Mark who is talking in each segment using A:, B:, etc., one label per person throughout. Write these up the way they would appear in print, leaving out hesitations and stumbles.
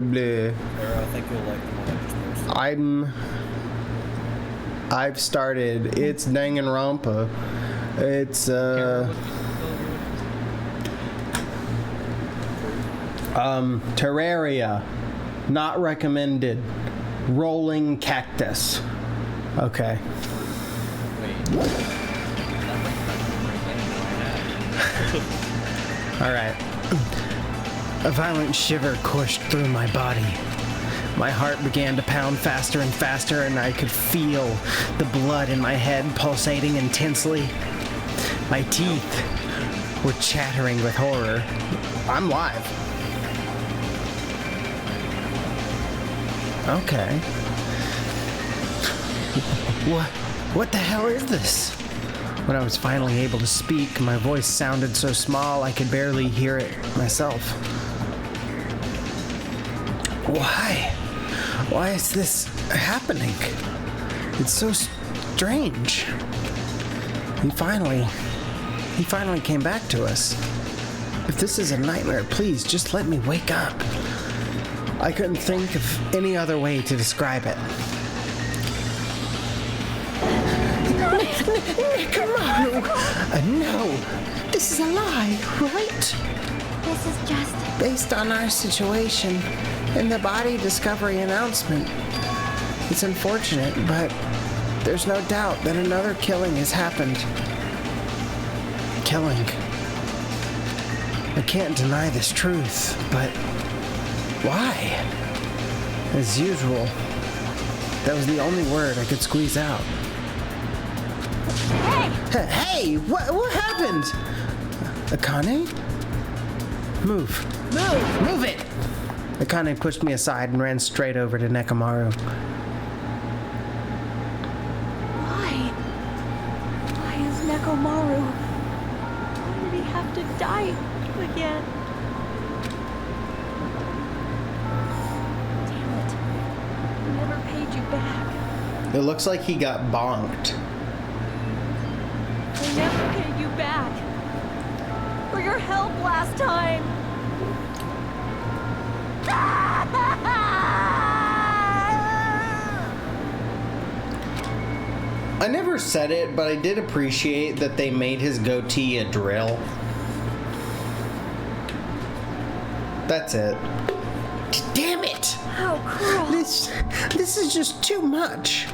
A: Bleh.
B: I think you'll like the one I just posted.
A: I've started. It's Danganronpa. It's Terraria. Not recommended. Rolling cactus. Okay.
B: Wait.
A: Alright. A violent shiver coursed through my body. My heart began to pound faster and faster, and I could feel the blood in my head pulsating intensely. My teeth were chattering with horror. I'm live. Okay. What the hell is this? When I was finally able to speak, my voice sounded so small I could barely hear it myself. Why? Why is this happening? It's so strange. He finally came back to us. If this is a nightmare, please just let me wake up. I couldn't think of any other way to describe it. Nikamaru! No! This is a lie, right?
C: This is just...
A: Based on our situation and the body discovery announcement. It's unfortunate, but there's no doubt that another killing has happened. Killing. I can't deny this truth, but why? As usual, that was the only word I could squeeze out. Hey! What happened? Akane? Move it! Akane pushed me aside and ran straight over to Nekamaru.
C: Why is Nekomaru? Why did he have to die again? Damn it. I never paid you back.
A: It looks like he got bonked.
C: I never paid you back. For your help last time.
A: I never said it, but I did appreciate that they made his goatee a drill. That's it. Damn it!
C: How cruel.
A: This is just too much.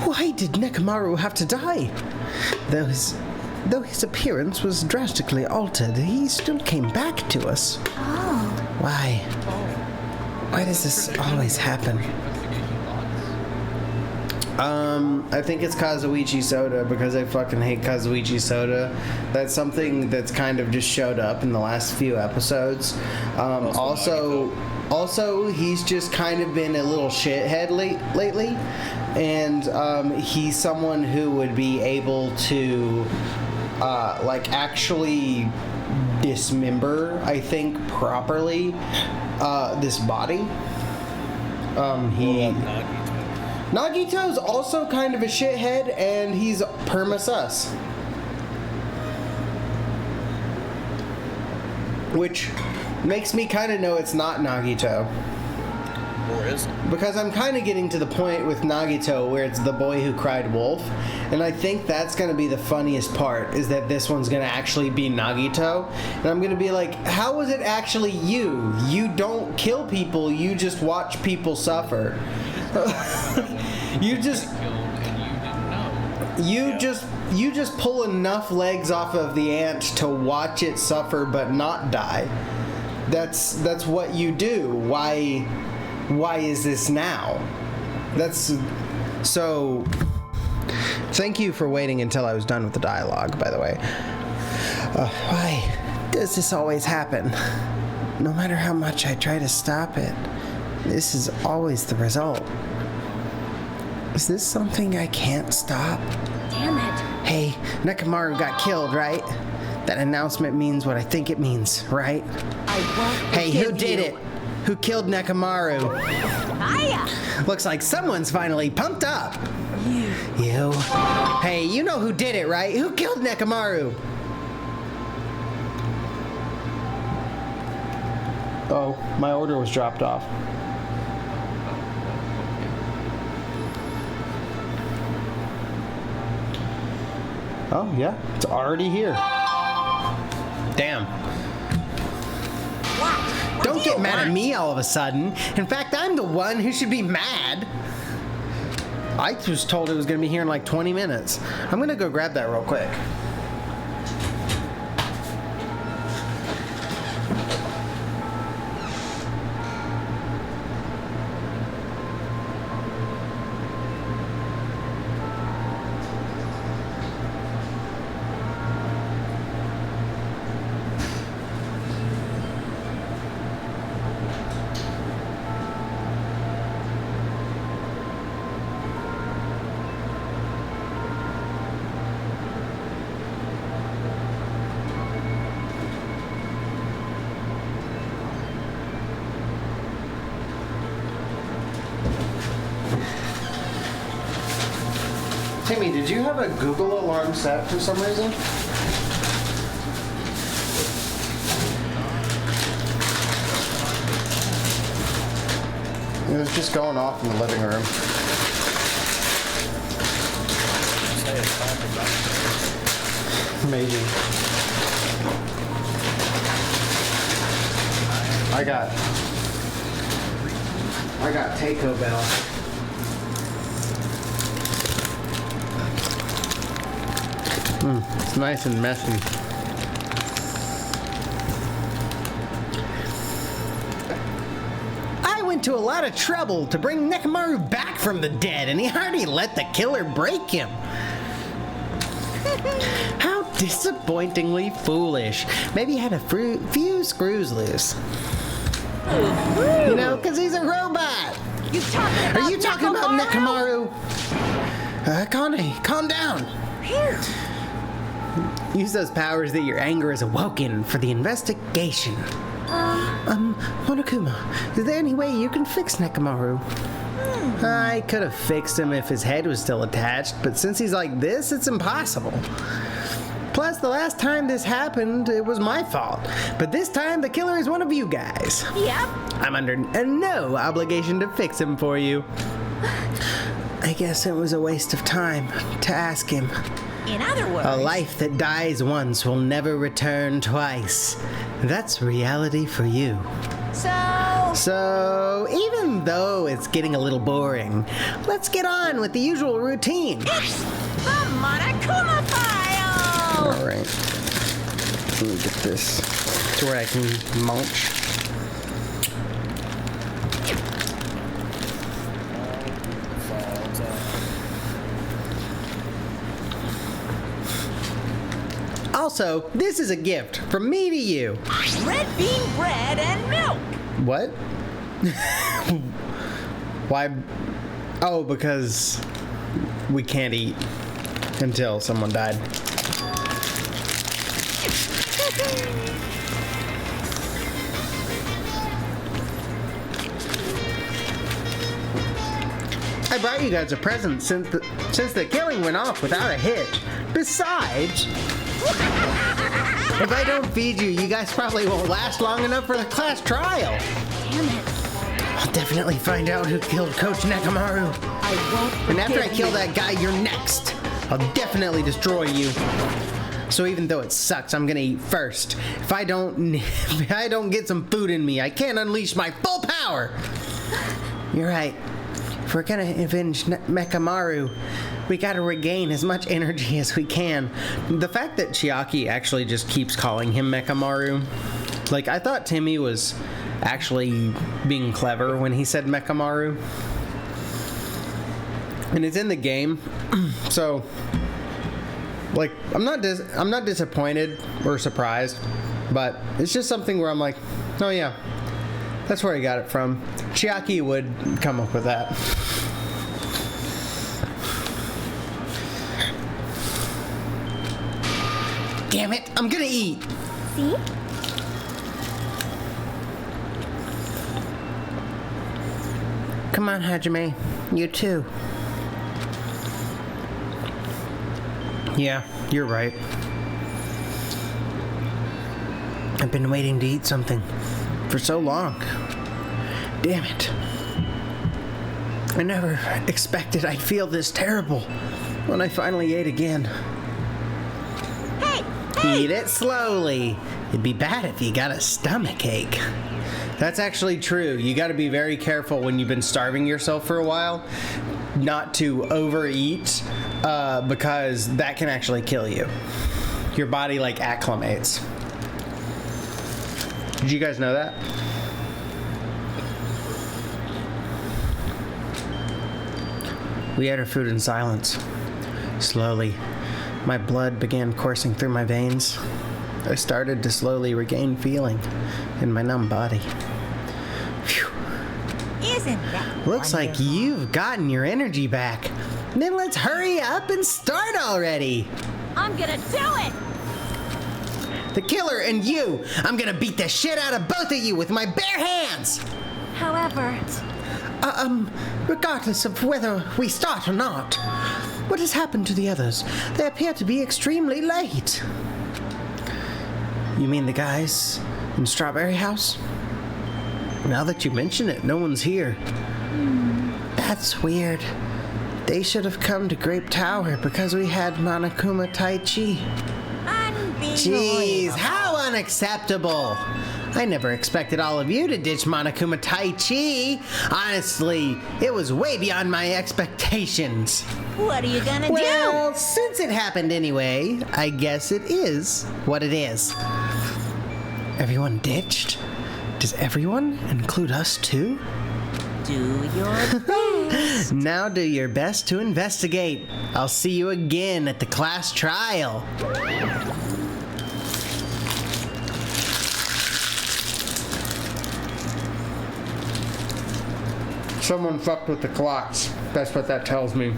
A: Why did Nekamaru have to die? Though his appearance was drastically altered, he still came back to us.
C: Oh.
A: Why? Why does this always happen? I think it's Kazuichi Soda, because I fucking hate Kazuichi Soda. That's something that's kind of just showed up in the last few episodes. Also, he's just kind of been a little shithead lately. And he's someone who would be able to actually dismember, I think, properly this body. Nagito's also kind of a shithead, and he's perma-sus. Which makes me kind of know it's not Nagito.
B: Or is it?
A: Because I'm kind of getting to the point with Nagito where it's the boy who cried wolf, and I think that's going to be the funniest part, is that this one's going to actually be Nagito, and I'm going to be like, how was it actually you? You don't kill people, you just watch people suffer. You just pull enough legs off of the ant to watch it suffer but not die. That's what you do. Why is this now? So thank you for waiting until I was done with the dialogue, by the way. Why does this always happen? No matter how much I try to stop it, this is always the result. Is this something I can't stop?
C: Damn it.
A: Hey, Nekamaru got killed, right? That announcement means what I think it means, right?
C: I won't
A: Hey, who
C: forgive
A: did
C: you.
A: it? Who killed Nekamaru?
C: Hiya!
A: Looks like someone's finally pumped up.
C: You.
A: You? Hey, you know who did it, right? Who killed Nekamaru? Oh, my order was dropped off. Oh, yeah, it's already here. Damn. Don't get mad at me all of a sudden. In fact, I'm the one who should be mad. I was told it was going to be here in like 20 minutes. I'm going to go grab that real quick. Timmy, did you have a Google alarm set for some reason? It was just going off in the living room. Maybe. I got Taco Bell. It's nice and messy. I went to a lot of trouble to bring Nekomaru back from the dead, and he already let the killer break him. How disappointingly foolish. Maybe he had a few screws loose. You know, because he's a robot. Are you talking about Nekomaru? Kane, calm down.
C: Here.
A: Use those powers that your anger is awoken for the investigation. Monokuma, is there any way you can fix Nekomaru? I could have fixed him if his head was still attached, but since he's like this, it's impossible. Plus, the last time this happened, it was my fault. But this time, the killer is one of you guys.
C: Yep.
A: I'm under no obligation to fix him for you. I guess it was a waste of time to ask him.
C: In other words,
A: A life that dies once will never return twice. That's reality for you. So, even though it's getting a little boring, let's get on with the usual routine.
C: it's the Monokuma file!
A: Alright. Let me get this to where I can mulch. Also, this is a gift from me to you.
C: Red bean bread and milk!
A: What? Why? Oh, because we can't eat until someone died. I brought you guys a present since the killing went off without a hitch. Besides, if I don't feed you, you guys probably won't last long enough for the class trial.
C: Damn it.
A: I'll definitely find out who killed Coach Nekomaru.
C: I won't.
A: And after I kill that guy, you're next. I'll definitely destroy you. So even though it sucks, I'm gonna eat first. If I don't get some food in me, I can't unleash my full power. You're right. If we're gonna avenge Nekomaru, we gotta regain as much energy as we can. The fact that Chiaki actually just keeps calling him Nekomaru, like, I thought Timmy was actually being clever when he said Nekomaru. And it's in the game, so, like, I'm not disappointed or surprised, but it's just something where I'm like, oh yeah, that's where I got it from. Chiaki would come up with that. Damn it, I'm gonna eat.
C: See?
A: Come on, Hajime. You too. Yeah, you're right. I've been waiting to eat something. for so long. Damn it. I never expected I'd feel this terrible when I finally ate again.
C: Hey!
A: Eat it slowly. It'd be bad if you got a stomach ache. That's actually true. You got to be very careful when you've been starving yourself for a while not to overeat because that can actually kill you. Your body like acclimates. Did you guys know that? We ate our food in silence. Slowly, my blood began coursing through my veins. I started to slowly regain feeling in my numb body. Phew.
C: Isn't that
A: Looks like
C: wonderful?
A: you've gotten your energy back. Then let's hurry up and start already.
C: I'm gonna do it!
A: The killer and you. I'm gonna beat the shit out of both of you with my bare hands.
C: However,
A: Regardless of whether we start or not, what has happened to the others? They appear to be extremely late. You mean the guys in Strawberry House? Now that you mention it, no one's here. That's weird. They should have come to Grape Tower because we had Monokuma Tai Chi. Jeez, how unacceptable! I never expected all of you to ditch Monokuma Tai Chi. Honestly, it was way beyond my expectations.
C: what are you gonna
A: Well, since it happened anyway, I guess it is what it is. Everyone ditched? Does everyone include us too?
C: do? Do your best.
A: Now do your best to investigate. I'll see you again at the class trial. Someone fucked with the clocks. That's what that tells me.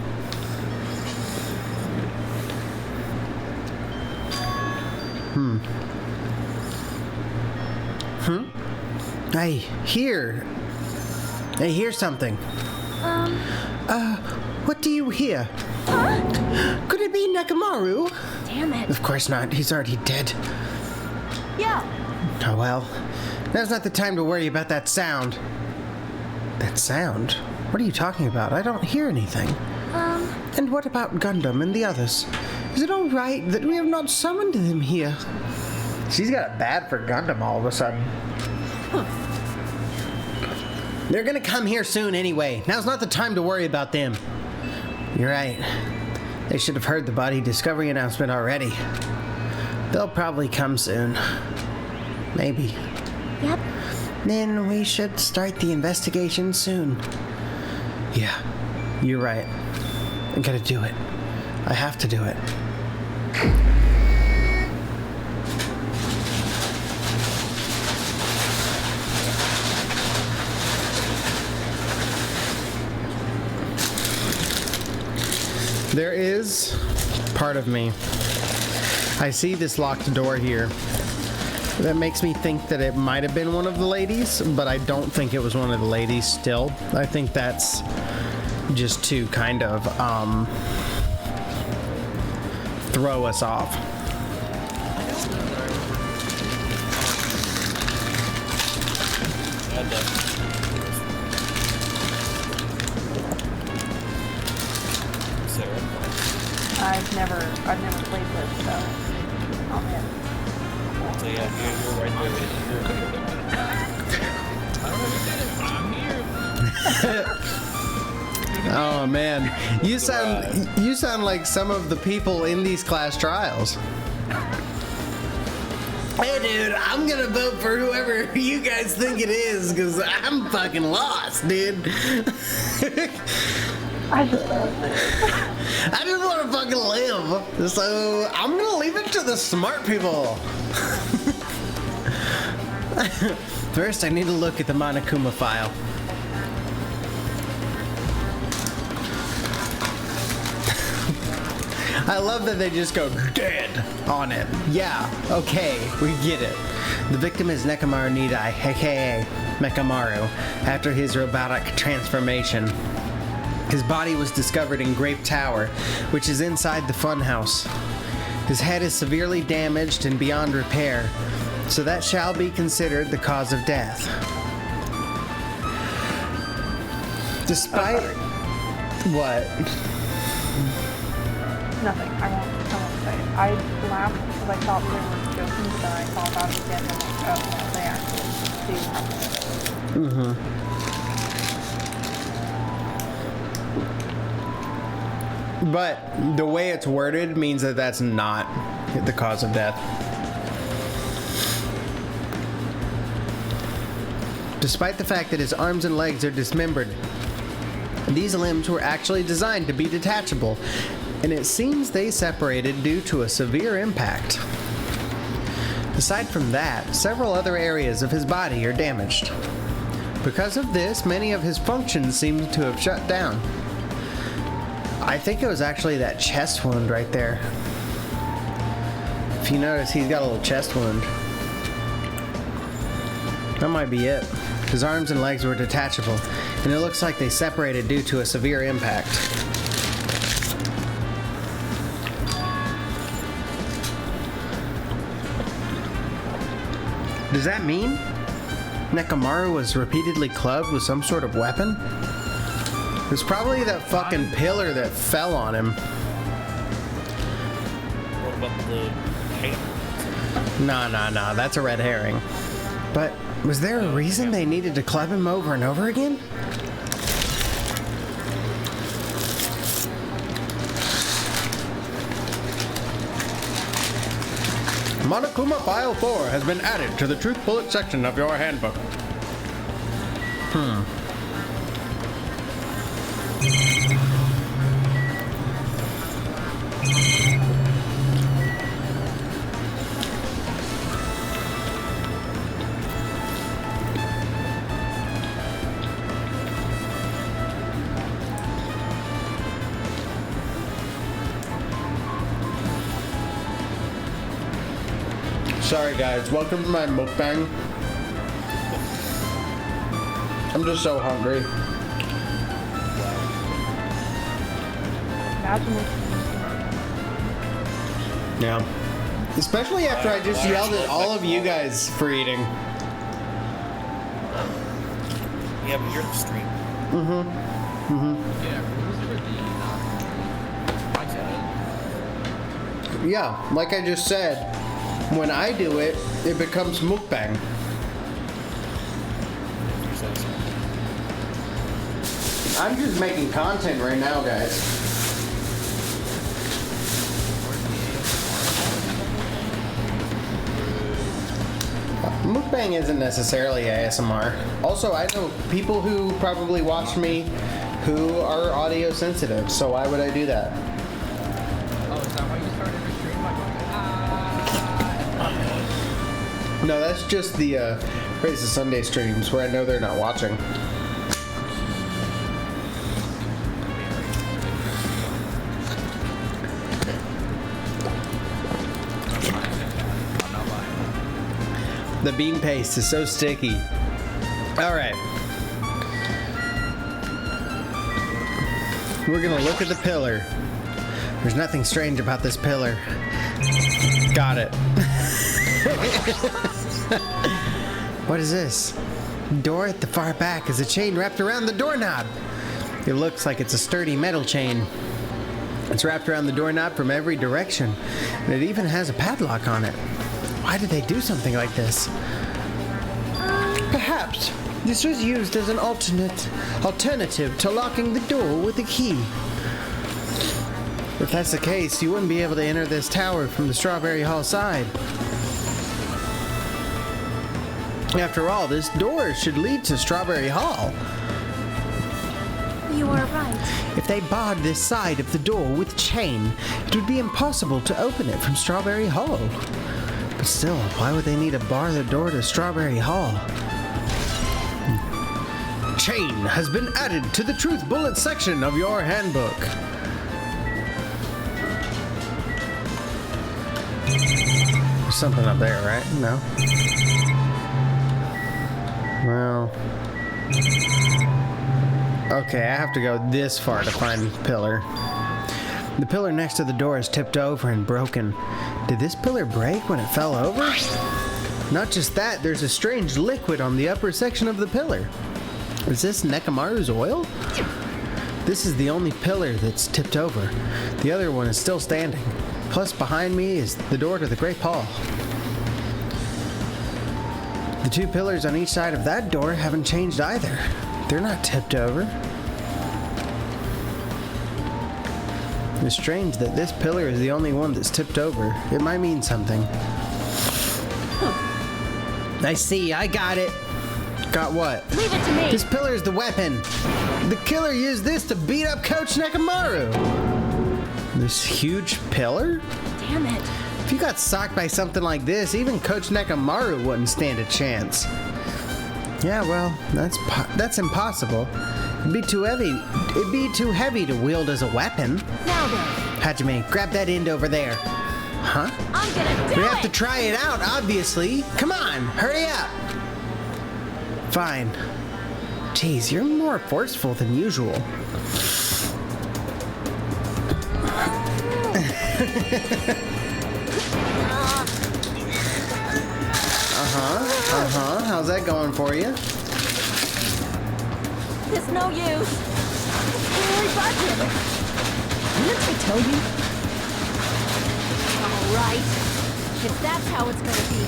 A: I hear something. What do you hear? Could it be Nekamaru?
C: Damn it.
A: Of course not. He's already dead.
C: Yeah.
A: Oh well. Now's not the time to worry about that sound. That sound? What are you talking about? I don't hear anything. And what about Gundam and the others? Is it all right that we have not summoned them here? She's got it bad for Gundam all of a sudden. They're gonna come here soon anyway. Now's not the time to worry about them. You're right. They should have heard the body discovery announcement already. They'll probably come soon. Maybe.
C: Yep.
A: Then we should start the investigation soon. Yeah, you're right. I gotta do it. I have to do it. There is part of me. I see this locked door here. That makes me think that it might have been one of the ladies, but I don't think it was one of the ladies still. I think that's just to kind of throw us off.
D: I've never played this, so I'll hit.
B: So yeah, you're right there. I'm here.
A: Oh man, you sound like some of the people in these class trials. Hey dude, I'm gonna vote for whoever you guys think it is, cause I'm fucking lost, dude.
D: I just
A: I just want to fucking live, so I'm gonna leave it to the smart people. First, I need to look at the Monokuma file. I love that they just go dead on it. Yeah, okay, we get it. The victim is Nekamaru Nidai, aka Mekamaru, after his robotic transformation. His body was discovered in Grape Tower, which is inside the funhouse. His head is severely damaged and beyond repair. So that shall be considered the cause of death. Despite... What?
D: Nothing. I won't say it. I laughed because I thought they were joking, but then I thought about it again and I'm like, oh, no, they actually do have it.
A: But the way it's worded means that that's not the cause of death. Despite the fact that his arms and legs are dismembered, these limbs were actually designed to be detachable, and it seems they separated due to a severe impact. Aside from that, several other areas of his body are damaged. Because of this, many of his functions seem to have shut down. I think it was actually that chest wound right there. If you notice, he's got a little chest wound. That might be it. His arms and legs were detachable, and it looks like they separated due to a severe impact. Does that mean Nekomaru was repeatedly clubbed with some sort of weapon? It was probably that fucking pillar that fell on him.
B: What about the paint?
A: No, that's a red herring. But was there a reason they needed to club him over and over again? Monokuma File 4 has been added to the Truth Bullet section of your handbook. Sorry guys, welcome to my mukbang. I'm just so hungry.
D: Imagine
A: Yeah. Especially after I just yelled at all of you guys for eating.
B: Yeah, but you're the stream.
A: Yeah, like I just said, when I do it, it becomes mukbang. I'm just making content right now, guys. Mukbang isn't necessarily ASMR. Also, I know people who probably watch me who are audio sensitive, so why would I do that?
E: Oh, is that why you started your stream by going,
A: No, that's just the Praise the Sunday streams where I know they're not watching. The bean paste is so sticky. Alright. We're gonna look at the pillar. There's nothing strange about this pillar. Got it. What is this? Door at the far back is a chain wrapped around the doorknob. It looks like it's a sturdy metal chain. It's wrapped around the doorknob from every direction, and it even has a padlock on it. Why did they do something like this? Perhaps this was used as an alternative to locking the door with a key. If that's the case, you wouldn't be able to enter this tower from the Strawberry Hall side. After all, this door should lead to Strawberry Hall.
C: You are right.
A: If they barred this side of the door with chain, it would be impossible to open it from Strawberry Hall. But still, why would they need to bar the door to Strawberry Hall? Chain has been added to the Truth Bullet section of your handbook. There's something up there, right? No? Well... Okay, I have to go this far to find the pillar. The pillar next to the door is tipped over and broken. Did this pillar break when it fell over? Not just that, there's a strange liquid on the upper section of the pillar. Is this Nekomaru's oil? This is the only pillar that's tipped over. The other one is still standing. Plus behind me is the door to the Great Hall. The two pillars on each side of that door haven't changed either. They're not tipped over. It's strange that this pillar is the only one that's tipped over. It might mean something. I see, I got it. Got what?
C: Leave it to me.
A: This pillar is the weapon. The killer used this to beat up Coach Nekomaru. This huge pillar?
C: Damn it.
A: If you got socked by something like this, even Coach Nekomaru wouldn't stand a chance. Yeah, well, that's impossible. It'd be too heavy. It'd be too heavy to wield as a weapon.
C: Now then.
A: Hajime, grab that end over there. Huh?
C: I'm gonna do
A: We
C: it.
A: have to try it out, obviously. Come on, hurry up. Fine. Jeez, you're more forceful than usual. How's that going for you?
C: It's no use. It's really budget. Didn't I tell you? All right. If that's how it's gonna be.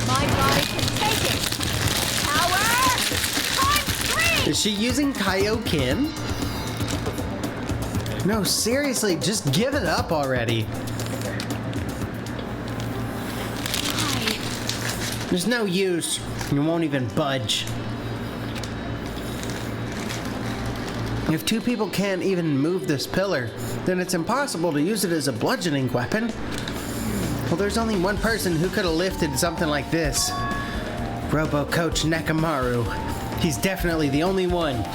C: My body can take it. Power! Time 3!
A: Is she using Kaioken? No, seriously, just give it up already. There's no use. You won't even budge. If two people can't even move this pillar, then it's impossible to use it as a bludgeoning weapon. Well, there's only one person who could have lifted something like this. Robo Coach Nekomaru. He's definitely the only one.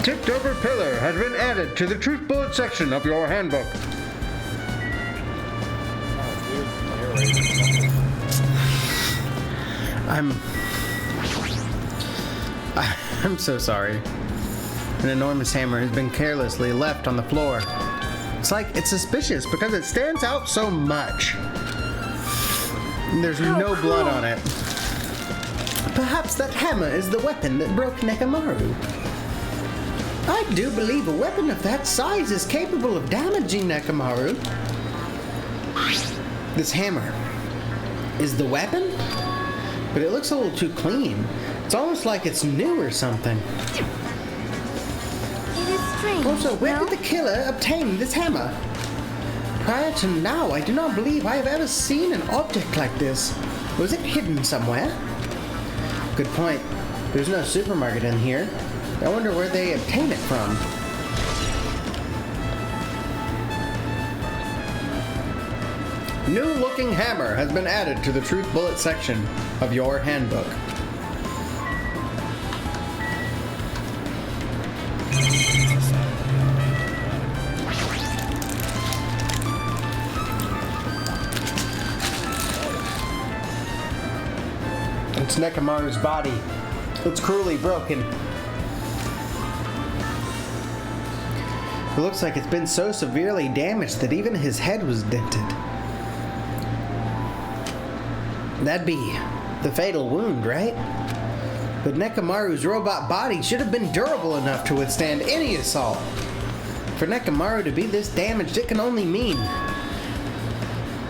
A: Tipped over pillar has been added to the truth bullet section of your handbook. I'm so sorry. An enormous hammer has been carelessly left on the floor. It's suspicious because it stands out so much. And there's no blood on it. Perhaps that hammer is the weapon that broke Nekomaru. I do believe a weapon of that size is capable of damaging Nekomaru. This hammer is the weapon? But it looks a little too clean. It's almost like it's new or something.
C: It is strange.
A: Also, where did the killer obtain this hammer? Prior to now, I do not believe I have ever seen an object like this. Was it hidden somewhere? Good point. There's no supermarket in here. I wonder where they obtain it from. New looking hammer has been added to the truth bullet section of your handbook. It's Nekomaru's body. It's cruelly broken. It looks like it's been so severely damaged that even his head was dented. That'd be the fatal wound, right? But Nekomaru's robot body should have been durable enough to withstand any assault. For Nekomaru to be this damaged, it can only mean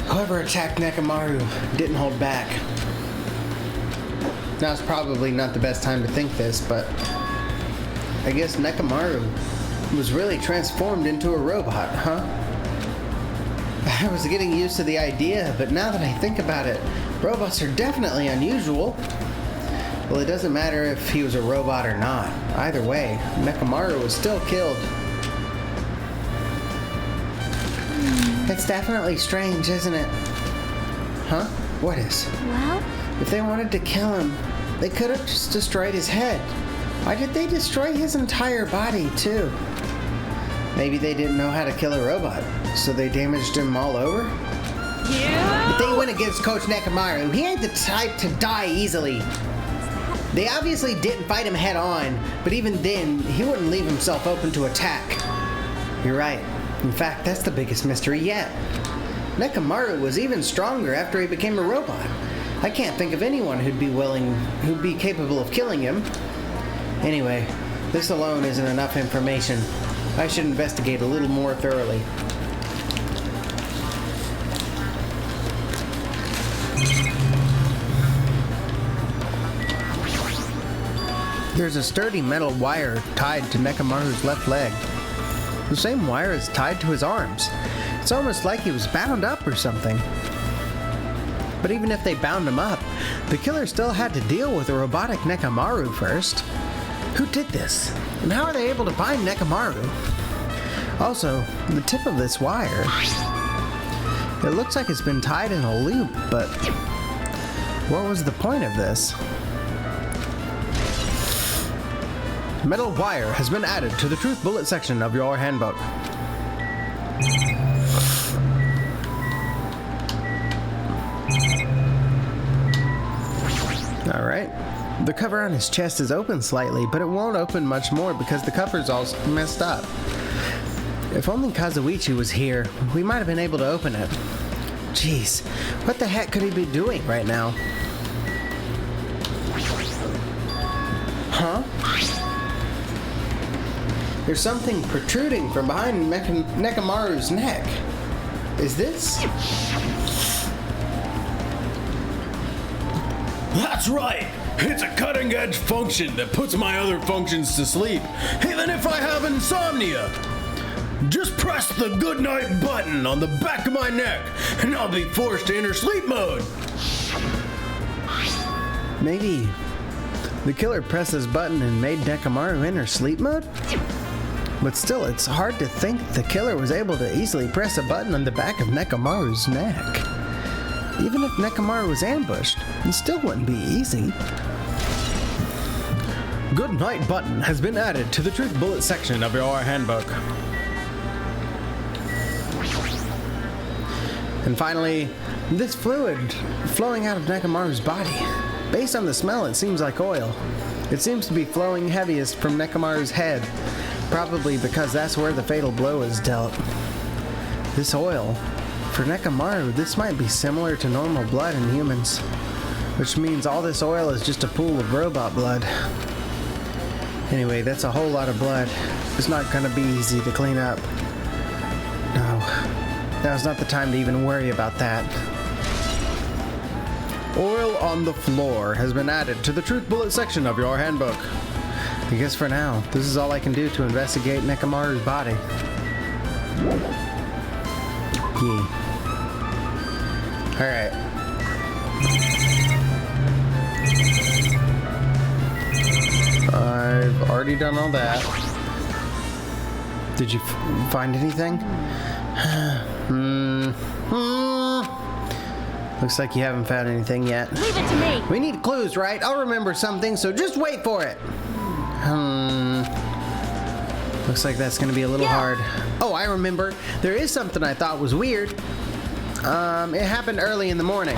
A: whoever attacked Nekomaru didn't hold back. Now, it's probably not the best time to think this, but I guess Nekomaru was really transformed into a robot, huh? I was getting used to the idea, but now that I think about it, robots are definitely unusual. Well, it doesn't matter if he was a robot or not. Either way, Nekomaru was still killed. It's definitely strange, isn't it? Huh? What is?
C: Well?
A: If they wanted to kill him, they could have just destroyed his head. Why did they destroy his entire body, too? Maybe they didn't know how to kill a robot, so they damaged him all over?
C: Yeah.
A: But they went against Coach Nekomaru. He ain't the type to die easily. They obviously didn't fight him head on, but even then, he wouldn't leave himself open to attack. You're right. In fact, that's the biggest mystery yet. Nekomaru was even stronger after he became a robot. I can't think of anyone who'd be capable of killing him. Anyway, this alone isn't enough information. I should investigate a little more thoroughly. There's a sturdy metal wire tied to Nekomaru's left leg. The same wire is tied to his arms. It's almost like he was bound up or something. But even if they bound him up, the killer still had to deal with a robotic Nekomaru first. Who did this? And how are they able to bind Nekomaru? Also, the tip of this wire, it looks like it's been tied in a loop, but what was the point of this? Metal wire has been added to the truth bullet section of your handbook. Alright. The cover on his chest is open slightly, but it won't open much more because the cover's all messed up. If only Kazuichi was here, we might have been able to open it. Jeez, what the heck could he be doing right now? Huh? There's something protruding from behind Nekomaru's neck. Is this?
F: That's right! It's a cutting-edge function that puts my other functions to sleep, even if I have insomnia! Just press the goodnight button on the back of my neck, and I'll be forced to enter sleep mode!
A: Maybe the killer pressed this button and made Nekomaru enter sleep mode? But still, it's hard to think the killer was able to easily press a button on the back of Nekomaru's neck. Even if Nekomaru was ambushed, it still wouldn't be easy. Good night button has been added to the truth bullet section of your handbook. And finally, this fluid flowing out of Nekomaru's body. Based on the smell, it seems like oil. It seems to be flowing heaviest from Nekomaru's head, probably because that's where the fatal blow is dealt. This oil, for Nekomaru, this might be similar to normal blood in humans, which means all this oil is just a pool of robot blood. Anyway, that's a whole lot of blood. It's not gonna be easy to clean up. No, now's not the time to even worry about that. Oil on the floor has been added to the truth bullet section of your handbook. I guess for now, this is all I can do to investigate Nekomaru's body. Yeah. Alright. I've already done all that. Did you find anything? Looks like you haven't found anything yet.
C: Leave it to me.
A: We need clues, right? I'll remember something, so just wait for it. Looks like that's gonna be a little hard. Oh, I remember. There is something I thought was weird. It happened early in the morning.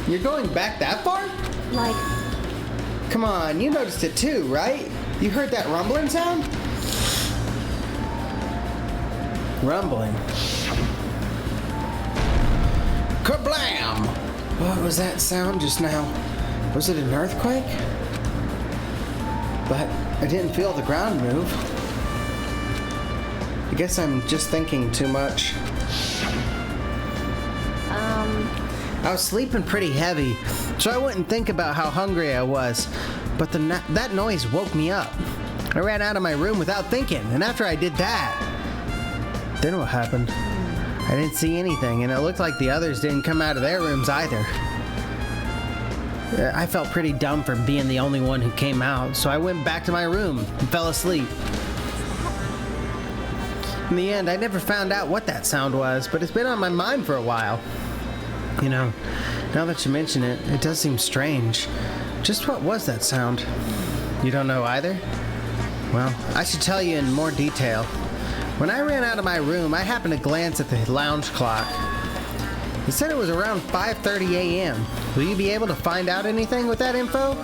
A: You're going back that far?
C: Like,
A: Come on, you noticed it too, right? You heard that rumbling sound? Rumbling. Kablam! What was that sound just now? Was it an earthquake? But I didn't feel the ground move. I guess I'm just thinking too much. I was sleeping pretty heavy, so I wouldn't think about how hungry I was. But that noise woke me up. I ran out of my room without thinking, and after I did that, then what happened? I didn't see anything, and it looked like the others didn't come out of their rooms either. I felt pretty dumb for being the only one who came out, so I went back to my room and fell asleep. In the end, I never found out what that sound was, but it's been on my mind for a while. You know, now that you mention it, it does seem strange. Just what was that sound? You don't know either? Well, I should tell you in more detail. When I ran out of my room, I happened to glance at the lounge clock. It said it was around 5:30 a.m. Will you be able to find out anything with that info?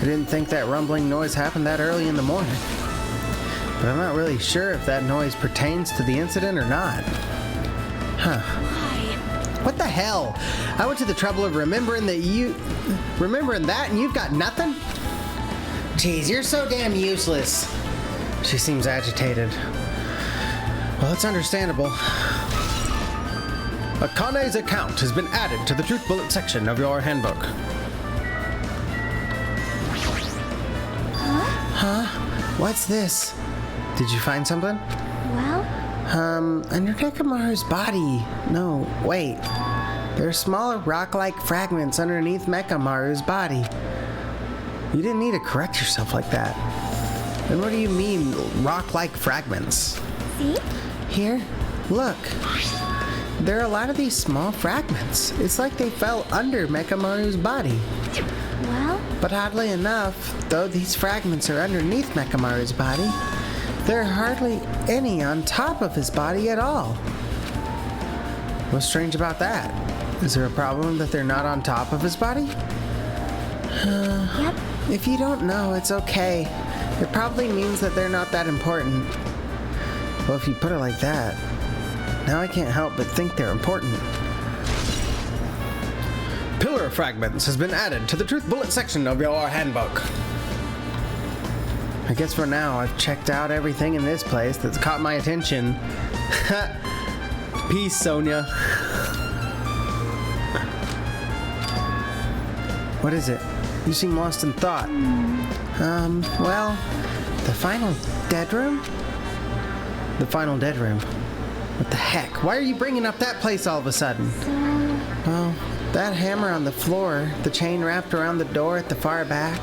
A: I didn't think that rumbling noise happened that early in the morning. But I'm not really sure if that noise pertains to the incident or not. Huh. What the hell? I went to the trouble of remembering that and you've got nothing? Jeez, you're so damn useless. She seems agitated. Well, it's understandable. Akane's account has been added to the truth bullet section of your handbook. Huh? What's this? Did you find something?
C: Well?
A: Under Nekamaru's body. No, wait. There are smaller rock-like fragments underneath Mekamaru's body. You didn't need to correct yourself like that. Then what do you mean, rock-like fragments?
C: See?
A: Here, look. There are a lot of these small fragments. It's like they fell under Mekamaru's body.
C: Well?
A: But oddly enough, though these fragments are underneath Mekamaru's body, there are hardly any on top of his body at all. What's strange about that? Is there a problem that they're not on top of his body?
C: Yep.
A: If you don't know, it's okay. It probably means that they're not that important. Well, if you put it like that, now I can't help but think they're important. Pillar fragments has been added to the truth bullet section of your handbook. I guess for now I've checked out everything in this place that's caught my attention. Peace, Sonia. What is it? You seem lost in thought. Well, the final dead room? The final dead room. What the heck? Why are you bringing up that place all of a sudden? Well, that hammer on the floor, the chain wrapped around the door at the far back,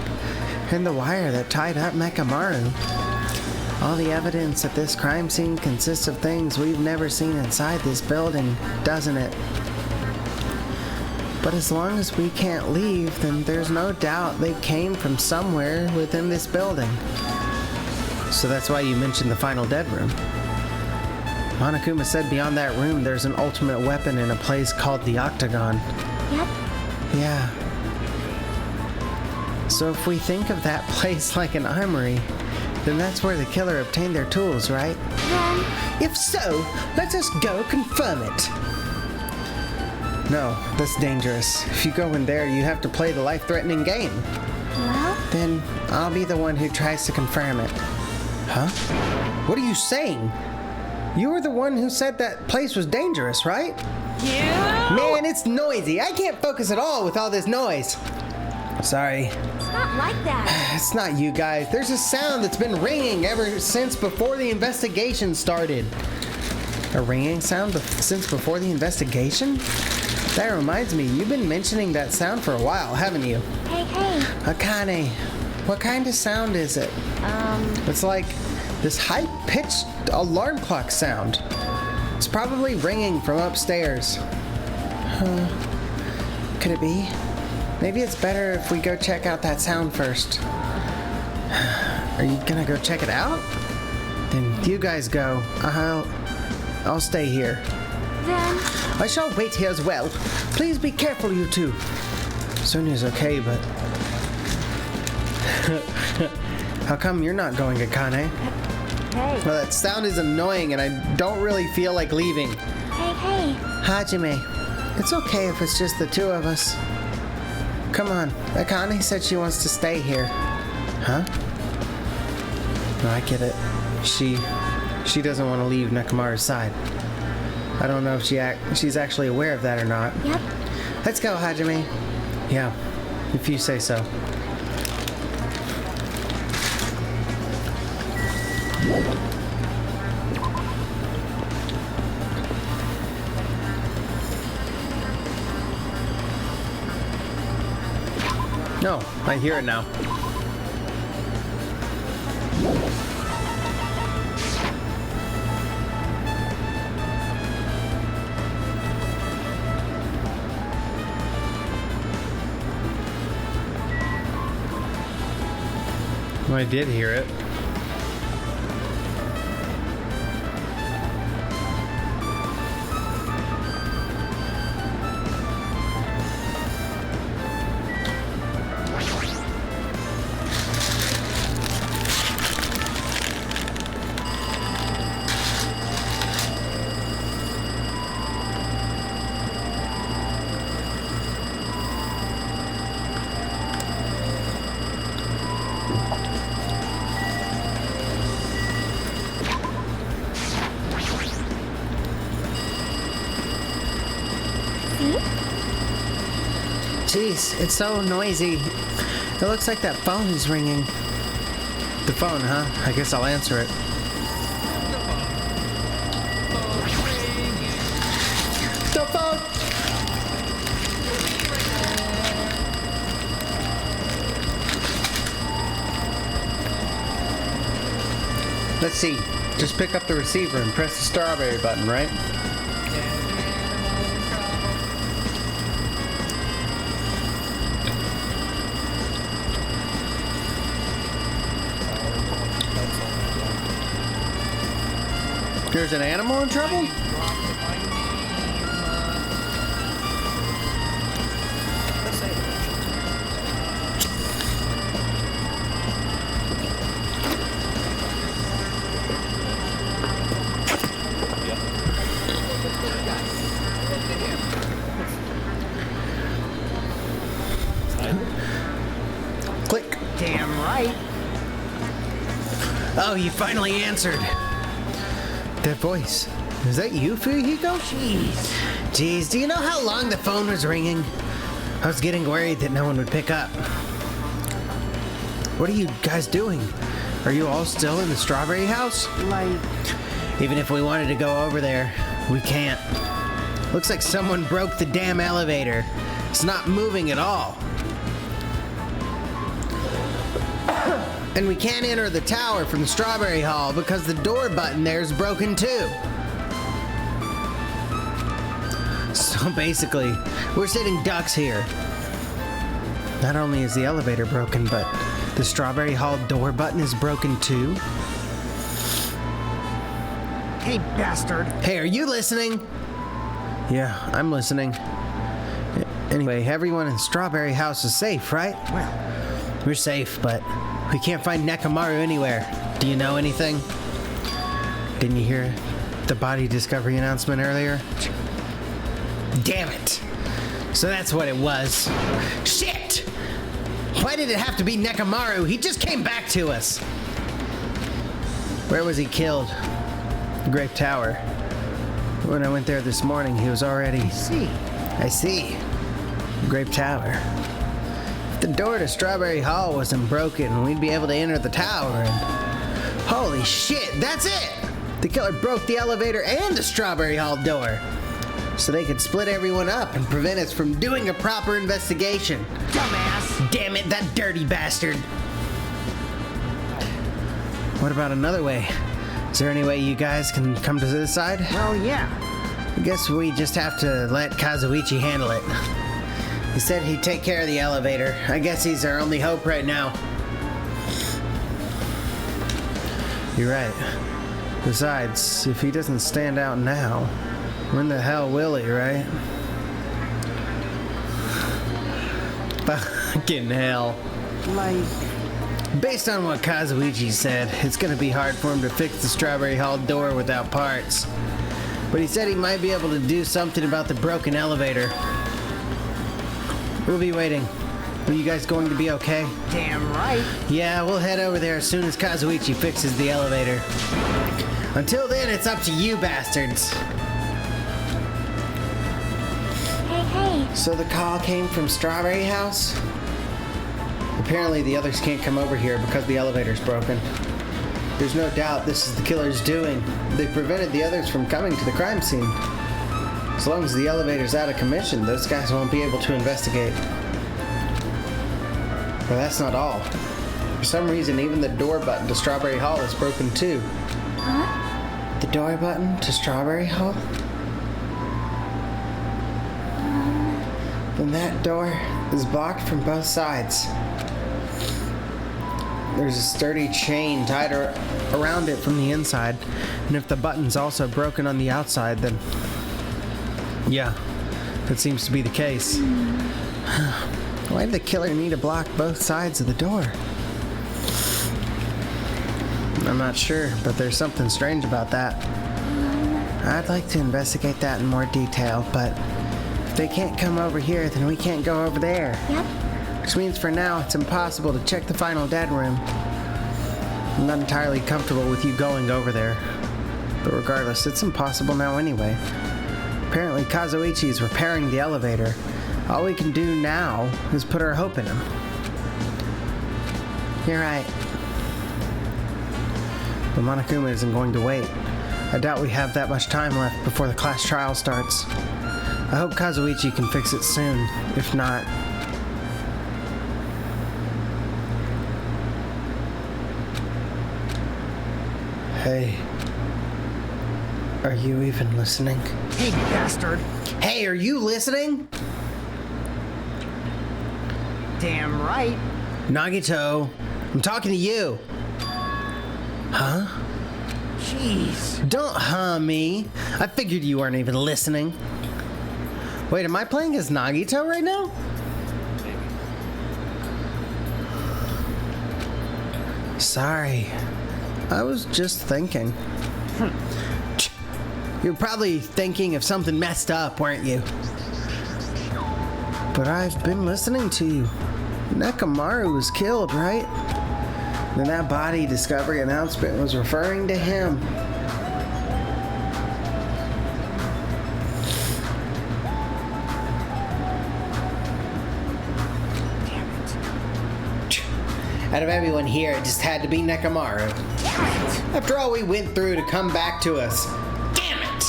A: and the wire that tied up Mekamaru. All the evidence at this crime scene consists of things we've never seen inside this building, doesn't it? But as long as we can't leave, then there's no doubt they came from somewhere within this building. So that's why you mentioned the final dead room. Monokuma said beyond that room there's an ultimate weapon in a place called the Octagon.
C: Yep.
A: Yeah. So if we think of that place like an armory, then that's where the killer obtained their tools, right?
C: Then?
A: If so, let us go confirm it. No, that's dangerous. If you go in there, you have to play the life-threatening game.
C: Well?
A: Then I'll be the one who tries to confirm it. Huh? What are you saying? You were the one who said that place was dangerous, right?
C: Yeah.
A: Man, it's noisy. I can't focus at all with all this noise. Sorry.
C: It's not like that.
A: It's not you guys. There's a sound that's been ringing ever since before the investigation started. A ringing sound since before the investigation? That reminds me, you've been mentioning that sound for a while, haven't you?
C: Hey.
A: Akane, what kind of sound is it? It's like this high-pitched alarm clock sound. It's probably ringing from upstairs. Could it be? Maybe it's better if we go check out that sound first. Are you gonna go check it out? Then you guys go. I'll stay here.
C: Then?
A: I shall wait here as well. Please be careful, you two. Sonia's okay, but... How come you're not going, Akane?
C: Hey.
A: Well, that sound is annoying, and I don't really feel like leaving.
C: Hey.
A: Hajime, it's okay if it's just the two of us. Come on, Akane said she wants to stay here. Huh? No, I get it. She doesn't want to leave Nekamaru's side. I don't know if she's actually aware of that or not.
C: Yep.
A: Let's go, Hajime. Yeah, if you say so. No, I hear it now. Well, I did hear it.
C: see?
A: Jeez, it's so noisy. It looks like that phone is ringing. The phone, huh? I guess I'll answer it. The phone! Let's see. Just pick up the receiver and press the strawberry button, right? There's an animal in trouble? Click.
E: Damn right.
A: Oh, you finally answered. That voice. Is that you, Fuyuhiko? Jeez, do you know how long the phone was ringing? I was getting worried that no one would pick up. What are you guys doing? Are you all still in the strawberry house?
D: Like,
A: Even if we wanted to go over there, we can't. Looks like someone broke the damn elevator. It's not moving at all. And we can't enter the tower from the Strawberry Hall because the door button there is broken too. So basically, we're sitting ducks here. Not only is the elevator broken, but the Strawberry Hall door button is broken too.
E: Hey, bastard.
A: Hey, are you listening? Yeah, I'm listening. Anyway, everyone in Strawberry House is safe, right?
E: Well,
A: We're safe, but we can't find Nekomaru anywhere. Do you know anything? Didn't you hear the body discovery announcement earlier? Damn it! So that's what it was. Shit! Why did it have to be Nekomaru? He just came back to us. Where was he killed? The Grape Tower. When I went there this morning, he was already... I see. Grape Tower. If the door to Strawberry Hall wasn't broken, we'd be able to enter the tower and... Holy shit, that's it! The killer broke the elevator and the Strawberry Hall door. So they could split everyone up and prevent us from doing a proper investigation.
E: dumbass.
A: Damn it, that dirty bastard! What about another way? Is there any way you guys can come to this side?
E: Well, yeah.
A: I guess we just have to let Kazuichi handle it. He said he'd take care of the elevator. I guess he's our only hope right now. You're right. Besides, if he doesn't stand out now, when the hell will he, right? Fucking hell.
D: like,
A: Based on what Kazuichi said, it's gonna be hard for him to fix the Strawberry Hall door without parts. But he said he might be able to do something about the broken elevator. We'll be waiting. Are you guys going to be okay?
E: Damn right.
A: Yeah, we'll head over there as soon as Kazuichi fixes the elevator. Until then, it's up to you bastards.
C: Hey.
A: So the call came from Strawberry House? Apparently the others can't come over here because the elevator's broken. There's no doubt this is the killer's doing. They prevented the others from coming to the crime scene. As long as the elevator's out of commission, those guys won't be able to investigate. But that's not all. For some reason, even the door button to Strawberry Hall is broken too.
C: Huh?
A: The door button to Strawberry Hall? Then that door is blocked from both sides. There's a sturdy chain tied around it from the inside, and if the button's also broken on the outside, then... yeah, that seems to be the case. Why did the killer need to block both sides of the door? I'm not sure, but there's something strange about that. I'd like to investigate that in more detail, but if they can't come over here, then we can't go over there.
C: Yep.
A: Which means for now, it's impossible to check the final dead room. I'm not entirely comfortable with you going over there. But regardless, it's impossible now anyway. Apparently Kazuichi is repairing the elevator. All we can do now is put our hope in him. You're right. But Monokuma isn't going to wait. I doubt we have that much time left before the class trial starts. I hope Kazuichi can fix it soon. If not... Hey. Are you even listening?
E: Hey, bastard.
A: Hey, are you listening?
E: Damn right.
A: Nagito, I'm talking to you. Huh?
E: Jeez.
A: Don't me. I figured you weren't even listening. Wait, am I playing as Nagito right now? Sorry. I was just thinking. You're probably thinking of something messed up, weren't you? But I've been listening to you. Nekomaru was killed, right? Then that body discovery announcement was referring to him. Out of everyone here, it just had to be Nekomaru. After all we went through to come back to us. Damn it!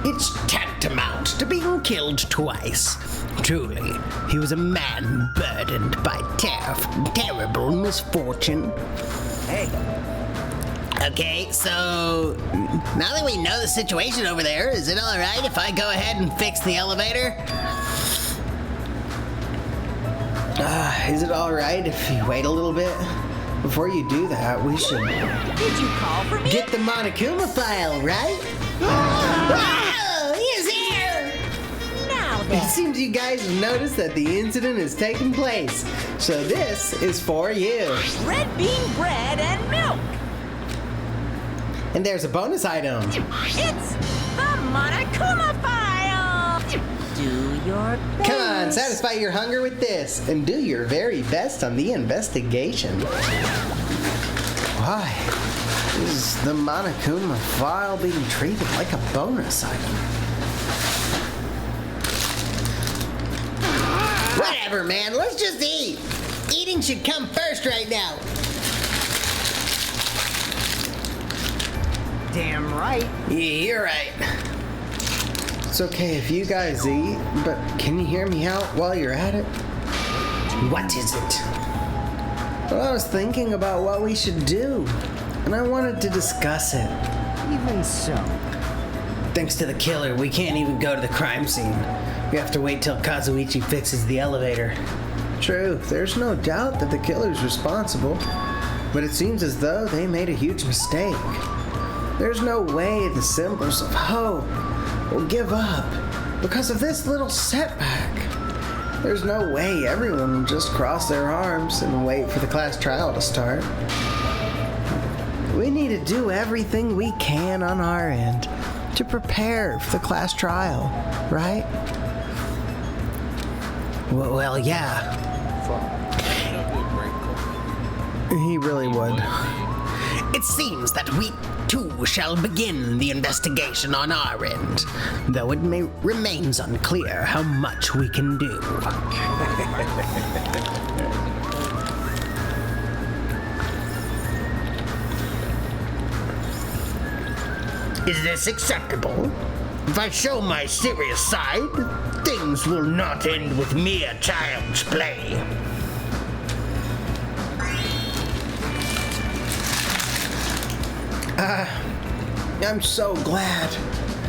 A: It's tantamount to being killed twice. Truly, he was a man burdened by terrible misfortune.
E: Hey.
A: Okay, so now that we know the situation over there, is it alright if I go ahead and fix the elevator? Is it alright if you wait a little bit? Before you do that, we should...
C: Did you call for me?
A: Get the Monokuma file, right? Oh, he's here!
C: Now
A: It
C: then.
A: seems you guys have noticed that the incident has taken place. So this is for you.
C: Red bean bread and milk.
A: And there's a bonus item.
C: It's the Monokuma file. Do your best.
A: Come on, satisfy your hunger with this, and do your very best on the investigation. Why is the Monokuma file being treated like a bonus item? Whatever, man, let's just eat. Eating should come first right now.
E: Damn right.
A: Yeah, you're right. It's okay if you guys eat, but can you hear me out while you're at it? What is it? Well, I was thinking about what we should do, and I wanted to discuss it.
E: Even so.
A: Thanks to the killer, we can't even go to the crime scene. We have to wait till Kazuichi fixes the elevator. True, there's no doubt that the killer's responsible, but it seems as though they made a huge mistake. There's no way the symbols of hope will give up because of this little setback. There's no way everyone will just cross their arms and wait for the class trial to start. We need to do everything we can on our end to prepare for the class trial, right? Well, yeah. He really would. It seems that we too shall begin the investigation on our end, though it remains unclear how much we can do. Is this acceptable? If I show my serious side, things will not end with mere child's play. I'm so glad.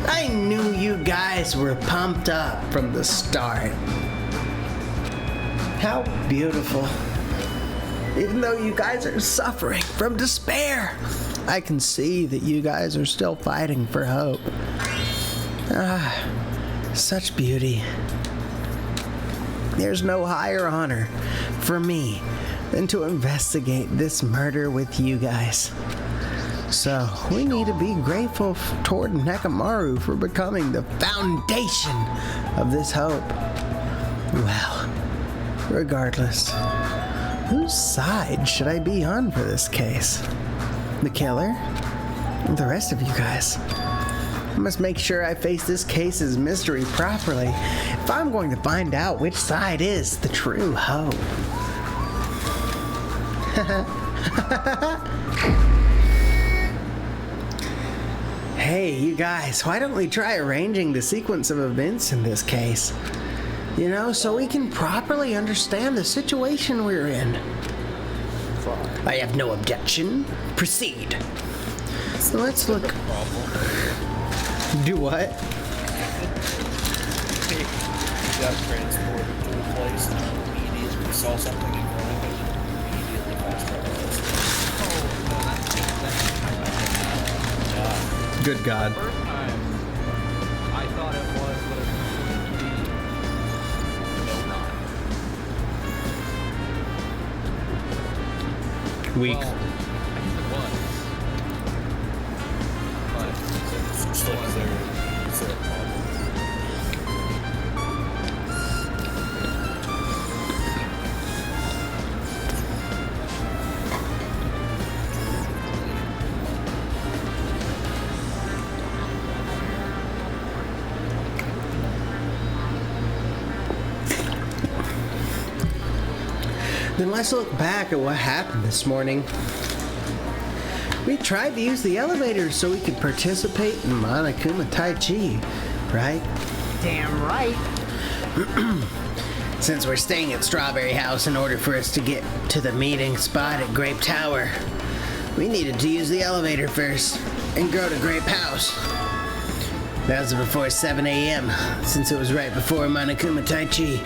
A: I knew you guys were pumped up from the start. How beautiful. Even though you guys are suffering from despair, I can see that you guys are still fighting for hope. Such beauty. There's no higher honor for me than to investigate this murder with you guys. So, we need to be grateful toward Nekomaru for becoming the foundation of this hope. Well, regardless, whose side should I be on for this case? The killer? The rest of you guys? I must make sure I face this case's mystery properly if I'm going to find out which side is the true hoe. Hey, you guys, why don't we try arranging the sequence of events in this case? You know, so we can properly understand the situation we're in. I have no objection. Proceed. So let's look. Do what?
B: He got transported to a place and immediately saw something in front of him and immediately fast traveled.
A: Good God.
G: First time, I thought it was what it was going to be. No, not.
A: Weak.
G: Well, I guess it was. But
B: So is there a problem?
A: Then let's look back at what happened this morning. We tried to use the elevator so we could participate in Monokuma Tai Chi, right?
E: Damn right.
A: Since we're staying at Strawberry House in order for us to get to the meeting spot at Grape Tower, we needed to use the elevator first and go to Grape House. That was before 7 a.m., since it was right before Monokuma Tai Chi.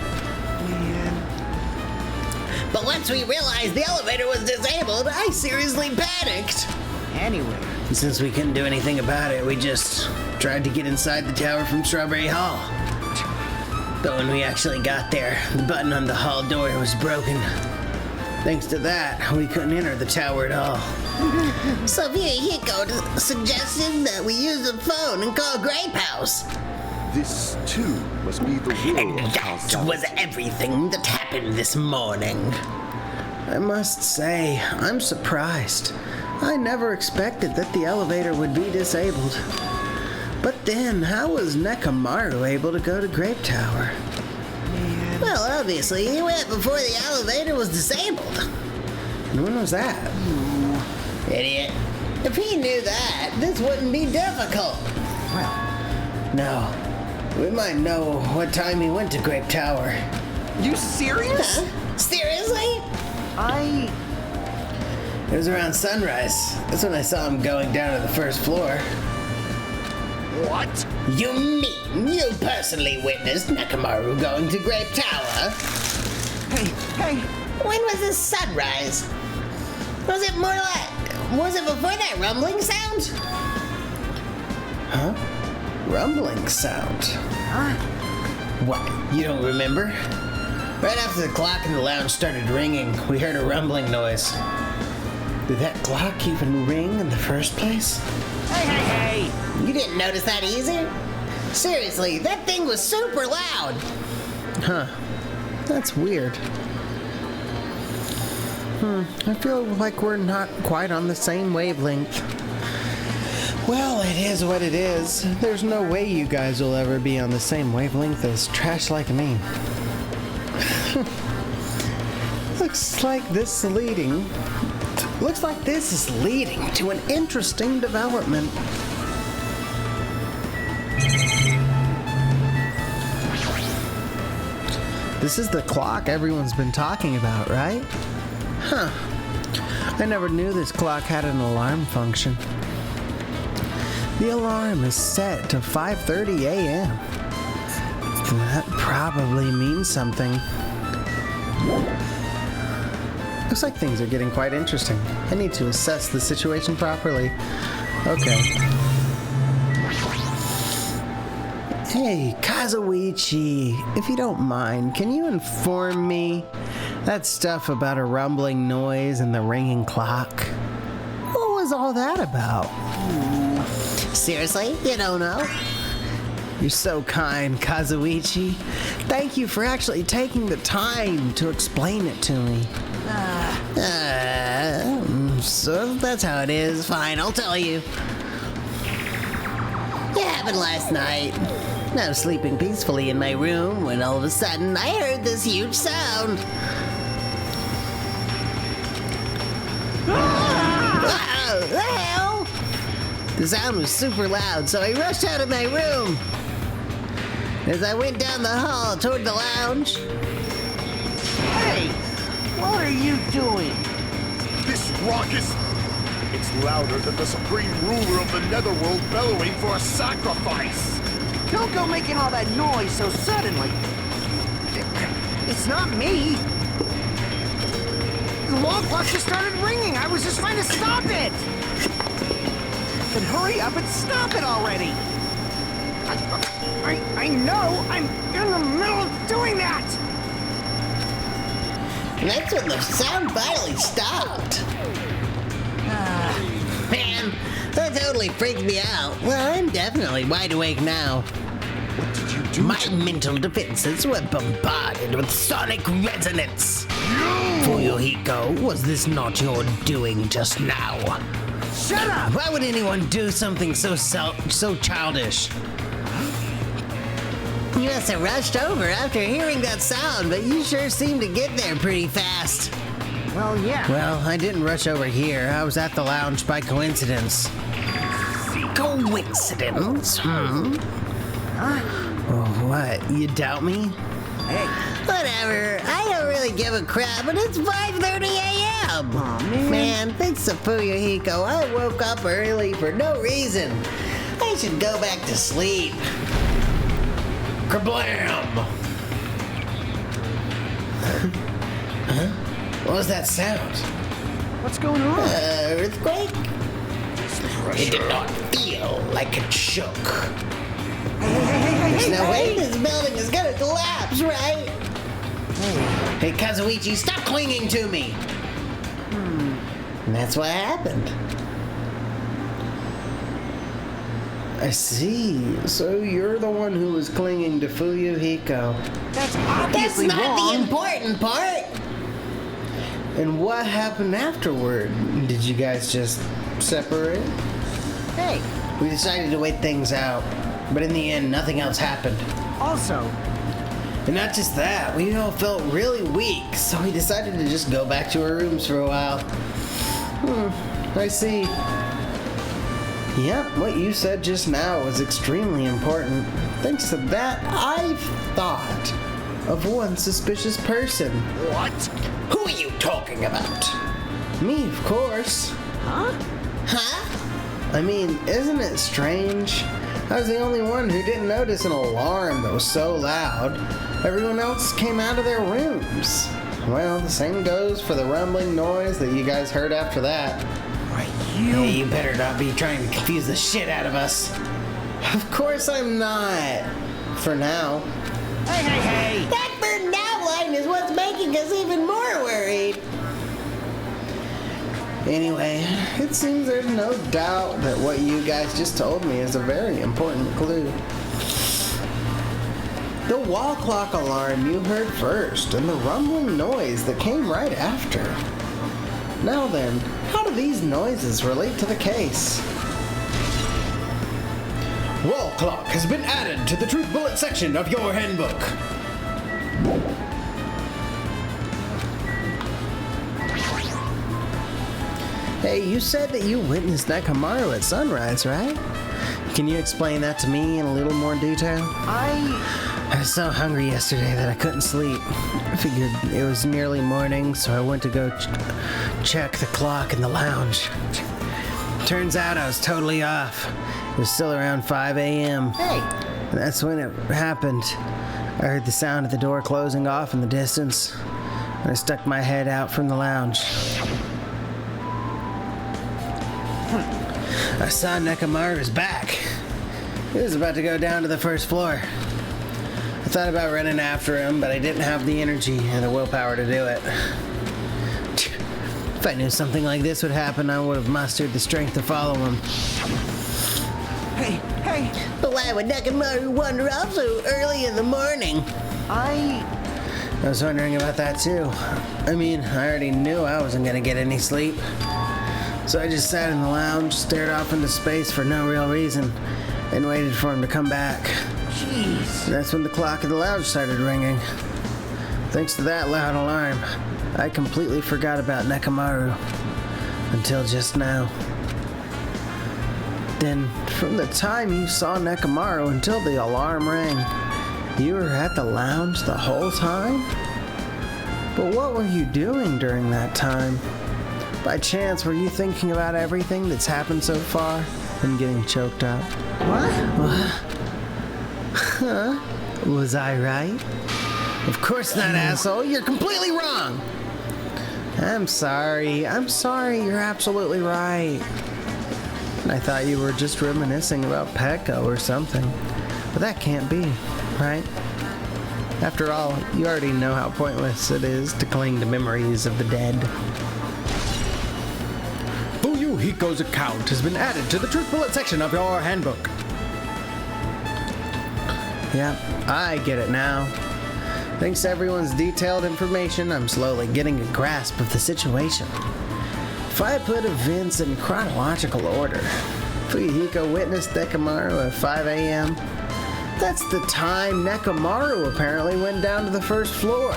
A: But once we realized the elevator was disabled, I seriously panicked.
E: Anyway,
A: And since we couldn't do anything about it, we just tried to get inside the tower from Strawberry Hall. But when we actually got there, the button on the hall door was broken. Thanks to that, we couldn't enter the tower at all. Sophia Hiko suggested that we use the phone and call Grape House.
H: This, too, must be the will
A: And
H: of
A: that
H: causality.
A: was everything that happened this morning. I must say, I'm surprised. I never expected that the elevator would be disabled. But then, how was Nekamaru able to go to Grape Tower? Well, obviously, he went before the elevator was disabled. And when was that? Idiot. If he knew that, this wouldn't be difficult.
E: well,
A: No. We might know what time he went to Grape Tower.
E: you serious?
A: Seriously? It was around sunrise. That's when I saw him going down to the first floor.
E: What?
A: You mean you personally witnessed Nekamaru going to Grape Tower?
E: Hey,
A: When was this sunrise? Was it before that rumbling sound? Huh? Rumbling sound?
E: huh?
A: What, you don't remember? Right after the clock in the lounge started ringing, we heard a rumbling noise. Did that clock even ring in the first place?
E: Hey!
A: You didn't notice that either? Seriously, that thing was super loud. Huh. That's weird. I feel like we're not quite on the same wavelength. Well, it is what it is. There's no way you guys will ever be on the same wavelength as trash like me. Looks like this is leading to an interesting development. This is the clock everyone's been talking about, right? Huh. I never knew this clock had an alarm function. The alarm is set to 5:30 a.m. That probably means something. Looks like things are getting quite interesting. I need to assess the situation properly. Okay. Hey, Kazuichi, if you don't mind, can you inform me that stuff about a rumbling noise and the ringing clock? What was all that about? Seriously? You don't know? You're so kind, Kazuichi. Thank you for actually taking the time to explain it to me. So that's how it is. Fine, I'll tell you.
I: It happened last night. I was sleeping peacefully in my room when all of a sudden I heard this huge sound. What the hell? The sound was super loud, so I rushed out of my room. As I went down the hall toward the lounge.
E: Hey! What are you doing?
H: This raucous... It's louder than the supreme ruler of the netherworld bellowing for a sacrifice.
E: Don't go making all that noise so suddenly. It's not me. The wall clock just started ringing. I was just trying to stop it. Then hurry up and stop it already. I know. I'm in the middle of doing that.
I: And that's when the sound finally stopped. Man, that totally freaked me out. Well, I'm definitely wide awake now.
H: What did you do?
I: My mental defenses were bombarded with sonic resonance. Fuyuhiko, was this not your doing just now?
E: Shut up!
I: Why would anyone do something so childish? You must have rushed over after hearing that sound, but you sure seemed to get there pretty fast.
E: Well, yeah.
I: Well, I didn't rush over here. I was at the lounge by coincidence. Coincidence? Oh, what? You doubt me?
E: Hey.
I: Whatever. I don't really give a crap, but it's 5:30 a.m.
E: Aw, man.
I: Man, thanks to Fuyuhiko, I woke up early for no reason. I should go back to sleep.
F: Kablam!
I: Huh? What was that sound?
E: What's going on?
I: Earthquake? It did not feel like it shook. There's no way this building is gonna collapse, right? Hey, Kazuichi, stop clinging to me! And that's what happened.
A: I see. So you're the one who was clinging to Fuyuhiko.
E: That's
I: That's
E: obviously
I: not
E: wrong.
I: the important part!
A: And what happened afterward? Did you guys just separate?
I: Hey,
A: We decided to wait things out, but in the end, nothing else happened.
E: Also,
A: And not just that, we all felt really weak, so we decided to just go back to our rooms for a while. I see. Yep, what you said just now was extremely important. Thanks to that, I've thought of one suspicious person.
H: What?
A: Who are you talking about? Me, of course.
I: huh?
A: I mean, isn't it strange? I was the only one who didn't notice an alarm that was so loud. Everyone else came out of their rooms. Well, the same goes for the rumbling noise that you guys heard after that. Hey, you better not be trying to confuse the shit out of us. Of course I'm not. For now.
E: hey!
I: That for now line is what's making us even more worried.
A: Anyway, it seems there's no doubt that what you guys just told me is a very important clue. The wall clock alarm you heard first, and the rumbling noise that came right after. Now then, how do these noises relate to the case?
F: Wall clock has been added to the truth bullet section of your handbook.
A: Hey, you said that you witnessed Nakamaru at sunrise, right? Can you explain that to me in a little more detail? I was so hungry yesterday that I couldn't sleep. I figured it was nearly morning, so I went to go check the clock in the lounge. Turns out I was totally off. It was still around 5 a.m.
E: Hey!
A: That's when it happened. I heard the sound of the door closing off in the distance. I stuck my head out from the lounge. I saw Nakamaru's back. He was about to go down to the first floor. I thought about running after him, but I didn't have the energy and the willpower to do it. If I knew something like this would happen, I would have mustered the strength to follow him.
E: Hey!
I: But why would Nakamaru wander off so early in the morning?
A: I was wondering about that too. I mean, I already knew I wasn't gonna get any sleep. So I just sat in the lounge, stared off into space for no real reason. and waited for him to come back.
E: Jeez.
A: That's when the clock in the lounge started ringing. Thanks to that loud alarm, I completely forgot about Nekomaru. Until just now. Then, from the time you saw Nekomaru until the alarm rang, you were at the lounge the whole time? But what were you doing during that time? By chance, were you thinking about everything that's happened so far and getting choked up?
E: What?
A: Huh? Was I right? Of course not, asshole. You're completely wrong. I'm sorry. You're absolutely right. I thought you were just reminiscing about Pecco or something. But that can't be, right? After all, you already know how pointless it is to cling to memories of the dead.
F: Fuyuhiko's account has been added to the Truth Bullet section of your handbook.
A: Yeah, I get it now. Thanks to everyone's detailed information, I'm slowly getting a grasp of the situation. If I put events in chronological order, Fuyuhiko witnessed Nekomaru at 5 a.m. That's the time Nekomaru apparently went down to the first floor.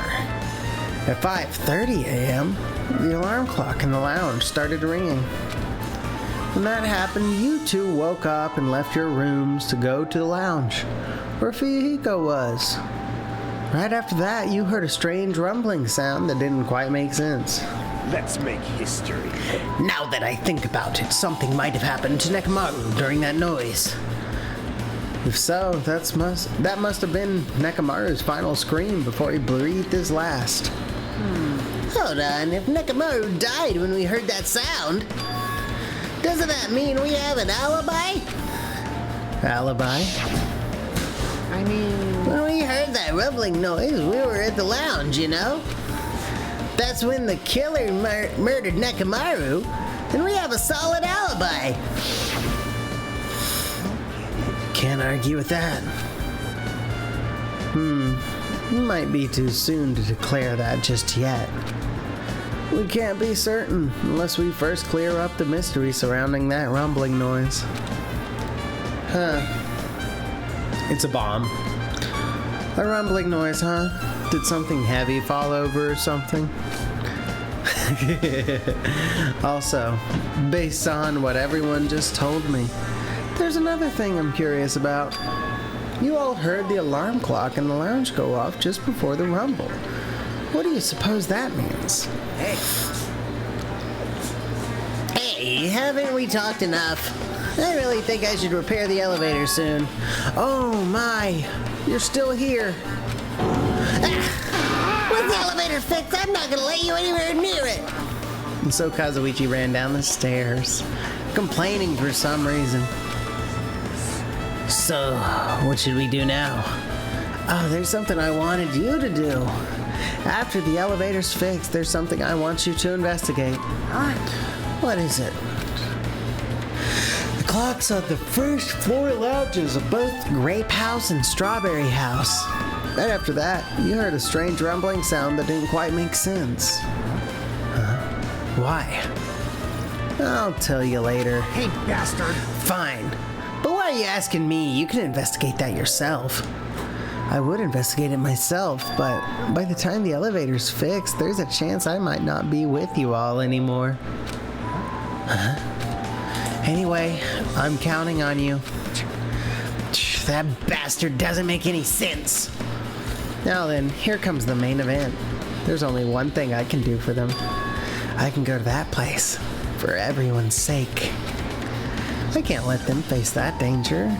A: At 5:30 a.m., the alarm clock in the lounge started ringing. When that happened, you two woke up and left your rooms to go to the lounge, where Fuyuhiko was. Right after that, you heard a strange rumbling sound that didn't quite make sense.
H: Let's make history.
A: Now that I think about it, something might have happened to Nekomaru during that noise. If so, that must have been Nekomaru's final scream before he breathed his last.
I: Hold on, if Nekomaru died when we heard that sound, doesn't that mean we have an alibi?
A: Alibi?
E: I mean...
I: When we heard that rumbling noise, we were at the lounge, you know? That's when the killer murdered Nekomaru, and we have a solid alibi.
A: Can't argue with that. Might be too soon to declare that just yet. We can't be certain unless we first clear up the mystery surrounding that rumbling noise. Huh. It's a bomb. A rumbling noise, huh? Did something heavy fall over or something? Also, based on what everyone just told me, there's another thing I'm curious about. You all heard the alarm clock in the lounge go off just before the rumble. What do you suppose that means?
I: Hey, haven't we talked enough? I really think I should repair the elevator soon.
A: Oh my, you're still here.
I: With the elevator fixed, I'm not gonna let you anywhere near it.
A: And so Kazuichi ran down the stairs, complaining for some reason.
I: So, what should we do now?
A: Oh, there's something I wanted you to do. After the elevator's fixed, there's something I want you to investigate. What is it? The clocks on the first floor lounges of both Grape House and Strawberry House. Right after that, you heard a strange rumbling sound that didn't quite make sense. Why? I'll tell you later.
E: Hey, bastard!
A: Fine. But why are you asking me? You can investigate that yourself. I would investigate it myself, but by the time the elevator's fixed, there's a chance I might not be with you all anymore. Anyway, I'm counting on you.
I: That bastard doesn't make any sense.
A: Now then, here comes the main event. There's only one thing I can do for them. I can go to that place, for everyone's sake. I can't let them face that danger.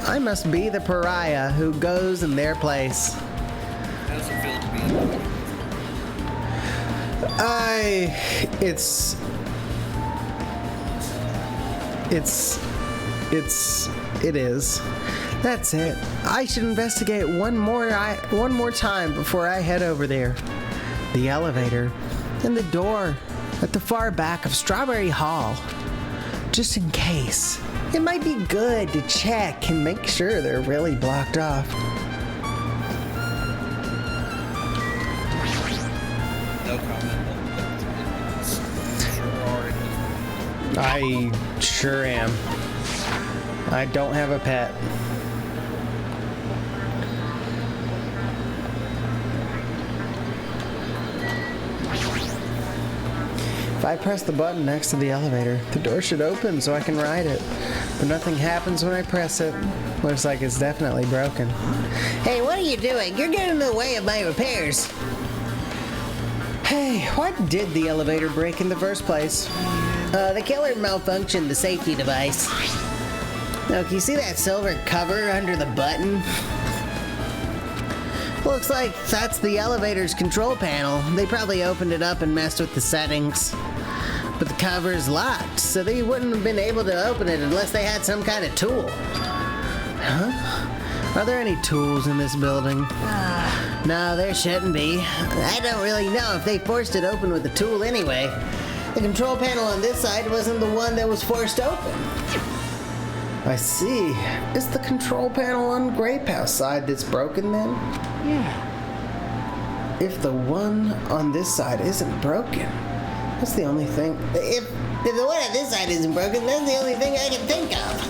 A: I must be the pariah who goes in their place.
B: How does it feel to be?
A: It is. That's it. I should investigate one more time before I head over there. The elevator and the door at the far back of Strawberry Hall. Just in case. It might be good to check and make sure they're really blocked off.
B: No comment.
A: I sure am. I don't have a pet. If I press the button next to the elevator, the door should open so I can ride it. But nothing happens when I press it. Looks like it's definitely broken.
I: Hey, what are you doing? You're getting in the way of my repairs.
A: Hey, why did the elevator break in the first place?
I: The killer malfunctioned the safety device. Now, can you see that silver cover under the button? Looks like that's the elevator's control panel. They probably opened it up and messed with the settings. But the cover's locked, so they wouldn't have been able to open it unless they had some kind of tool.
A: Huh? Are there any tools in this building?
I: No, there shouldn't be. I don't really know if they forced it open with a tool anyway. The control panel on this side wasn't the one that was forced open.
A: I see. It's the control panel on Grape House side that's broken then?
I: Yeah.
A: If the one on this side isn't broken, that's the only thing.
I: If the one on this side isn't broken, that's the only thing I can think of.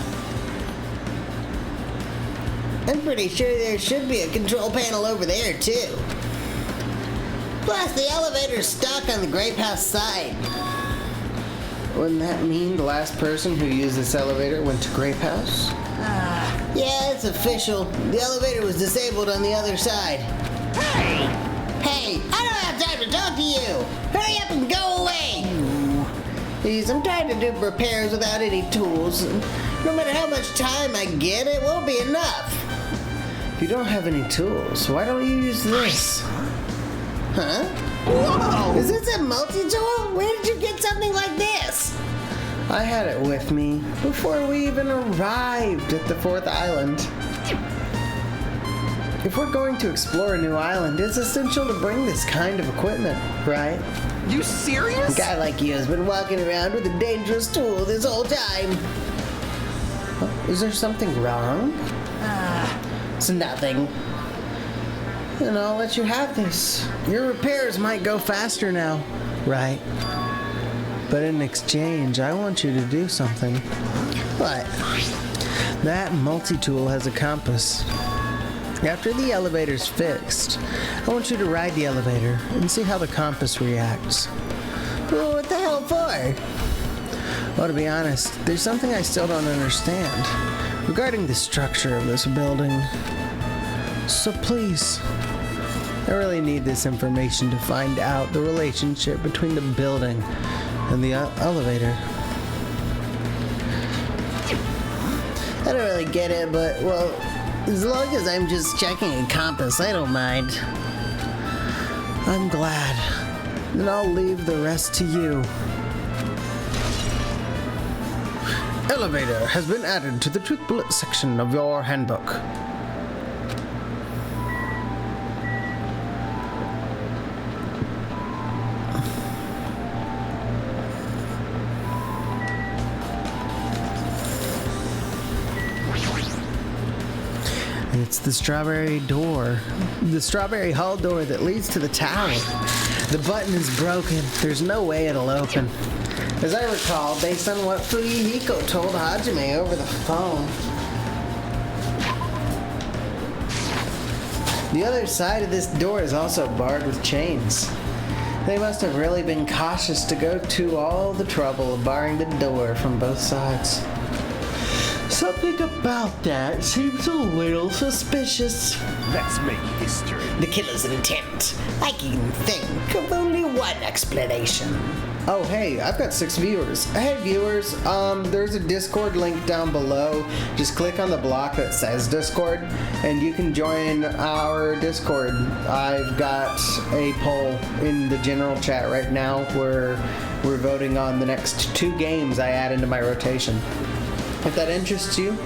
I: I'm pretty sure there should be a control panel over there, too. Plus, the elevator's stuck on the Grape House side.
A: Wouldn't that mean the last person who used this elevator went to Grape House?
I: Yeah, it's official. The elevator was disabled on the other side. Hey! Hey, I don't have time to talk to you! Hurry up and go away! Please, I'm trying to do repairs without any tools. No matter how much time I get, it won't be enough.
A: If you don't have any tools, why don't you use this?
I: Huh? Whoa! Is this a multi-tool? Where did you get something like this?
A: I had it with me before we even arrived at the 4th island. If we're going to explore a new island, it's essential to bring this kind of equipment, right?
E: You serious?
I: A guy like you has been walking around with a dangerous tool this whole time.
A: Is there something wrong?
I: It's nothing.
A: Then I'll let you have this. Your repairs might go faster now, right? But in exchange, I want you to do something.
I: What?
A: That multi-tool has a compass. After the elevator's fixed, I want you to ride the elevator and see how the compass reacts.
I: Well, what the hell for?
A: Well, to be honest, there's something I still don't understand regarding the structure of this building. So please, I really need this information to find out the relationship between the building and the elevator.
I: I don't really get it, but, well, as long as I'm just checking a compass, I don't mind.
A: I'm glad. Then I'll leave the rest to you. Elevator has been added to the truth bullet section of your handbook. It's the strawberry door. The strawberry hall door that leads to the tower. The button is broken. There's no way it'll open. As I recall, based on what Fuyuhiko told Hajime over the phone. The other side of this door is also barred with chains. They must have really been cautious to go to all the trouble of barring the door from both sides. Something about that seems a little suspicious.
H: Let's make history.
I: The killer's intent. I can think of only one explanation.
A: Oh, hey, I've got 6 viewers. Hey, viewers, there's a Discord link down below. Just click on the block that says Discord, and you can join our Discord. I've got a poll in the general chat right now where we're voting on the next 2 games I add into my rotation. If that interests you,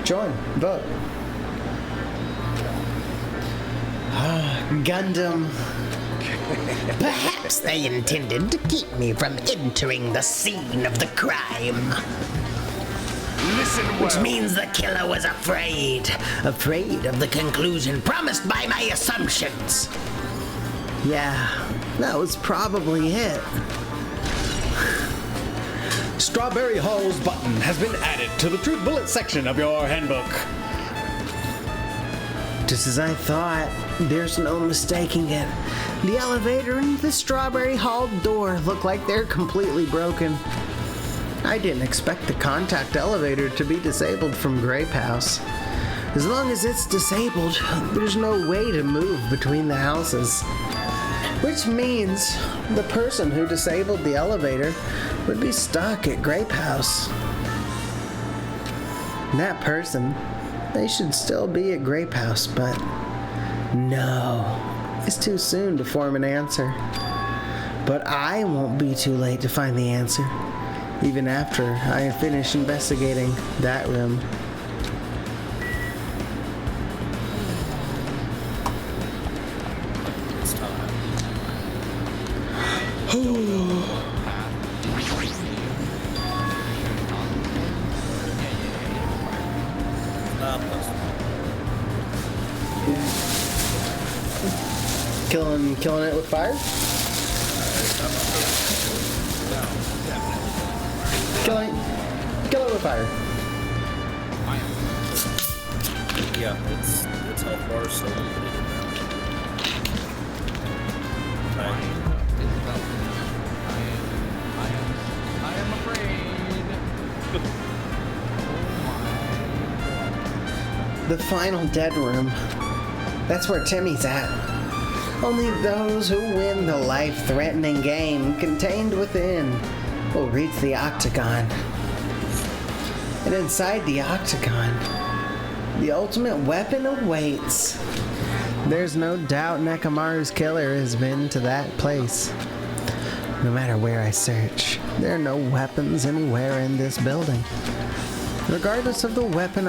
A: join, vote.
I: Gundam. Perhaps they intended to keep me from entering the scene of the crime.
H: Listen well.
I: Which means the killer was afraid. Afraid of the conclusion promised by my assumptions.
A: Yeah, that was probably it.
F: Strawberry Halls button has been added to the Truth Bullet section of your handbook.
A: Just as I thought, there's no mistaking it. The elevator and the Strawberry Hall door look like they're completely broken. I didn't expect the contact elevator to be disabled from Grape House. As long as it's disabled, there's no way to move between the houses. Which means the person who disabled the elevator would be stuck at Grape House. And that person, they should still be at Grape House, but no, it's too soon to form an answer. But I won't be too late to find the answer, even after I finish investigating that room.
B: It's time.
A: Killing it with fire? Kill it with fire.
B: Yeah, it's health bar, so we'll put it in there. Okay.
G: I am afraid.
A: The final dead room. That's where Timmy's at. Only those who win the life-threatening game contained within will reach the octagon. And inside the octagon, the ultimate weapon awaits. There's no doubt Nekomaru's killer has been to that place. No matter where I search, there are no weapons anywhere in this building. Regardless of the weapon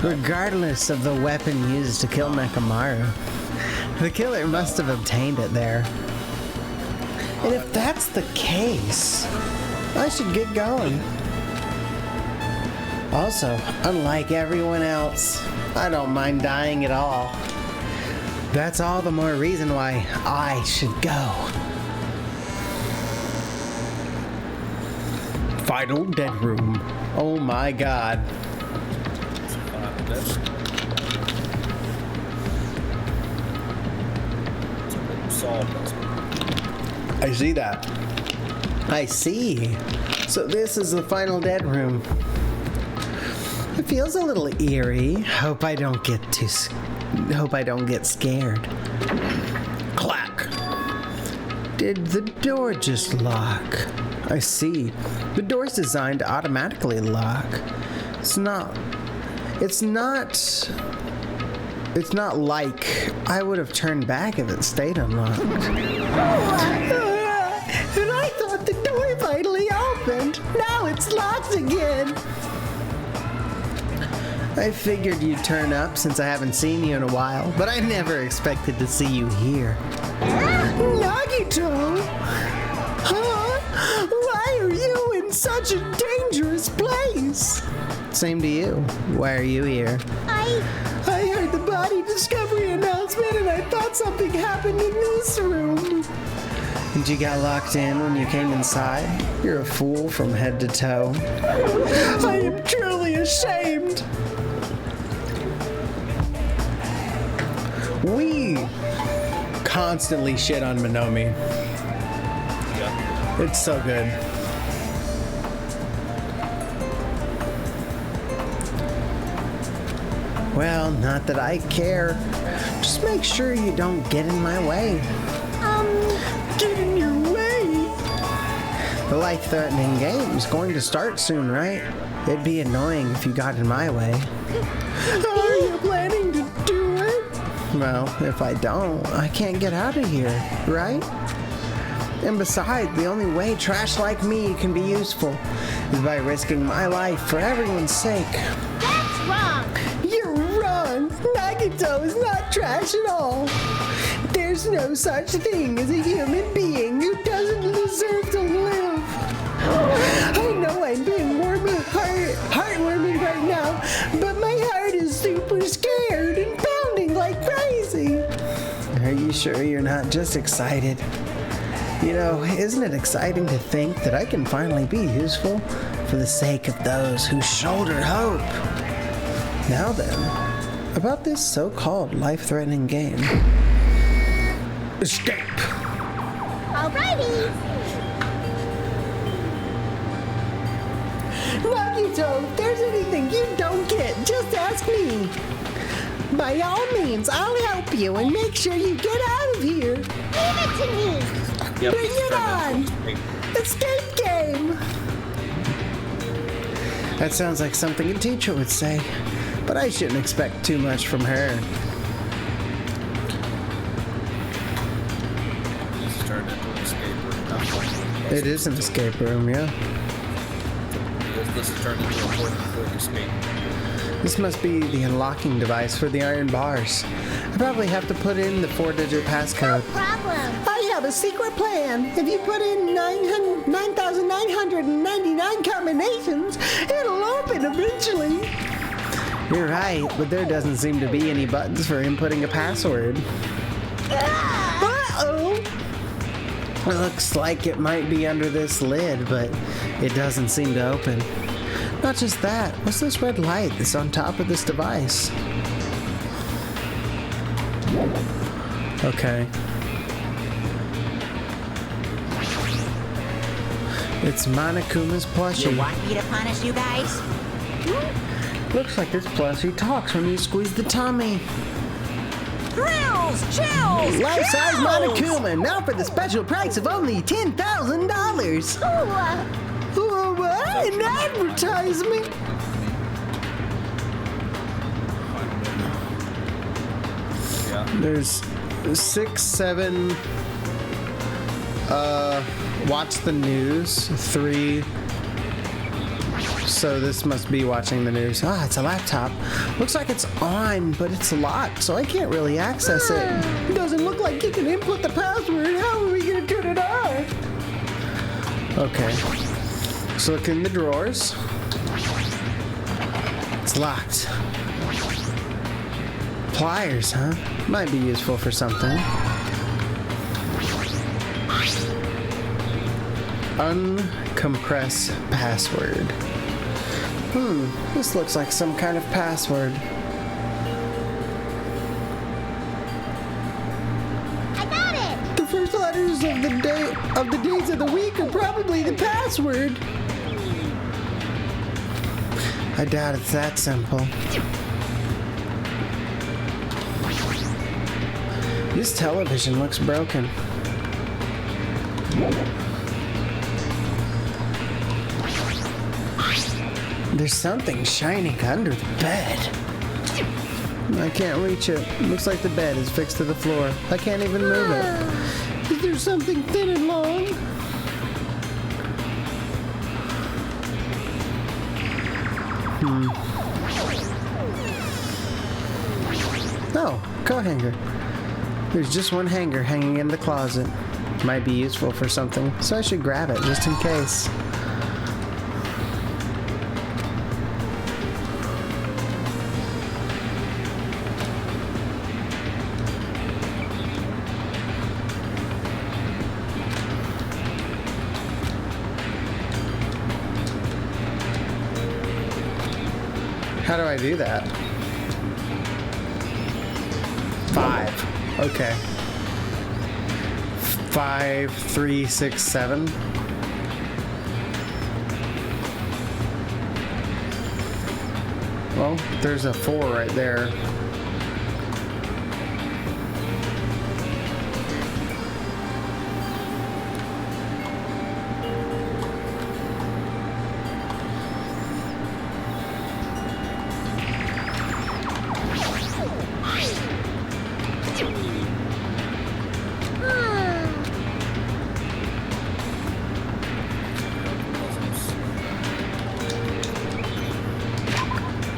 A: regardless of the weapon used to kill Nekomaru, the killer must have obtained it there. And if that's the case, I should get going. Also, unlike everyone else, I don't mind dying at all. That's all the more reason why I should go. Final dead room. Oh my god. I see that. I see. So this is the final dead room. It feels a little eerie. Hope I don't get scared. Clack. Did the door just lock? I see. The door's designed to automatically lock. It's not like I would have turned back if it stayed unlocked. And I thought the door finally opened. Now it's locked again. I figured you'd turn up since I haven't seen you in a while, but I never expected to see you here. Nagito! Huh? Why are you in such a dangerous place? Same to you. Why are you here? I heard the body discovery announcement and I thought something happened in this room. And you got locked in when you came inside? You're a fool from head to toe. I am truly ashamed. We constantly shit on Monomi. Yeah. It's so good. Well, not that I care. Just make sure you don't get in my way. Get in your way? The life-threatening game's going to start soon, right? It'd be annoying if you got in my way. Are you planning to do it? Well, if I don't, I can't get out of here, right? And besides, the only way trash like me can be useful is by risking my life for everyone's sake.
C: That's wrong!
A: You're wrong! Nagito is not trash at all! There's no such thing as a human being who doesn't deserve to live! I know I'm being heartwarming right now, but my heart is super scared and pounding like crazy! Are you sure you're not just excited? You know, isn't it exciting to think that I can finally be useful for the sake of those who shoulder hope? Now then, about this so-called life-threatening game. Escape!
C: Alrighty.
I: Nagito, if there's anything you don't get, just ask me. By all means, I'll help you and make sure you get out of here.
C: Leave it to me.
B: Yep,
I: Bring it on! Escape game!
A: That sounds like something a teacher would say, but I shouldn't expect too much from her.
B: This turned into an escape room.
A: It is an escape room, yeah.
B: This has turned into a point-and-click escape.
A: This must be the unlocking device for the iron bars. I probably have to put in the 4-digit passcode.
C: Problem.
I: I have a secret plan. If you put in 9,999 combinations, it'll open eventually.
A: You're right, but there doesn't seem to be any buttons for inputting a password.
I: Uh-oh!
A: It looks like it might be under this lid, but it doesn't seem to open. Not just that, what's this red light that's on top of this device? Okay. It's Monokuma's plushie.
J: You want me to punish you guys?
A: Looks like this plushie talks when you squeeze the tummy.
J: Thrills! Chills!
I: Life-size
J: chills!
I: Monokuma, now for the special price of only $10,000. Oh, what? An advertisement?
B: Yeah.
A: There's 6, 7, watch the news, 3, so this must be watching the news. Ah, it's a laptop. Looks like it's on, but it's locked, so I can't really access it.
I: It doesn't look like you can input the password. How are we going to turn it on?
A: Okay. Let's look in the drawers. It's locked. Pliers, huh? Might be useful for something. Uncompress password. This looks like some kind of password.
C: I got it.
I: The first letters of the days of the week are probably the password.
A: I doubt it's that simple. This television looks broken. There's something shining under the bed. I can't reach it. Looks like the bed is fixed to the floor. I can't even move it.
I: Is there something thin and long?
A: Oh, coat hanger. There's just one hanger hanging in the closet. Might be useful for something, so I should grab it just in case. How do I do that? 5. Okay. 5, 3, 6, 7. Well, there's a 4 right there.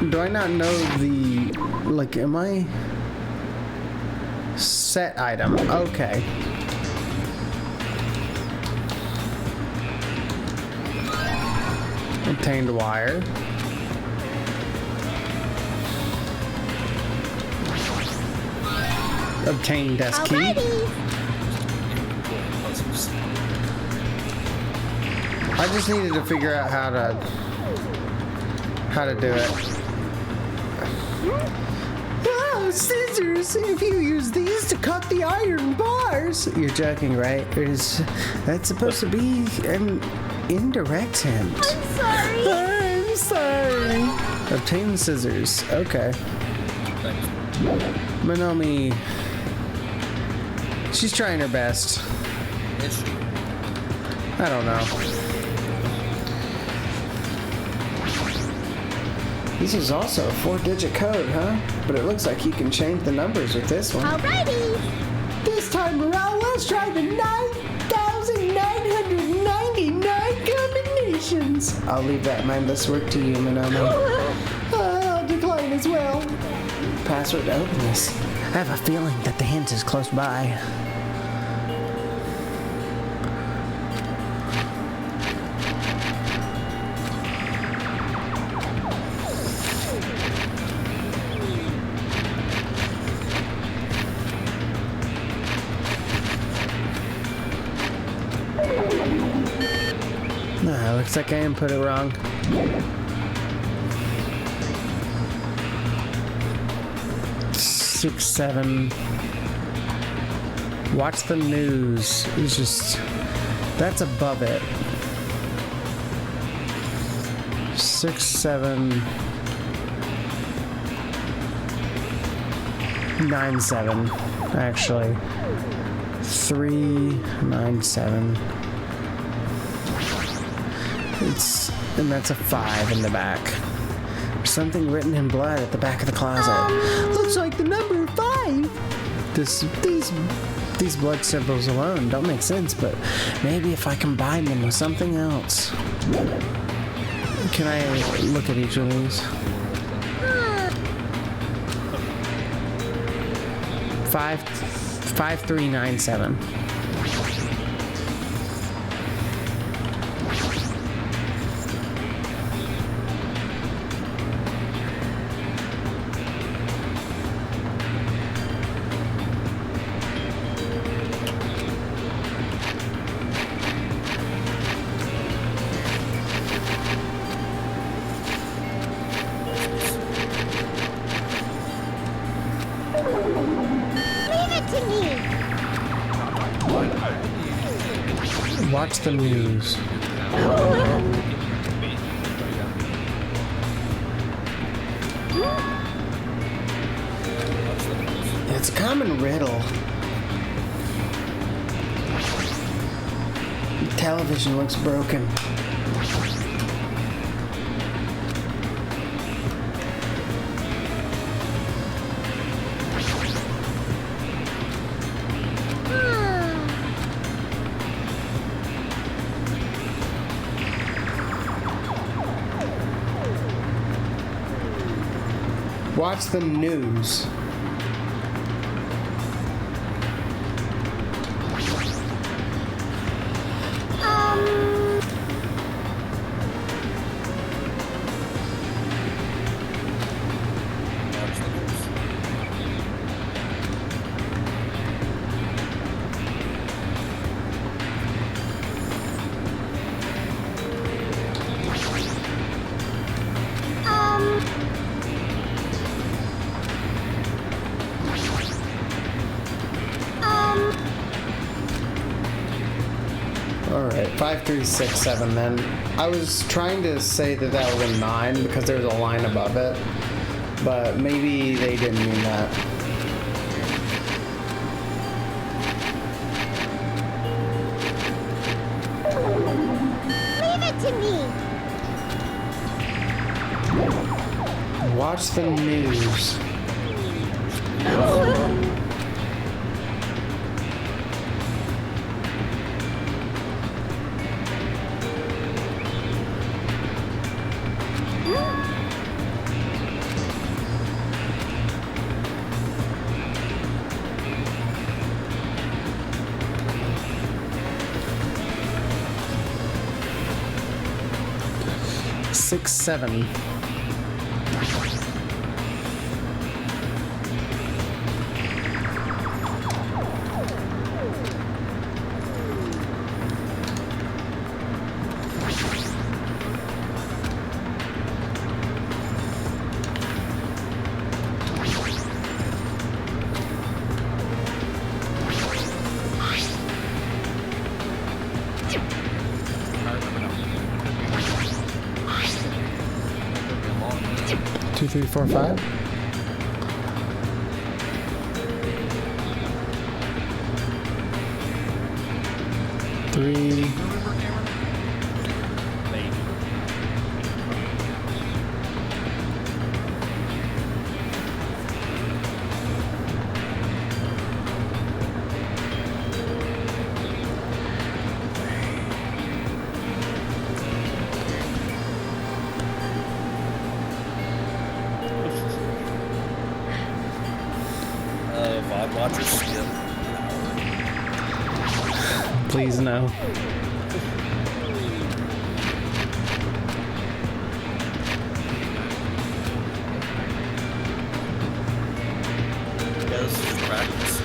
A: Do I not know the, like, am I? Set item, okay. Obtained wire. Obtained desk key.
C: Alrighty.
A: I just needed to figure out how to do it. Oh, scissors! If you use these to cut the iron bars, you're joking, right? That's supposed to be an indirect hint.
C: I'm sorry.
A: I'm sorry. Obtain scissors. Okay. Manomi. She's trying her best.
B: Is she?
A: I don't know. This is also a 4-digit code, huh? But it looks like you can change the numbers with this one.
C: Alrighty.
A: This time around, let's try the 9,999 combinations. I'll leave that mindless work to you, Manomi. I'll decline as well. Password to open this. I have a feeling that the hint is close by. Looks like I input it wrong. Six, 7. Watch the news. It's just that's above it. 6, 7, 9, 7. Actually, 3, 9, 7. And that's a 5 in the back. There's something written in blood at the back of the closet. Looks like the number 5. These blood symbols alone don't make sense, but maybe if I combine them with something else. Can I look at each of these? 5397. Watch the news. It's a common riddle. The television looks broken. Watch the news. Alright, 5367 then. I was trying to say that that was a 9 because there was a line above it, but maybe they didn't mean that.
C: Leave it to me.
A: Watch the news. Six, 7. 2, 3, 4, 5. Three.
B: Vibe Watcher skip.
A: Please no.
B: Yeah, this is just practice.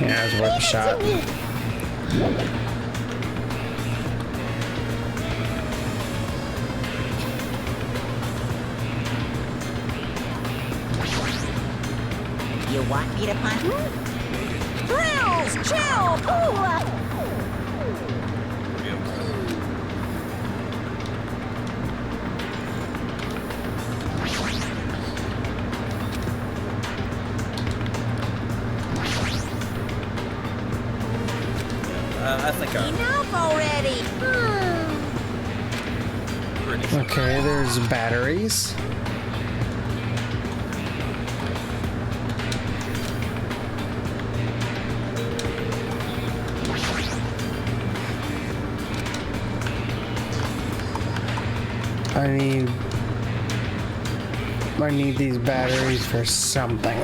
A: Yeah, it was worth a shot.
J: You want me to punch?
C: Thrills! Chill! Ooh!
B: I think I'm
J: Enough already!
B: pretty sure.
A: Okay, there's batteries. I need these batteries for something.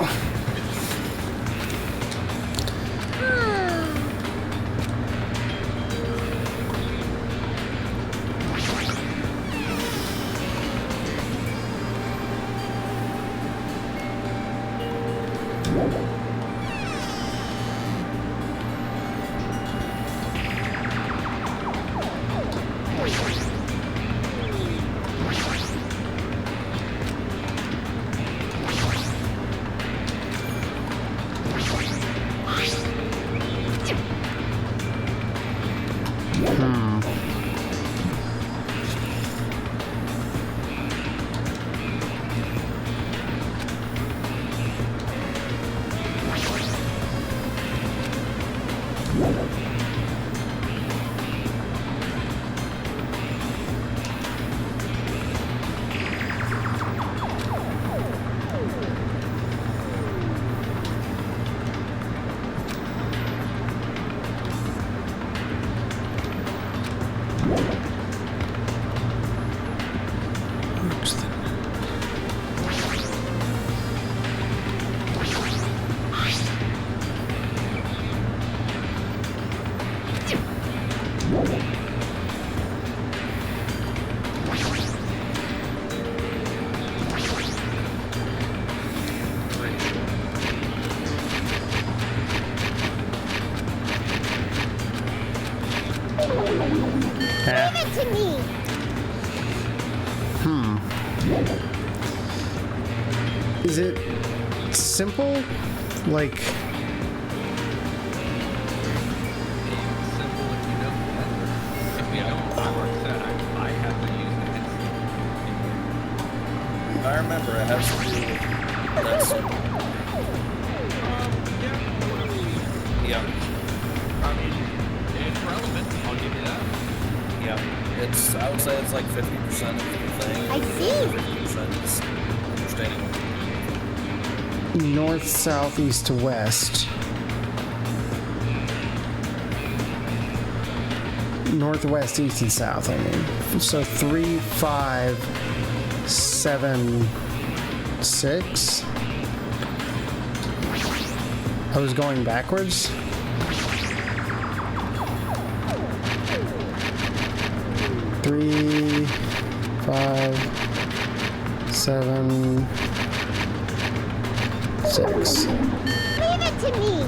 C: To me.
A: Is it simple? Like,
G: Simple if you know the answer. If you don't, like I said, I have to use it.
B: I remember it has to do with that's yeah.
G: I mean, it's relevant. I'll give you that.
B: Yeah. It's I would say it's like 50% of the thing.
C: I see.
B: 50% is understanding.
A: north, south, east to west. Northwest, east, and south, I mean. So 3, 5, 7, 6. I was going backwards. Three, 5, 7, 6.
C: Leave it to me.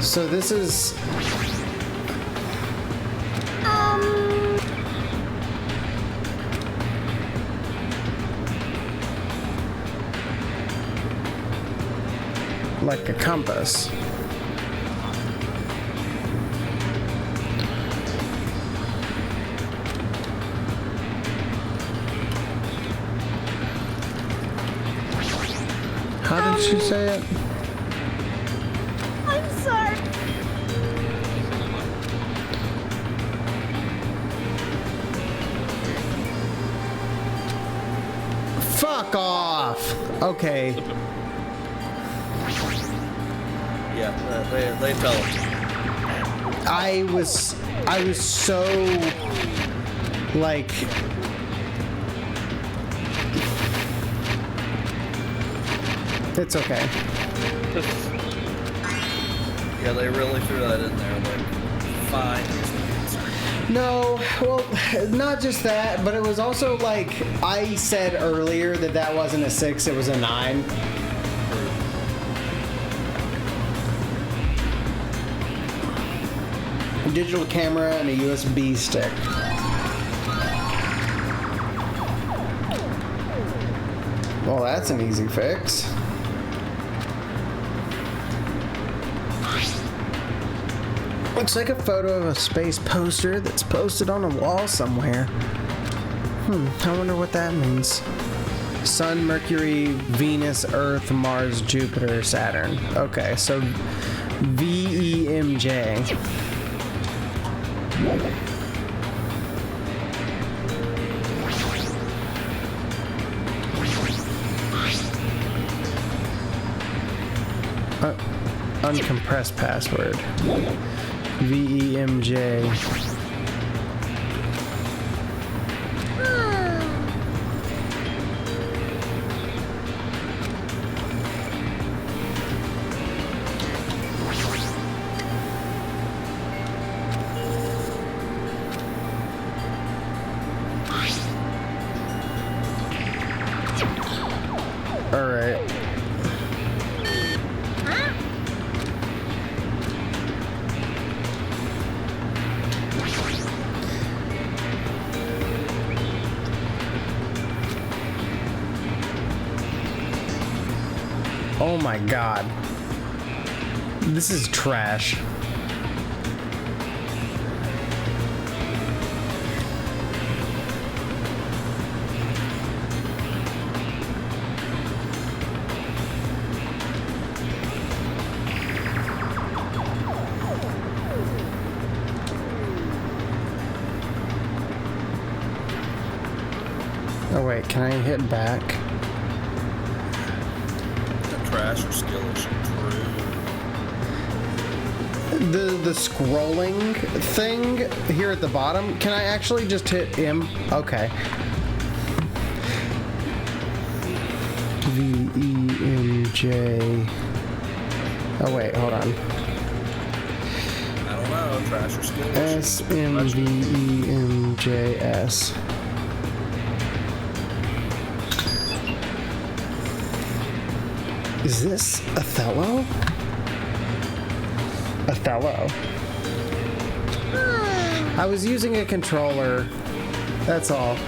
A: So this is like a compass. did she say it?
C: I'm sorry.
A: Fuck off. Okay.
B: Yeah, they tell him.
A: I was so like it's okay.
B: Yeah, they really threw that in there. Like, fine.
A: No, well, not just that, but it was also like I said earlier that wasn't a 6, it was a 9. A digital camera and a USB stick. Well, that's an easy fix. Looks like a photo of a space poster that's posted on a wall somewhere. I wonder what that means. Sun, Mercury, Venus, Earth, Mars, Jupiter, Saturn. Okay, so VEMJ. Uncompressed password. VEMJ. All right. Oh my god. This is trash. Oh wait, can I hit back?
B: Trash or skill issue.
A: The scrolling thing here at the bottom, can I actually just hit M? Okay. VEMJ. Oh wait, hold on.
B: I don't know, trash or skill issue.
A: SMVEMJS. Is this Othello? Othello. I was using a controller. That's all.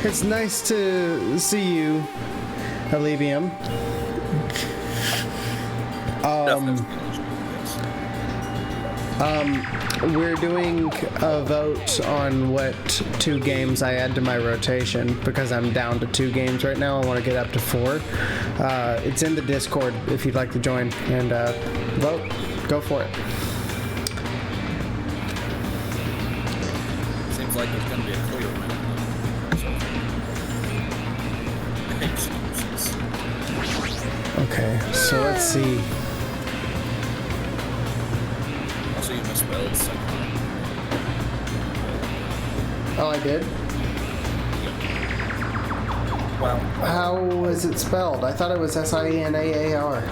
A: It's nice to see you, Alibium. We're doing a vote on what 2 games I add to my rotation because I'm down to 2 games right now. I want to get up to 4. It's in the Discord if you'd like to join and vote. Go for it.
B: Seems like there's going to be a clear winner.
A: Okay, so let's see.
B: Also, you misspelled something.
A: Oh, I did?
B: Wow.
A: How is it spelled? I thought it was SIENAAR.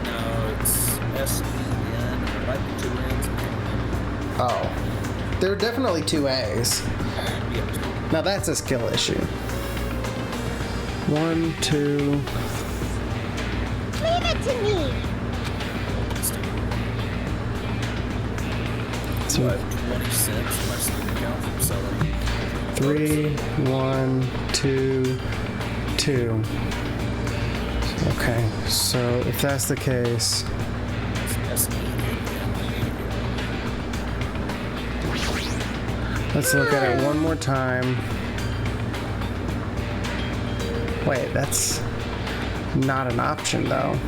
B: No, it's S-E-N. There might be 2 N's.
A: Oh. There are definitely 2 A's. Now that's a skill issue. 1, 2.
C: Leave it to me.
B: 2. I have 20 cents in my Steam account from selling.
A: 3, 1, 2, 2. Okay, so if that's the case, let's look at it one more time. Wait, that's not an option, though.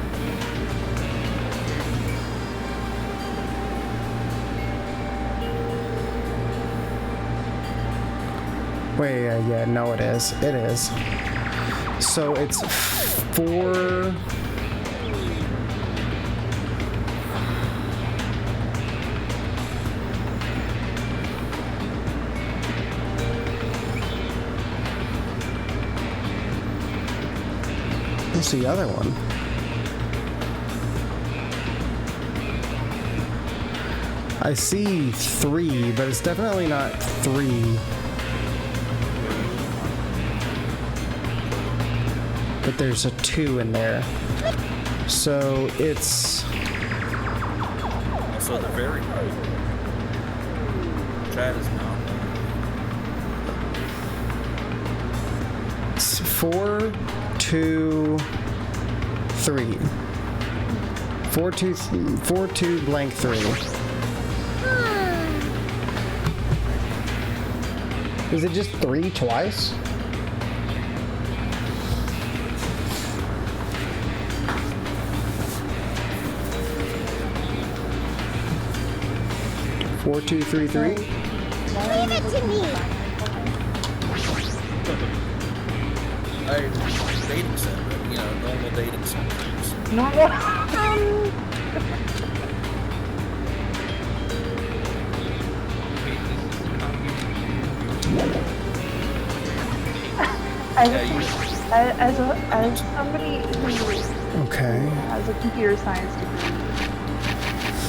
A: Wait, yeah, no, it is. It is. So it's 4... What's the other one? I see 3, but it's definitely not 3. But there's a 2 in there. So it's...
B: Also, they're very hard. Chat is not.
A: It's 4, 2, 3. 4, 2, 4, 2, blank 3. Is it just 3 twice? Four, 2, 3, 3.
C: Leave it to me.
B: Dating sim, you know, normal dating sim.
D: Normal. As somebody who
A: Okay.
D: has a computer science degree,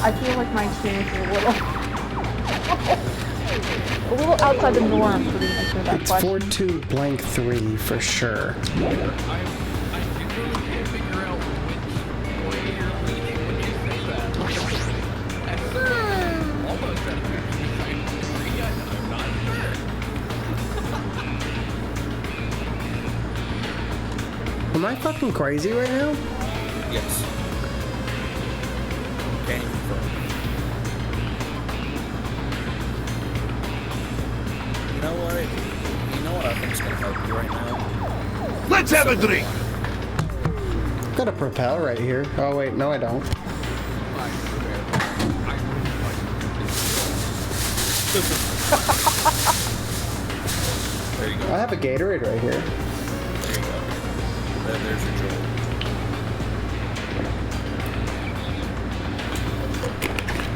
D: I feel like my experience is a little outside the norm for the answer to that
A: It's
D: question.
A: 4, 2, blank 3 for sure.
G: I do really can't figure out which way you're leaning when you say that. Almost at 53, I'm not sure.
A: Am I fucking crazy right now?
B: Yes. Can you confirm? You know what? You know what I think is going to help you right now?
H: Let's have a drink!
A: I've got a propel right here. Oh wait, no I don't.
B: There you go.
A: I have a Gatorade right here.
B: There you go. There's your Joel.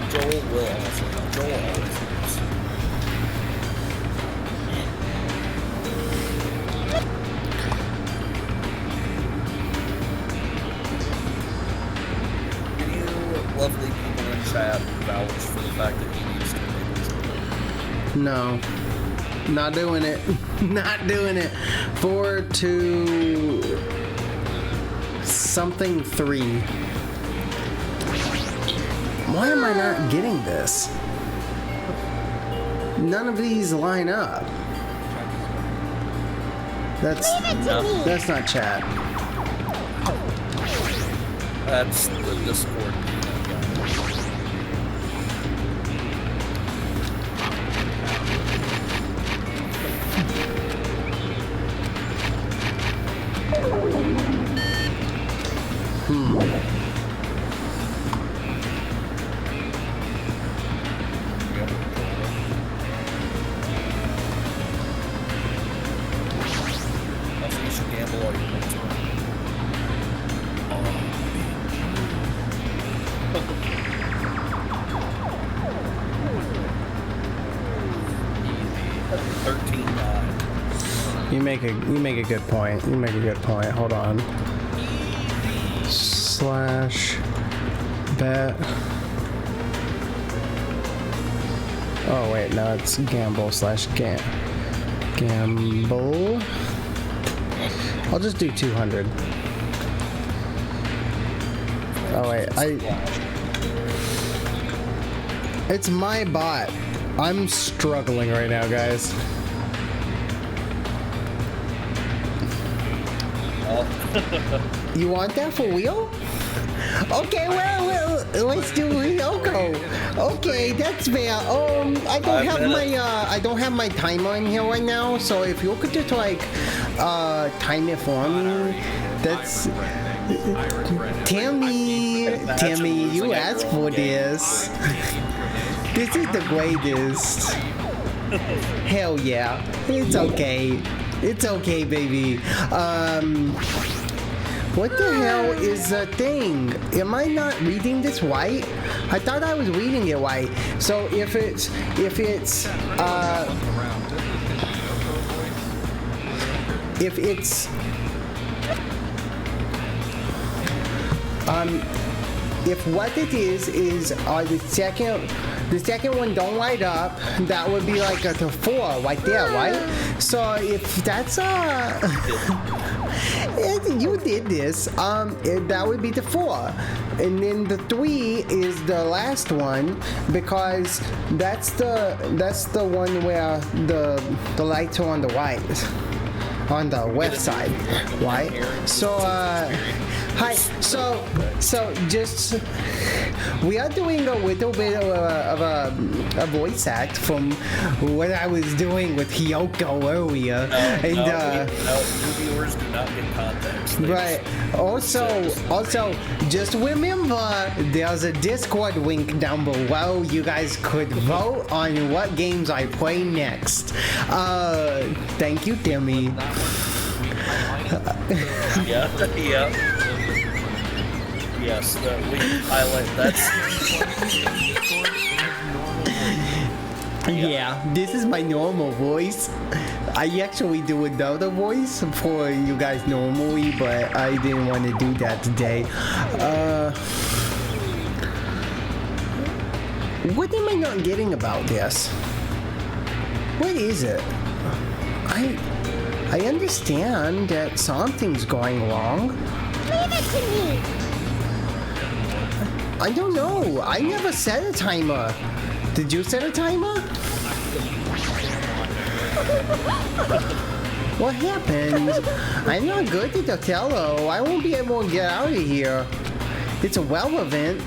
B: Joel will also. Joel always knows. Can you lovely people in chat vouch for the fact that he needs to enable Joel?
A: No. Not doing it. Not doing it. 4, 2, something 3. Why am I not getting this? None of these line up. That's not chat.
B: That's the Discord. Also, you should gamble all your points away.
A: You make a good point. You make a good point. Hold on. Slash bet. Oh wait, no, it's gamble slash gamble. I'll just do 200. Oh wait, it's my bot. I'm struggling right now, guys. You want that for real?
I: Okay, well, let's do Ryoko. Okay, that's fair. I don't have my timer in here right now, so if you could just like time it for me, that's. Timmy, you asked for this. This is the greatest. Hell yeah, it's okay. It's okay, baby. What the hell is the thing? Am I not reading this right? I thought I was reading it right. So if it's if what it is the second one don't light up, that would be like a 4 right there, right? So if that's you did this, that would be the 4, and then the 3 is the last one because that's the one where the lights are on the right. On the left side, right? So, hi. So just we are doing a little bit of a voice act from what I was doing with Hyoko earlier,
B: new viewers do not get context.
I: Right. Also, just remember there's a Discord link down below. You guys could vote on what games I play next. Thank you, Timmy.
B: Yeah. Yes, we highlight that's.
I: Yeah, this is my normal voice. I actually do another voice for you guys normally, but I didn't want to do that today. What am I not getting about this? What is it? I understand that something's going wrong.
C: Leave it to me!
I: I don't know. I never set a timer. Did you set a timer? What happened? I'm not good at Othello. I won't be able to get out of here. It's irrelevant.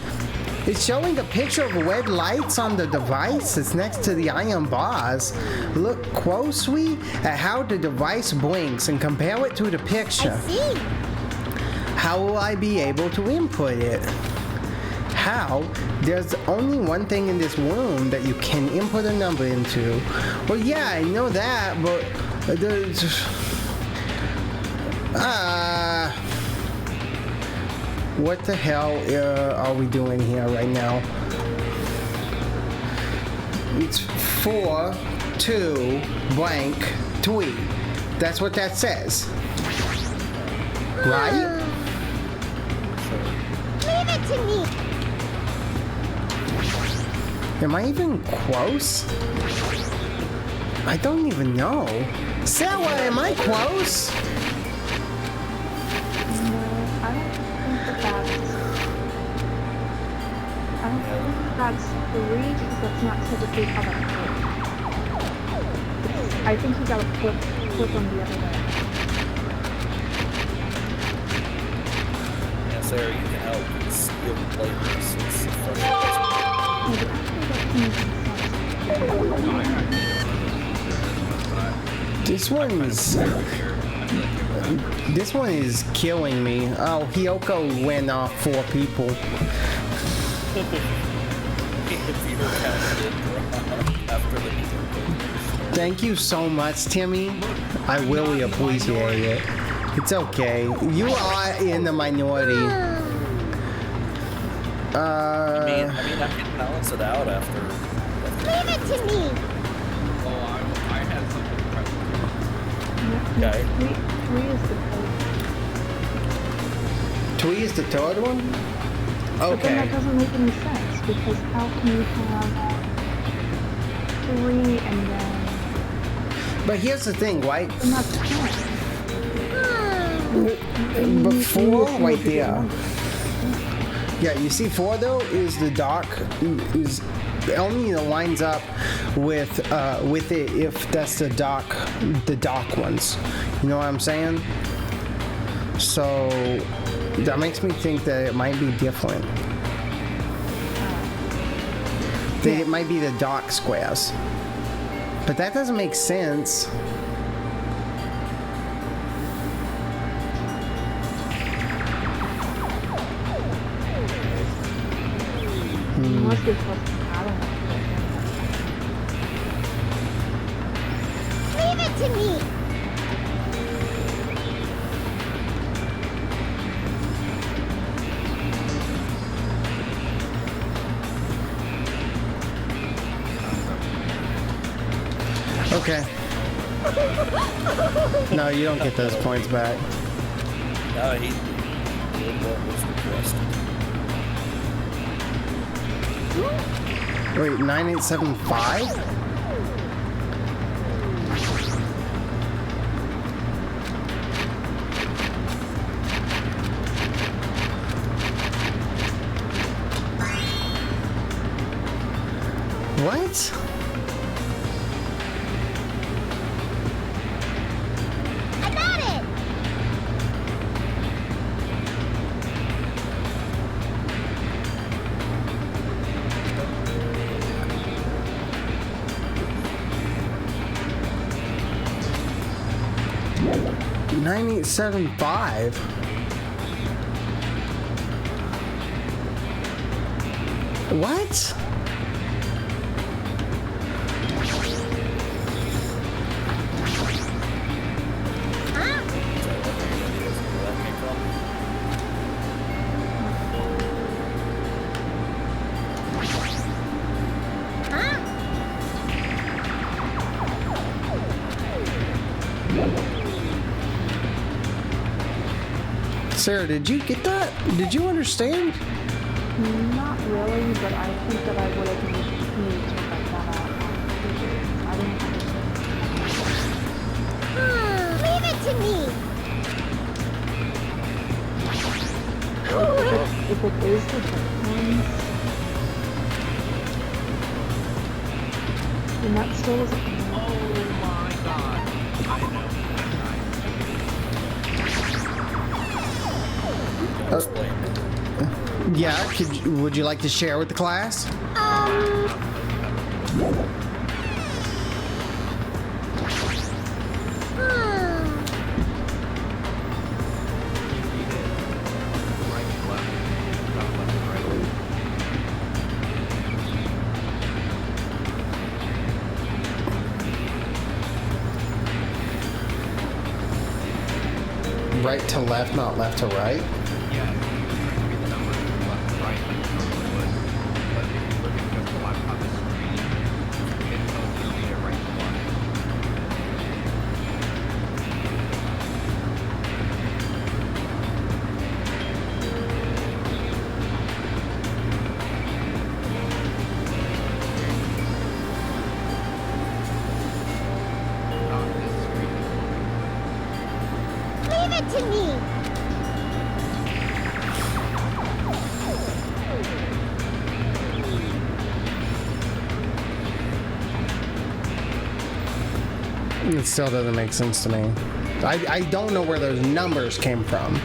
I: It's showing a picture of red lights on the device that's next to the iron bars. Look closely at how the device blinks and compare it to the picture.
C: I see.
I: How will I be able to input it? How? There's only one thing in this room that you can input a number into. Well, yeah, I know that, but there's... What the hell are we doing here right now? It's 4, 2, blank, 3. That's what that says. Right?
C: Leave it to me!
I: Am I even close? I don't even know. Sarah, am I close?
D: I don't think that's 3 because that's not typically how that works. I think you gotta flip them the other way.
B: Yeah, Sarah, you can help. You'll play this. It's
I: This one is killing me. Oh, Hyoko went off 4 people. Thank you so much, Timmy. I really appreciate it. It's okay. You are in the minority.
B: I mean, I can balance it out after.
C: Leave it to me!
G: Oh, I had something present.
B: Okay.
D: 3 is the third.
I: 3 is the third one?
D: But then
I: Okay.
D: that doesn't make any sense because how can you have 3 and then
I: But here's the thing, right?
D: and that's 10?
I: Before, right there. Yeah, you see 4 though is the dark is only lines up with it if that's the dark ones. You know what I'm saying? So
A: That makes me think that it might be different. That it might be the dark squares. But that doesn't make sense.
D: Unless it's like, I don't know.
C: Leave it to me!
A: Okay. No, you don't get those points back.
B: No, he did what was requested.
A: Wait, 9875? What?
C: I got it!
A: $9875? What? Sarah, did you get that? Did you understand?
D: Not really, but I think that I would have needed to write that out. I didn't understand.
C: Leave it to me!
D: If it is the different ones, then that still isn't.
G: Oh my god. I know.
A: Yeah, would you like to share with the class? Right to left, not left to right?
G: Yeah, if you read the numbers from left to right, like you normally would. But if you look at just the laptop screen, it tells you to read it right to left. This screen is
C: Leave it to me!
A: It still doesn't make sense to me. I don't know where those numbers came from.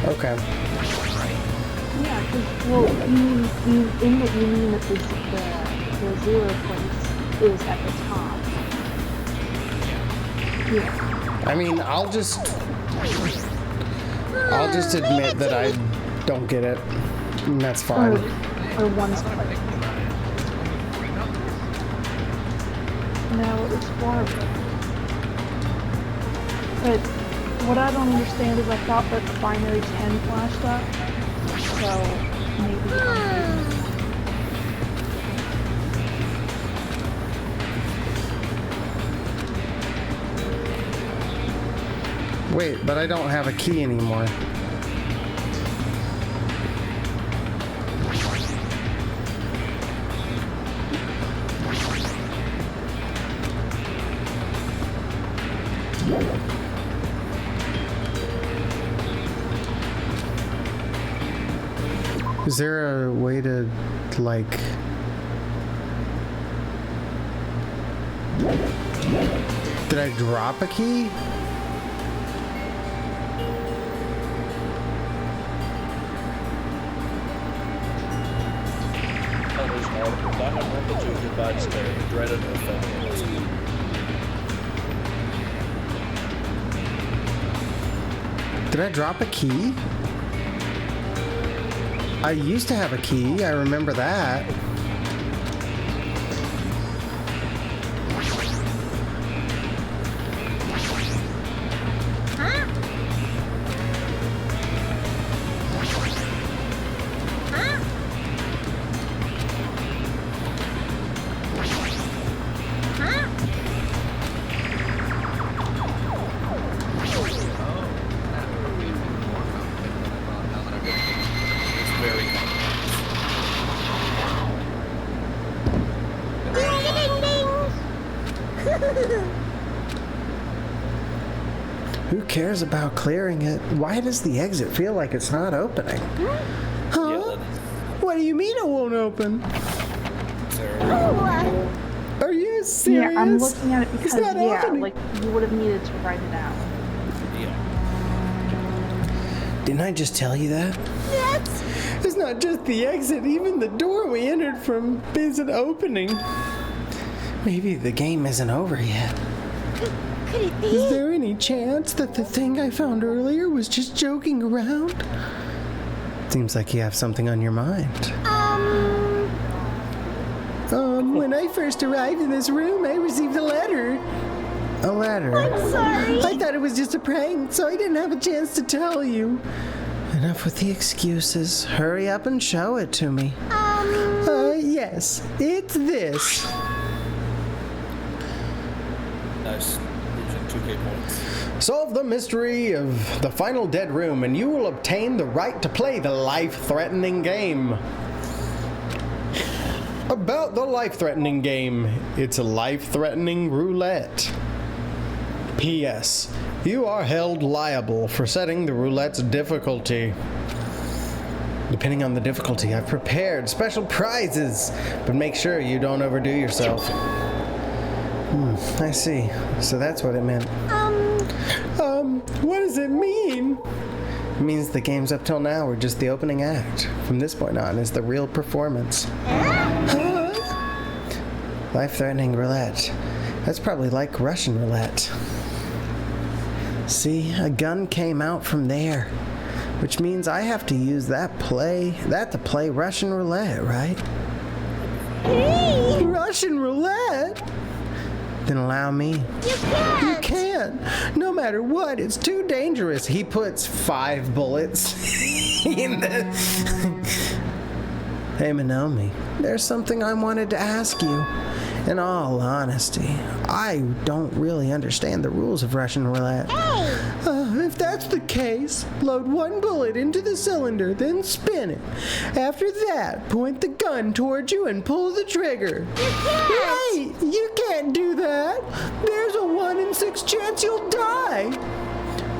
A: Okay.
D: Yeah, because, well, you mean that the 0 place is at the top. Yeah.
A: I mean, I'll just admit that I don't get it. And that's fine.
D: Or one's place. No, it's farther. But what I don't understand is I thought that the binary 10 flashed up. So maybe
A: Wait, but I don't have a key anymore. Is there a way to, like, Did I drop a key?
B: Oh, there's an article. Danganronpa 2 Goodbye Despair. Dreaded or felt.
A: Did I drop a key? I used to have a key. I remember that. Who cares about clearing it? Why does the exit feel like it's not opening? Huh? What do you mean it won't open? Are you serious?
D: Yeah, I'm looking at it because,
A: opening.
D: like, you would have needed to write it out.
A: Didn't I just tell you that? It's not just the exit, even the door we entered from isn't opening. Maybe the game isn't over yet.
C: Could it be?
A: Is there any chance that the thing I found earlier was just joking around? Seems like you have something on your mind. When I first arrived in this room, I received a letter. A letter?
C: I'm sorry.
A: I thought it was just a prank, so I didn't have a chance to tell you. Enough with the excuses. Hurry up and show it to me. Yes, it's this.
B: Nice. Losing 2K points.
F: Solve the mystery of the final dead room, and you will obtain the right to play the life-threatening game. About the life-threatening game, it's a life-threatening roulette. P.S. You are held liable for setting the roulette's difficulty. Depending on the difficulty, I've prepared special prizes, but make sure you don't overdo yourself. I see. So that's what it meant. What does it mean? It means the games up till now were just the opening act. From this point on is the real performance. Life-threatening roulette. That's probably like Russian roulette. See, a gun came out from there, which means I have to use that to play Russian roulette, right?
C: Hey!
A: Russian roulette? Then allow me.
C: You can't!
A: You can't! No matter what, it's too dangerous. He puts 5 bullets in the... Hey, Minomi, there's something I wanted to ask you. In all honesty, I don't really understand the rules of Russian roulette.
C: Hey!
A: If that's the case, load 1 bullet into the cylinder, then spin it. After that, point the gun towards you and pull the trigger.
C: You can't!
A: Hey, you can't do that. There's a 1 in 6 chance you'll die.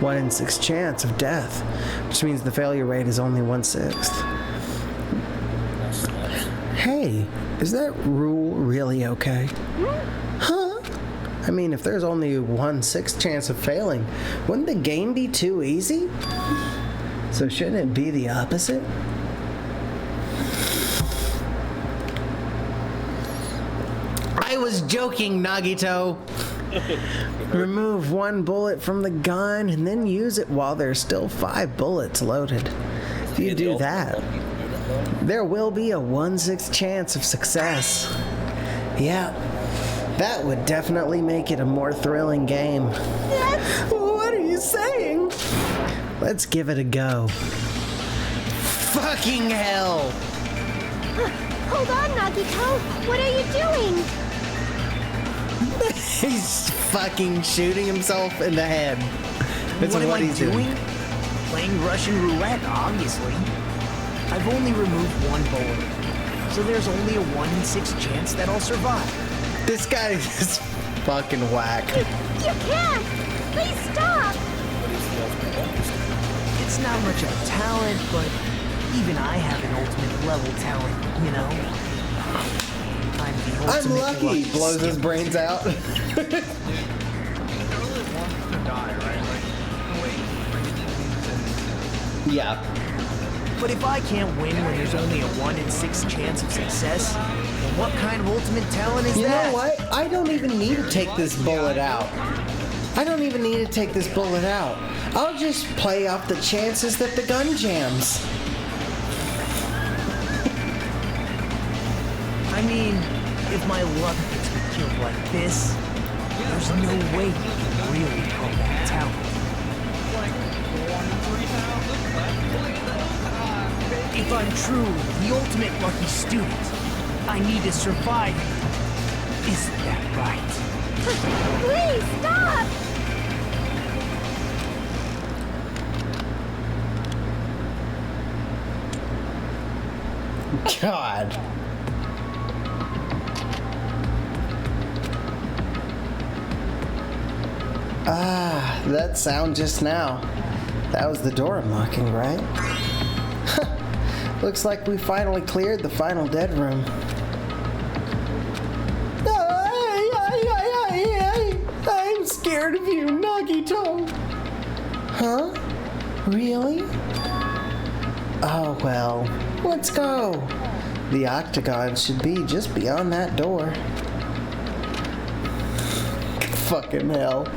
A: 1 in 6 chance of death, which means the failure rate is only 1/6. Hey, is that rule really okay? Huh? I mean, if there's only 1/6 chance of failing, wouldn't the game be too easy? So shouldn't it be the opposite? I was joking, Nagito. Remove 1 bullet from the gun and then use it while there's still 5 bullets loaded. If you do that, there will be a 1/6 chance of success. Yeah, that would definitely make it a more thrilling game. What are you saying? Let's give it a go. Fucking hell!
C: Hold on, Nagito! What are you doing?
A: He's fucking shooting himself in the head. That's what he's doing.
E: Playing Russian roulette, obviously. I've only removed 1 bullet, so there's only a 1 in 6 chance that I'll survive.
A: This guy is fucking whack.
C: You can't! Please stop!
E: It's not much of a talent, but even I have an ultimate level talent, you know? I'm the
A: I'm lucky. Blows his brains out.
G: Dude, you only want to die, right? Like, wait for
A: Yeah.
E: But if I can't win when there's only a 1 in 6 chance of success, then what kind of ultimate talent is
A: You
E: that?
A: know what? I don't even need to take this bullet out. I don't even need to take this bullet out. I'll just play off the chances that the gun jams.
E: I mean, if my luck gets me killed like this, there's no way you can really call that talent. If I'm truly the ultimate lucky student, I need to survive. Isn't that right?
C: Please, stop!
A: God. Ah, that sound just now. That was the door unlocking, right? Looks like we finally cleared the final dead room. I'm scared of you, Nagito. Huh? Really? Oh, well, let's go. The octagon should be just beyond that door. Fucking hell.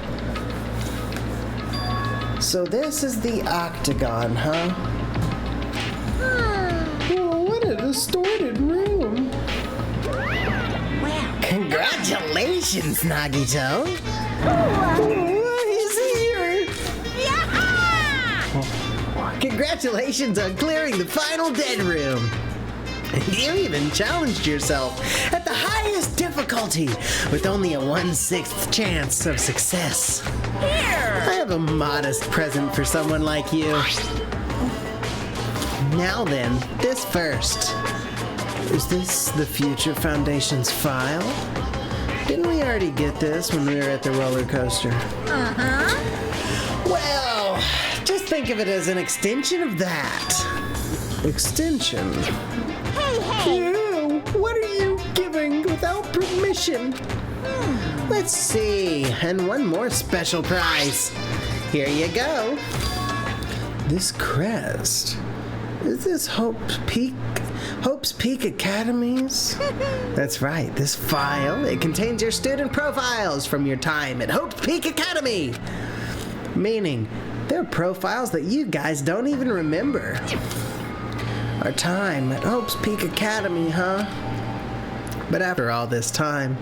A: So this is the octagon, huh? Whoa, what a distorted room.
I: Well, congratulations, Nagito.
A: He's here.
I: Congratulations on clearing the final dead room. You even challenged yourself at the highest difficulty with only a 1/6 chance of success. Here! I have a modest present for someone like you. Now then, this first. Is this the Future Foundation's file? Didn't we already get this when we were at the roller coaster?
J: Uh-huh.
I: Well, just think of it as an extension of that.
A: Extension.
J: Hey!
I: Ew, what are you giving without permission? Let's see, and one more special prize. Here you go.
A: This crest. Is this Hope's Peak Academies?
I: That's right, this file, it contains your student profiles from your time at Hope's Peak Academy. Meaning, they're profiles that you guys don't even remember. Our time at Hope's Peak Academy, huh? But after all this time,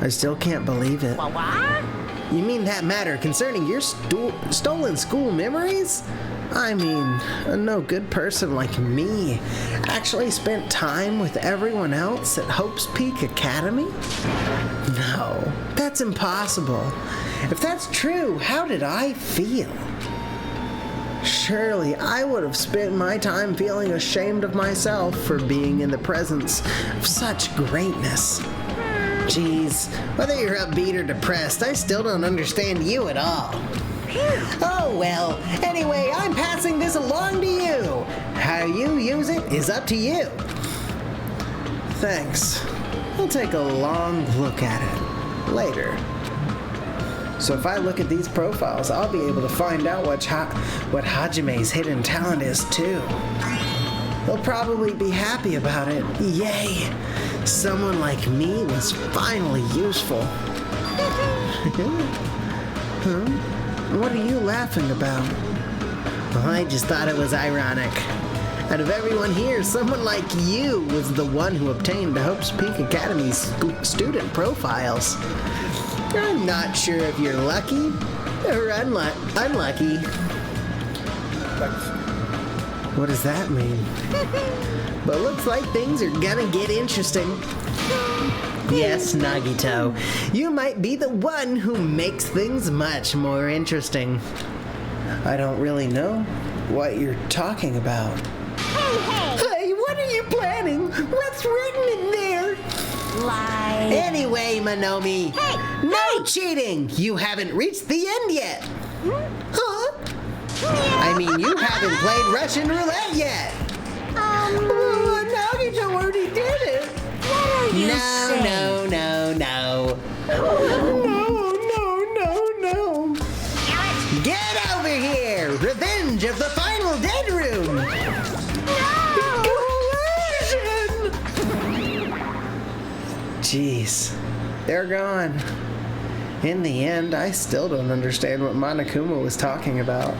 I: I still can't believe it.
J: What?
I: You mean that matter concerning your stolen school memories? I mean, a no good person like me actually spent time with everyone else at Hope's Peak Academy? No, that's impossible. If that's true, how did I feel? Surely I would have spent my time feeling ashamed of myself for being in the presence of such greatness. Jeez, whether you're upbeat or depressed, I still don't understand you at all. Oh well, anyway, I'm passing this along to you. How you use it is up to you.
A: Thanks. I'll take a long look at it later. So if I look at these profiles, I'll be able to find out what Hajime's hidden talent is too. He'll probably be happy about it. Yay! Someone like me was finally useful. Huh? What are you laughing about?
I: Well, I just thought it was ironic. Out of everyone here, someone like you was the one who obtained the Hope's Peak Academy's student profiles. I'm not sure if you're lucky or unlucky.
A: What does that mean?
I: But looks like things are gonna get interesting. Yes, Nagito, you might be the one who makes things much more interesting.
A: I don't really know what you're talking about.
I: Hey, what are you planning? What's written in there?
J: Lie.
I: Anyway, Monomi,
J: Hey,
I: no cheating! You haven't reached the end yet! Huh? I mean, you haven't played Russian roulette yet! Nagito already did it!
J: What are you
I: No,
J: saying?
I: no, Get over here! Revenge of the final dead room! Jeez, they're gone. In the end, I still don't understand what Monokuma was talking about.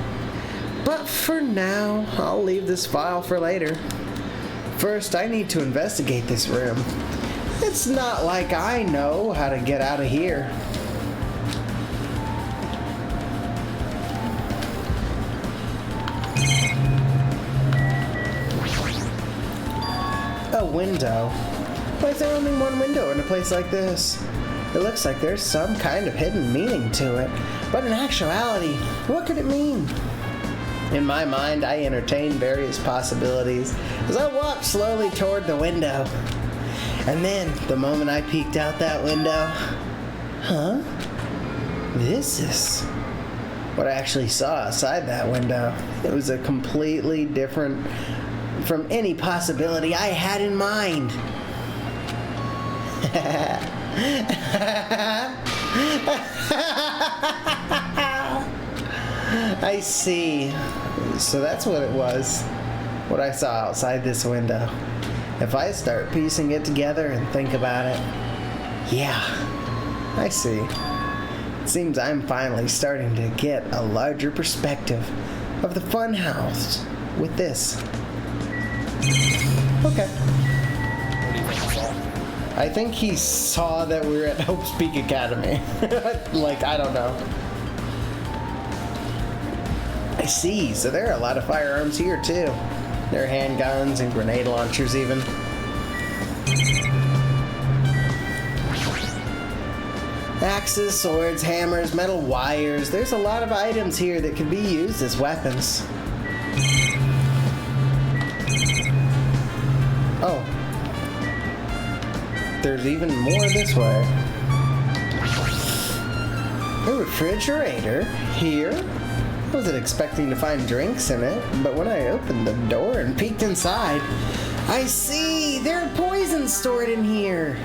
I: But for now, I'll leave this file for later. First, I need to investigate this room. It's not like I know how to get out of here. A window. Why is there only one window in a place like this? It looks like there's some kind of hidden meaning to it. But in actuality, what could it mean? In my mind, I entertained various possibilities as I walked slowly toward the window. And then, the moment I peeked out that window, this is what I actually saw outside that window. It was a completely different from any possibility I had in mind. I see. So that's what it was. What I saw outside this window. If I start piecing it together and think about it, yeah, I see. It seems I'm finally starting to get a larger perspective of the funhouse with this. Okay.
B: What do you think you saw?
A: I think he saw that we were at Hope's Peak Academy. Like, I don't know. I see. So there are a lot of firearms here, too. There are handguns and grenade launchers, even. Axes, swords, hammers, metal wires. There's a lot of items here that can be used as weapons. Oh. There's even more this way. A refrigerator here. I wasn't expecting to find drinks in it, but when I opened the door and peeked inside, I see there are poisons stored in here.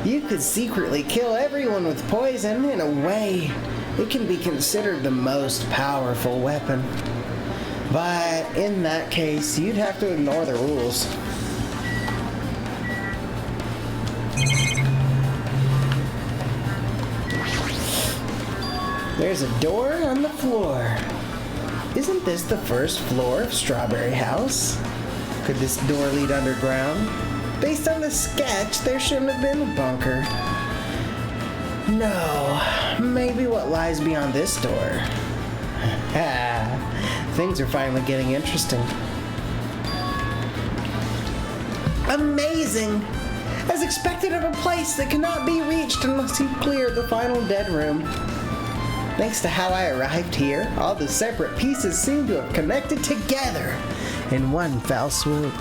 A: You could secretly kill everyone with poison. In a way, it can be considered the most powerful weapon. But in that case, you'd have to ignore the rules. There's a door on the floor. Isn't this the first floor of Strawberry House? Could this door lead underground? Based on the sketch, there shouldn't have been a bunker. No, maybe what lies beyond this door. Things are finally getting interesting. Amazing! As expected of a place that cannot be reached unless you clear the final dead room. Thanks to how I arrived here, all the separate pieces seem to have connected together in one fell swoop.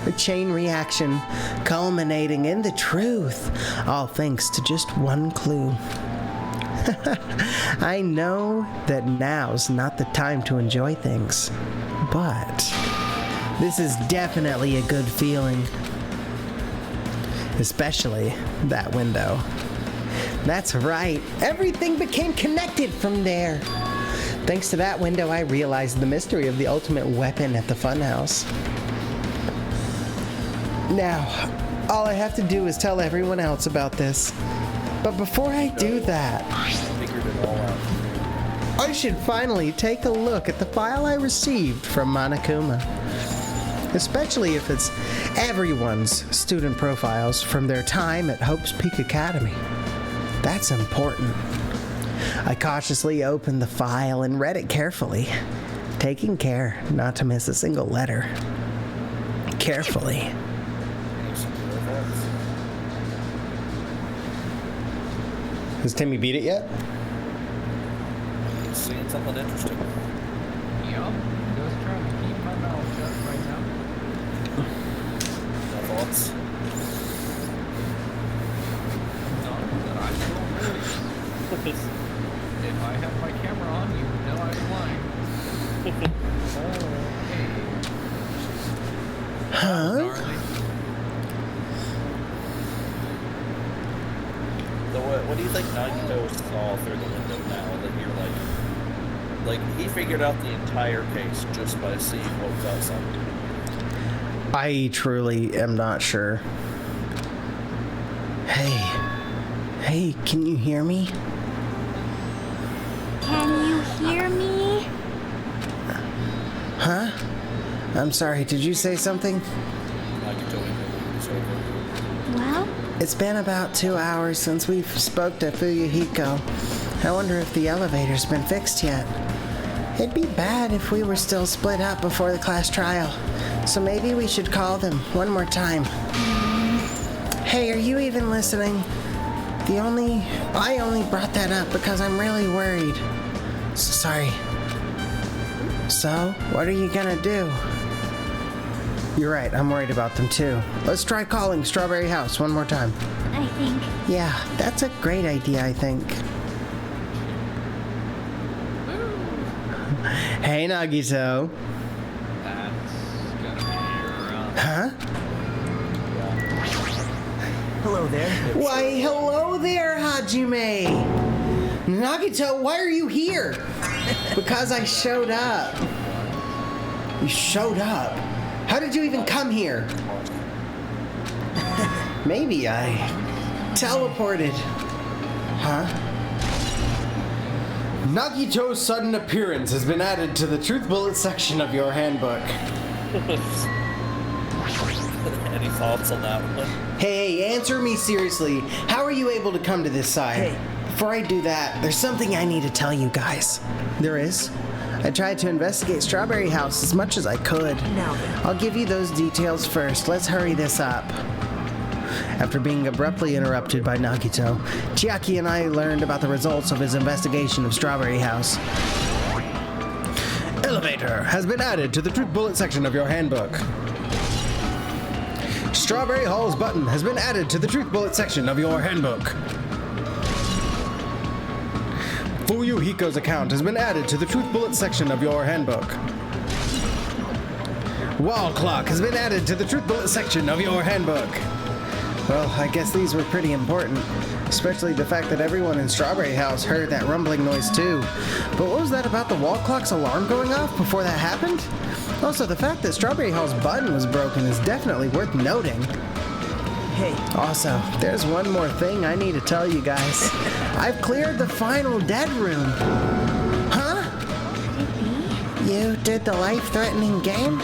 A: A chain reaction culminating in the truth, all thanks to just one clue. I know that now's not the time to enjoy things, but this is definitely a good feeling. Especially that window. That's right, everything became connected from there. Thanks to that window, I realized the mystery of the ultimate weapon at the funhouse. Now, all I have to do is tell everyone else about this. But before I do that,
B: Figured it all out.
A: I should finally take a look at the file I received from Monokuma. Especially if it's everyone's student profiles from their time at Hope's Peak Academy. That's important. I cautiously opened the file and read it carefully, taking care not to miss a single letter. Carefully. Has Timmy beat it yet?
B: Seeing something interesting.
G: Yup. Just trying to keep my mouth shut right now.
B: No thoughts?
G: None that I will release. If I had my camera on, you would know I was lying.
A: Huh?
G: Gnarly.
B: So what do you think Nagito saw through the window now that you're like Like, he figured out the entire case just by seeing what was outside.
A: I truly am not sure. Hey, can you hear me?
J: Can you hear me?
A: Huh? I'm sorry, did you say something?
J: Well,
A: It's been about 2 hours since we spoke to Fuyuhiko. I wonder if the elevator's been fixed yet. It'd be bad if we were still split up before the class trial. So maybe we should call them one more time. Hey, are you even listening? I only brought that up because I'm really worried. Sorry. So, what are you gonna do? You're right, I'm worried about them too. Let's try calling Strawberry House one more time.
J: I think.
A: Yeah, that's a great idea, I think. Hey, Nagito.
G: That's gonna be rough.
A: Huh?
E: Hello there.
A: Why, hello there, Hajime! Nagito, why are you here? Because I showed up. You showed up? How did you even come here? Maybe I teleported. Huh? Nagito's sudden appearance has been added to the Truth Bullet section of your handbook.
B: Any thoughts on that one?
A: Hey, answer me seriously. How are you able to come to this side?
E: Hey.
A: Before I do that, there's something I need to tell you guys. There is? I tried to investigate Strawberry House as much as I could.
E: Now then.
A: I'll give you those details first. Let's hurry this up. After being abruptly interrupted by Nagito, Chiaki and I learned about the results of his investigation of Strawberry House. Elevator has been added to the Truth Bullet section of your handbook. Strawberry Hall's button has been added to the Truth Bullet section of your handbook. Fuyuhiko's account has been added to the Truth Bullet section of your handbook. Wall Clock has been added to the Truth Bullet section of your handbook. Well, I guess these were pretty important, especially the fact that everyone in Strawberry House heard that rumbling noise too. But what was that about the wall clock's alarm going off before that happened? Also, the fact that Strawberry Hall's button was broken is definitely worth noting.
E: Hey.
A: Also, there's one more thing I need to tell you guys. I've cleared the final dead room. Huh? You did the life-threatening game?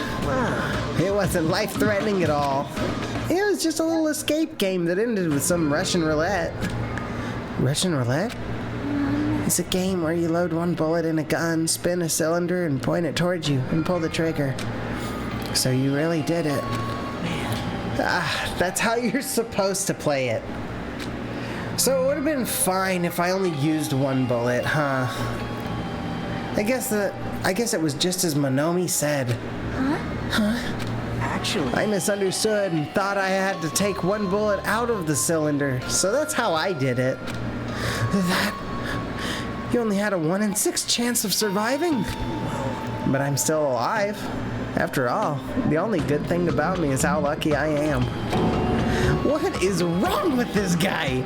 A: It wasn't life-threatening at all. It was just a little escape game that ended with some Russian roulette. Russian roulette? It's a game where you load one bullet in a gun, spin a cylinder, and point it towards you, and pull the trigger. So you really did it. That's how you're supposed to play it. So it would have been fine if I only used one bullet, huh? I guess it was just as Monomi said. Huh?
E: Actually,
A: I misunderstood and thought I had to take one bullet out of the cylinder, so that's how I did it. You only had a 1 in 6 chance of surviving. But I'm still alive. After all, the only good thing about me is how lucky I am. What is wrong with this guy?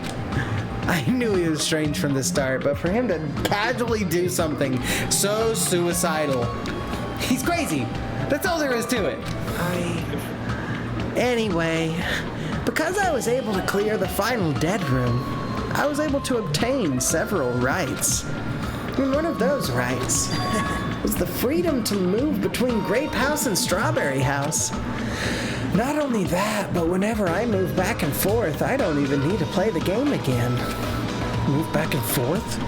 A: I knew he was strange from the start, but for him to casually do something so suicidal, he's crazy. That's all there is to it. Anyway, because I was able to clear the final dead room, I was able to obtain several rights. And one of those rights was the freedom to move between Grape House and Strawberry House. Not only that, but whenever I move back and forth, I don't even need to play the game again. Move back and forth?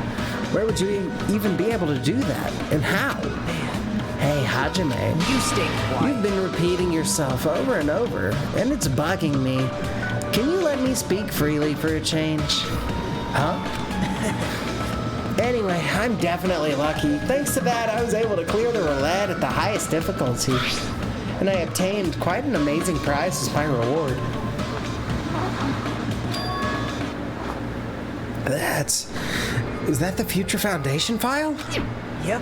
A: Where would you even be able to do that? And how? Hey, Hajime.
E: you stay quiet.
A: You've been repeating yourself over and over, and it's bugging me. Can you let me speak freely for a change? Huh? Anyway, I'm definitely lucky. Thanks to that, I was able to clear the roulette at the highest difficulty. And I obtained quite an amazing prize as my reward. Is that the Future Foundation file?
E: Yep.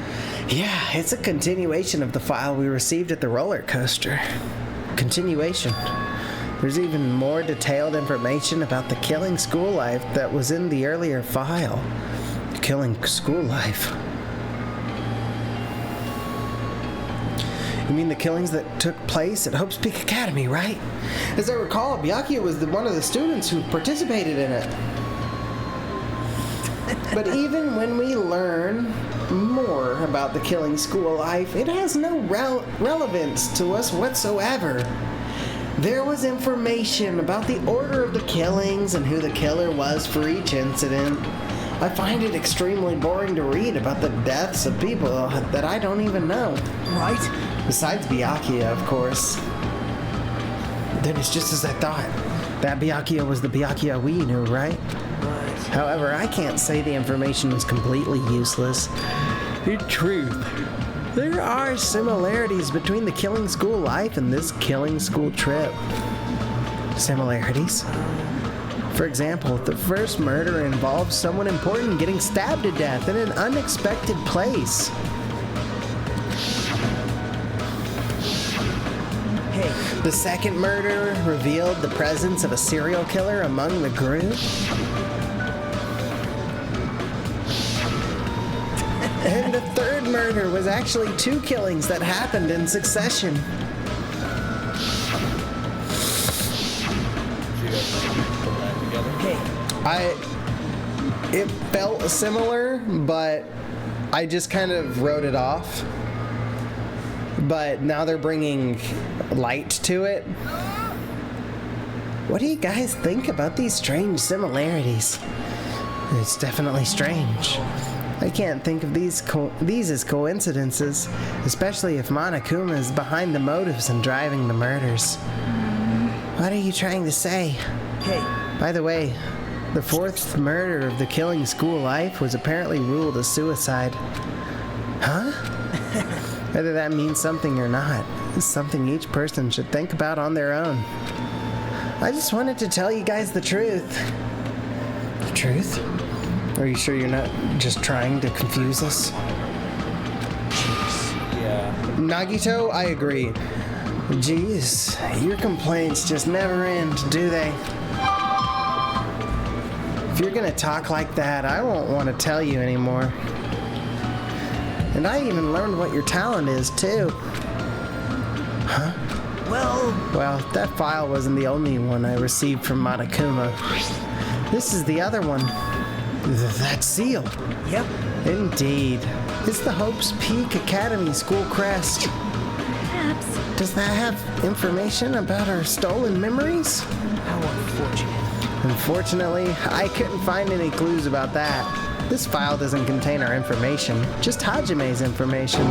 A: Yeah, it's a continuation of the file we received at the roller coaster. Continuation. There's even more detailed information about the killing school life that was in the earlier file. Killing school life. You mean the killings that took place at Hope's Peak Academy, right? As I recall, Byakuya was one of the students who participated in it. But even when we learn more about the killing school life, it has no relevance to us whatsoever. There was information about the order of the killings and who the killer was for each incident. I find it extremely boring to read about the deaths of people that I don't even know.
E: Right?
A: Besides Byakuya, of course. Then it's just as I thought. That Byakuya was the Byakuya we knew, right? However, I can't say the information was completely useless. In truth, there are similarities between the killing school life and this killing school trip. Similarities? For example, the first murder involves someone important getting stabbed to death in an unexpected place.
E: Hey,
A: The second murder revealed the presence of a serial killer among the group. And the third murder was actually 2 killings that happened in succession.
E: hey,
A: It felt similar, but I just kind of wrote it off. But now they're bringing light to it. What do you guys think about these strange similarities? It's definitely strange. I can't think of these as coincidences, especially if Monokuma is behind the motives and driving the murders. What are you trying to say?
E: hey.
A: By the way, the 4th murder of the killing school life was apparently ruled a suicide. Huh? Whether that means something or not is something each person should think about on their own. I just wanted to tell you guys the truth. The truth? Are you sure you're not just trying to confuse us?
B: Yeah.
A: Nagito, I agree. Jeez, your complaints just never end, do they? If you're gonna talk like that, I won't want to tell you anymore. And I even learned what your talent is, too. Huh?
E: Well,
A: that file wasn't the only one I received from Monokuma. This is the other one. That seal.
E: yep.
A: Indeed. It's the Hope's Peak Academy school crest.
J: Perhaps.
A: Does that have information about our stolen memories?
E: How unfortunate.
A: Unfortunately, I couldn't find any clues about that. This file doesn't contain our information, just Hajime's information.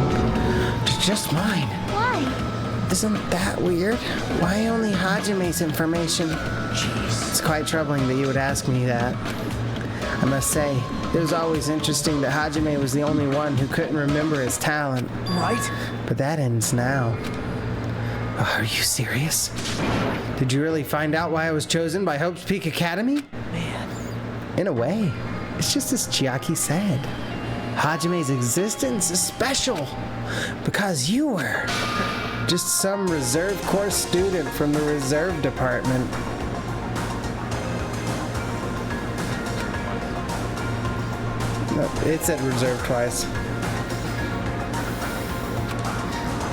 A: Just mine.
J: Why?
A: Isn't that weird? Why only Hajime's information?
E: Jeez.
A: It's quite troubling that you would ask me that. I must say, it was always interesting that Hajime was the only one who couldn't remember his talent.
E: Right?
A: But that ends now. Oh, are you serious? Did you really find out why I was chosen by Hope's Peak Academy?
E: Man.
A: In a way, it's just as Chiaki said. Hajime's existence is special because you were just some reserve course student from the reserve department. No, it said reserve twice.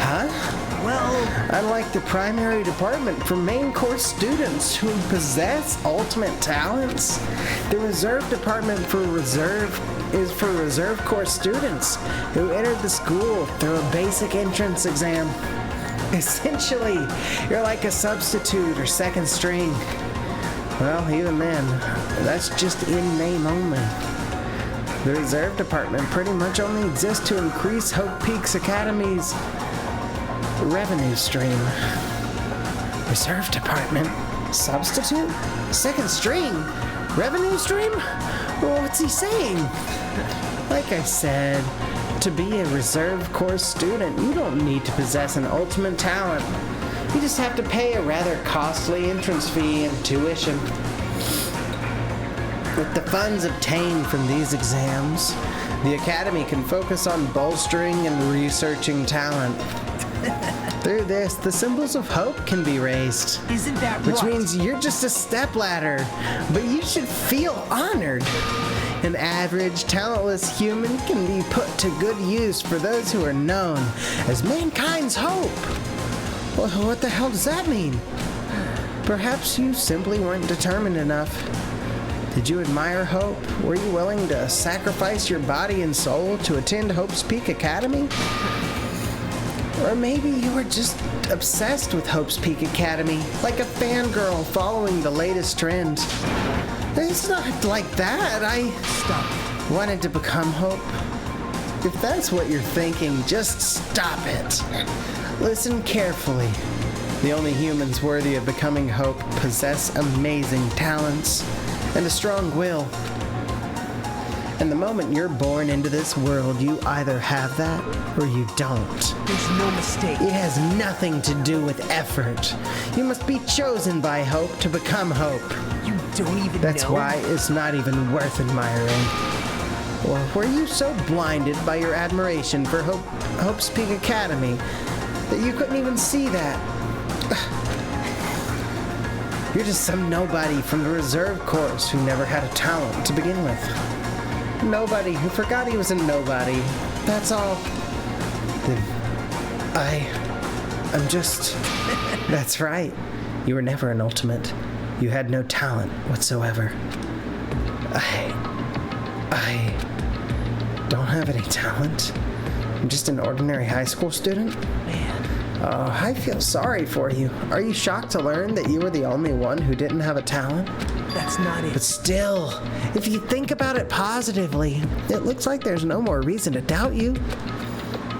A: Huh?
E: Well,
A: Unlike the primary department for main course students who possess ultimate talents, the reserve department is for reserve course students who entered the school through a basic entrance exam. Essentially, you're like a substitute or second string. Well, even then, that's just in name only. The reserve department pretty much only exists to increase Hope Peaks Academy's revenue stream. Reserve department? Substitute? Second string? Revenue stream? Well, what's he saying? Like I said, to be a reserve course student, you don't need to possess an ultimate talent. You just have to pay a rather costly entrance fee and tuition. With the funds obtained from these exams, the Academy can focus on bolstering and researching talent. Through this, the symbols of hope can be raised.
E: isn't that
A: Which
E: right?
A: means you're just a stepladder, but you should feel honored. An average, talentless human can be put to good use for those who are known as mankind's hope. Well, what the hell does that mean? Perhaps you simply weren't determined enough. Did you admire Hope? Were you willing to sacrifice your body and soul to attend Hope's Peak Academy? Or maybe you were just obsessed with Hope's Peak Academy, like a fangirl following the latest trends. It's not like that. I wanted to become Hope. If that's what you're thinking, just stop it. Listen carefully. The only humans worthy of becoming Hope possess amazing talents and a strong will. And the moment you're born into this world, you either have that or you don't.
E: There's no mistake.
A: It has nothing to do with effort. You must be chosen by Hope to become Hope.
E: You don't even
A: That's
E: know?
A: why it's not even worth admiring. Or were you so blinded by your admiration for Hope's Peak Academy that you couldn't even see that? You're just some nobody from the reserve course who never had a talent to begin with. Nobody who forgot he was a nobody. That's all. Then I'm just... That's right. You were never an ultimate. You had no talent whatsoever. I don't have any talent. I'm just an ordinary high school student.
E: Man.
A: Oh, I feel sorry for you. Are you shocked to learn that you were the only one who didn't have a talent?
E: That's not it.
A: But still, if you think about it positively, it looks like there's no more reason to doubt you.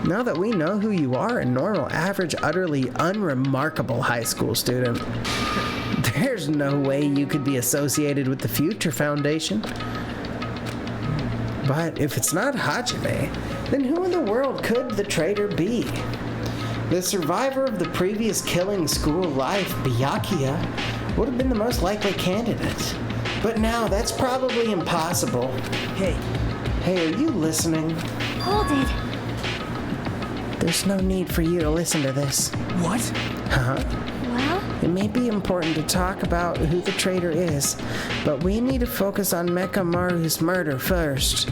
A: Now that we know who you are, a normal, average, utterly unremarkable high school student, there's no way you could be associated with the Future Foundation. But if it's not Hajime, then who in the world could the traitor be? The survivor of the previous killing school life, Byakuya, would have been the most likely candidate. But now that's probably impossible.
E: Hey,
A: are you listening?
C: Hold it.
A: There's no need for you to listen to this.
E: what?
A: Huh?
C: Well,
A: It may be important to talk about who the traitor is, but we need to focus on Mekamaru's murder first.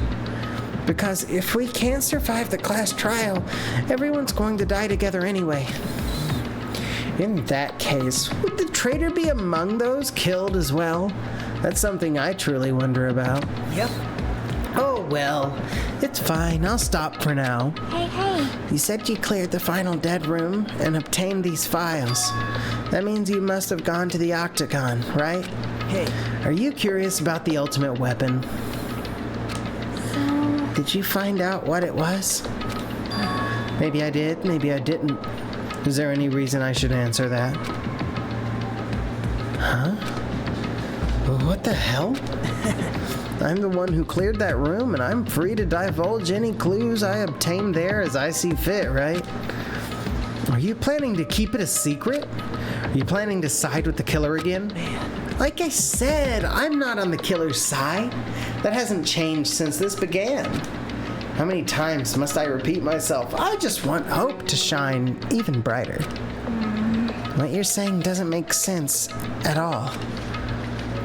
A: Because if we can't survive the class trial, everyone's going to die together anyway. In that case, would the traitor be among those killed as well? That's something I truly wonder about.
E: Yep.
A: Oh, well, it's fine. I'll stop for now.
C: hey.
A: You said you cleared the final dead room and obtained these files. That means you must have gone to the Octagon, right?
E: Hey,
A: Are you curious about the ultimate weapon? Did you find out what it was? Maybe I did, maybe I didn't. Is there any reason I should answer that? Huh? What the hell? I'm the one who cleared that room, and I'm free to divulge any clues I obtained there as I see fit, right? Are you planning to keep it a secret? Are you planning to side with the killer again? Like I said, I'm not on the killer's side. That hasn't changed since this began. How many times must I repeat myself? I just want Hope to shine even brighter. What you're saying doesn't make sense at all.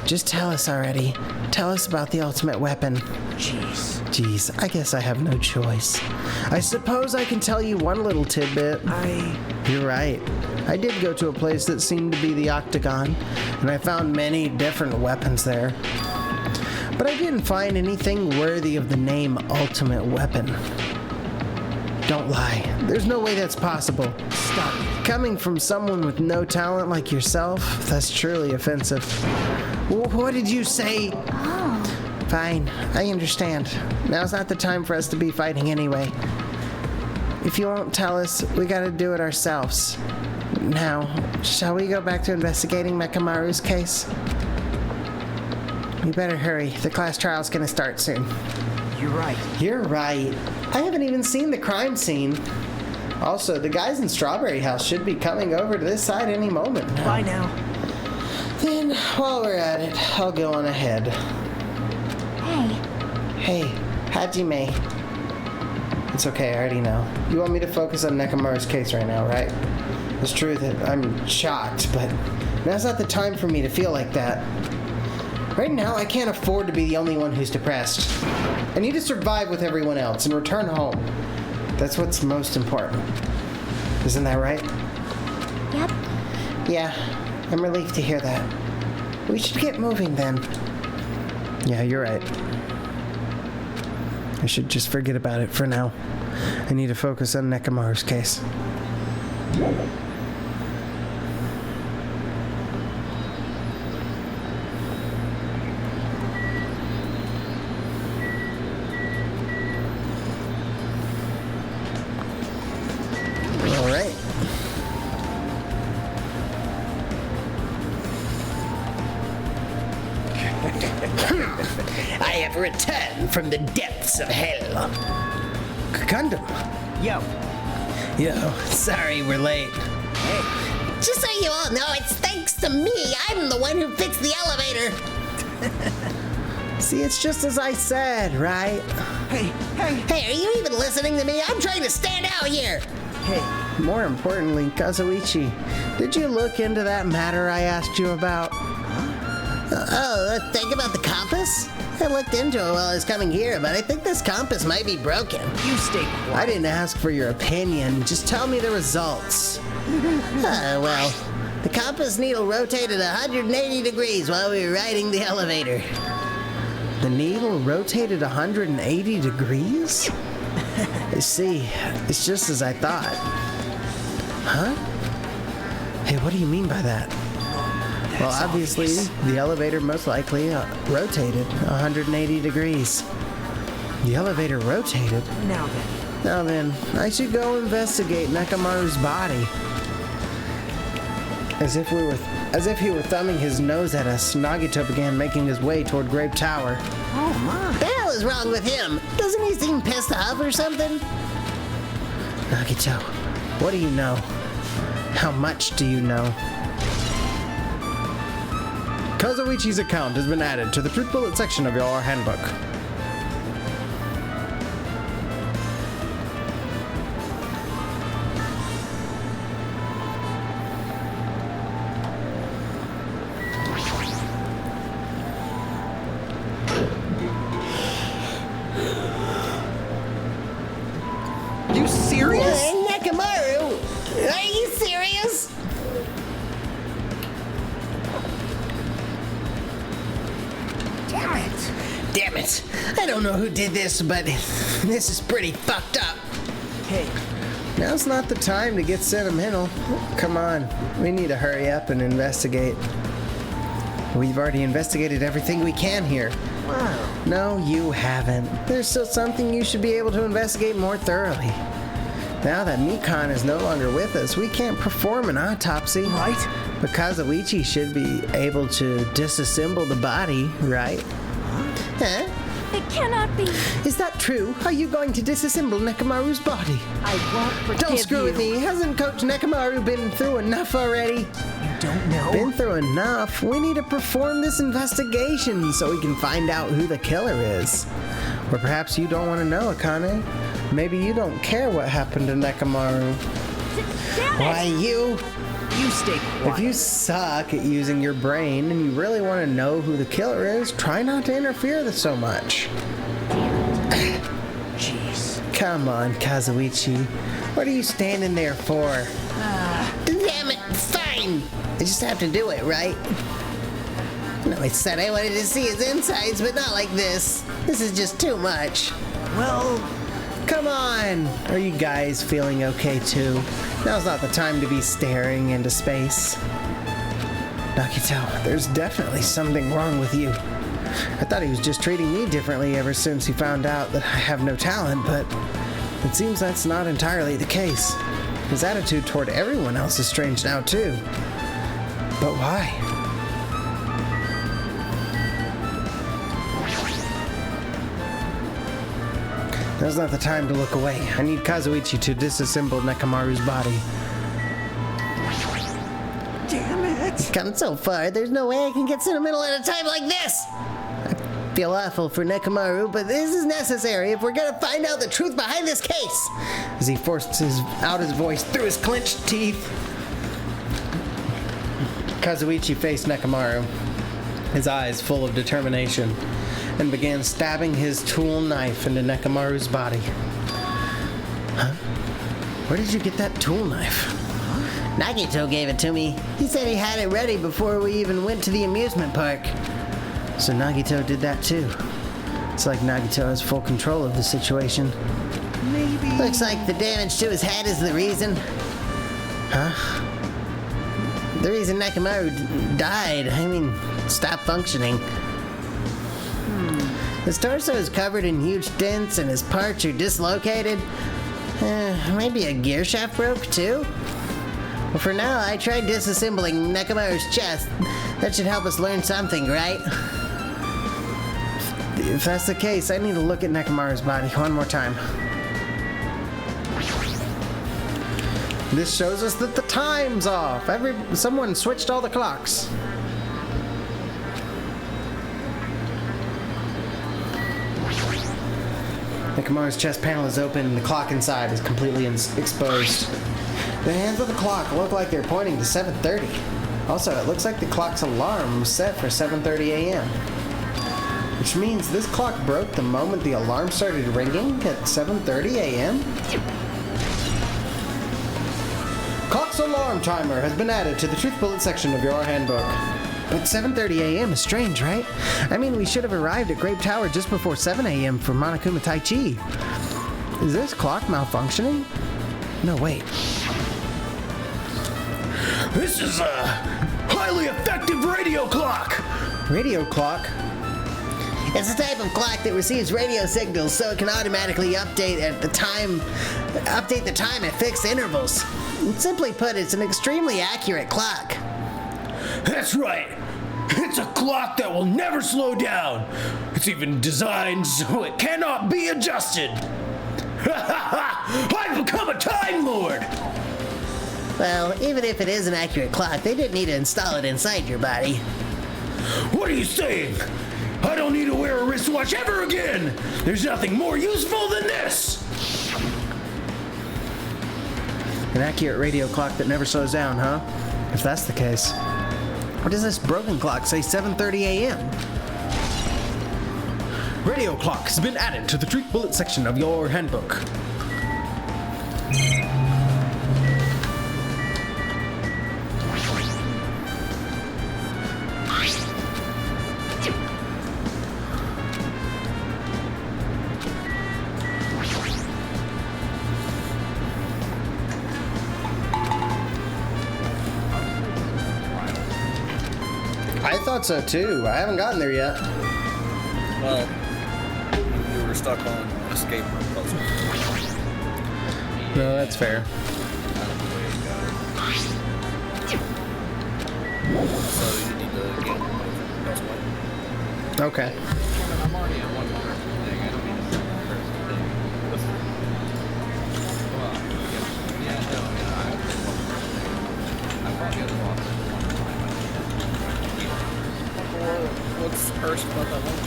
A: Just tell us already. Tell us about the ultimate weapon. Jeez, I guess I have no choice. I suppose I can tell you one little tidbit. You're right. I did go to a place that seemed to be the Octagon, and I found many different weapons there. But I didn't find anything worthy of the name Ultimate Weapon. Don't lie. There's no way that's possible. Stop. Coming from someone with no talent like yourself, that's truly offensive. What did you say?
C: Oh.
A: Fine, I understand. Now's not the time for us to be fighting anyway. If you won't tell us, we gotta do it ourselves. Now, shall we go back to investigating Mekamaru's case? You better hurry. The class trial's gonna start soon.
E: you're right.
A: You're right. I haven't even seen the crime scene. Also, the guys in Strawberry House should be coming over to this side any moment now.
E: Bye now.
A: Then, while we're at it, I'll go on ahead. Hey, Hajime. It's okay, I already know. You want me to focus on Nekamaru's case right now, right? It's true that I'm shocked, but now's not the time for me to feel like that. Right now, I can't afford to be the only one who's depressed. I need to survive with everyone else and return home. That's what's most important. Isn't that right?
J: Yep.
A: Yeah, I'm relieved to hear that. We should get moving then. Yeah, you're right. I should just forget about it for now. I need to focus on Nekomaru's case. All right.
I: I have returned from the depths of hell.
A: Gundam.
E: Yo,
A: Yo, sorry we're late.
I: Just so you all know, it's thanks to me. I'm the one who fixed the elevator.
A: See, it's just as I said, right?
E: hey,
I: Hey, are you even listening to me? I'm trying to stand out here.
E: hey.
A: More importantly, Kazuichi, did you look into that matter I asked you about?
I: Think about the compass? I looked into it while I was coming here, but I think this compass might be broken.
E: You stay quiet.
A: I didn't ask for your opinion, just tell me the results.
I: Well, the compass needle rotated 180 degrees while we were riding the elevator.
A: The needle rotated 180 degrees? I see, it's just as I thought. Huh? Hey, what do you mean by that? Well, obviously, the elevator most likely rotated 180 degrees. The elevator rotated?
E: Now then.
A: Now then, I should go investigate Nekomaru's body. As if he were thumbing his nose at us, Nagito began making his way toward Grape Tower.
E: Oh my.
I: What the hell is wrong with him? Doesn't he seem pissed off or something?
A: Nagito, what do you know? How much do you know? Kazuichi's account has been added to the Truth Bullet section of your handbook.
E: You serious?
I: Nekomaru? Are you serious? Damn it. I don't know who did this, but this is pretty fucked up.
E: Hey,
A: Now's not the time to get sentimental. Come on, we need to hurry up and investigate. We've already investigated everything we can here.
E: wow.
A: No, you haven't. There's still something you should be able to investigate more thoroughly. Now that Mikan is no longer with us, we can't perform an autopsy.
E: Right?
A: But Kazuichi should be able to disassemble the body, right?
I: Huh?
C: It cannot be.
A: Is that true? Are you going to disassemble Nekomaru's body?
E: I won't forgive
A: Don't screw
E: you.
A: with me. Hasn't Coach Nekomaru been through enough already?
E: You don't know?
A: Been through enough. We need to perform this investigation so we can find out who the killer is. Or perhaps you don't want to know, Akane. Maybe you don't care what happened to Nekomaru.
C: Damn it!
A: Why, you?
E: You stay quiet.
A: If you suck at using your brain and you really want to know who the killer is, try not to interfere so much.
E: Jeez.
A: Come on, Kazuichi. What are you standing there for?
I: Damn it, fine. I just have to do it, right? No, I said I wanted to see his insides, but not like this. This is just too much.
E: Well,
A: Come on! Are you guys feeling okay too? Now's not the time to be staring into space. Nagito, there's definitely something wrong with you. I thought he was just treating me differently ever since he found out that I have no talent, but it seems that's not entirely the case. His attitude toward everyone else is strange now too. But why? Now's not the time to look away. I need Kazuichi to disassemble Nekomaru's body.
E: damn it.
I: Come so far, there's no way I can get sentimental at a time like this. I feel awful for Nekomaru, but this is necessary if we're gonna find out the truth behind this case.
A: As he forced out his voice through his clenched teeth, Kazuichi faced Nekomaru. his eyes full of determination, and began stabbing his tool knife into Nekomaru's body. Huh? Where did you get that tool knife?
I: Nagito gave it to me. He said he had it ready before we even went to the amusement park.
A: So Nagito did that too. It's like Nagito has full control of the situation.
E: Maybe.
I: Looks like the damage to his head is the reason.
A: Huh?
I: The reason Nekomaru died. Stopped functioning. His torso is covered in huge dents and his parts are dislocated. Maybe a gear shaft broke too? Well, for now, I tried disassembling Nekomaru's chest. That should help us learn something, right?
A: If that's the case, I need to look at Nekomaru's body one more time. This shows us that the time's off. Someone switched all the clocks. Nekomaru's chest panel is open and the clock inside is completely exposed. The hands of the clock look like they're pointing to 7:30. Also, it looks like the clock's alarm was set for 7:30 a.m. Which means this clock broke the moment the alarm started ringing at 7:30 a.m. Clock's alarm timer has been added to the truth bullet section of your handbook. But 7:30 a.m. is strange, right? We should have arrived at Grape Tower just before 7 a.m. for Monokuma Taichi. Is this clock malfunctioning? No, wait.
F: This is a highly effective radio clock!
A: Radio clock?
I: It's a type of clock that receives radio signals so it can automatically update the time at fixed intervals. Simply put, it's an extremely accurate clock.
F: That's right! It's a clock that will never slow down! It's even designed so it cannot be adjusted! Ha ha ha! I've become a Time Lord!
I: Well, even if it is an accurate clock, they didn't need to install it inside your body.
F: What are you saying? I don't need to wear a wristwatch ever again! There's nothing more useful than this!
A: An accurate radio clock that never slows down, huh? If that's the case. What does this broken clock say 7:30 a.m.? Radio clock has been added to the truth bullet section of your handbook. I thought so too. I haven't gotten there yet.
B: Well, you were stuck on escape room puzzle.
A: No, that's fair.
B: So you need to get elsewhere.
A: Okay.
G: I'm already at one more thing. I don't mean to say the first thing. Well, yeah, no, I probably got lost one time.
B: What's first about that one?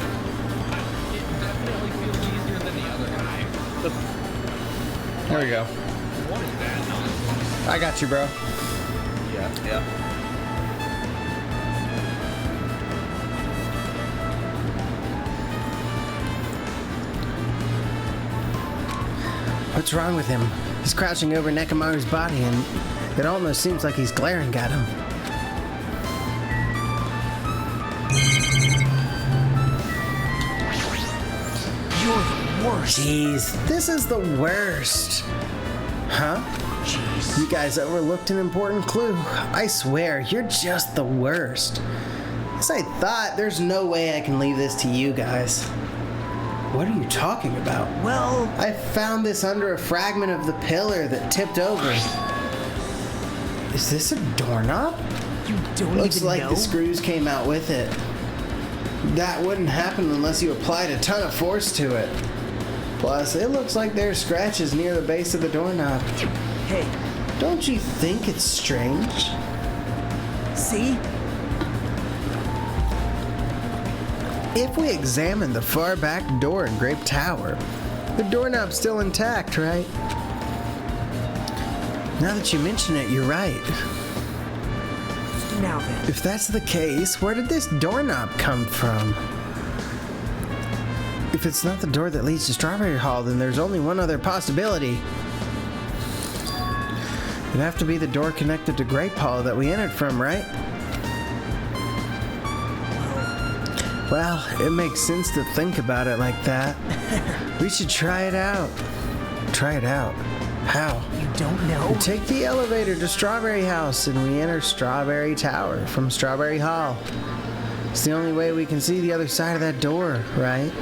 G: It definitely feels easier than the other guy.
A: There we go.
G: What is that nonsense?
A: I got you, bro.
B: Yeah.
A: What's wrong with him? He's crouching over Nekomaru's body and it almost seems like he's glaring at him.
E: You're the worst.
A: Jeez, this is the worst. Huh?
E: Jeez.
A: You guys overlooked an important clue. I swear, you're just the worst. As I thought, there's no way I can leave this to you guys. What are you talking about?
E: Well,
A: I found this under a fragment of the pillar that tipped over. Is this a doorknob?
E: you don't
A: Looks
E: even
A: like
E: know.
A: the screws came out with it. That wouldn't happen unless you applied a ton of force to it. Plus, it looks like there's scratches near the base of the doorknob.
E: Hey,
A: Don't you think it's strange?
E: see?
A: If we examine the far back door in Grape Tower, the doorknob's still intact, right? Now that you mention it, you're right.
E: Now then.
A: If that's the case, where did this doorknob come from? If it's not the door that leads to Strawberry Hall, then there's only one other possibility. It'd have to be the door connected to Grape Hall that we entered from, right? Well, it makes sense to think about it like that. We should try it out. Try it out. How?
E: You don't know?
A: We take the elevator to Strawberry House and we enter Strawberry Tower from Strawberry Hall. It's the only way we can see the other side of that door, right?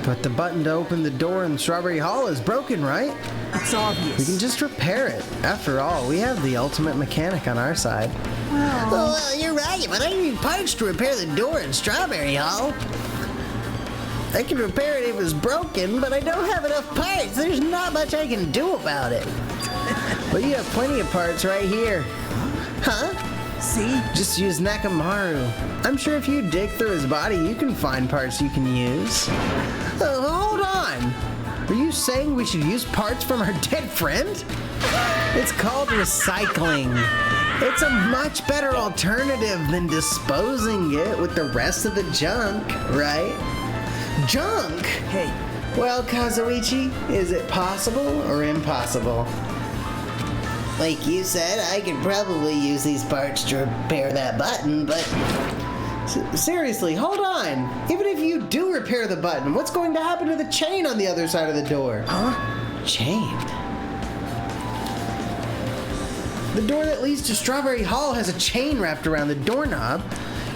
A: But the button to open the door in Strawberry Hall is broken, right?
E: It's obvious.
A: We can just repair it. After all, we have the ultimate mechanic on our side.
I: Well, you're right, but I need parts to repair the door in Strawberry Hall. I can repair it if it's broken, but I don't have enough parts. There's not much I can do about it.
A: But you have plenty of parts right here.
I: Huh?
E: See?
A: Just use Nakamaru. I'm sure if you dig through his body, you can find parts you can use. Hold on. Are you saying we should use parts from our dead friend? It's called recycling. It's a much better alternative than disposing it with the rest of the junk, right? Junk?
E: Hey.
A: Well, Kazuichi, is it possible or impossible?
I: Like you said, I could probably use these parts to repair that button, but...
A: Seriously, hold on. Even if you do repair the button, what's going to happen to the chain on the other side of the door?
E: Huh?
A: Chain? The door that leads to Strawberry Hall has a chain wrapped around the doorknob.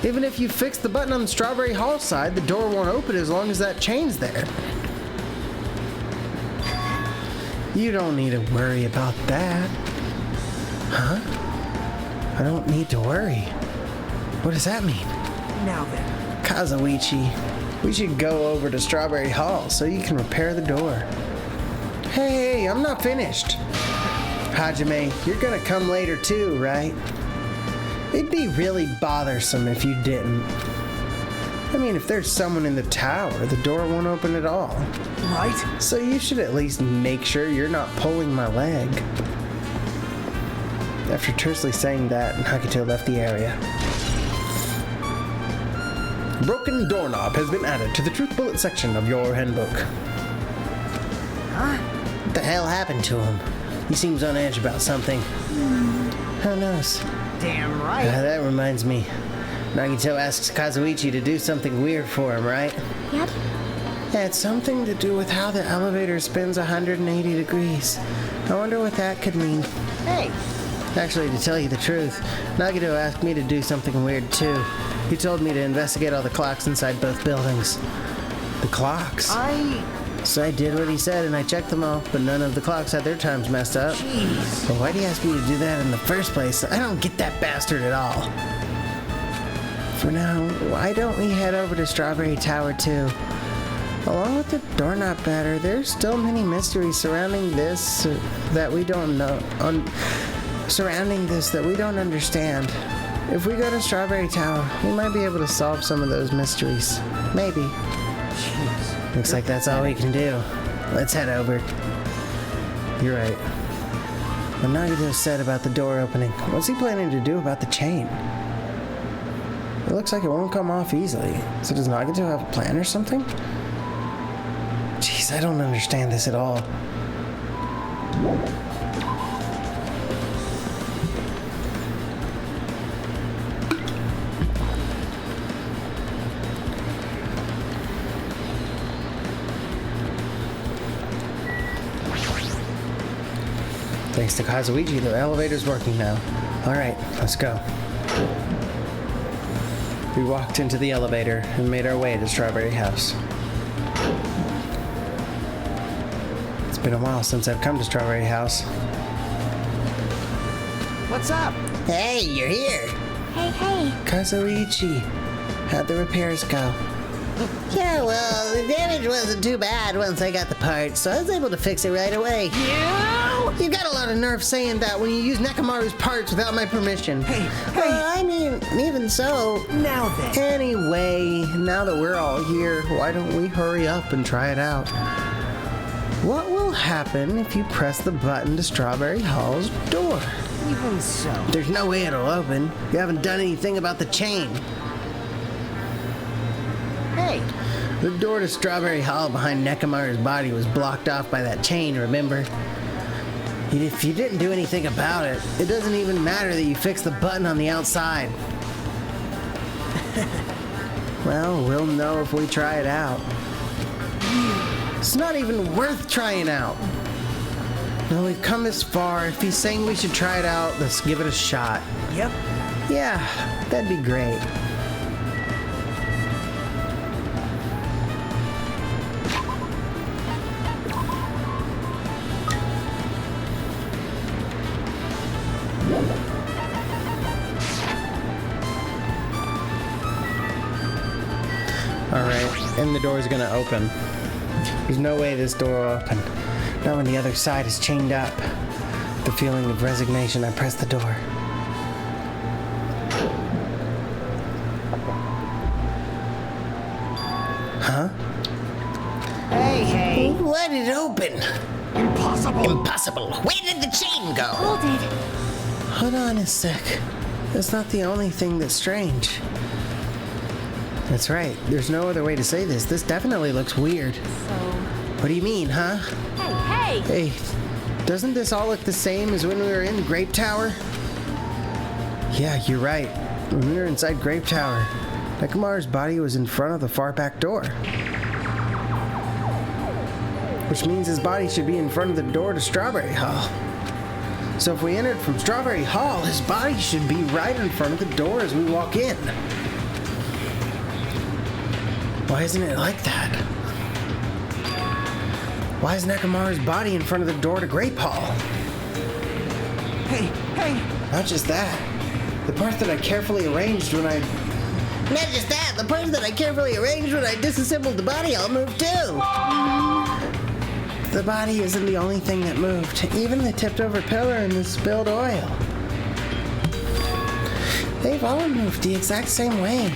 A: Even if you fix the button on the Strawberry Hall side, the door won't open as long as that chain's there. You don't need to worry about that. Huh? I don't need to worry. What does that mean?
E: Now then.
A: Kazuichi, we should go over to Strawberry Hall so you can repair the door. Hey, I'm not finished. Hajime, you're gonna come later too, right? It'd be really bothersome if you didn't. I mean, if there's someone in the tower, the door won't open at all.
E: Right?
A: So you should at least make sure you're not pulling my leg. After tersely saying that, Nagito left the area. Broken doorknob has been added to the truth bullet section of your handbook.
I: Huh? What the hell happened to him?
A: He seems on edge about something. Who knows?
E: Damn right.
A: That reminds me. Nagito asks Kazuichi to do something weird for him, right?
J: Yep.
A: Yeah, it's something to do with how the elevator spins 180 degrees. I wonder what that could mean.
E: Hey.
A: Actually, to tell you the truth, Nagito asked me to do something weird too. He told me to investigate all the clocks inside both buildings. The clocks? So I did what he said and I checked them all, but none of the clocks had their times messed up.
E: Jeez.
A: But why'd he ask me to do that in the first place? I don't get that bastard at all. For now, why don't we head over to Strawberry Tower too? Along with the doorknob batter, there's still many mysteries surrounding this that we don't know. Surrounding this that we don't understand. If we go to Strawberry Tower, we might be able to solve some of those mysteries. Maybe.
E: Jeez.
A: Looks like that's all we can do. Let's head over. You're right. What Nagito said about the door opening, what's he planning to do about the chain? It looks like it won't come off easily. So does Nagito have a plan or something? Jeez, I don't understand this at all. Thanks to Kazuichi, the elevator's working now. Alright, let's go. We walked into the elevator and made our way to Strawberry House. It's been a while since I've come to Strawberry House.
E: What's up?
I: Hey, you're here.
J: Hey.
A: Kazuichi, how'd the repairs go?
I: Yeah, well, the damage wasn't too bad once I got the parts, so I was able to fix it right away.
A: You got a lot of nerve saying that when you use Nakamaru's parts without my permission.
E: Hey.
I: I mean, even so...
E: Now then.
A: Anyway, now that we're all here, why don't we hurry up and try it out? What will happen if you press the button to Strawberry Hall's door.
E: Even so.
A: There's no way it'll open. You haven't done anything about the chain.
E: Hey,
A: The door to Strawberry Hall behind Nekomaru's body was blocked off by that chain, remember? If you didn't do anything about it, it doesn't even matter that you fixed the button on the outside. Well, we'll know if we try it out. It's not even worth trying out. No, we've come this far. If he's saying we should try it out, let's give it a shot.
E: yep.
A: Yeah, that'd be great. Alright, and the door's gonna open. There's no way this door will open. Not when the other side is chained up. The feeling of resignation, I press the door. Huh?
E: Hey.
I: Let it open.
H: Impossible!
I: Impossible. Where did the chain go?
C: Hold it.
A: Hold on a sec. That's not the only thing that's strange. That's right. There's no other way to say this. This definitely looks weird.
C: So,
A: What do you mean, huh?
C: hey,
A: Hey, doesn't this all look the same as when we were in Grape Tower? Yeah, you're right. When we were inside Grape Tower, Nekomaru's body was in front of the far back door. Which means his body should be in front of the door to Strawberry Hall. So if we entered from Strawberry Hall, his body should be right in front of the door as we walk in. Why isn't it like that? Why is Nekomaru's body in front of the door to Grape Hall?
E: Hey.
A: Not just that. The part that I carefully arranged when I...
I: Not just that, the parts that I carefully arranged when I disassembled the body all moved too.
A: The body isn't the only thing that moved. Even the tipped over pillar and the spilled oil. They've all moved the exact same way.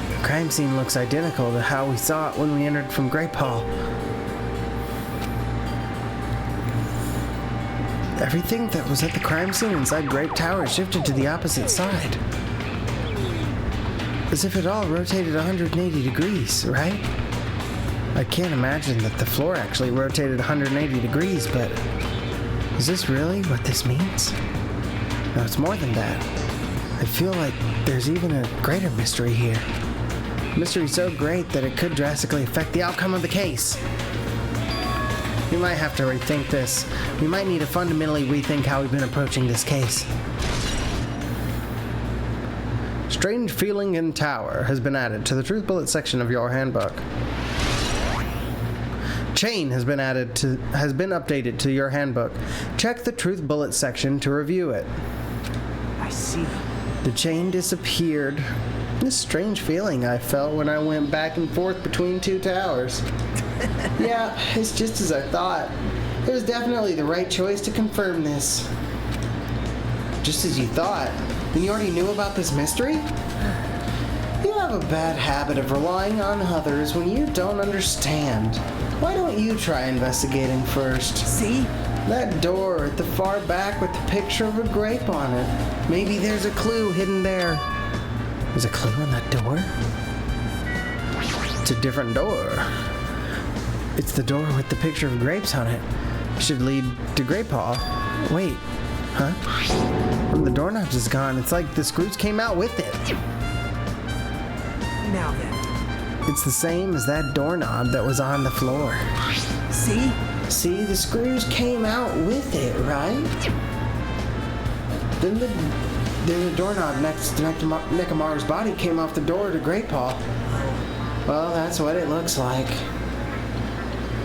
A: The crime scene looks identical to how we saw it when we entered from Grape Hall. Everything that was at the crime scene inside Grape Tower shifted to the opposite side. As if it all rotated 180 degrees, right? I can't imagine that the floor actually rotated 180 degrees, but is this really what this means? No, it's more than that. I feel like there's even a greater mystery here. A mystery so great that it could drastically affect the outcome of the case. We might have to rethink this. We might need to fundamentally rethink how we've been approaching this case. Strange feeling in tower has been added to the truth bullet section of your handbook. Chain has been updated to your handbook. Check the truth bullet section to review it.
E: I see.
A: The chain disappeared. This strange feeling I felt when I went back and forth between two towers. Yeah, it's just as I thought. It was definitely the right choice to confirm this. Just as you thought? Then you already knew about this mystery? You have a bad habit of relying on others when you don't understand. Why don't you try investigating first?
E: See?
A: That door at the far back with the picture of a grape on it. Maybe there's a clue hidden there. There's a clue on that door? It's a different door. It's the door with the picture of grapes on it. Should lead to Grape Hall. Wait, huh? One of the doorknobs is gone. It's like the screws came out with it.
E: Now then.
A: It's the same as that doorknob that was on the floor.
E: See?
A: See, the screws came out with it, right? Then the doorknob next to Nekomaru's body came off the door to Grape Hall. Well, that's what it looks like.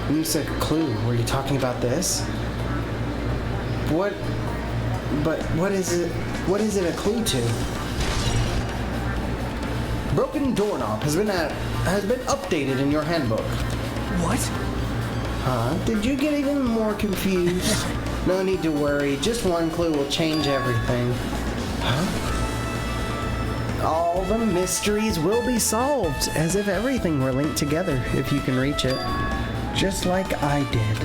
A: When you said clue, were you talking about this? What is it? What is it a clue to? Broken doorknob has been updated in your handbook.
E: What?
A: Huh? Did you get even more confused? No need to worry. Just one clue will change everything. Huh? All the mysteries will be solved, as if everything were linked together if you can reach it. Just like I did.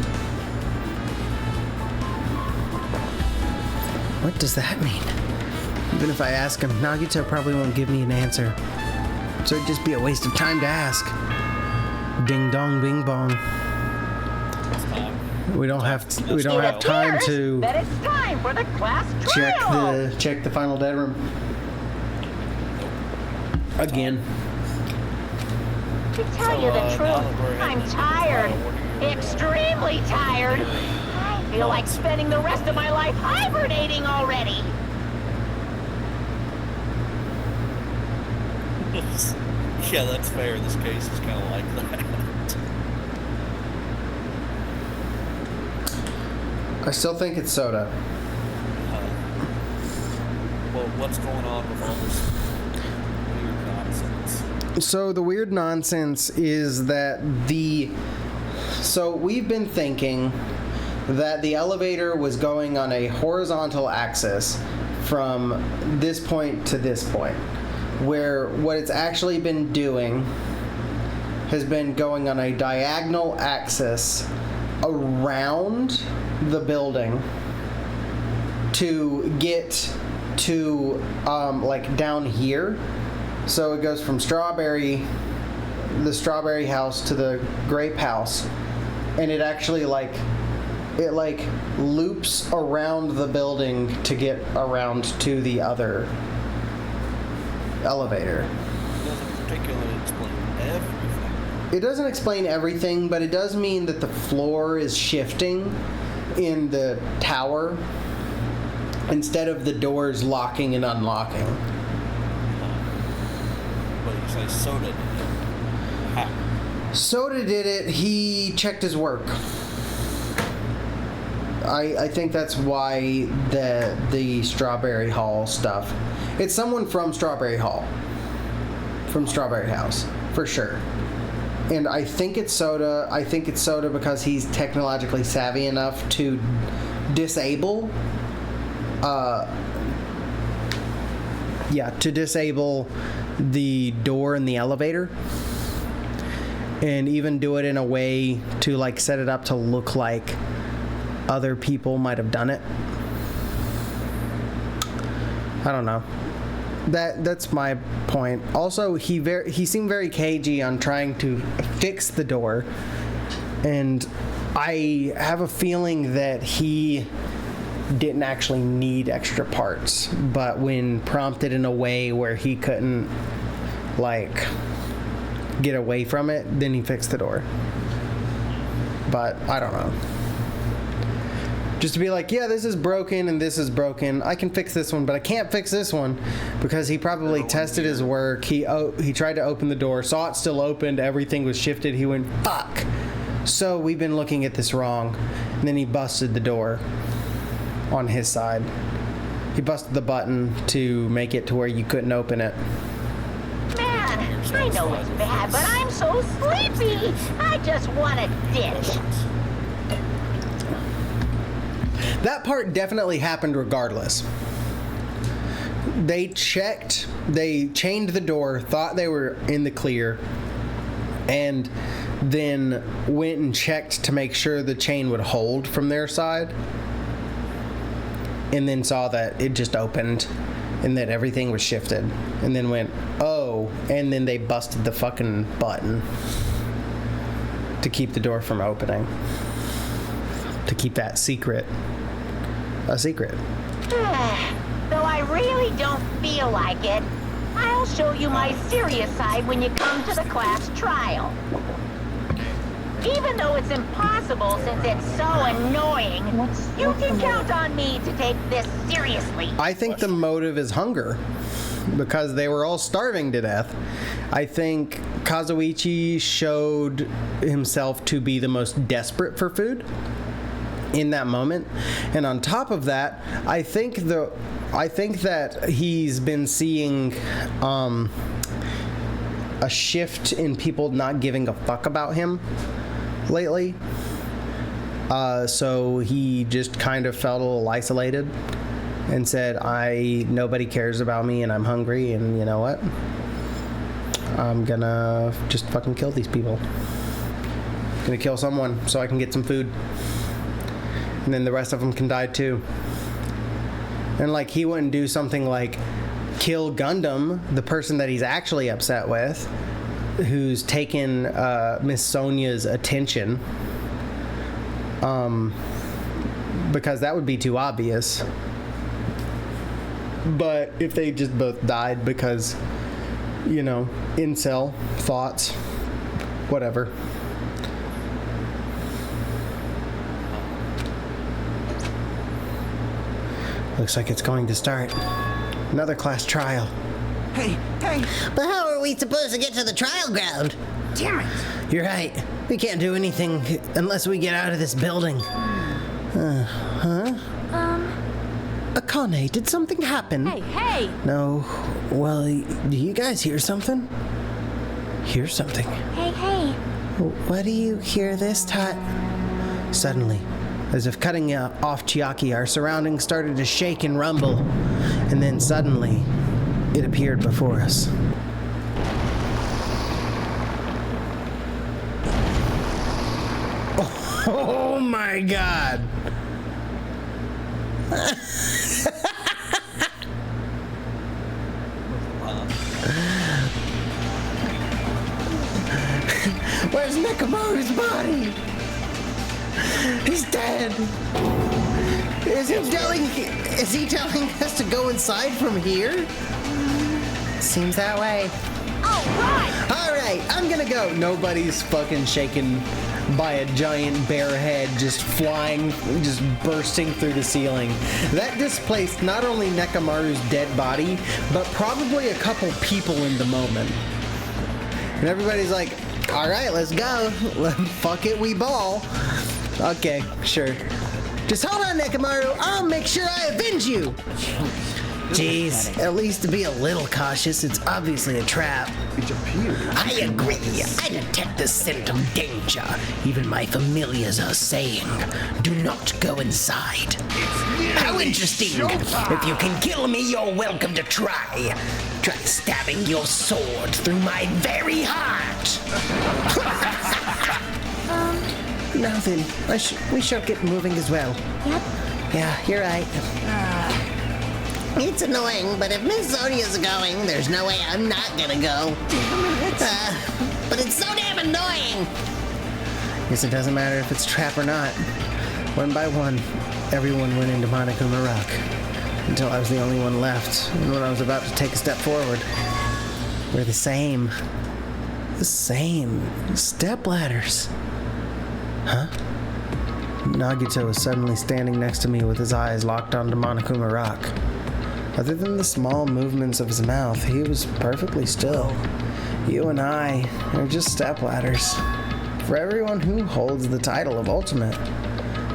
A: What does that mean? Even if I ask him, Nagito probably won't give me an answer. So it'd just be a waste of time to ask. Ding dong bing bong. We don't have time to
C: That it's time for the class trial.
A: check the final dead room. Again.
C: To tell you the truth, I'm tired. Extremely tired. I feel like spending the rest of my life hibernating already.
B: Yeah, that's fair. This case is kind of like that.
A: I still think it's soda.
B: Well, what's going on with all this weird nonsense?
A: So the weird nonsense is that so we've been thinking that the elevator was going on a horizontal axis from this point to this point, where what it's actually been doing has been going on a diagonal axis around the building to get to like down here. So it goes from the strawberry house to the grape house, and it actually it loops around the building to get around to the other elevator.
B: It doesn't particularly explain everything.
A: It doesn't explain everything, but it does mean that the floor is shifting in the tower instead of the doors locking and unlocking.
B: But you say Soda did it. How?
A: Soda did it. He checked his work. I think that's why the Strawberry Hall stuff. It's someone from Strawberry Hall. From Strawberry House. For sure. And I think it's Soda. I think it's Soda because he's technologically savvy enough to disable disable the door in the elevator, and even do it in a way to like set it up to look like other people might have done it. I don't know. That's my point. Also, he seemed very cagey on trying to fix the door, and I have a feeling that he didn't actually need extra parts, but when prompted in a way where he couldn't like get away from it, then he fixed the door. But I don't know. Just to be like, yeah, this is broken and this is broken. I can fix this one, but I can't fix this one, because he probably tested his work. He tried to open the door, saw it still opened, everything was shifted. He went, fuck. So we've been looking at this wrong. And then he busted the door on his side. He busted the button to make it to where you couldn't open it.
C: Man, I know it's bad, but I'm so sleepy. I just want to ditch.
A: That part definitely happened regardless. They chained the door, thought they were in the clear, and then went and checked to make sure the chain would hold from their side, and then saw that it just opened and that everything was shifted, and then went, oh, and then they busted the fucking button to keep the door from opening, to keep that a secret.
C: Though I really don't feel like it, I'll show you my serious side when you come to the class trial. Even though it's impossible since it's so annoying, you can count on me to take this seriously.
A: I think the motive is hunger, because they were all starving to death. I think Kazuichi showed himself to be the most desperate for food in that moment, and on top of that, I think that he's been seeing a shift in people not giving a fuck about him lately. So he just kind of felt a little isolated and said, nobody cares about me and I'm hungry, and you know what? I'm gonna just fucking kill these people. Gonna kill someone so I can get some food. And then the rest of them can die too. And like, he wouldn't do something like kill Gundam, the person that he's actually upset with, who's taken Miss Sonia's attention. Because that would be too obvious. But if they just both died because, you know, incel thoughts, whatever. Looks like it's going to start. Another class trial.
E: Hey!
I: But how are we supposed to get to the trial ground?
E: Damn it!
I: You're right. We can't do anything unless we get out of this building. Akane, did something happen?
J: Hey!
I: No. Well, do you guys hear something? Hear something?
J: Hey!
I: What do you hear this time? Suddenly, as if cutting off Chiaki, our surroundings started to shake and rumble. And then suddenly, it appeared before us. Oh my god! Where's Nekomaru's body? He's dead. Is he telling us to go inside from here? Seems that way. Alright, I'm gonna go. Nobody's fucking shaken by a giant bear head just flying, just bursting through the ceiling. That displaced not only Nekomaru's dead body, but probably a couple people in the moment. And everybody's like, alright, let's go. Fuck it, we ball. Okay, sure. Just hold on, Nekomaru. I'll make sure I avenge you. Jeez, at least to be a little cautious. It's obviously a trap. I agree. I detect the scent of danger. Even my familiars are saying, do not go inside. How interesting. If you can kill me, you're welcome to try. Try stabbing your sword through my very heart. Now then, we shall get moving as well.
J: Yep.
I: Yeah, you're right. It's annoying, but if Miss Sonia's going, there's no way I'm not gonna go. But it's so damn annoying. Guess it doesn't matter if it's a trap or not. One by one, everyone went into Monokuma Rock. Until I was the only one left. And when I was about to take a step forward, we're the same. The same step ladders. Huh? Nagito was suddenly standing next to me with his eyes locked onto Monokuma Rock. Other than the small movements of his mouth, he was perfectly still. You and I are just stepladders. For everyone who holds the title of Ultimate.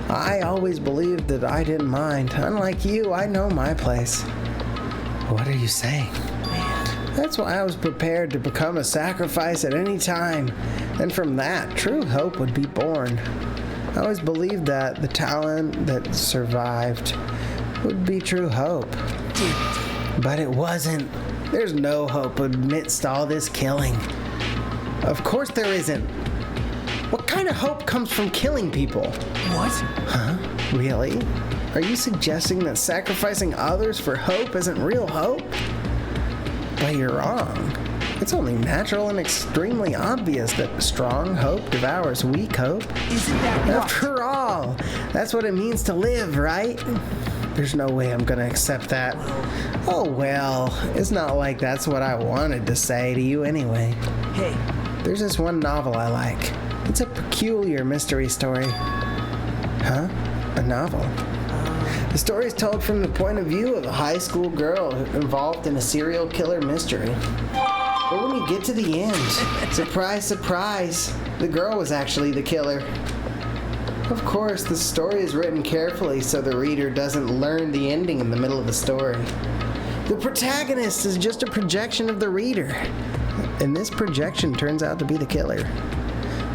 I: I always believed that I didn't mind. Unlike you, I know my place. What are you saying? That's why I was prepared to become a sacrifice at any time. And from that, true hope would be born. I always believed that the talent that survived would be true hope. But it wasn't. There's no hope amidst all this killing. Of course there isn't. What kind of hope comes from killing people?
E: What?
A: Huh? Really? Are you suggesting that sacrificing others for hope isn't real hope? But you're wrong. It's only natural and extremely obvious that strong hope devours weak hope.
E: Isn't that right?
A: After all, that's what it means to live, right? There's no way I'm gonna accept that. Oh well, it's not like that's what I wanted to say to you anyway.
E: Hey.
A: There's this one novel I like. It's a peculiar mystery story. Huh? A novel? The story is told from the point of view of a high school girl involved in a serial killer mystery. But when you get to the end, surprise, surprise, the girl was actually the killer. Of course, the story is written carefully so the reader doesn't learn the ending in the middle of the story. The protagonist is just a projection of the reader, and this projection turns out to be the killer.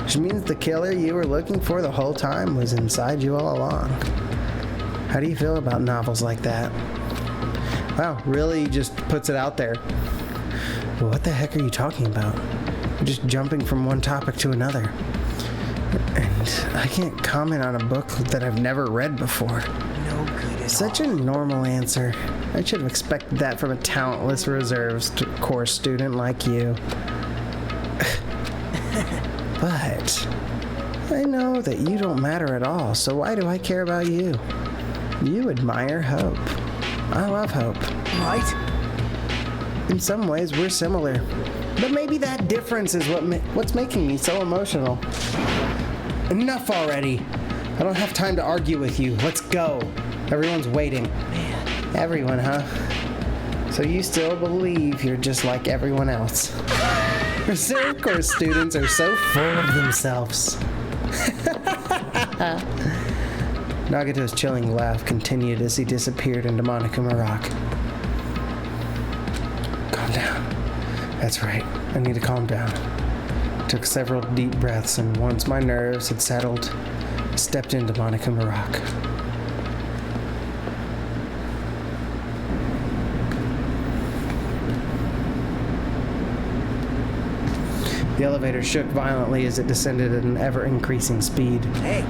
A: Which means the killer you were looking for the whole time was inside you all along. How do you feel about novels like that? Wow, really just puts it out there. What the heck are you talking about? You're just jumping from one topic to another. I can't comment on a book that I've never read before.
E: No good at
A: Such a normal answer. I should have expected that from a talentless reserves course student like you. But I know that you don't matter at all, so why do I care about you? You admire hope. I love hope.
E: Right?
A: In some ways, we're similar. But maybe that difference is what's making me so emotional. Enough already. I don't have time to argue with you. Let's go. Everyone's waiting.
E: Man.
A: Everyone, huh? So you still believe you're just like everyone else. Reserve Course students are so full of themselves. Nagato's chilling laugh continued as he disappeared into Monica Marak. Calm down. That's right. I need to calm down. Took several deep breaths, and once my nerves had settled, stepped into Monica Marak. The elevator shook violently as it descended at an ever-increasing speed.
E: Hey.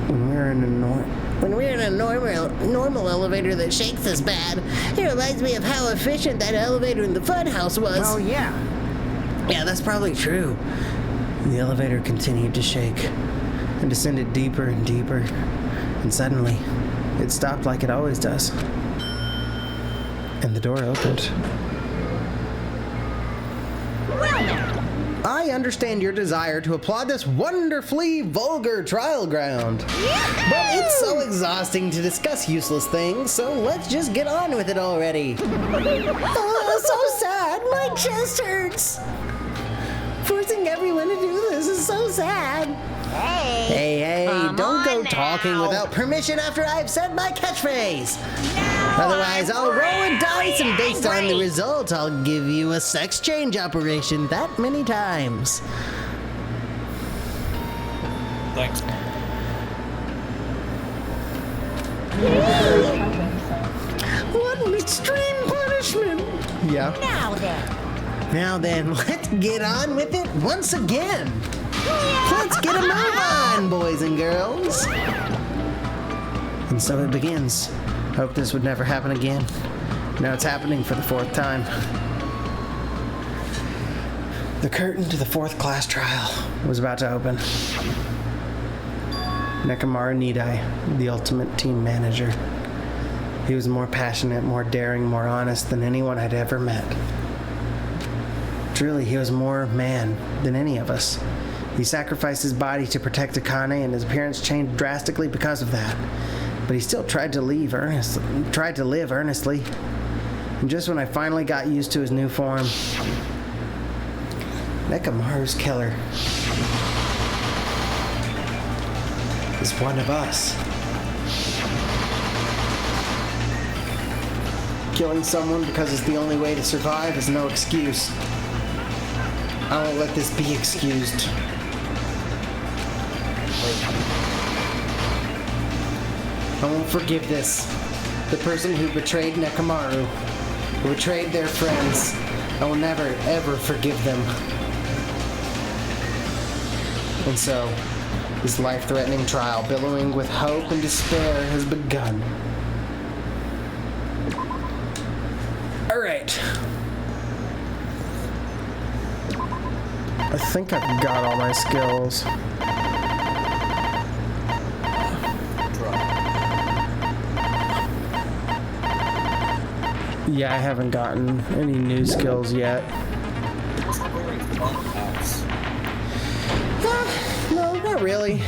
A: When we're in a
I: normal elevator that shakes this bad, it reminds me of how efficient that elevator in the funhouse was.
E: Well, yeah.
I: Yeah, that's probably true.
A: The elevator continued to shake and descended deeper and deeper, and suddenly, it stopped like it always does. And the door opened. I understand your desire to applaud this wonderfully vulgar trial ground. But it's so exhausting to discuss useless things, so let's just get on with it already.
I: Oh, so sad. My chest hurts. Forcing everyone to do this is so sad.
A: Hey, don't go talking without permission after I've said my catchphrase. Otherwise, I'll roll a dice, and based on the result, I'll give you a sex change operation that many times.
B: Thanks.
A: What an extreme punishment! Yeah. Now then, let's get on with it once again. Let's get a move on, boys and girls. And so it begins. Hoped this would never happen again. Now it's happening for the 4th time. The curtain to the 4th class trial was about to open. Nekomaru Nidai, the ultimate team manager. He was more passionate, more daring, more honest than anyone I'd ever met. Truly, he was more man than any of us. He sacrificed his body to protect Akane, and his appearance changed drastically because of that. But he still tried to live earnestly. And just when I finally got used to his new form, Nekomaru's killer is one of us. Killing someone because it's the only way to survive is no excuse. I won't let this be excused. I won't forgive this. The person who betrayed Nekomaru, who betrayed their friends, I will never, ever forgive them. And so, this life-threatening trial, billowing with hope and despair, has begun. All right. I think I've got all my skills. Yeah, I haven't gotten any new skills yet. No, not really.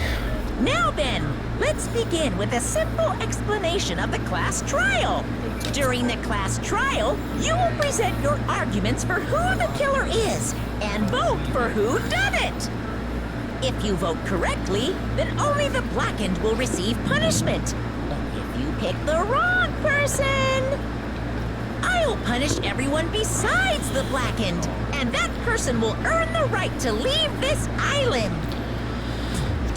K: Now then, let's begin with a simple explanation of the class trial. During the class trial, you will present your arguments for who the killer is and vote for who done it. If you vote correctly, then only the blackened will receive punishment. And if you pick the wrong person, I'll punish everyone besides the blackened, and that person will earn the right to leave this island.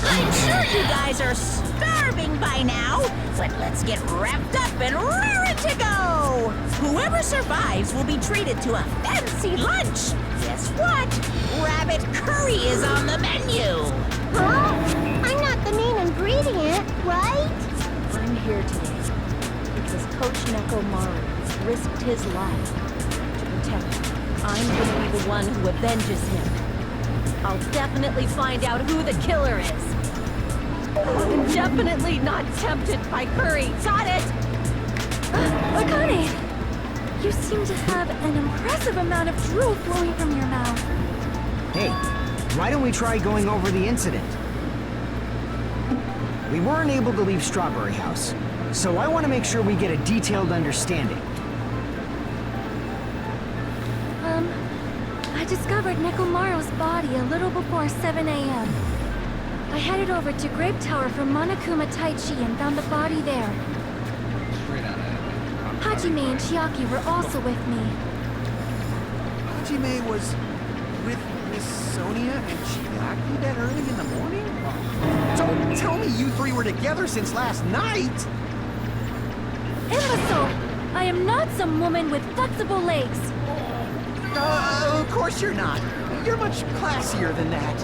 K: I'm sure you guys are starving by now, but let's get wrapped up and raring to go! Whoever survives will be treated to a fancy lunch. Guess what? Rabbit curry is on the menu.
C: Huh?
K: Nekomaru risked his life to protect me. I'm gonna be the one who avenges him. I'll definitely find out who the killer is. I'm definitely not tempted by curry. Got it?
J: Akane! You seem to have an impressive amount of drool flowing from your mouth.
E: Hey, why don't we try going over the incident? We weren't able to leave Strawberry House, so I want to make sure we get a detailed understanding.
J: I discovered Nekomaru's body a little before 7 a.m. I headed over to Grape Tower from Monokuma Taichi and found the body there. Hajime and Chiaki were also with me.
L: Hajime was with Miss Sonia and Chiaki that early in the morning? Don't tell me you three were together since last night!
J: Imbecile! I am not some woman with flexible legs.
L: Of course you're not. You're much classier than that.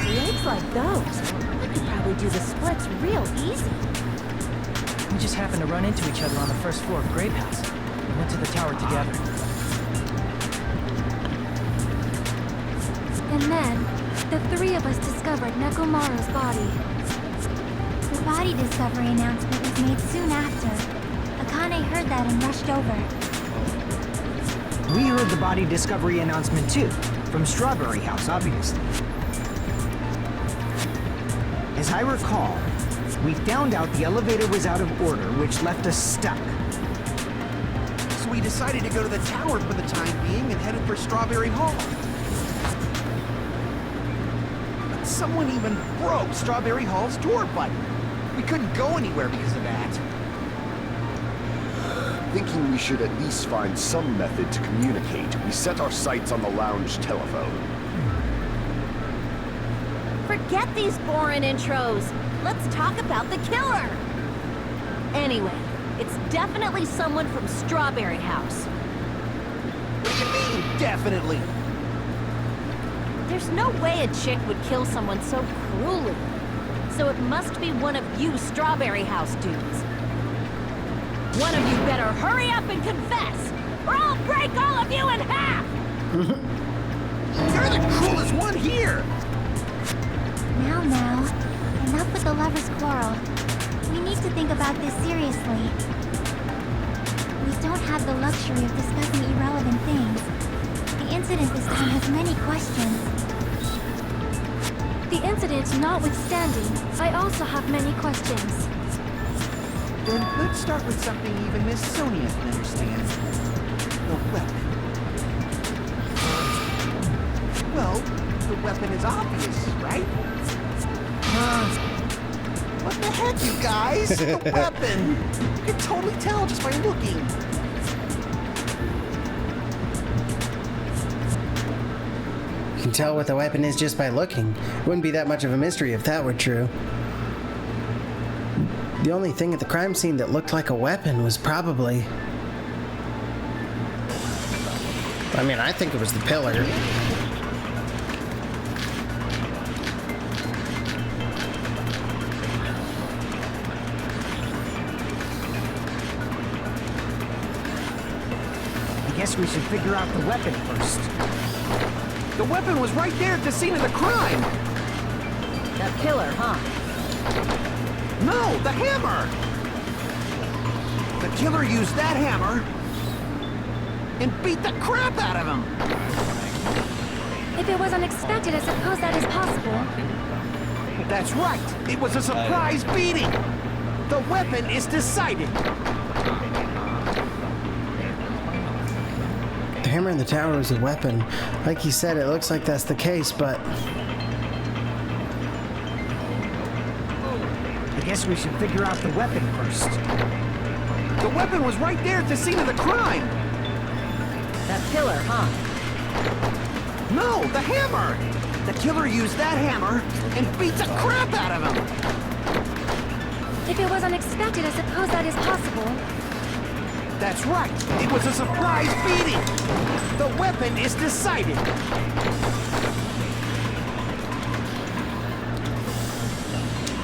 K: Legs like those. I could probably do the splits real easy.
E: We just happened to run into each other on the first floor of Grape House. We went to the tower together.
J: And then, the three of us discovered Nekomaru's body.
M: The body discovery announcement was made soon after. Akane heard that and rushed over.
E: We heard the body discovery announcement too, from Strawberry House, obviously. As I recall, we found out the elevator was out of order, which left us stuck.
L: So we decided to go to the tower for the time being and headed for Strawberry Hall. But someone even broke Strawberry Hall's door button. We couldn't go anywhere because of that.
H: Thinking we should at least find some method to communicate, we set our sights on the lounge telephone.
K: Forget these boring intros. Let's talk about the killer. Anyway, it's definitely someone from Strawberry House.
L: What do you mean, definitely?
K: There's no way a chick would kill someone so cruelly. So it must be one of you Strawberry House dudes. One of you better hurry up and confess, or I'll break all of you in half!
L: You're the coolest one here!
M: Now, enough with the lovers' quarrel. We need to think about this seriously. We don't have the luxury of discussing irrelevant things. The incident this time has many questions.
J: The incident notwithstanding, I also have many questions.
L: Then let's start with something even Miss Sonia can understand. The weapon. Well, the weapon is obvious, right? What the heck, you guys? The weapon! You can totally tell just by looking.
A: You can tell what the weapon is just by looking. It wouldn't be that much of a mystery if that were true. The only thing at the crime scene that looked like a weapon was probably... I mean, I think it was the pillar.
E: I guess we should figure out the weapon first.
L: The weapon was right there at the scene of the crime!
K: That pillar, huh?
L: No, the hammer! The killer used that hammer and beat the crap out of him!
J: If it was unexpected, I suppose that is possible.
L: That's right! It was a surprise beating! The weapon is decided!
A: The hammer in the tower is a weapon. Like you said, it looks like that's the case, but...
E: I guess we should figure out the weapon first.
L: The weapon was right there at the scene of the crime!
K: That pillar, huh?
L: No, the hammer! The killer used that hammer and beat the crap out of him!
J: If it was unexpected, I suppose that is possible.
L: That's right! It was a surprise beating! The weapon is decided!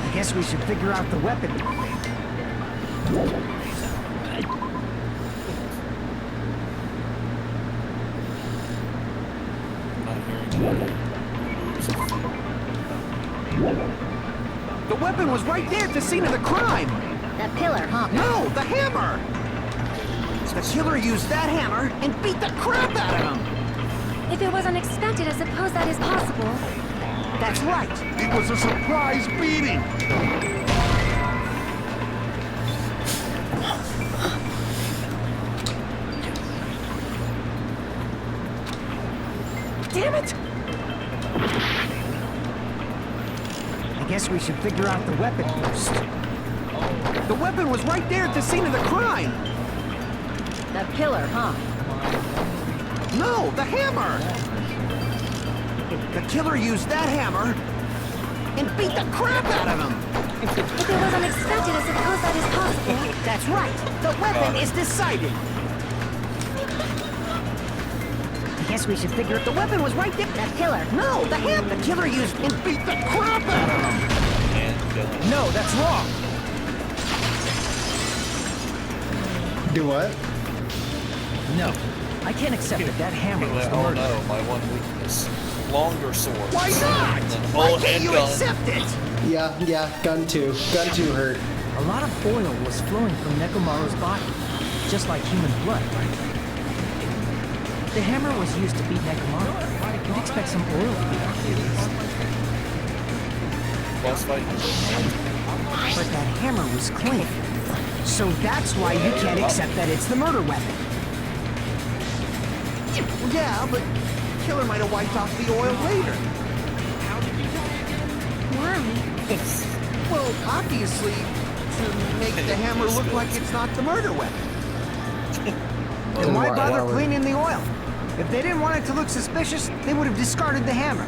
E: I guess we should figure out the weapon.
L: The weapon was right there at the scene of the crime.
C: That pillar, huh?
L: No, the hammer. The killer used that hammer and beat the crap out of him.
J: If it was unexpected, I suppose that is possible.
L: That's right.
H: It was a surprise beating.
L: Damn it! I guess we should figure out the weapon first. The weapon was right there at the scene of the crime.
C: That pillar, huh?
L: No, the hammer! The killer used that hammer and beat the crap out of him!
J: If it was unexpected, I suppose that is possible.
L: That's right! The weapon is decided! I guess we should figure out the weapon was right there.
C: That pillar.
L: No, the hammer! The killer used and beat the crap out of him! No, that's wrong!
A: Do what?
E: No, I can't accept that hammer was the
B: Oh
E: murder.
B: no, my one weakness. Longer swords.
L: Why not?
B: And then
L: Why
B: whole
L: can't you
B: handgun.
L: accept it?
A: Yeah, gun 2. Gun 2 hurt.
E: A lot of oil was flowing from Nekomaru's body, just like human blood, right? The hammer was used to beat Nekomaru. You'd expect some oil to be on the least.
B: Boss fight.
L: But that hammer was clean. So that's why you can't accept that it's the murder weapon. Yeah, but the killer might have wiped off the oil later.
J: Why?
L: Well, obviously, to make the hammer look like it's not the murder weapon. Then why bother cleaning the oil? If they didn't want it to look suspicious, they would have discarded the hammer.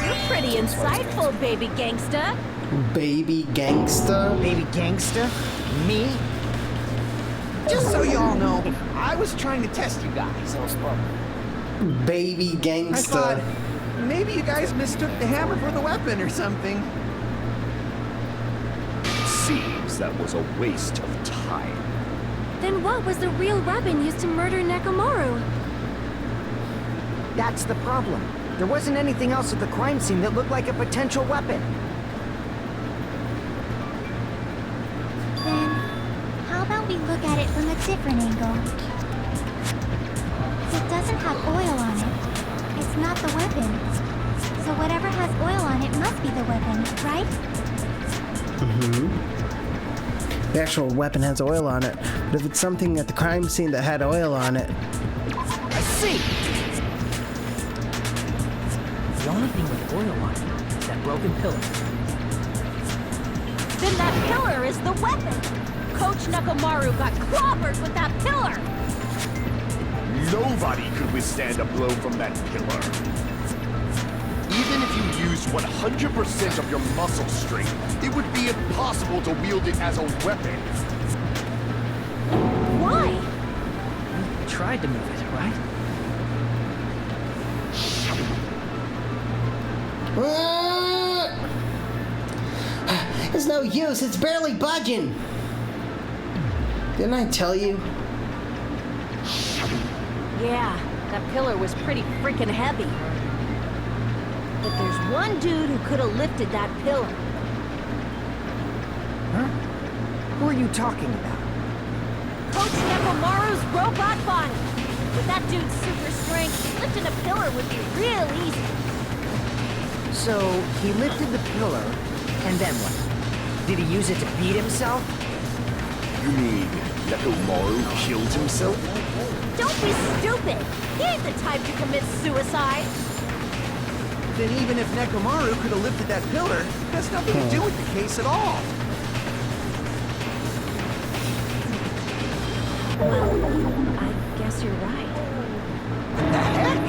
C: You're pretty insightful, baby gangsta.
A: Baby gangsta?
L: Baby gangsta? Me? Just so you all know, I was trying to test you guys.
A: Baby
L: I
A: gangsta.
L: thought maybe you guys mistook the hammer for the weapon or something.
H: Seems that was a waste of time.
J: Then what was the real weapon used to murder Nekomaru?
L: That's the problem. There wasn't anything else at the crime scene that looked like a potential weapon.
M: Then, how about we look at it from a different angle? It doesn't have oil on it. It's not the weapon. So whatever has oil on it must be the weapon, right?
A: Mm-hmm. The actual weapon has oil on it, but if it's something at the crime scene that had oil on it...
L: I see!
E: The only thing with oil on it is that broken pillar.
C: Then that pillar is the weapon. Coach Nekomaru got clobbered with that pillar.
H: Nobody could withstand a blow from that pillar. Even if you used 100% of your muscle strength, it would be impossible to wield it as a weapon.
C: Why?
E: We tried to move it, right?
I: It's no use, it's barely budging.
A: Didn't I tell you?
C: Yeah, that pillar was pretty freaking heavy. But there's one dude who could have lifted that pillar.
L: Huh? Who are you talking about?
C: Coach Nekomaru's robot body. With that dude's super strength, lifting a pillar would be real easy.
L: So, he lifted the pillar, and then what? Did he use it to beat himself?
H: You mean Nekomaru killed himself?
C: Don't be stupid! He ain't the type to commit suicide!
L: Then even if Nekomaru could have lifted that pillar, it has nothing to do with the case at all.
C: Well, I guess you're right.
L: What the heck?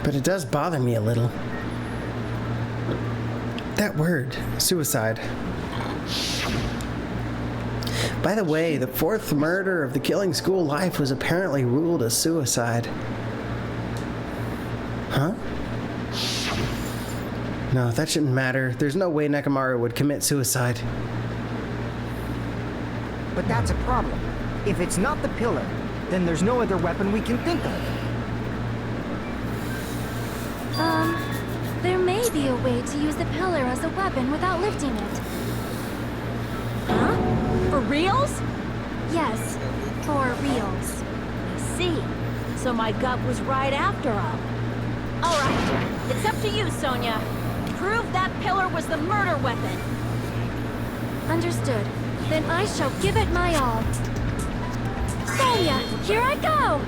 A: But it does bother me a little. That word, suicide. By the way, the fourth murder of the Killing School life was apparently ruled as suicide. Huh? No, that shouldn't matter. There's no way Nekomaru would commit suicide.
L: But that's a problem. If it's not the pillar, then there's no other weapon we can think of.
J: There may be a way to use the pillar as a weapon without lifting it.
K: Huh? For reals?
J: Yes, for reals.
K: I see. So my gut was right after all. All right, it's up to you, Sonia. Prove that pillar was the murder weapon.
J: Understood. Then I shall give it my all. Sonia, here I go!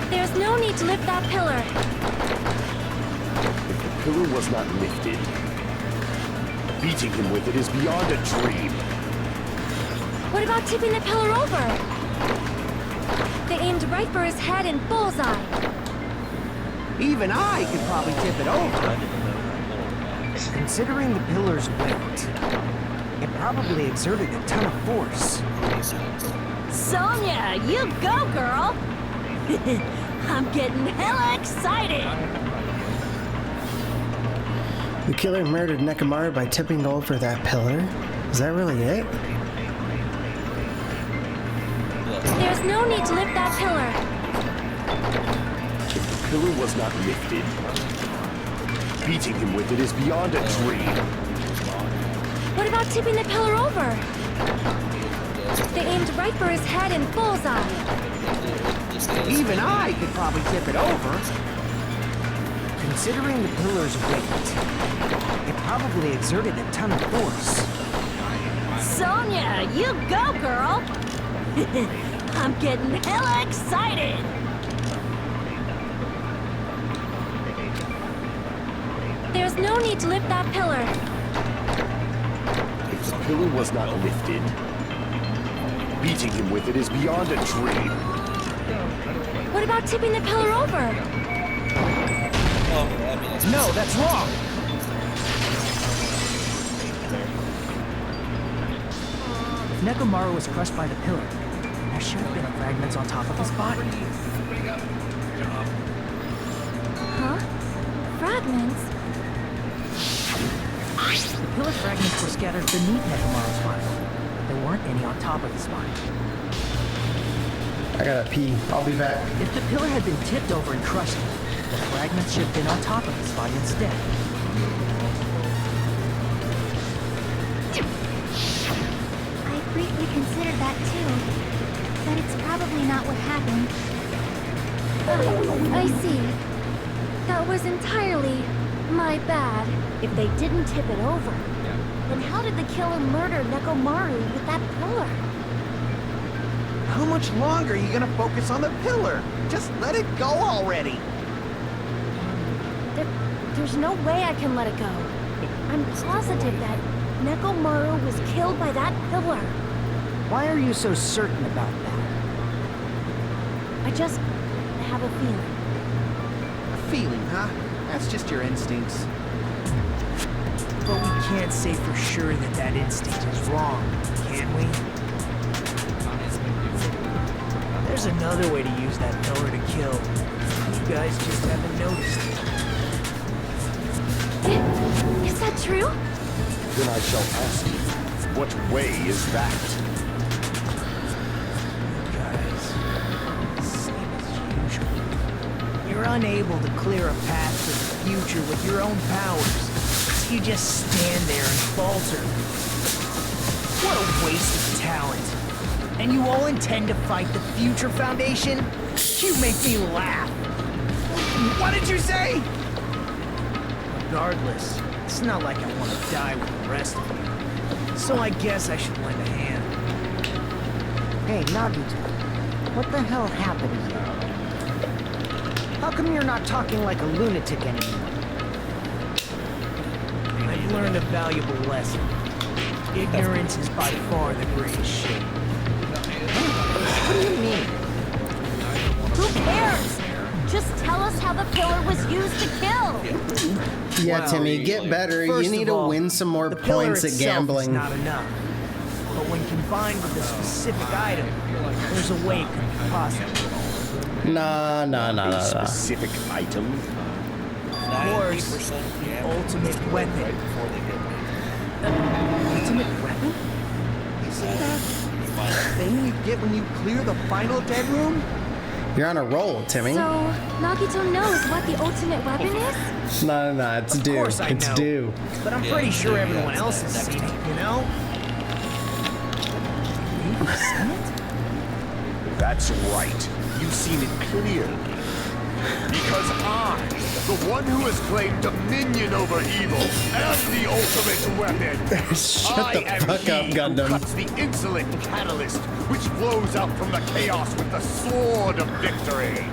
J: There's no need to lift that pillar.
H: If the pillar was not lifted, beating him with it is beyond a dream.
J: What about tipping the pillar over? They aimed right for his head and bullseye.
L: Even I could probably tip it over. Considering the pillar's weight, it probably exerted a ton of force.
K: Sonia, you go, girl! I'm getting hella excited!
A: The killer murdered Nekomaru by tipping over that pillar? Is that really it?
J: There's no need to lift that pillar.
H: If the pillar was not lifted, beating him with it is beyond a dream.
J: What about tipping the pillar over? They aimed right for his head and bullseye.
L: Even I could probably tip it over. Considering the pillar's weight, it probably exerted a ton of force.
K: Sonia, you go, girl! I'm getting hella excited!
J: There's no need to lift that pillar.
H: If the pillar was not lifted, beating him with it is beyond a dream.
J: What about tipping the pillar over?
L: No, that's wrong!
E: If Nekomaru was crushed by the pillar, there should have been fragments on top of his body.
J: Huh? Fragments?
E: The pillar fragments were scattered beneath Nekomaru's body. There weren't any on top of his body.
A: I gotta pee. I'll be back.
E: If the pillar had been tipped over and crushed, the fragments should have been on top of his body instead.
M: I briefly considered that too, but it's probably not what happened.
J: I see. That was entirely my bad.
K: If they didn't tip it over, then how did the killer murder Nekomaru with that pillar?
L: How much longer are you gonna focus on the pillar? Just let it go already!
K: There's no way I can let it go. I'm positive that Nekomaru was killed by that pillar.
L: Why are you so certain about that?
K: I just have a feeling.
L: A feeling, huh? That's just your instincts.
E: But we can't say for sure that that instinct is wrong, can we? There's another way to use that pillar to kill. You guys just haven't noticed.
J: Is that true?
H: Then I shall ask you, what way is that?
E: Guys, same as usual. You're unable to clear a path to the future with your own powers. So you just stand there and falter. What a waste of talent. And you all intend to fight the Future Foundation? You make me laugh.
L: What did you say?
E: Regardless, it's not like I want to die with the rest of you. So I guess I should lend a hand.
L: Hey, Nagito. What the hell happened here? How come you're not talking like a lunatic anymore?
E: I've learned a valuable lesson. Ignorance is by far the greatest shame.
L: What do you mean?
K: Who cares? Just tell us how the pillar was used to kill.
A: Yeah,
E: Well,
A: Timmy, get better. You
E: first
A: need
E: of
A: to
E: all,
A: win some more
E: the pillar
A: points at
E: itself
A: gambling.
E: is not enough. But when combined with a specific item, there's a way it could be possible.
H: A specific item?
E: Of course, ultimate weapon. Ultimate weapon? Isn't that the thing you get when you clear the final dead room?
A: You're on a roll, Timmy.
J: So, Nagito knows what the ultimate weapon is?
A: No, it's due.
E: Of course I
A: It's
E: know.
A: due.
E: But I'm pretty sure everyone else has seen it, you know? You've seen it?
H: That's right. You've seen it clearly. Because I, the one who has claimed dominion over evil, am the ultimate weapon.
A: Shut the fuck up, Gundam.
H: Who cuts the insolent catalyst which flows out from the chaos with the sword of victory.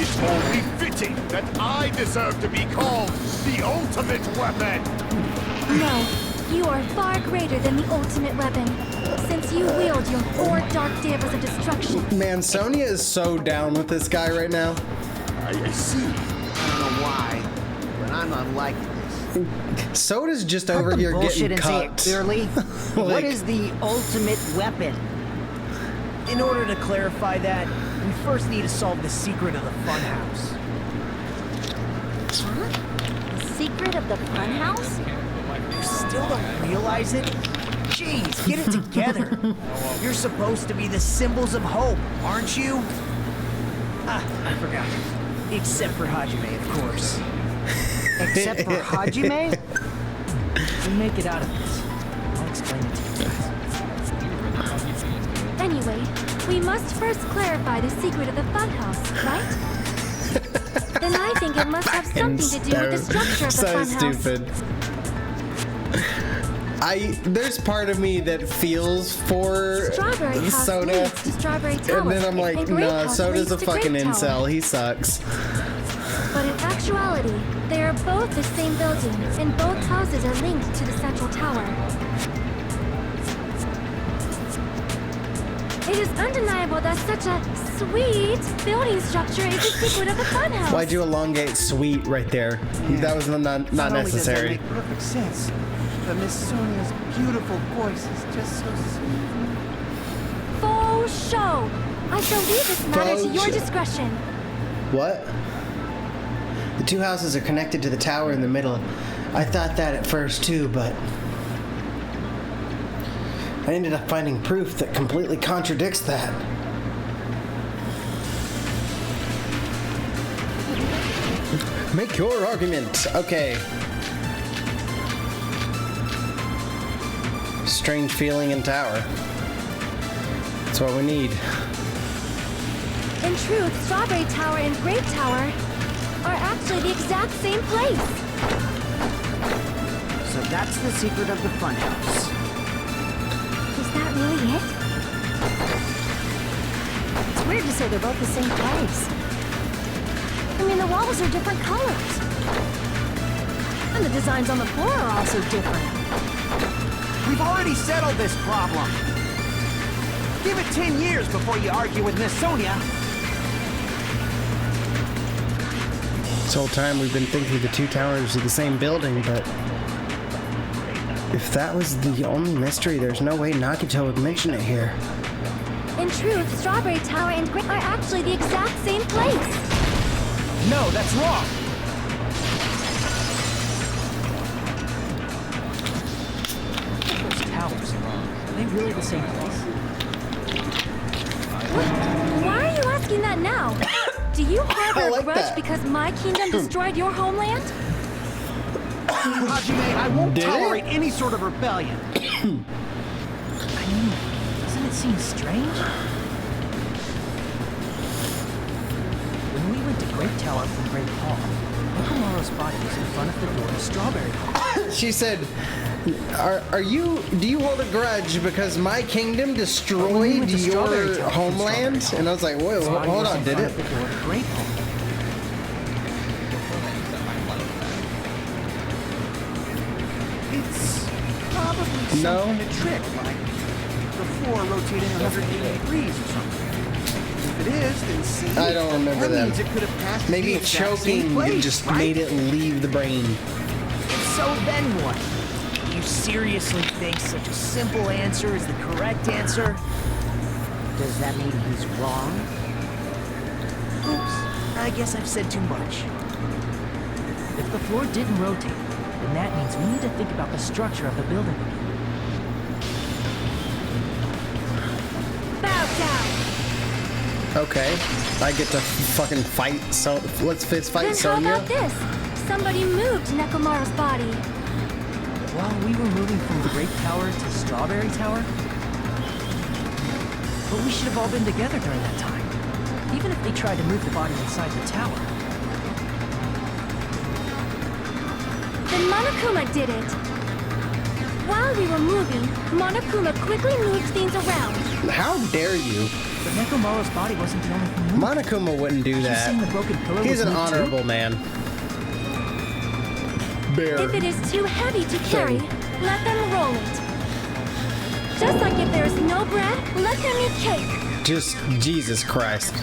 H: It's only fitting that I deserve to be called the ultimate weapon.
J: No, you are far greater than the ultimate weapon, since you wield your 4 dark daggers of destruction.
A: Man, Sonya is so down with this guy right now.
L: I see. I don't know why, but I'm not liking this.
A: Soda's just
E: Cut
A: over
E: the
A: here
E: bullshit
A: getting
E: and say it
A: cut.
E: clearly. What
A: Like-
E: is the ultimate weapon? In order to clarify that, we first need to solve the secret of the funhouse.
J: Huh? The secret of the funhouse?
E: You still don't realize it? Jeez, get it together. You're supposed to be the symbols of hope, aren't you? Ah, I forgot. Except for Hajime, of course. Except for Hajime? We make it out of this. I'll explain it to you guys.
J: Anyway, we must first clarify the secret of the funhouse, right? Then I think it must have something to do with the structure of the
A: So
J: funhouse.
A: stupid. There's part of me that feels for
J: Strawberry House
A: Soda,
J: leads to Strawberry Tower,
A: and then I'm like,
J: and Grape
A: nah,
J: House
A: Soda's a
J: leads to
A: fucking
J: Grape Tower.
A: incel. He sucks.
J: But in actuality, they are both the same building, and both houses are linked to the central tower. It is undeniable that such a sweet building structure is the secret of the funhouse.
A: Why'd you elongate sweet right there? That was not
L: Not only does that
A: necessary.
L: make perfect sense, but Miss Sonia's beautiful voice is just so sweet.
J: Faux show. I shall leave this matter to
A: Faux
J: your
A: show.
J: discretion.
A: What? The two houses are connected to the tower in the middle. I thought that at first too, but I ended up finding proof that completely contradicts that. Make your argument. Okay. Strange feeling in tower. That's what we need.
J: In truth, Strawberry Tower and Grape Tower are actually the exact same place.
E: So that's the secret of the funhouse.
J: Is that really it?
C: It's weird to say they're both the same place.
J: I mean, the walls are different colors.
C: And the designs on the floor are also different.
L: We've already settled this problem. Give it 10 years before you argue with Miss Sonia.
A: This whole time we've been thinking the two towers are the same building, but if that was the only mystery, there's no way Nagito would mention it here.
J: In truth, Strawberry Tower and Grape are actually the exact same place.
L: No, that's wrong.
E: Those towers, are they really the same place?
J: Why are you asking that now? Do you harbor
A: like
J: a grudge
A: that.
J: because my kingdom destroyed your homeland?
L: Hajime, I won't
A: Did it?
L: tolerate any sort of rebellion.
E: I mean, doesn't it seem strange? When we went to Great Tower from Great Hall, Okamura's body was in front of the door to Strawberry Hall.
A: She said, do you hold a grudge because my kingdom
E: When we
A: destroyed
E: went to Strawberry
A: your
E: Tower from
A: homeland?
E: Strawberry
A: And I was like, whoa,
E: His body
A: hold
E: was
A: on,
E: in
A: did
E: front
A: it?
E: of the door to Great Hall.
L: It's probably
A: No.
L: some kind of trick, like the floor rotating 180 degrees or something. If it is, then see.
A: I don't remember
L: that
A: that.
L: means it could have passed
A: Maybe
L: the exact same
A: choking
L: place,
A: just
L: right?
A: made it leave the brain.
E: So then what? You seriously think such a simple answer is the correct answer? Does that mean he's wrong? Oops, I guess I've said too much. If the floor didn't rotate, then that means we need to think about the structure of the building again.
J: Bow down.
A: Okay, I get to fucking fight. So let's fist fight
J: Then
A: Sonya.
J: how about this? Somebody moved Nekomaru's body.
E: While we were moving from Grape Tower to Strawberry Tower? But we should have all been together during that time. Even if they tried to move the body inside the tower.
J: Then Monokuma did it. While we were moving, Monokuma quickly moved things around.
A: How dare you?
E: But Nekomaru's body wasn't the only thing moving.
A: Monokuma wouldn't do that.
E: The broken pillar
A: He's
E: was
A: an
E: moved too?
A: honorable man. Bear.
J: If it is too heavy to carry, let them roll it. Just like if there is no bread, let them eat cake.
A: Just Jesus Christ.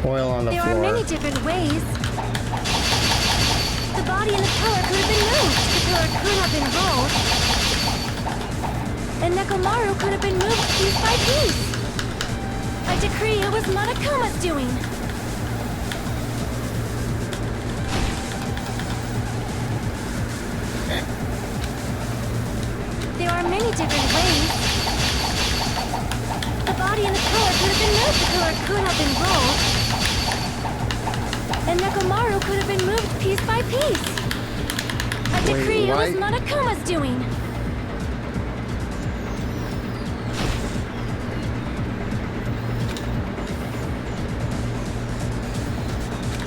A: Oil on the
J: There
A: floor.
J: are many different ways. The body and the pillar could have been moved. The pillar could have been rolled. And Nekomaru could have been moved piece by piece. I decree it was Monokuma's doing. There are many different ways. The body and the pillar could have been moved. The pillar could have been rolled. And Nekomaru could have been moved piece by piece. I decree it was Monokuma's doing.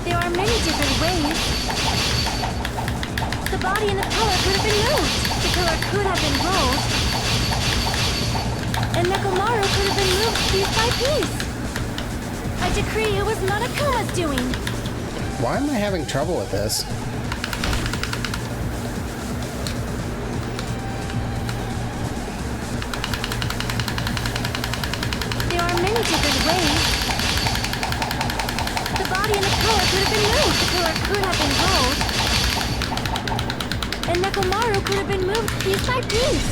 J: There are many different ways. The body and the pillar could have been moved. The pillar could have been rolled. And Nekomaru could have been moved piece by piece. I decree it was Monokuma's doing.
A: Why am I having trouble with this?
J: There are many different ways. The body and the pillar could have been moved. The pillar could have been rolled. And Nekomaru could have been moved piece by piece.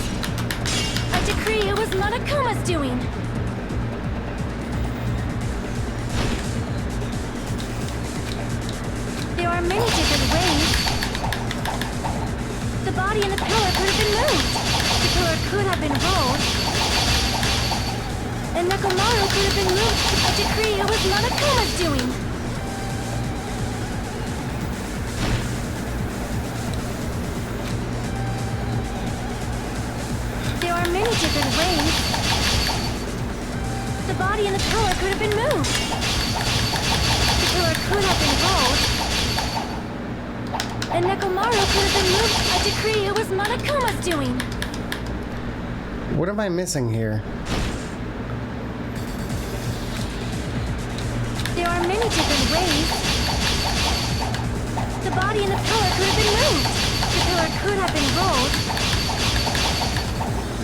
J: I decree it was Monokuma's doing. There are many different ways. The body and the pillar could have been moved. The pillar could have been rolled. And Nekomaru could have been moved. I decree it was Monokuma's doing. There are many different ways. The body and the pillar could have been moved. The pillar could have been rolled. And Nekomaru could have been moved. I decree it was Monokuma's doing.
A: What am I missing here?
J: There are many different ways. The body and the pillar could have been moved. The pillar could have been rolled.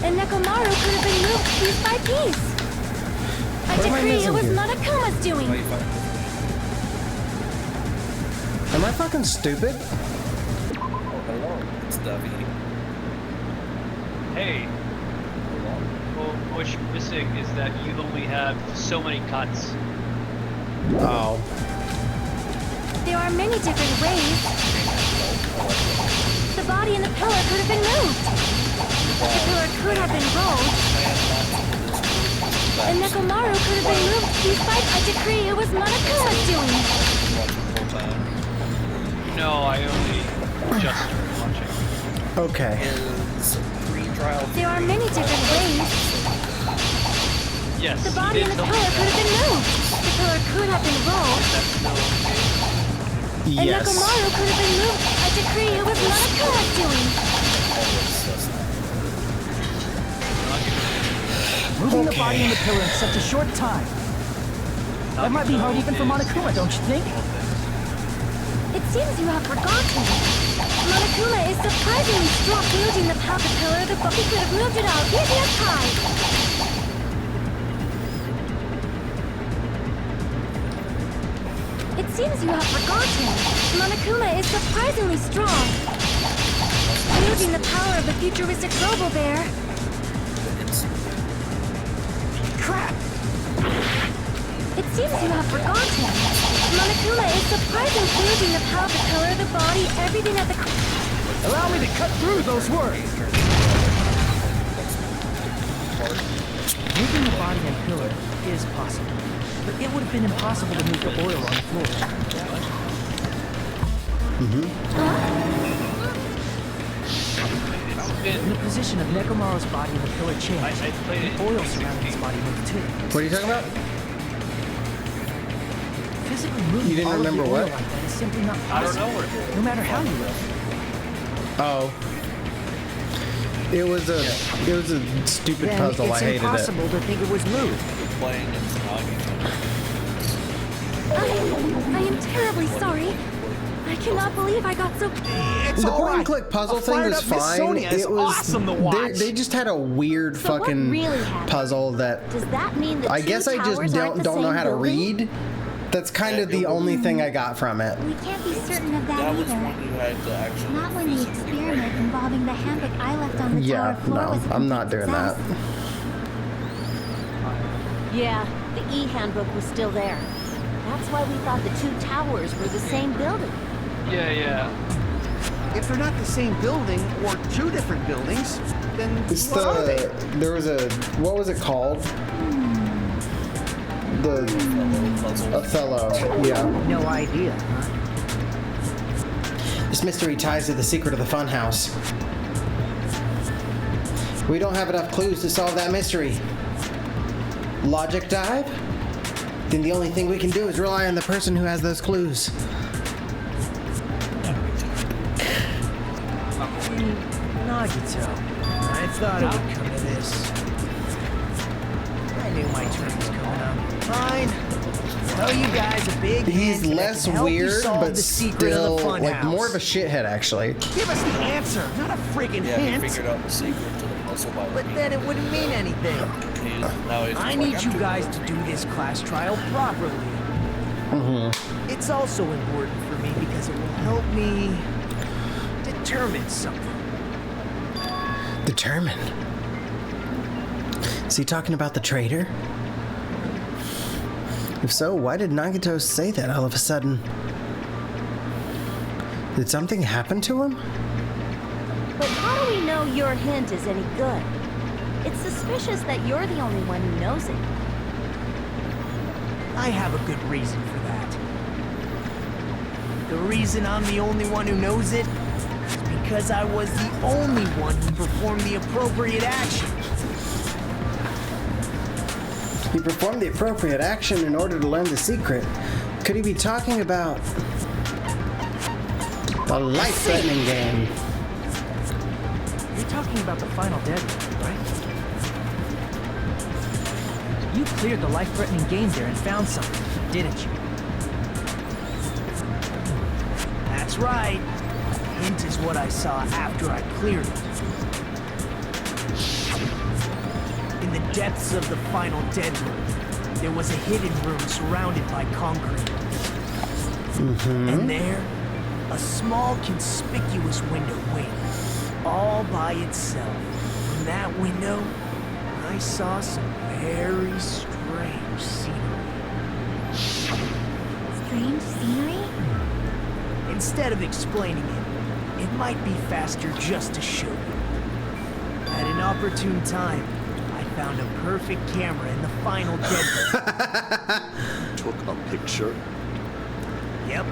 J: And Nekomaru could have been moved piece by piece. I
A: What am I
J: decree it
A: missing
J: was
A: here?
J: Monokuma's doing.
A: Am I fucking stupid?
B: Oh, hello. It's Dovey.
N: Hey. Well, what you're missing is that you only have so many cuts.
A: Oh.
J: There are many different ways. The body and the pillar could have been moved. The pillar could have been rolled. And Nekomaru could have been moved piece by piece. I decree it was Monokuma's doing.
N: No, I only just started watching.
A: Okay.
J: There are many different ways.
N: Yes.
J: The body and the pillar could have been moved. The pillar could have been rolled. And
A: Yes.
J: Nekomaru could have been moved. I decree it was Monokuma's doing.
E: Moving the body and the pillar in such a short time. That might be hard even for Monokuma, don't you think?
J: It seems you have forgotten. Monokuma is surprisingly strong wielding the pillar. The he could have moved it out easy as pie. It seems you have forgotten. Monokuma is surprisingly strong. Wielding the power of the futuristic Robo Bear.
L: Crap!
J: It seems you have forgotten. Monokuma is surprisingly wielding the power of the color of the body, everything at the...
L: Allow me to cut through those words!
E: Moving the body and pillar is possible, but it would have been impossible to move the oil on the floor. In the position of Nekomaru's body and the pillar changed, the oil surrounding his body moved too.
A: What are you talking about?
E: Physically moving
A: You didn't
E: all
A: remember
E: of the oil
A: what?
E: like that is simply not possible.
N: I don't know where it is.
E: No matter how you look.
A: Oh. It was a stupid
E: Then
A: puzzle.
E: it's
A: I hated
E: impossible to think it was moved.
B: Playing it's
J: I am terribly sorry. I cannot believe I got so...
A: The point and click puzzle thing was fine. It was
L: awesome to watch.
A: They just had a weird
J: So what
A: fucking
J: really happened?
A: puzzle that
J: Does that mean the
A: I
J: two
A: guess I just
J: towers aren't
A: don't
J: the
A: know
J: same
A: how to
J: building?
A: read. That's kind of the only thing I got from it.
M: We can't be certain of that
B: that was
M: either.
B: when you had to actually
M: Not when the experiment involving the handbook I left on the
A: Yeah,
M: tower floor
A: no,
M: was a
A: I'm not doing that.
M: success.
C: Yeah, the E-handbook was still there. That's why we thought the two towers were the same building.
N: Yeah.
L: If they're not the same building, or two different buildings, then
A: It's
L: what are they?
A: there was a, what was it called? The Othello. Yeah.
E: No idea, huh?
A: This mystery ties to the secret of the funhouse. We don't have enough clues to solve that mystery. Logic dive? Then the only thing we can do is rely on the person who has those clues.
E: Nagito. I thought it would come to this. I knew my turn was coming up. Fine. Tell you guys a big
A: He's
E: hint that
A: less
E: can help you
A: weird,
E: solve
A: but
E: the secret of
A: still
E: the fun
A: like
E: house.
A: more of a shithead, actually.
L: Give us the answer, not a friggin'
B: Yeah, he
L: hint.
B: figured out the secret to the puzzle by
E: But then it wouldn't mean anything.
B: now he's
E: I
B: like,
E: need
B: I'm
E: you
B: too
E: guys
B: good.
E: to do this class trial properly. It's also important for me because it will help me determine something.
A: Determined. Is he talking about the traitor? If so, why did Nagito say that all of a sudden? Did something happen to him?
C: But how do we know your hint is any good? It's suspicious that you're the only one who knows it.
E: I have a good reason for that. The reason I'm the only one who knows it is because I was the only one who performed the appropriate action.
A: He performed the appropriate action in order to learn the secret. Could he be talking about the life-threatening game?
E: You're talking about the final deadline, right? You cleared the life-threatening game there and found something, didn't you? That's right. Hint is what I saw after I cleared it. In the depths of the final deadline, there was a hidden room surrounded by concrete. And there, a small conspicuous window waited, all by itself. From that window, I saw some very strange scenery.
M: Strange scenery?
E: Instead of explaining it, it might be faster just to show you. At an opportune time, I found a perfect camera in the final deadline.
H: Took a picture.
E: Yep.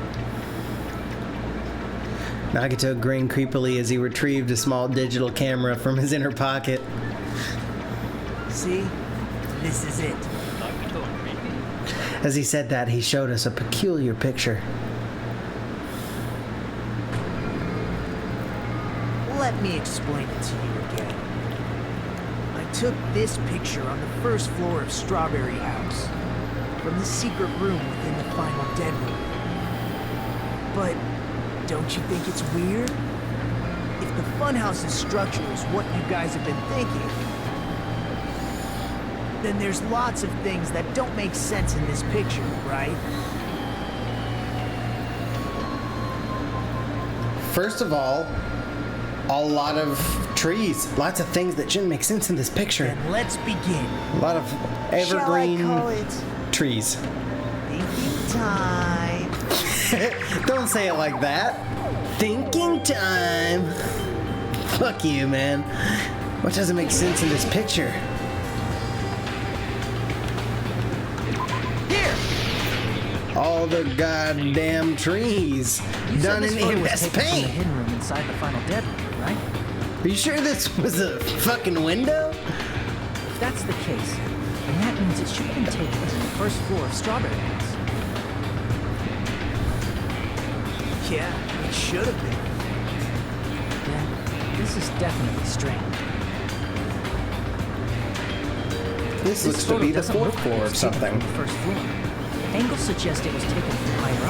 A: Nagito grinned creepily as he retrieved a small digital camera from his inner pocket.
E: See? This is it.
A: As he said that, he showed us a peculiar picture.
E: Let me explain it to you again. I took this picture on the first floor of Strawberry House, from the secret room within the final deadline. But don't you think it's weird? If the funhouse's structure is what you guys have been thinking, then there's lots of things that don't make sense in this picture, right?
A: first of all, a lot of trees. Lots of things that shouldn't make sense in this picture.
E: Then let's begin.
A: A lot of evergreen
E: Shall I call it
A: trees.
E: thinking time?
A: Don't say it like that. Thinking time. Fuck you, man. What doesn't make sense in this picture? All the goddamn trees done in MS Paint.
E: From the hidden room inside the final dead room, right?
A: Are you sure this was a fucking window?
E: If that's the case, then that means it should have been taken to the first floor of Strawberry House. Yeah, it should have been. Yeah, this is definitely strange.
A: This looks to be the fourth floor of something.
E: The first floor. Angles suggest it was taken from higher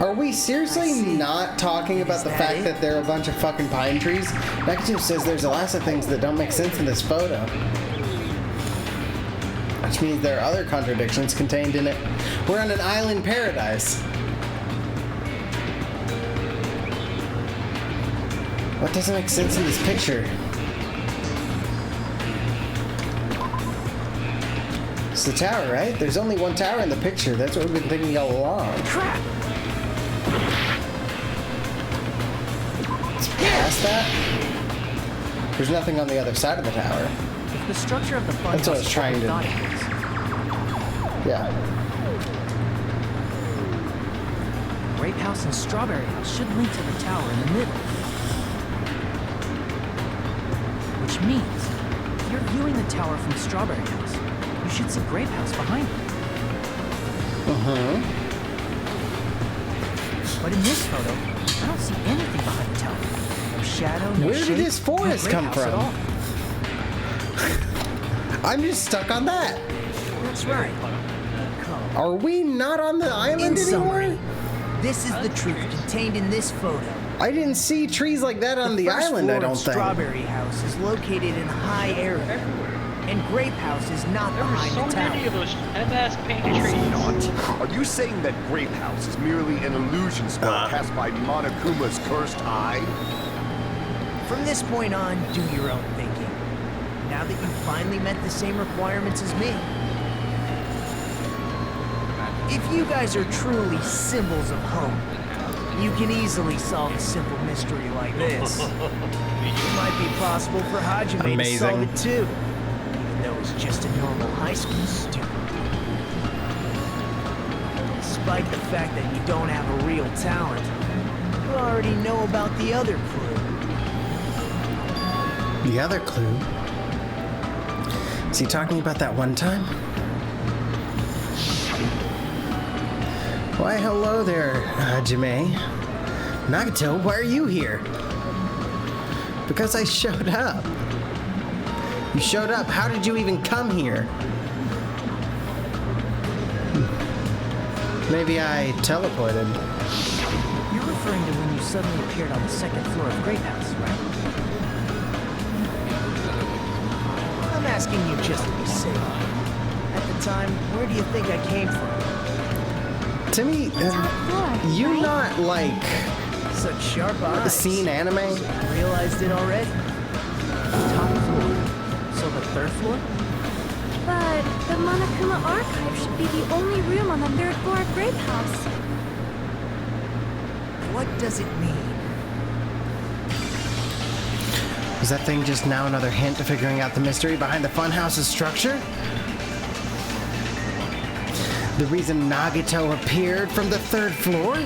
E: up.
A: Are we seriously not talking about the fact that there are a bunch of fucking pine trees? Nakato says there's a lot of things that don't make sense in this photo. Which means there are other contradictions contained in it. We're on an island paradise. What doesn't make sense in this picture? It's the tower, right? There's only one tower in the picture. That's what we've been thinking all along.
E: Crap!
A: It's past that? There's nothing on the other side of the tower.
E: If the structure of the fun
A: That's what I was trying to... Yeah.
E: Grape House and Strawberry House should link to the tower in the middle. Which means, if you're viewing the tower from Strawberry House, you should see Grape House behind it. But in this photo, I don't see anything behind the tower. No shadow, no
A: Where
E: shape,
A: did this forest
E: no
A: come
E: Grape House at
A: from?
E: all.
A: I'm just stuck on that.
E: That's right.
A: Are we not on the island anymore?
E: This is the truth contained in this photo.
A: I didn't see trees like that on the island, I don't think.
E: Strawberry House is located in high area, and Grape House is not behind the tower.
N: Many of those MS Paint trees.
H: Not. Are you saying that Grape House is merely an illusion spell cast by Monokuma's cursed eye?
E: From this point on, do your own thinking. Now that you've finally met the same requirements as me. If you guys are truly symbols of hope, you can easily solve a simple mystery like this. It might be possible for Hajime to solve it too, even though he's just a normal high school student. Despite the fact that you don't have a real talent, you already know about the other clue.
A: The other clue? Is he talking about that one time? Why, hello there, Hajime. Nagato, why are you here? Because I showed up. You showed up. How did you even come here? Maybe I teleported.
E: You're referring to when you suddenly appeared on the second floor of Grape House, right? I'm asking you just to be safe. At the time, where do you think I came from?
A: Timmy, you not like
E: such sharp eyes.
A: Seen anime?
E: Realized it already? Top floor. So the third floor?
J: But the Monokuma archive should be the only room on the third floor of Grape House.
E: What does it mean?
A: Was that thing just now another hint to figuring out the mystery behind the funhouse's structure? The reason Nagato appeared from the third floor?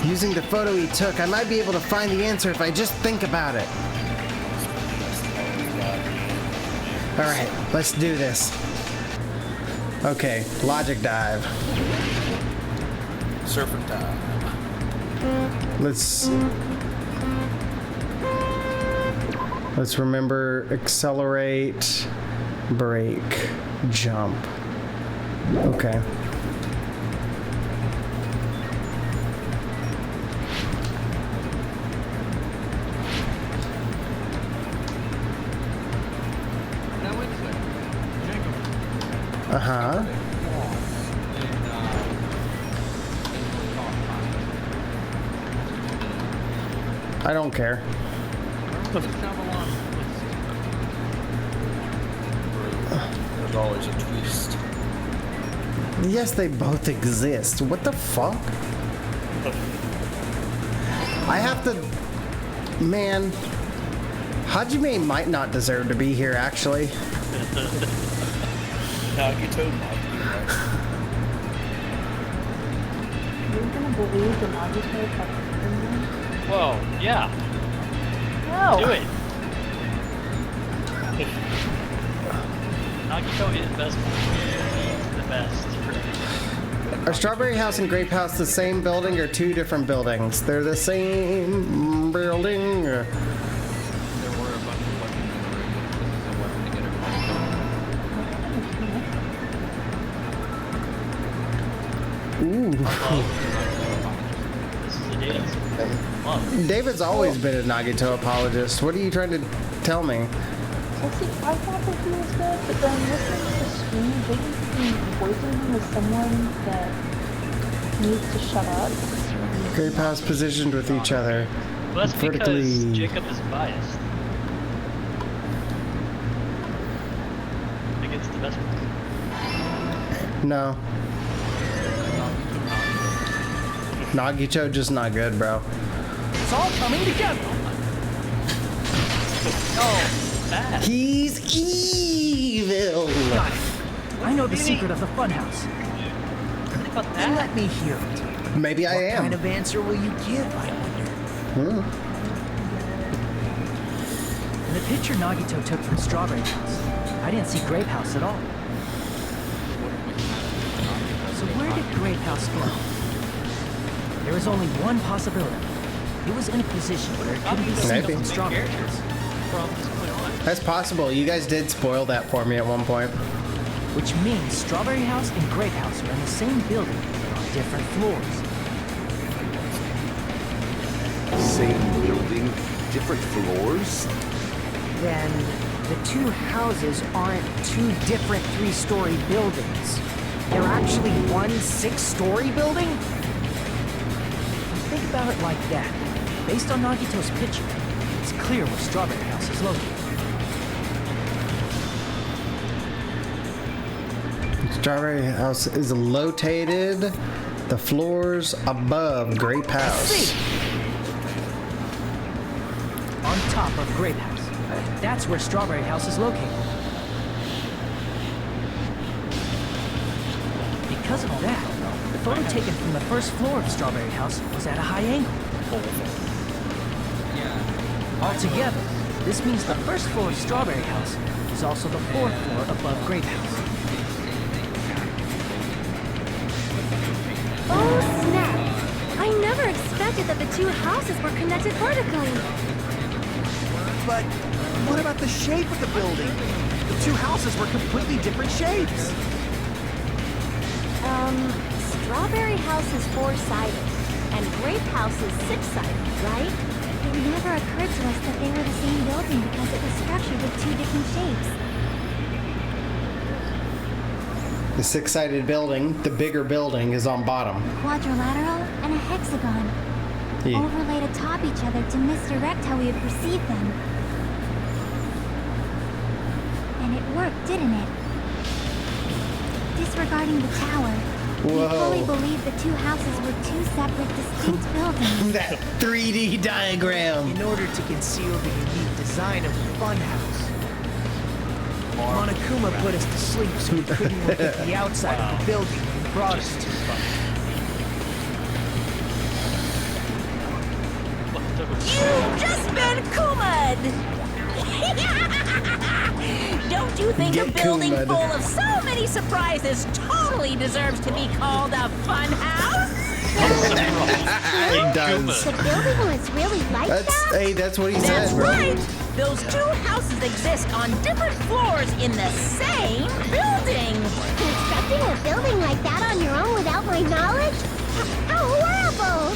A: Using the photo he took, I might be able to find the answer if I just think about it. Alright, let's do this. Okay, logic dive.
B: Surfing time.
A: Let's remember accelerate, brake, jump. Okay. I don't care.
B: There's always a twist.
A: Yes, they both exist. What the fuck? I have to... Man, Hajime might not deserve to be here, actually.
B: Nagito might be right.
D: You're gonna believe the Nagito fucking.
N: Whoa, yeah.
D: No.
N: Do it. Nagito is best. He's the best.
A: Are Strawberry House and Grape House the same building or two different buildings? They're the same building.
G: There were a bunch of weapons in the room. This is a weapon to get
N: This is a dating.
A: David's always been a Nagito apologist. What are you trying to tell me?
D: So see, I thought that he was good, but then listening to the stream, David's voicing him as someone that needs to shut up.
A: Grape House positioned with each other.
N: Well, that's
A: vertically.
N: because Jacob is biased. Against the best one.
A: No. Nagito just not good, bro.
E: It's all coming together.
N: Oh, bad.
A: He's evil.
E: Got it. I know the secret of the funhouse.
N: Think about
E: Then
N: that.
E: let me hear it.
A: Maybe I
E: What
A: am.
E: kind of answer will you give, I wonder? In the picture Nagito took from Strawberry House, I didn't see Grape House at all. So where did Grape House go? There was only one possibility. It was in a position where it couldn't be seen
A: Maybe.
E: from Strawberry House.
N: From this point on.
A: That's possible. You guys did spoil that for me at one point.
E: Which means Strawberry House and Grape House are in the same building, but on different floors.
H: Same building, different floors?
E: Then the two houses aren't two different three-story buildings. They're actually one six-story building? Think about it like that. Based on Nagito's picture, it's clear where Strawberry House is located.
A: Strawberry House is located the floors above Grape House.
E: On top of Grape House. That's where Strawberry House is located. Because of that, the photo taken from the first floor of Strawberry House was at a high angle. Altogether, this means the first floor of Strawberry House is also the fourth floor above Grape House.
J: Oh, snap! I never expected that the two houses were connected vertically.
L: But what about the shape of the building? The two houses were completely different shapes.
J: Strawberry House is four-sided, and Grape House is six-sided, right?
M: It never occurred to us that they were the same building because it was structured with two different shapes.
A: The six-sided building, the bigger building, is on bottom.
M: Quadrilateral and a hexagon.
A: Yeah.
M: Overlaid atop each other to misdirect how we would perceive them. And it worked, didn't it? Disregarding the tower, we fully
A: Whoa.
M: believed the two houses were two separate, distinct buildings.
A: That 3D diagram.
E: In order to conceal the unique design of the funhouse, Monokuma put us to sleep so we couldn't look at the outside of the building when he brought us to it.
K: You've just been Kuma'd! Don't you think
A: Get
K: a building
A: Kuma'd.
K: full of so many surprises totally deserves to be called a fun house?
A: It does.
M: The building was really like that?
A: Hey, that's what he
K: That's
A: said, bro.
K: right! Those two houses exist on different floors in the same building!
M: Constructing a building like that on your own without my knowledge? How horrible!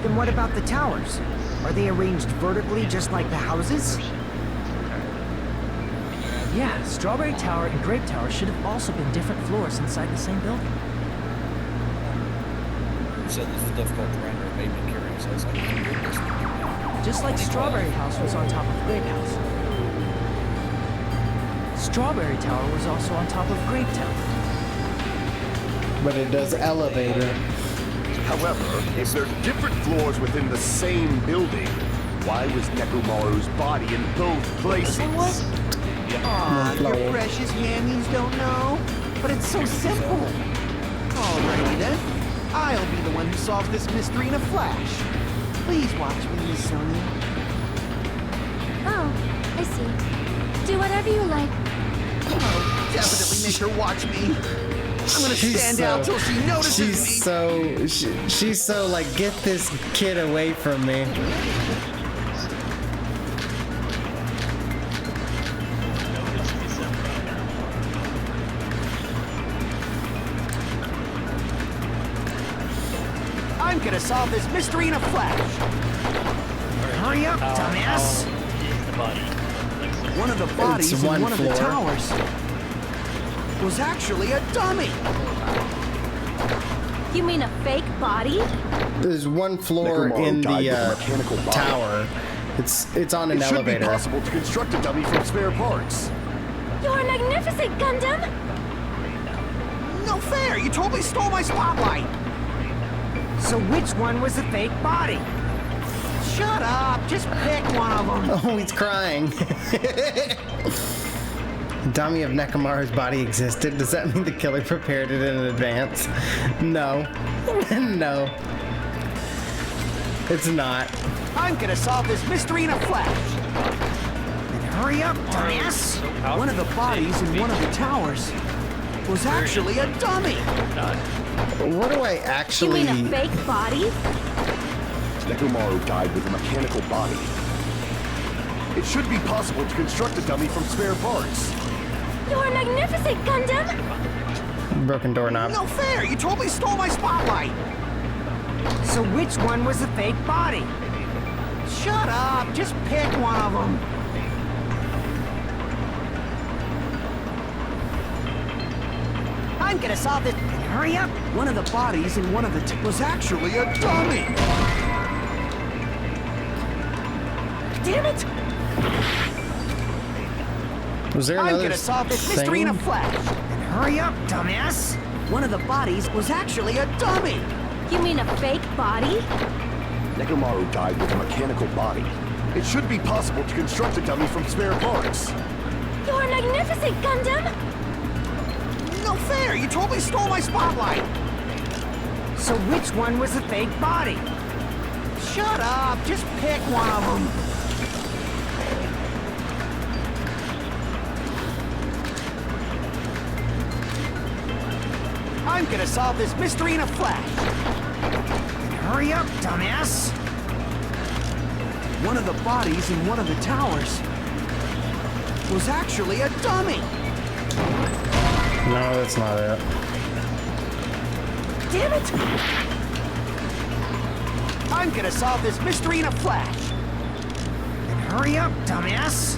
E: Then what about the towers? Are they arranged vertically just like the houses? Yeah, Strawberry Tower and Grape Tower should have also been different floors inside the same building.
B: So this is difficult to render. It made me curious.
E: Just like Strawberry House was on top of Grape House. Strawberry Tower was also on top of Grape Tower.
A: But it does elevator.
H: However, if there's different floors within the same building, why was Nekomaru's body in both places?
L: Aw, your precious hammies don't know? But it's so simple. Alrighty then. I'll be the one who solves this mystery in a flash. Please watch me, Miss Sonia.
J: Oh, I see. Do whatever you like.
L: Oh, definitely make her watch me. I'm gonna stand out till she notices me.
A: She's so like, get this kid away from me.
L: I'm gonna solve this mystery in a flash. Hurry up, dumbass! One of the bodies in one of the towers was actually a dummy.
J: You mean a fake body?
A: There's one floor in the tower. It's on an elevator.
H: It should be possible to construct a dummy from spare parts.
J: You're magnificent, Gundam!
L: No fair! You totally stole my spotlight! So which one was the fake body? Shut up! Just pick one of them!
A: Oh, he's crying. Dummy of Nekomaru's body existed? Does that mean the killer prepared it in advance? No. No. It's not.
L: I'm gonna solve this mystery in a flash! And hurry up, dumbass! One of the bodies in one of the towers was actually a dummy!
A: What do I actually...
J: You mean a fake body?
H: Nekomaru died with a mechanical body. It should be possible to construct a dummy from spare parts.
J: You're magnificent, Gundam!
A: Broken doorknob.
L: No fair! You totally stole my spotlight! So which one was the fake body? Shut up! Just pick one of them! I'm gonna solve this. Hurry up! One of the bodies in one of the was actually a dummy! Damn it!
A: Was there another
L: I'm gonna solve this mystery in a
A: thing?
L: flash! And hurry up, dumbass! One of the bodies was actually a dummy!
J: You mean a fake body?
H: Nekomaru died with a mechanical body. It should be possible to construct a dummy from spare parts.
J: You're magnificent, Gundam!
L: No fair! You totally stole my spotlight! So which one was the fake body? Shut up! Just pick one of them! I'm gonna solve this mystery in a flash! And hurry up, dumbass! One of the bodies in one of the towers was actually a dummy!
A: No, that's not it.
L: Damn it! I'm gonna solve this mystery in a flash! And hurry up, dumbass!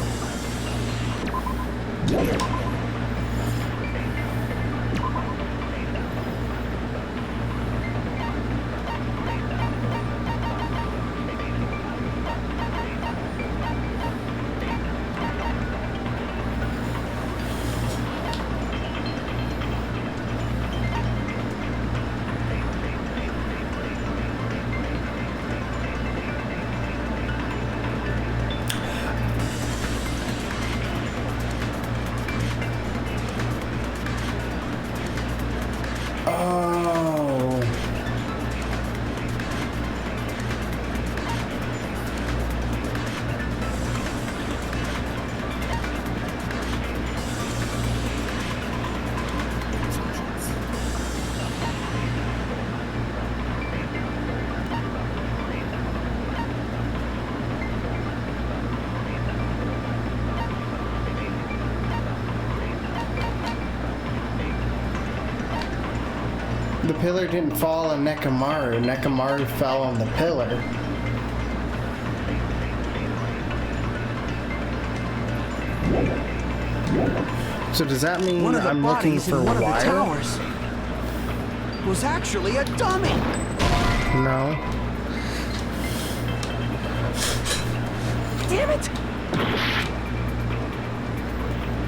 A: The pillar didn't fall on Nekomaru. Nekomaru fell on the pillar. So does that mean
L: One of the
A: I'm looking
L: bodies
A: for
L: in one
A: wire?
L: of the towers was actually a dummy.
A: No.
L: it!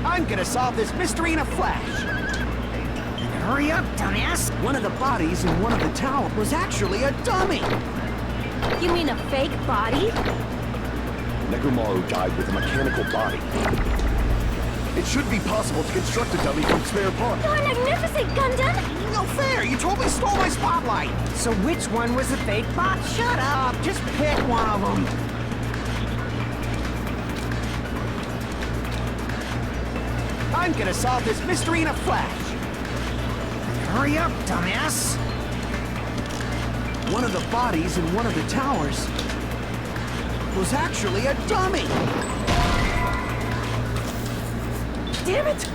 L: I'm gonna solve this mystery in a flash. Hurry up, dumbass! One of the bodies in one of the towers was actually a dummy.
J: You mean a fake body?
H: Nekomaru died with a mechanical body. It should be possible to construct a dummy from spare parts.
J: You're magnificent, Gundam!
L: No fair! You totally stole my spotlight! So which one was the fake bot? Shut up! Just pick one of them. I'm gonna solve this mystery in a flash. Hurry up, dumbass! One of the bodies in one of the towers was actually a dummy. Damn it!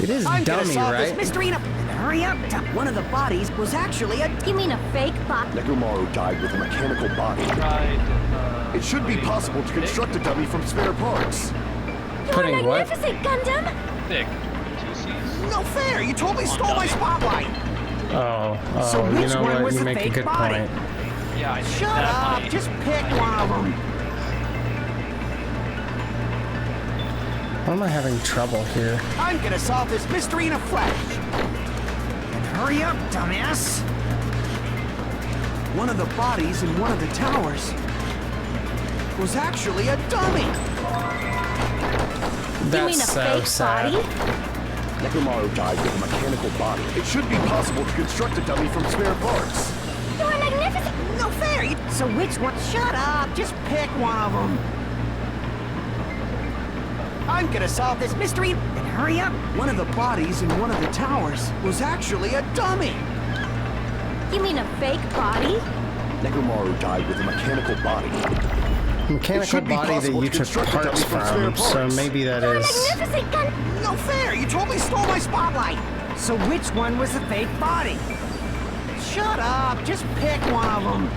A: It is
L: I'm
A: dummy,
L: gonna solve
A: right?
L: this mystery in a... Hurry up! One of the bodies was actually a...
J: You mean a fake bot?
H: Nekomaru died with a mechanical body. It should be possible to construct a dummy from spare parts.
J: You're magnificent, Gundam!
N: Thick. 2 C's.
L: No fair! You totally stole my spotlight!
A: Oh,
L: which
A: you know
L: one
A: what?
L: was
A: You
L: the
A: make a
L: fake
A: good
L: body?
A: point.
N: Yeah, I think
L: Shut
N: that
L: up!
N: might-
L: Just pick one of them.
A: Why am I having trouble here?
L: I'm gonna solve this mystery in a flash. And hurry up, dumbass! One of the bodies in one of the towers was actually a dummy.
A: That's
J: mean a
A: so
J: fake
A: sad.
J: body?
H: Nekomaru died with a mechanical body. It should be possible to construct a dummy from spare parts.
J: You're magnificent!
L: No fair! So which one? Shut up! Just pick one of them. I'm gonna solve this mystery and hurry up! One of the bodies in one of the towers was actually a dummy.
J: You mean a fake body?
H: Nekomaru died with a mechanical body.
A: Mechanical
H: should be
A: body that
H: possible
A: you
H: to
A: took
H: construct a
A: parts
H: dummy from spare
A: from, so
H: parts.
A: maybe that
J: You're
A: is...
J: magnificent, Gundam!
L: No fair! You totally stole my spotlight! So which one was the fake body? Shut up! Just pick one of them.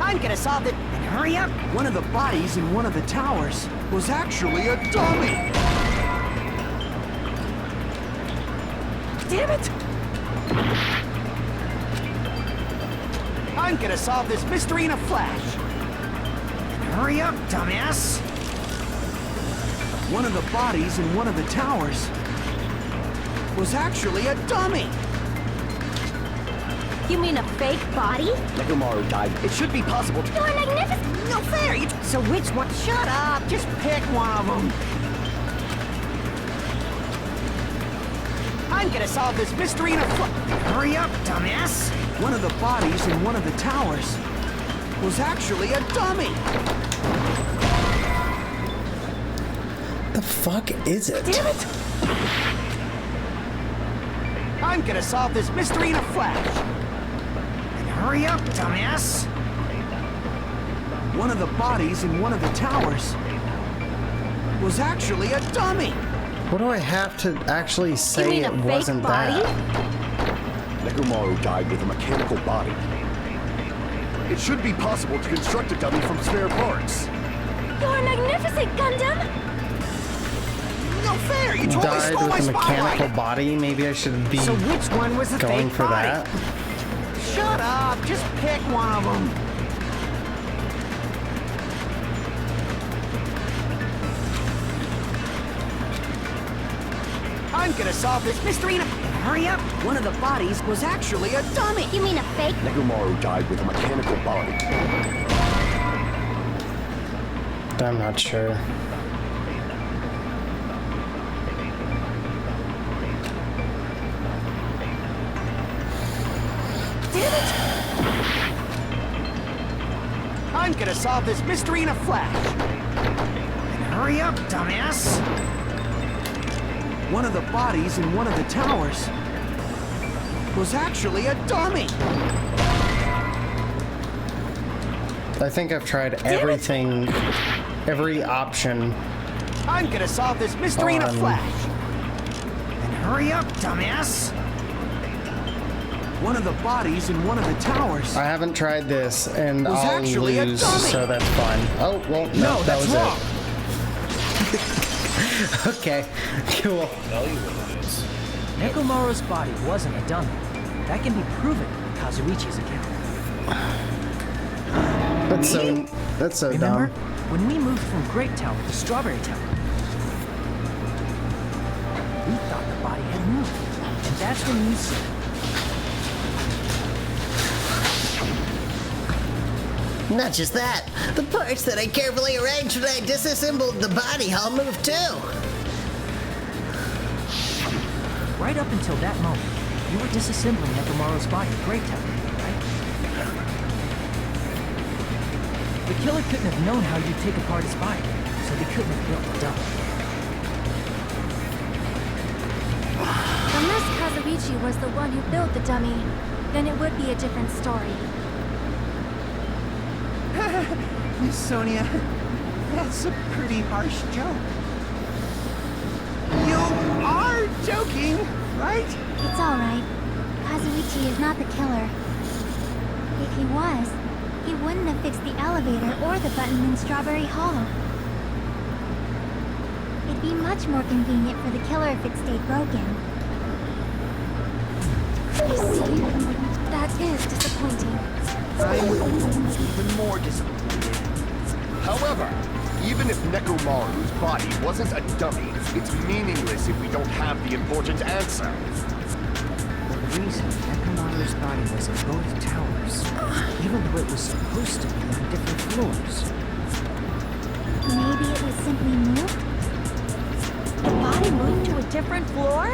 L: I'm gonna solve it. And hurry up! One of the bodies in one of the towers was actually a dummy. Damn it! I'm gonna solve this mystery in a flash. And hurry up, dumbass! One of the bodies in one of the towers was actually a dummy.
J: You mean a fake body?
H: Nekomaru died. It should be possible to...
J: You're magnificent!
L: No fair! So which one? Shut up! Just pick one of them. I'm gonna solve this mystery in a Hurry up, dumbass! One of the bodies in one of the towers was actually a dummy.
A: The fuck is it?
L: Damn it! I'm gonna solve this mystery in a flash. And hurry up, dumbass! One of the bodies in one of the towers was actually a dummy.
A: What do I have to actually say
J: mean a
A: it
J: fake
A: wasn't
J: body?
A: that?
H: Nekomaru died with a mechanical body. It should be possible to construct a dummy from spare parts.
J: You're magnificent, Gundam!
L: No fair! You totally
A: Died
L: stole my
A: with a mechanical
L: spotlight.
A: body? Maybe I should be
L: So which one was the
A: going
L: fake
A: for
L: body?
A: that.
L: Shut up! Just pick one of them. I'm gonna solve this mystery in a... Hurry up! One of the bodies was actually a dummy.
J: You mean a fake?
H: Nekomaru died with a mechanical body.
A: I'm not sure.
L: Damn it! I'm gonna solve this mystery in a flash. And hurry up, dumbass! One of the bodies in one of the towers was actually a dummy.
A: I think I've tried everything, every option.
L: I'm gonna solve this mystery in a
A: On-
L: flash. And hurry up, dumbass! One of the bodies in one of the towers.
A: I haven't tried this, and
L: Was
A: I'll
L: actually a
A: lose,
L: dummy.
A: so that's fine. Oh, well, no,
L: No,
A: that
L: that's
A: was
L: wrong.
A: it. Okay, cool.
B: Tell you what it is.
E: Nekomaru's body wasn't a dummy. That can be proven in Kazuichi's account.
A: That's so
E: Remember,
A: dumb.
E: when we moved from Grape Tower to Strawberry Tower, we thought the body had moved. And that's when you said,
I: Not just that, the parts that I carefully arranged when I disassembled the body all moved too.
E: right up until that moment, you were disassembling Nekomaru's body at Grape Tower, right? The killer couldn't have known how you'd take apart his body, so they couldn't have built the dummy.
J: Unless Kazuichi was the one who built the dummy, then it would be a different story.
L: Miss Sonia, that's a pretty harsh joke. You are joking, right?
M: It's alright. Kazuichi is not the killer. If he was, he wouldn't have fixed the elevator or the button in Strawberry Hollow. It'd be much more convenient for the killer if it stayed broken.
J: You see? That is disappointing.
L: I'm even more disappointed.
H: However, even if Nekomaru's body wasn't a dummy, it's meaningless if we don't have the important answer.
E: For the reason Nekomaru's body was in both towers, even though it was supposed to be on different floors.
M: Maybe it was simply moved?
K: The body moved to a different floor?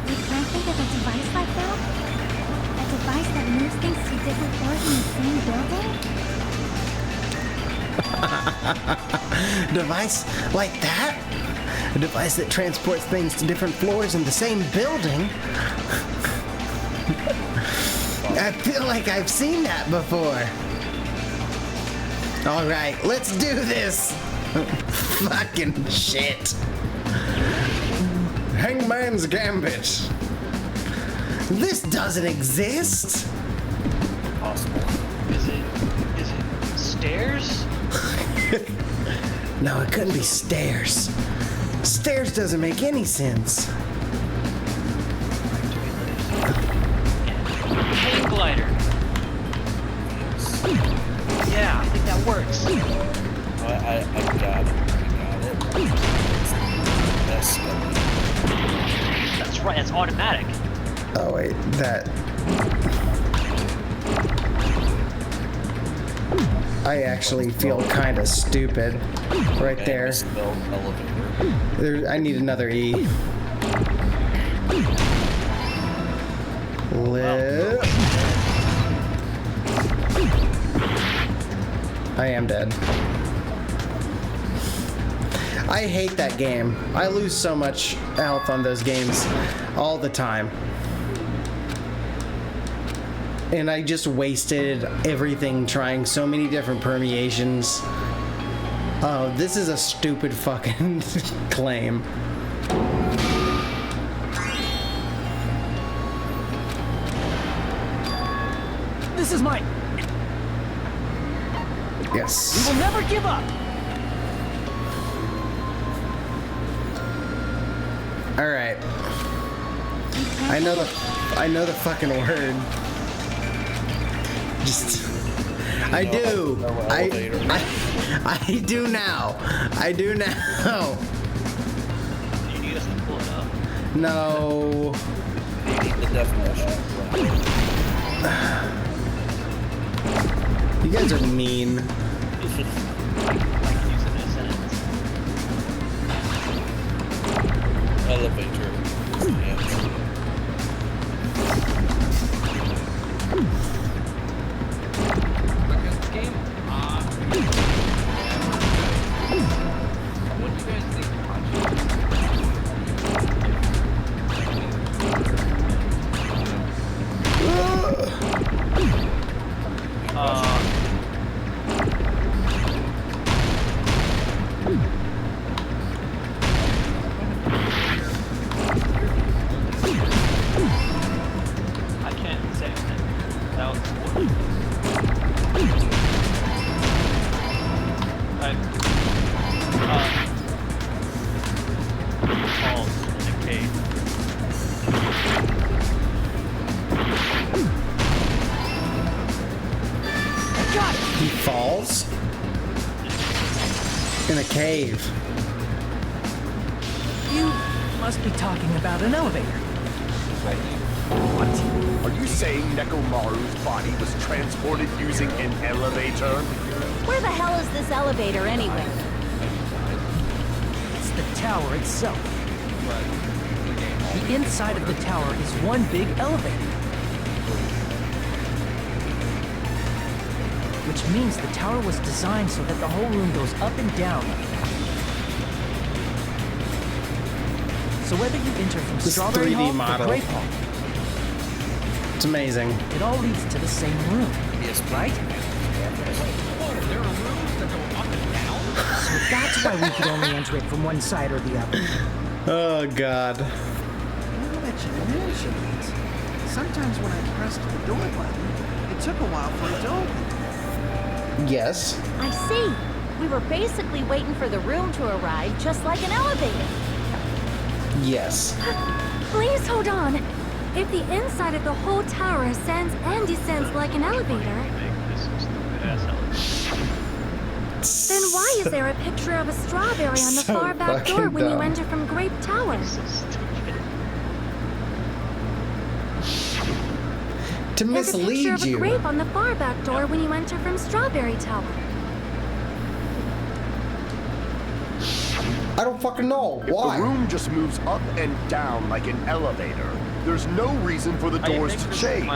M: You can't think of a device like that? A device that moves things to different floors in the same building?
A: Device like that? A device that transports things to different floors in the same building? I feel like I've seen that before. Alright, let's do this! Fucking shit. Hangman's Gambit. This doesn't exist!
B: Possible.
N: Is it stairs?
A: No, it couldn't be stairs. Stairs doesn't make any sense.
N: Hang glider. Yeah, I think that works.
B: I got it.
N: That's right, that's automatic.
A: Oh wait, that... I actually feel kind of stupid right there. I need another E. I am dead. I hate that game. I lose so much health on those games all the time. And I just wasted everything trying so many different permeations. Oh, this is a stupid fucking claim.
E: This is mine.
A: Yes.
E: We will never give up.
A: All right. I know the fucking word. Just I do. I do now. I do now.
N: You need us to pull it up.
A: No.
B: The definition.
A: You guys are mean.
B: Elevator.
G: What do you guys think?
A: In a cave.
E: You must be talking about an elevator.
H: What? Are you saying Nekomaru's body was transported using an elevator?
J: Where the hell is this elevator anyway?
E: It's the tower itself. The inside of the tower is one big elevator. Which means the tower was designed so that the whole room goes up and down. So whether you enter from
A: This
E: Strawberry
A: 3D
E: Hall
A: model.
E: or Grape Hall,
A: It's amazing.
E: it all leads to the same room, right? So that's why we could only enter it from one side or the other.
A: Oh god.
L: Now that you mention it, sometimes when I pressed the door button, it took a while for it to open.
A: Yes.
J: I see. We were basically waiting for the room to arrive, just like an elevator.
A: Yes.
J: Please hold on. If the inside of the whole tower ascends and descends like an elevator, then why is there a picture of a strawberry on the
A: So
J: far back door
A: fucking
J: when you
A: dumb.
J: enter from Grape Tower?
A: To
J: There's a picture
A: mislead
J: of a
A: you.
J: grape on the far back door when you enter from Strawberry Tower.
A: I don't fucking know. Why?
H: If the room just moves up and down like an elevator, there's no reason for the doors to change.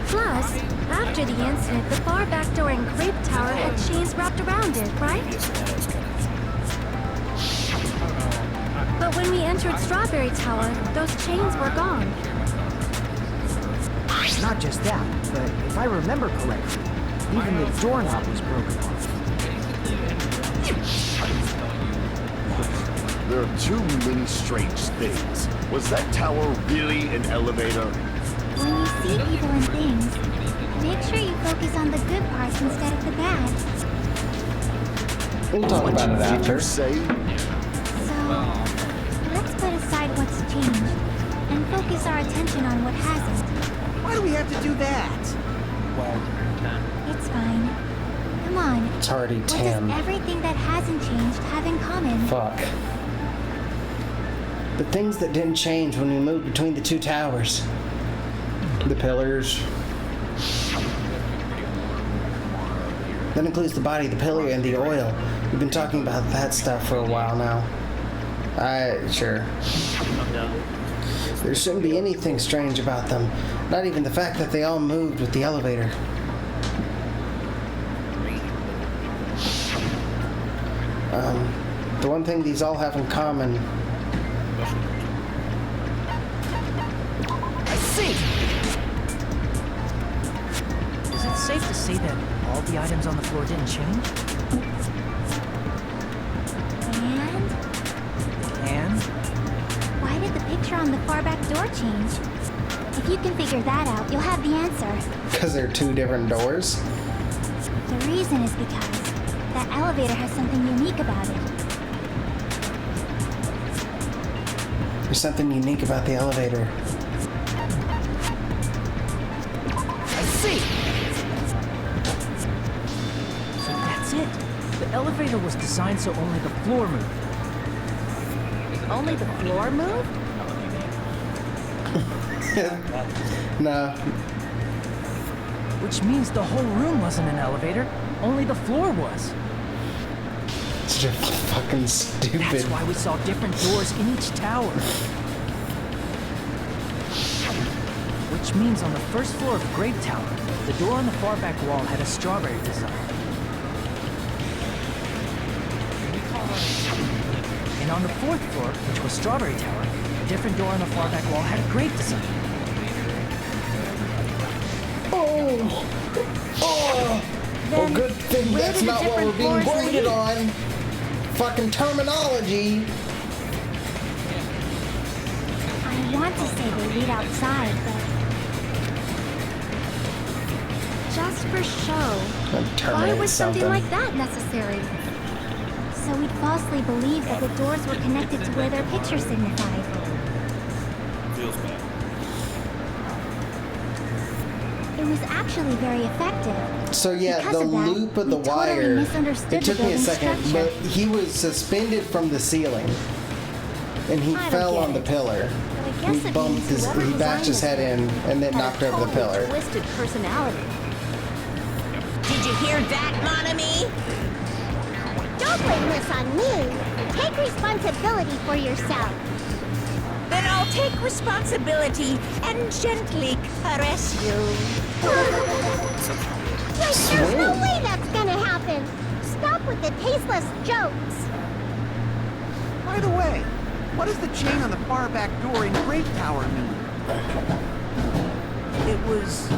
J: Plus, after the incident, the far back door in Grape Tower had chains wrapped around it, right? But when we entered Strawberry Tower, those chains were gone.
E: Not just that, but if I remember correctly, even the doorknob was broken off.
H: There are too many strange things. Was that tower really an elevator?
M: When you see people and things, make sure you focus on the good parts instead of the bad.
A: We'll talk about it
H: Did
A: after.
H: you say?
M: So, let's put aside what's changed and focus our attention on what hasn't.
L: Why do we have to do that?
M: It's fine. Come on.
A: It's already
M: What
A: 10.
M: does everything that hasn't changed have in common?
A: Fuck. The things that didn't change when we moved between the two towers. The pillars. That includes the body, the pillar, and the oil. We've been talking about that stuff for a while now. Sure. There shouldn't be anything strange about them. Not even the fact that they all moved with the elevator. The one thing these all have in common.
E: I see! Is it safe to say that all the items on the floor didn't change? And?
M: Why did the picture on the far back door change? If you can figure that out, you'll have the answer.
A: Because they're two different doors.
M: The reason is because that elevator has something unique about it.
A: There's something unique about the elevator.
E: I see! So that's it. The elevator was designed so only the floor moved.
J: Only the floor moved?
A: No.
E: Which means the whole room wasn't an elevator, only the floor was.
A: It's just fucking stupid.
E: That's why we saw different doors in each tower. Which means on the first floor of Grape Tower, the door on the far back wall had a strawberry design. And on the fourth floor, which was Strawberry Tower, a different door on the far back wall had a grape design.
A: Well, good thing
J: where
A: that's
J: do the
A: not what we're
J: different
A: being
J: floors
A: graded
J: lead?
A: on. Fucking terminology.
M: I want to say they lead outside, but
J: Just for show. Why
A: Terminate
J: was something
A: something.
J: like that necessary?
M: so we'd falsely believe that the doors were connected to where their picture signified.
B: Feels bad.
M: It was actually very effective.
A: So yeah,
M: Because
A: the
M: of that,
A: loop of the
M: we totally
A: wire,
M: misunderstood
A: it took
M: the
A: me a
M: building
A: second,
M: structure.
A: but he was suspended from the ceiling. And he
M: I don't
A: fell
M: get
A: on the
M: it.
A: pillar.
M: But I guess
A: He
M: it
A: bumped
M: means whoever
A: he bashed his head
M: designed
A: in
M: this
A: and then
M: had a
A: knocked over the pillar.
M: totally twisted personality.
K: Did you hear that, mon ami?
O: Don't blame this on me. Take responsibility for yourself.
K: Then I'll take responsibility and gently caress you.
O: Wait, there's no way that's gonna happen. Stop with the tasteless jokes.
L: By the way, what does the chain on the far back door in Great Tower mean? It was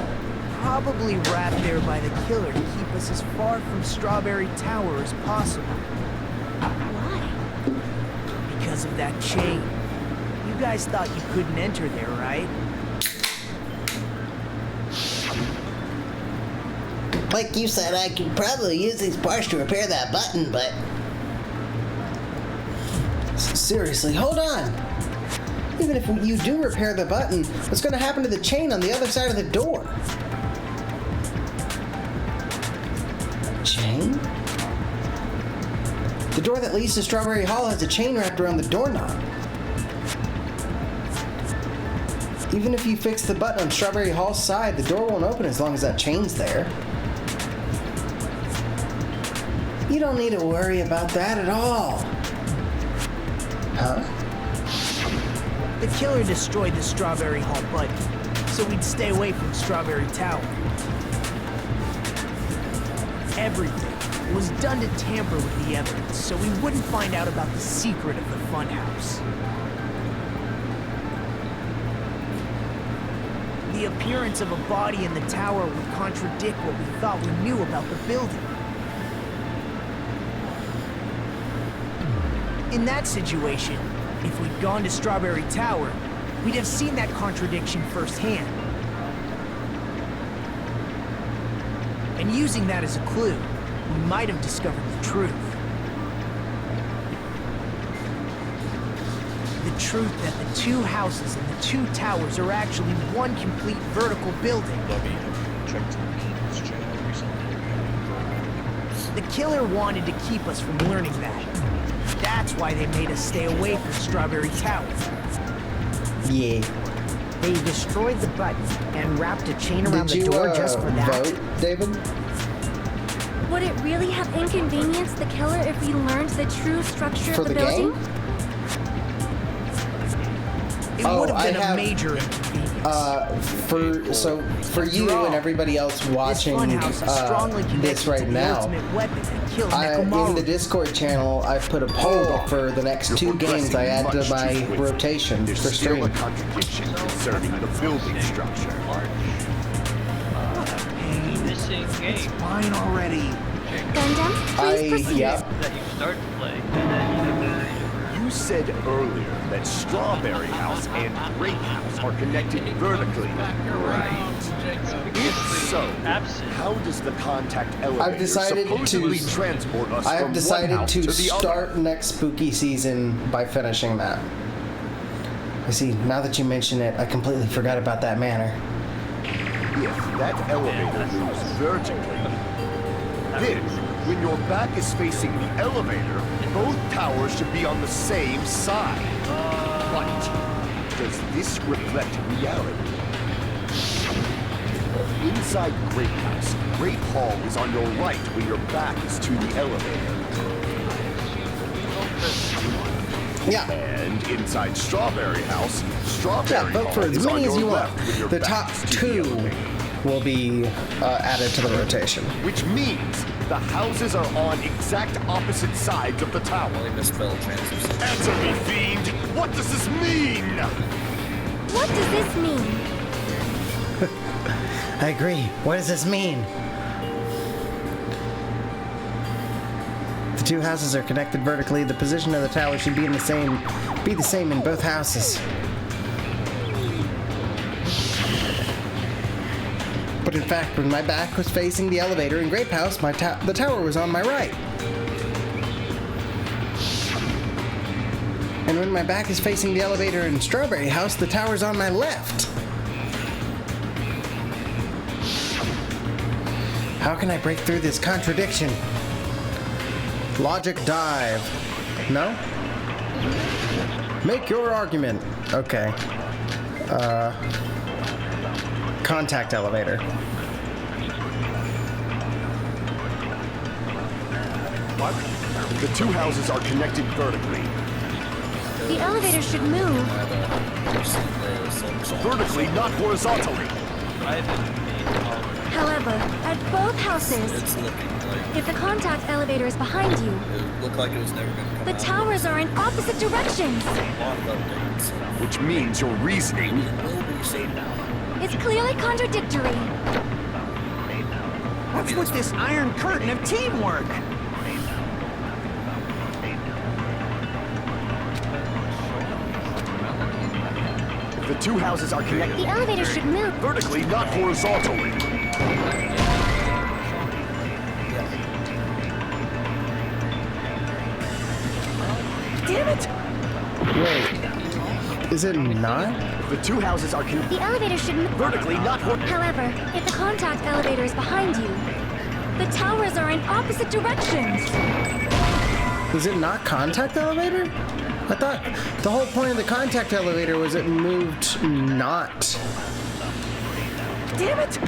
L: probably wrapped there by the killer to keep us as far from Strawberry Tower as possible.
M: Why?
L: Because of that chain. You guys thought you couldn't enter there, right?
I: Like you said, I could probably use these parts to repair that button, but... Seriously, hold on! Even if you do repair the button, what's going to happen to the chain on the other side of the door? Chain? The door that leads to Strawberry Hall has a chain wrapped around the doorknob. Even if you fix the button on Strawberry Hall's side, the door won't open as long as that chain's there. You don't need to worry about that at all. Huh?
L: The killer destroyed the Strawberry Hall button, so we'd stay away from Strawberry Tower. Everything was done to tamper with the evidence, so we wouldn't find out about the secret of the funhouse. The appearance of a body in the tower would contradict what we thought we knew about the building. In that situation, if we'd gone to Strawberry Tower, we'd have seen that contradiction firsthand. And using that as a clue, we might have discovered the truth. The truth that the two houses and the two towers are actually one complete vertical building. The killer wanted to keep us from learning that. That's why they made us stay away from Strawberry Tower.
I: Yeah.
E: They destroyed the button and wrapped a chain around the door just for that.
A: Vote, David?
J: Would it really have inconvenienced the killer if we learned the true structure
A: For
J: of the
A: the
J: building?
A: game?
L: It would have been a major inconvenience.
A: For you and everybody else watching this right now, in the Discord channel, I've put a poll for the next two games I add to my rotation for stream.
H: Still a contradiction concerning the building structure.
N: Missing game.
L: It's fine already.
J: Gundam, please proceed.
N: That you start to play, and then you never.
H: You said earlier that Strawberry House and Grape House are connected vertically. Right. If so, how does the contact elevator supposedly transport us
A: I have
H: from
A: decided
H: one house
A: to
H: to the
A: start
H: other?
A: next spooky season by finishing that. I see, now that you mention it, I completely forgot about that manor.
H: If that elevator moves vertically, then when your back is facing the elevator, both towers should be on the same side. But does this reflect reality? Inside Grape House, Grape Hall is on your right when your back is to the elevator.
A: Yeah.
H: And inside Strawberry House, Strawberry
A: vote
H: Hall
A: for as
H: is on
A: many as
H: your
A: you want.
H: left when your
A: The
H: back
A: top
H: is to the
A: two
H: elevator.
A: will be added to the rotation.
H: Which means the houses are on exact opposite sides of the tower. Answer me, fiend! What does this mean?
J: What does this mean?
A: I agree. What does this mean? The two houses are connected vertically. The position of the tower should be the same in both houses. But in fact, when my back was facing the elevator in Grape House, the tower was on my right. And when my back is facing the elevator in Strawberry House, the tower's on my left. How can I break through this contradiction? Logic dive. No? Make your argument. Okay. Contact elevator.
H: What? The two houses are connected vertically.
J: The elevator should move.
H: Vertically, not horizontally.
J: However, at both houses, if the contact elevator is behind you,
B: It looked like it was never going to come
J: the
B: out.
J: towers are in opposite directions.
B: A lot of updates.
H: Which means your reasoning.
B: It will be saved now.
J: It's clearly contradictory.
L: What's with this iron curtain of teamwork?
H: The two houses are connected.
J: The elevator should move.
H: Vertically, not horizontally.
L: Damn it!
A: Wait. Is it not?
H: The two houses are connected.
J: The elevator should move.
H: Vertically, not horizontally.
J: However, if the contact elevator is behind you, the towers are in opposite directions.
A: Is it not contact elevator? I thought the whole point of the contact elevator was it moved not.
L: Damn it!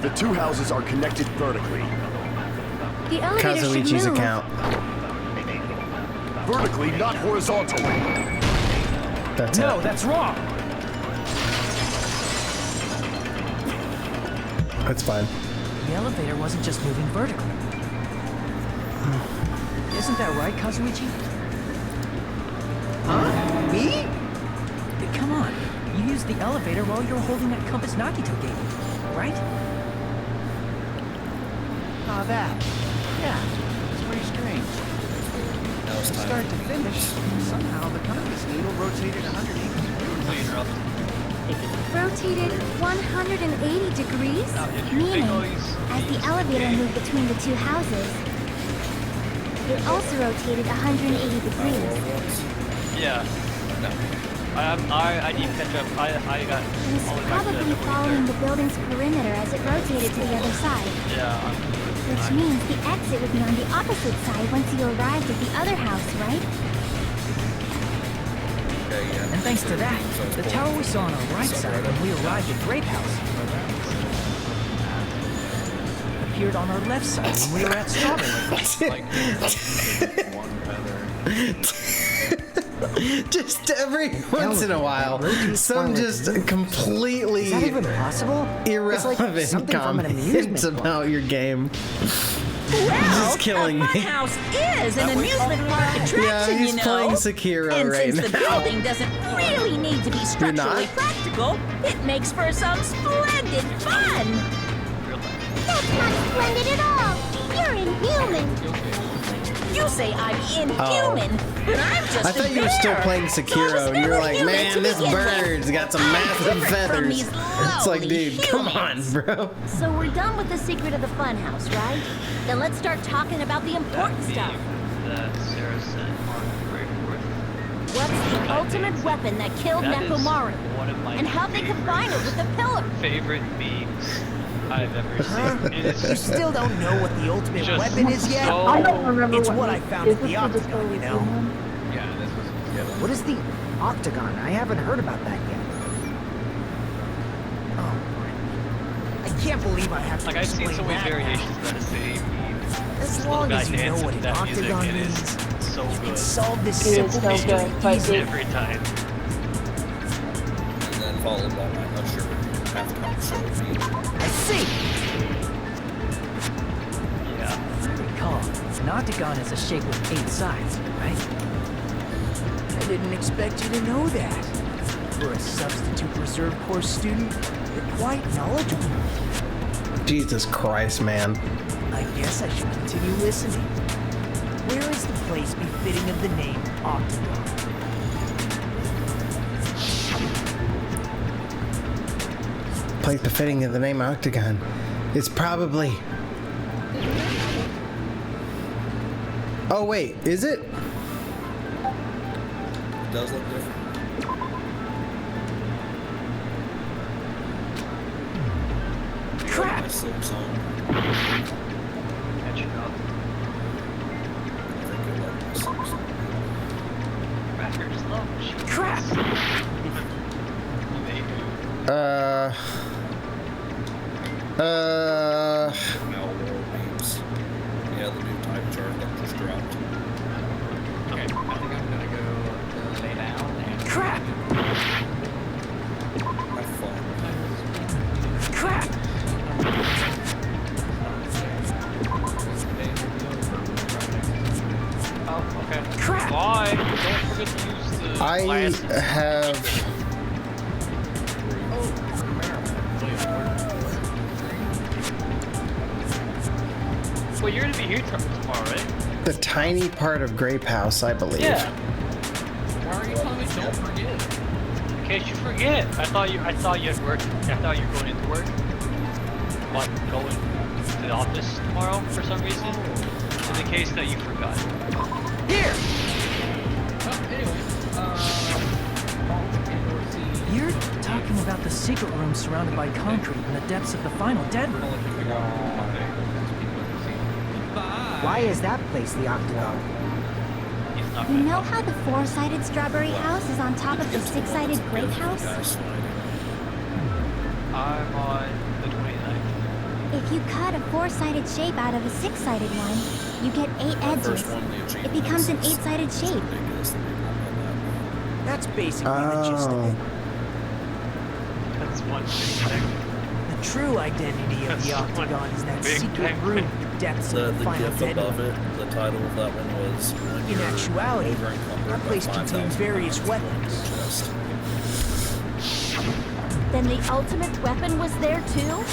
H: The two houses are connected vertically.
J: The elevator should
A: Kazuichi's
J: move.
A: account.
H: Vertically, not horizontally.
A: That's
L: No,
A: it.
L: that's wrong.
A: That's fine.
E: The elevator wasn't just moving vertically. Isn't that right, Kazuichi?
L: Huh? Me?
E: Come on. You used the elevator while you were holding that compass Nagito gave you, right?
L: Oh, that. Yeah. It's pretty strange.
B: Now it's
L: From
B: time.
L: start to finish, somehow the compass needle rotated 180 degrees.
J: Rotated 180 degrees?
N: Meaning,
M: As the elevator moved between the two houses, it also rotated 180 degrees.
N: yeah. No. I need to catch up. I got
M: It was
N: all the way back to
M: probably
N: that
M: following the building's perimeter as it rotated to the other side.
N: Yeah.
M: Which means the exit would be on the opposite side once you arrived at the other house, right?
B: Okay, yeah.
E: And thanks to that, the tower we saw on our right side when we arrived at Grape House appeared on our left side when we were at Strawberry.
A: Just every once in a while, some just completely
L: Is that even possible? It's like
A: irrelevant
L: something from an amusement
A: comments about your game. Just killing
K: a
A: me.
K: funhouse is an amusement park attraction,
A: Yeah, he's
K: you know.
A: playing Sekiro
K: and
A: right
K: since the
A: now.
K: building doesn't really need to be
A: You're not?
K: structurally practical, it makes for some splendid fun.
O: That's not splendid at all. You're inhuman.
K: You say I'm inhuman, but I'm just
A: I thought you were still playing Sekiro, and you're like, man, this bird's got some massive feathers. It's like, dude, come on, bro.
C: So we're done with the secret of the funhouse, right? Then let's start talking about the important stuff.
N: That Sarah sent on Great
C: What's the ultimate weapon that killed
N: That is
C: Nekomaru?
N: one of my
C: And how'd they combine it with the pillar?
N: favorite memes I've ever seen. It is
L: You still don't know what the ultimate
N: Just
L: weapon is yet?
N: so-
D: I don't remember
L: It's
D: what
L: what I
D: he-
L: found
D: is
L: at the
D: this the
L: Octagon,
D: discovery
L: you know?
D: one?
G: Yeah, this was.
L: What is the Octagon? I haven't heard about that yet. Oh, I can't believe I have to
N: Like, I've seen so
L: explain
N: many
L: that.
N: variations of that same meme.
L: As
N: This little
L: long
N: guy
L: as you know
N: dancing
L: what
N: to
L: an
N: that music,
L: Octagon
N: it
L: means,
N: is so
L: you
N: good.
L: can solve this
D: It is
L: simple
D: so
L: mystery
D: good, but
L: easily.
N: Every time.
B: And then followed by my Usher halftime show feed.
L: I see.
N: Yeah.
E: If I recall, an octagon is a shape with 8 sides, right?
L: I didn't expect you to know that. For a substitute reserve course student, you're quite knowledgeable.
A: Jesus Christ, man.
L: I guess I should continue listening. Where is the place befitting of the name Octagon?
A: Place befitting of the name Octagon. It's probably. Oh wait, is it?
B: It does look different. Silk Song.
N: Catching up.
B: I think I like the Silk Song.
N: Crackers love machines.
K: Crap!
N: They do.
B: Malware memes. Yeah, the new time chart that just dropped.
G: Okay, I think I'm gonna go lay down and...
K: Crap!
B: Have fun.
K: Crap!
N: Oh, okay.
K: Crap!
N: Bye. Don't forget to use the
A: I
N: last-
A: have.
N: Well, you're gonna be here tomorrow, right?
A: The tiny part of Grape House, I believe.
N: Yeah.
G: Why are you telling me don't forget?
N: In case you forget. I thought you had work. I thought you were going into work. What, going to the office tomorrow for some reason? In the case that you forgot.
K: Here! You're talking about the secret room surrounded by concrete in the depths of the final dead room.
L: Why is that place the Octagon?
M: You know how the four-sided strawberry house is on top of the six-sided grape house?
N: I'm on the 29th.
M: If you cut a four-sided shape out of a six-sided one, you get 8 edges. It becomes an 8-sided shape.
E: That's basically the gist of it.
N: That's one big thing.
E: The true identity of the Octagon is that secret room in the depths of the final
B: GIF
E: dead
B: above
E: room.
B: it, the title of that one was when
E: In
B: you're
E: actuality,
B: over-encumbered
E: that
B: by
E: place
B: 5,000
E: contains various
B: pounds of
E: weapons.
B: chest.
J: Then the ultimate weapon was there too?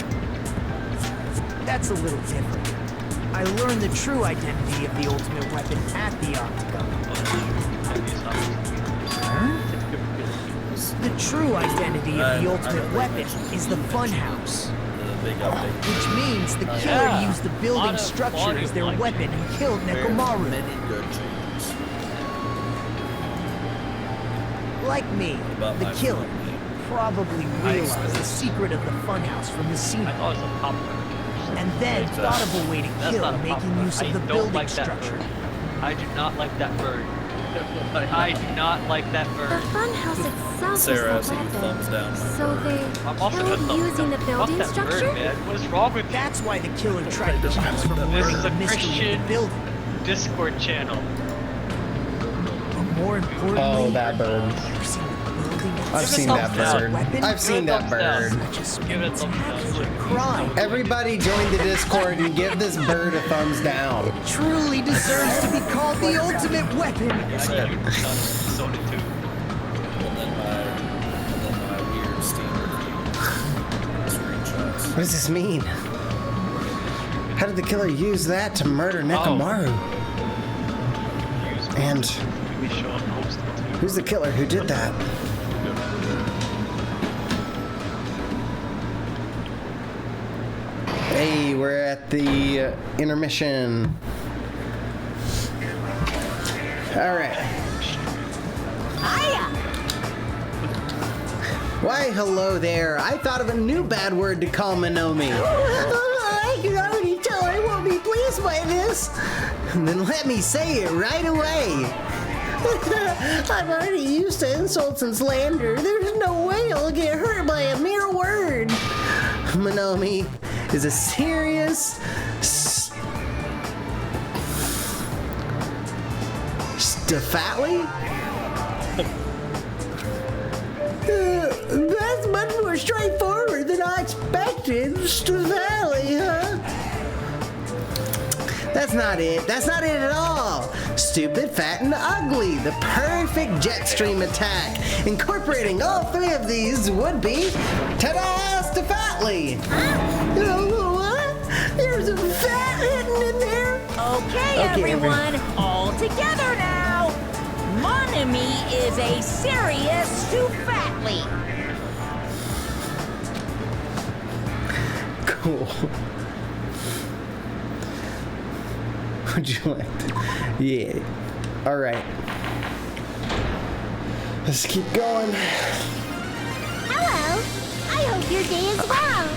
E: That's a little different. I learned the true identity of the ultimate weapon at the Octagon. The true identity of the ultimate weapon is the funhouse.
B: The big update.
E: Which means the killer
N: Yeah.
E: used the building structure as their weapon and killed Nekomaru.
B: Many good changes.
E: Like me,
B: About
E: the
B: my
E: killer probably realized the secret of the funhouse from the scene.
N: I thought it was a popcorn.
E: And then thought of a way to
N: That's
E: kill,
N: not a
E: making
N: popcorn.
E: use of
N: I
E: the
N: don't
E: building
N: like that
E: structure.
N: bird. I do not like that bird. I do not like that
J: The
N: bird.
J: funhouse itself
B: Sarah,
J: is
B: so
J: the
B: you thumbs
J: weapon.
B: down.
J: So they
N: I'm also gonna
J: killed
N: thumb
J: using the
N: down.
J: building
N: Fuck that
J: structure?
N: bird, man. What is wrong with you?
E: That's why the killer tried to keep us from
N: This
E: learning
N: is
E: the
N: a
E: mystery of
N: Christian
E: the building.
N: Discord channel.
E: But more importantly,
A: Oh, that bird.
E: you've seen the building
A: I've
N: Give it
A: seen
N: a
A: that
N: thumbs down.
A: bird.
E: Weapon?
A: I've seen that bird.
N: Give it a thumbs down.
E: crime.
A: Everybody join the Discord and give this bird a thumbs down.
E: Truly deserves to be called the ultimate weapon.
N: So did too.
B: And then my weird Steam review screenshots.
A: What does this mean? How did the killer use that to murder Nekomaru? And who's the killer who did that? Hey, we're at the intermission. All right.
C: Hiya!
A: Why, hello there. I thought of a new bad word to call Minomi.
I: I can already tell I won't be pleased by this.
A: Then let me say it right away.
I: I'm already used to insults and slander. There's no way I'll get hurt by a mere word.
A: Minomi is a serious Stefatly?
I: That's much more straightforward than I expected. Valley, huh?
A: That's not it. That's not it at all. Stupid, fat, and ugly. The perfect jet stream attack. Incorporating all three of these would be ta-da, Stefatly.
I: What? There's a fat hidden in there?
K: Okay, everyone, all together now. Mon ami is a serious Stufatly.
A: Cool. Would you like to? Yeah. All right. Let's keep going.
O: Hello. I hope your day is well.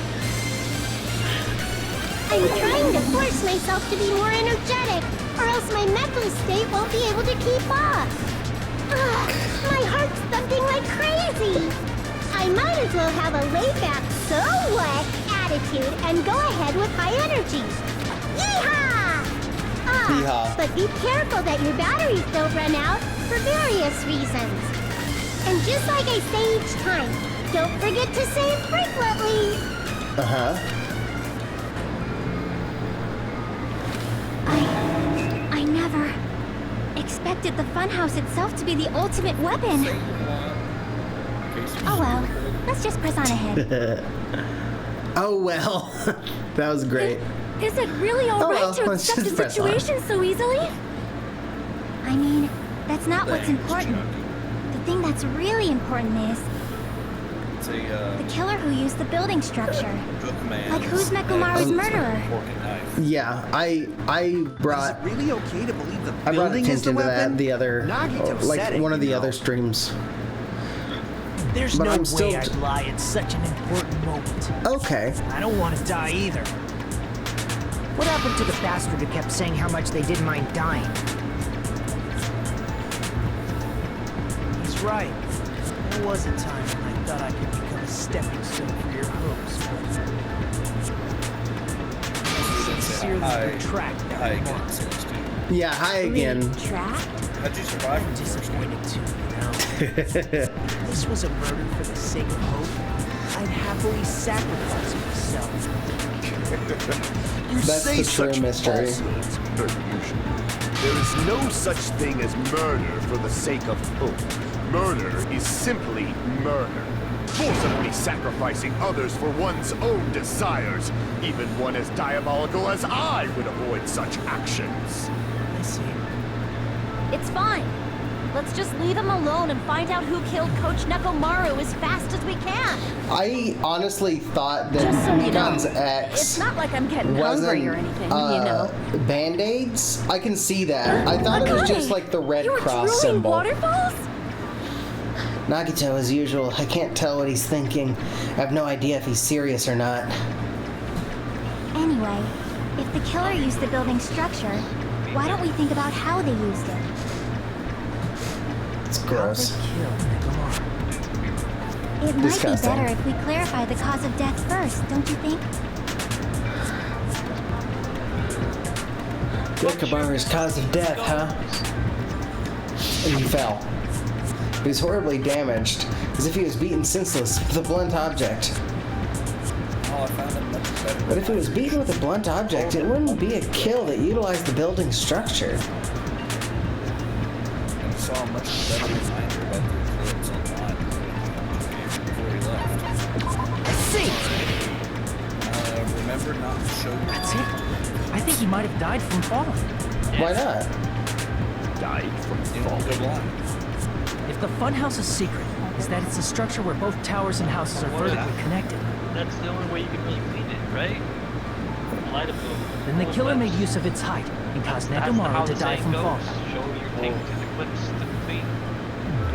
O: I'm trying to force myself to be more energetic, or else my mental state won't be able to keep up. Ugh, my heart's thumping like crazy. I might as well have a laid-back, so what attitude and go ahead with high energy. Yeehaw!
A: Yeehaw.
O: But be careful that your batteries don't run out for various reasons. And just like I say each time, don't forget to save frequently.
J: I never expected the funhouse itself to be the ultimate weapon. Oh well, let's just press on ahead.
A: Oh well. That was great.
J: Is it really alright to
A: let's
J: accept
A: just
J: a
A: press on.
J: situation so easily? I mean, that's not what's important. The thing that's really important is
B: It's a
J: the killer who used the building structure.
B: bookman.
J: Like who's Nekomaru's murderer?
A: Yeah, I brought.
L: Is it really okay to believe the
A: I brought
L: building is the
A: attention to that
L: weapon?
A: the other,
L: Nagito
A: like
L: said it,
A: one of the
L: you know.
A: other streams.
E: There's
A: But
E: no
A: I'm
E: way
A: still
E: I'd lie at such an important moment.
A: Okay.
E: I don't want to die either.
P: What happened to the bastard who kept saying how much they didn't mind dying?
E: He's right. There was a time when I thought I could become a stepping stone for your hopes, but sincerely retract that remark.
A: Yeah, hi again.
B: How'd you survive?
E: I'm disappointed too, you know. If this was a murder for the sake of hope, I'd happily sacrifice myself.
H: You
A: That's
H: say
A: the
H: such
A: true mystery.
H: falsehoods, Perfusion. There is no such thing as murder for the sake of hope. Murder is simply murder. Forcibly sacrificing others for one's own desires. Even one as diabolical as I would avoid such actions.
E: I see.
J: It's fine. Let's just leave him alone and find out who killed Coach Nekomaru as fast as we can.
A: I honestly thought that
J: Just so you know,
A: Nikon's ex
J: it's not like I'm getting
A: wasn't
J: hungry or anything, you know.
A: Band-Aids? I can see that. I thought it was just like the Red
J: You were
A: Cross
J: drooling
A: symbol.
J: waterfalls?
A: Nagito, as usual, I can't tell what he's thinking. I have no idea if he's serious or not.
J: Anyway, if the killer used the building structure, why don't we think about how they used it?
A: It's gross.
J: It might
A: Disgusting.
J: be better if we clarify the cause of death first, don't you think?
A: Nekomaru's cause of death, huh? And he fell. He was horribly damaged, as if he was beaten senseless with a blunt object.
B: Oh, I found it much better.
A: But if he was beaten with a blunt object, it wouldn't be a kill that utilized the building structure.
B: I saw a much better reminder about the eclipse online before he left.
E: I see!
B: Remember not to show your
E: That's it. I think he might have died from falling.
A: Why not?
H: Died from falling.
E: If the funhouse's secret is that it's a structure where both towers and houses are vertically connected,
N: That's the only way you can really clean it, right? Light up
E: then the killer made use of its height and caused Nekomaru to die from falling.
N: Show your thing to the clips to clean.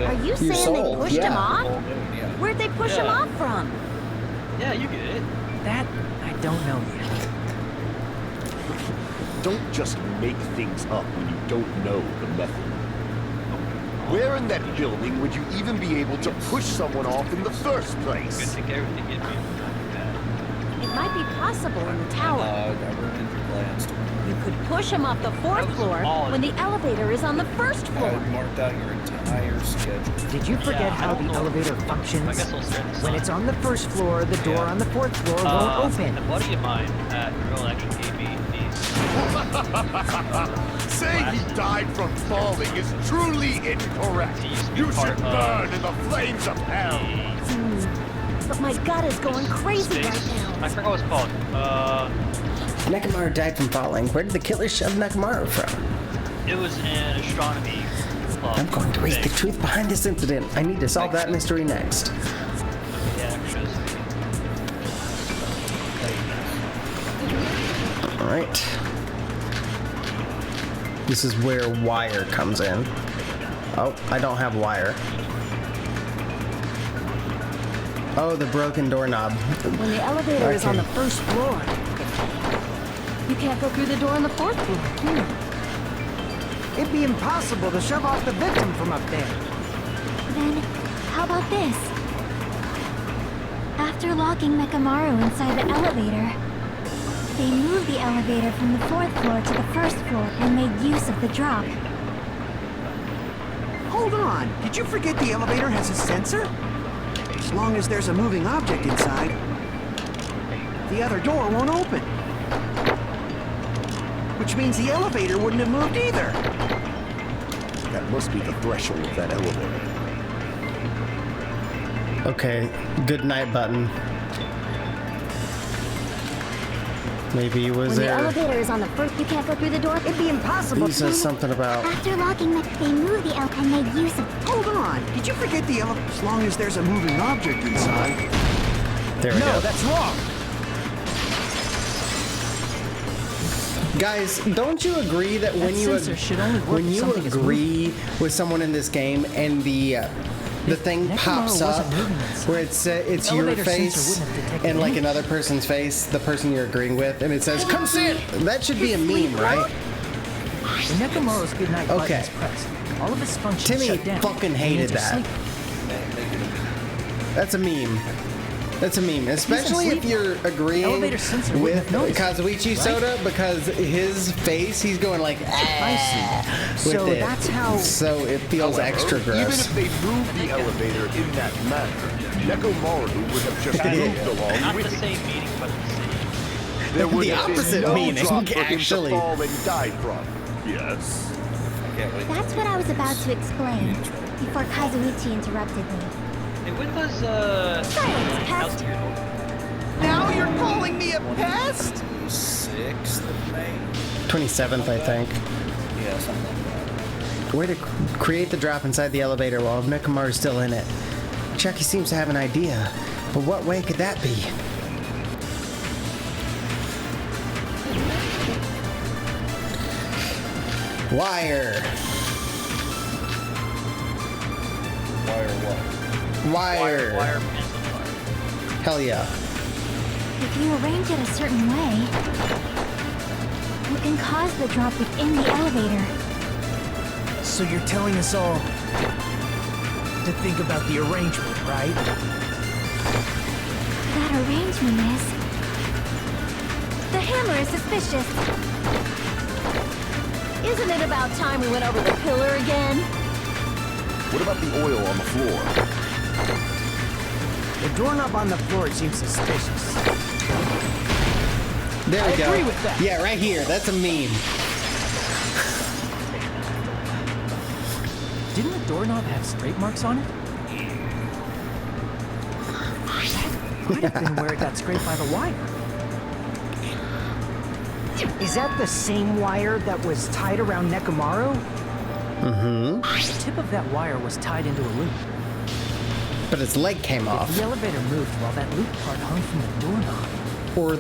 J: Are you
A: Your
J: saying
A: soul,
J: they pushed him
A: yeah.
J: off?
B: Yeah.
J: Where'd they push him
N: Yeah.
J: off from?
N: Yeah, you get it.
E: That, I don't know yet.
H: Don't just make things up when you don't know the method. Where in that building would you even be able to push someone off in the first
N: You
H: place?
N: can take everything in me.
J: It might be possible in the tower.
B: I ruined your plans.
J: You could push him off the fourth floor when the elevator is on the first floor.
B: I marked out your entire schedule.
P: Did you forget
N: Yeah, I
P: how
N: don't
P: the
N: know.
P: elevator
N: I
P: functions?
N: guess I'll start this
P: When
N: on.
P: it's on the first floor, the door on the fourth floor won't open.
N: A buddy of mine at Girl actually gave me these.
H: Saying he died from falling is truly incorrect. You should burn in the flames of hell.
J: But my gut is going crazy right now.
N: I forgot what it's called.
A: Nekomaru died from falling. Where did the killer shove Nekomaru from?
N: It was an astronomy club.
A: I'm going to read the
N: thing.
A: truth behind this incident. I need to solve that mystery next.
N: Yeah, it shows me.
A: Alright. This is where wire comes in. Oh, I don't have wire. Oh, the broken doorknob.
J: When the elevator is on the first floor,
D: You can't go through the door on the 4th floor.
L: It'd be impossible to shove off the victim from up there.
M: Then, how about this? After locking Mekamaru inside the elevator, they moved the elevator from the 4th floor to the 1st floor and made use of the drop.
L: Hold on, did you forget the elevator has a sensor? As long as there's a moving object inside, the other door won't open. Which means the elevator wouldn't have moved either.
H: That must be the threshold of that elevator.
A: Okay, good night button. Maybe he was
M: When
A: there.
M: the elevator is on the 1st, you can't go through the door. It'd be impossible.
A: He says something about.
M: After locking they moved the elevator and made use of.
L: Hold on, did you forget the elevator? As long as there's a moving object inside.
A: There we go.
L: No, that's wrong.
A: Guys, don't you agree that when you agree with someone in this game and the thing pops up where it's your face and like another person's face, the person you're agreeing with, and it says consent, that should be a meme, right?
E: When Nekamaru's goodnight button is pressed, all of his functions
A: Timmy
E: shut down.
A: fucking hated that. That's a meme. That's a meme, especially if you're agreeing with Kazuichi Soda, because his face, he's going like, with
L: So
A: it.
L: that's how.
A: So it feels
H: However,
A: extra gross.
H: Even if they moved the elevator in that manner, Nekomaru would have just moved along
N: Not
H: with
N: the
H: it.
N: same meaning, but the same.
H: There would
A: The
H: have
A: opposite
H: been no
A: meaning,
H: drop for him
A: actually.
H: to fall and die from. Yes.
M: That's what I was about to explain before Kazuichi interrupted me.
N: Hey, when does
M: Silence, pest!
L: Now you're calling me a pest?
B: 6th of May?
A: 27th, I think.
B: Yeah, something like that.
A: Way to create the drop inside the elevator while Nekamaru's still in it. Chucky seems to have an idea, but what way could that be? Wire.
B: Wire what?
A: Wire. Hell yeah.
M: If you arrange it a certain way, you can cause the drop within the elevator.
E: So you're telling us all to think about the arrangement, right?
M: That arrangement is... The hammer is suspicious.
C: Isn't it about time we went over the pillar again?
H: What about the oil on the floor?
L: The doorknob on the floor seems suspicious.
A: There we go.
L: I agree with that.
A: Yeah, right here. That's a meme.
E: Didn't the doorknob have scrape marks on it? That might have been where it got scraped by the wire.
L: Is that the same wire that was tied around Nekamaru?
A: Mm-hmm.
E: The tip of that wire was tied into a loop.
A: But its leg came off.
E: The elevator moved while that loop part hung from the doorknob.
A: Or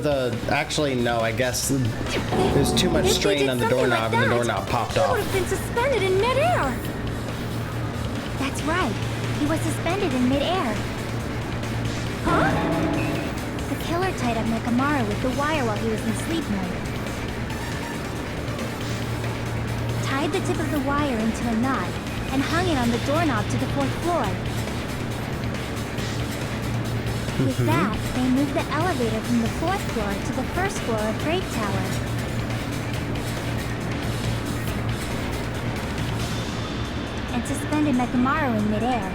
A: actually, no, I guess there's too much strain on the doorknob and the doorknob popped
M: He would
A: off.
M: have been suspended in midair. That's right. He was suspended in midair. Huh? The killer tied up Nekamaru with the wire while he was in sleep mode. Tied the tip of the wire into a knot and hung it on the doorknob to the 4th floor. With that, they moved the elevator from the 4th floor to the 1st floor of Grape Tower. And suspended Nekamaru in midair.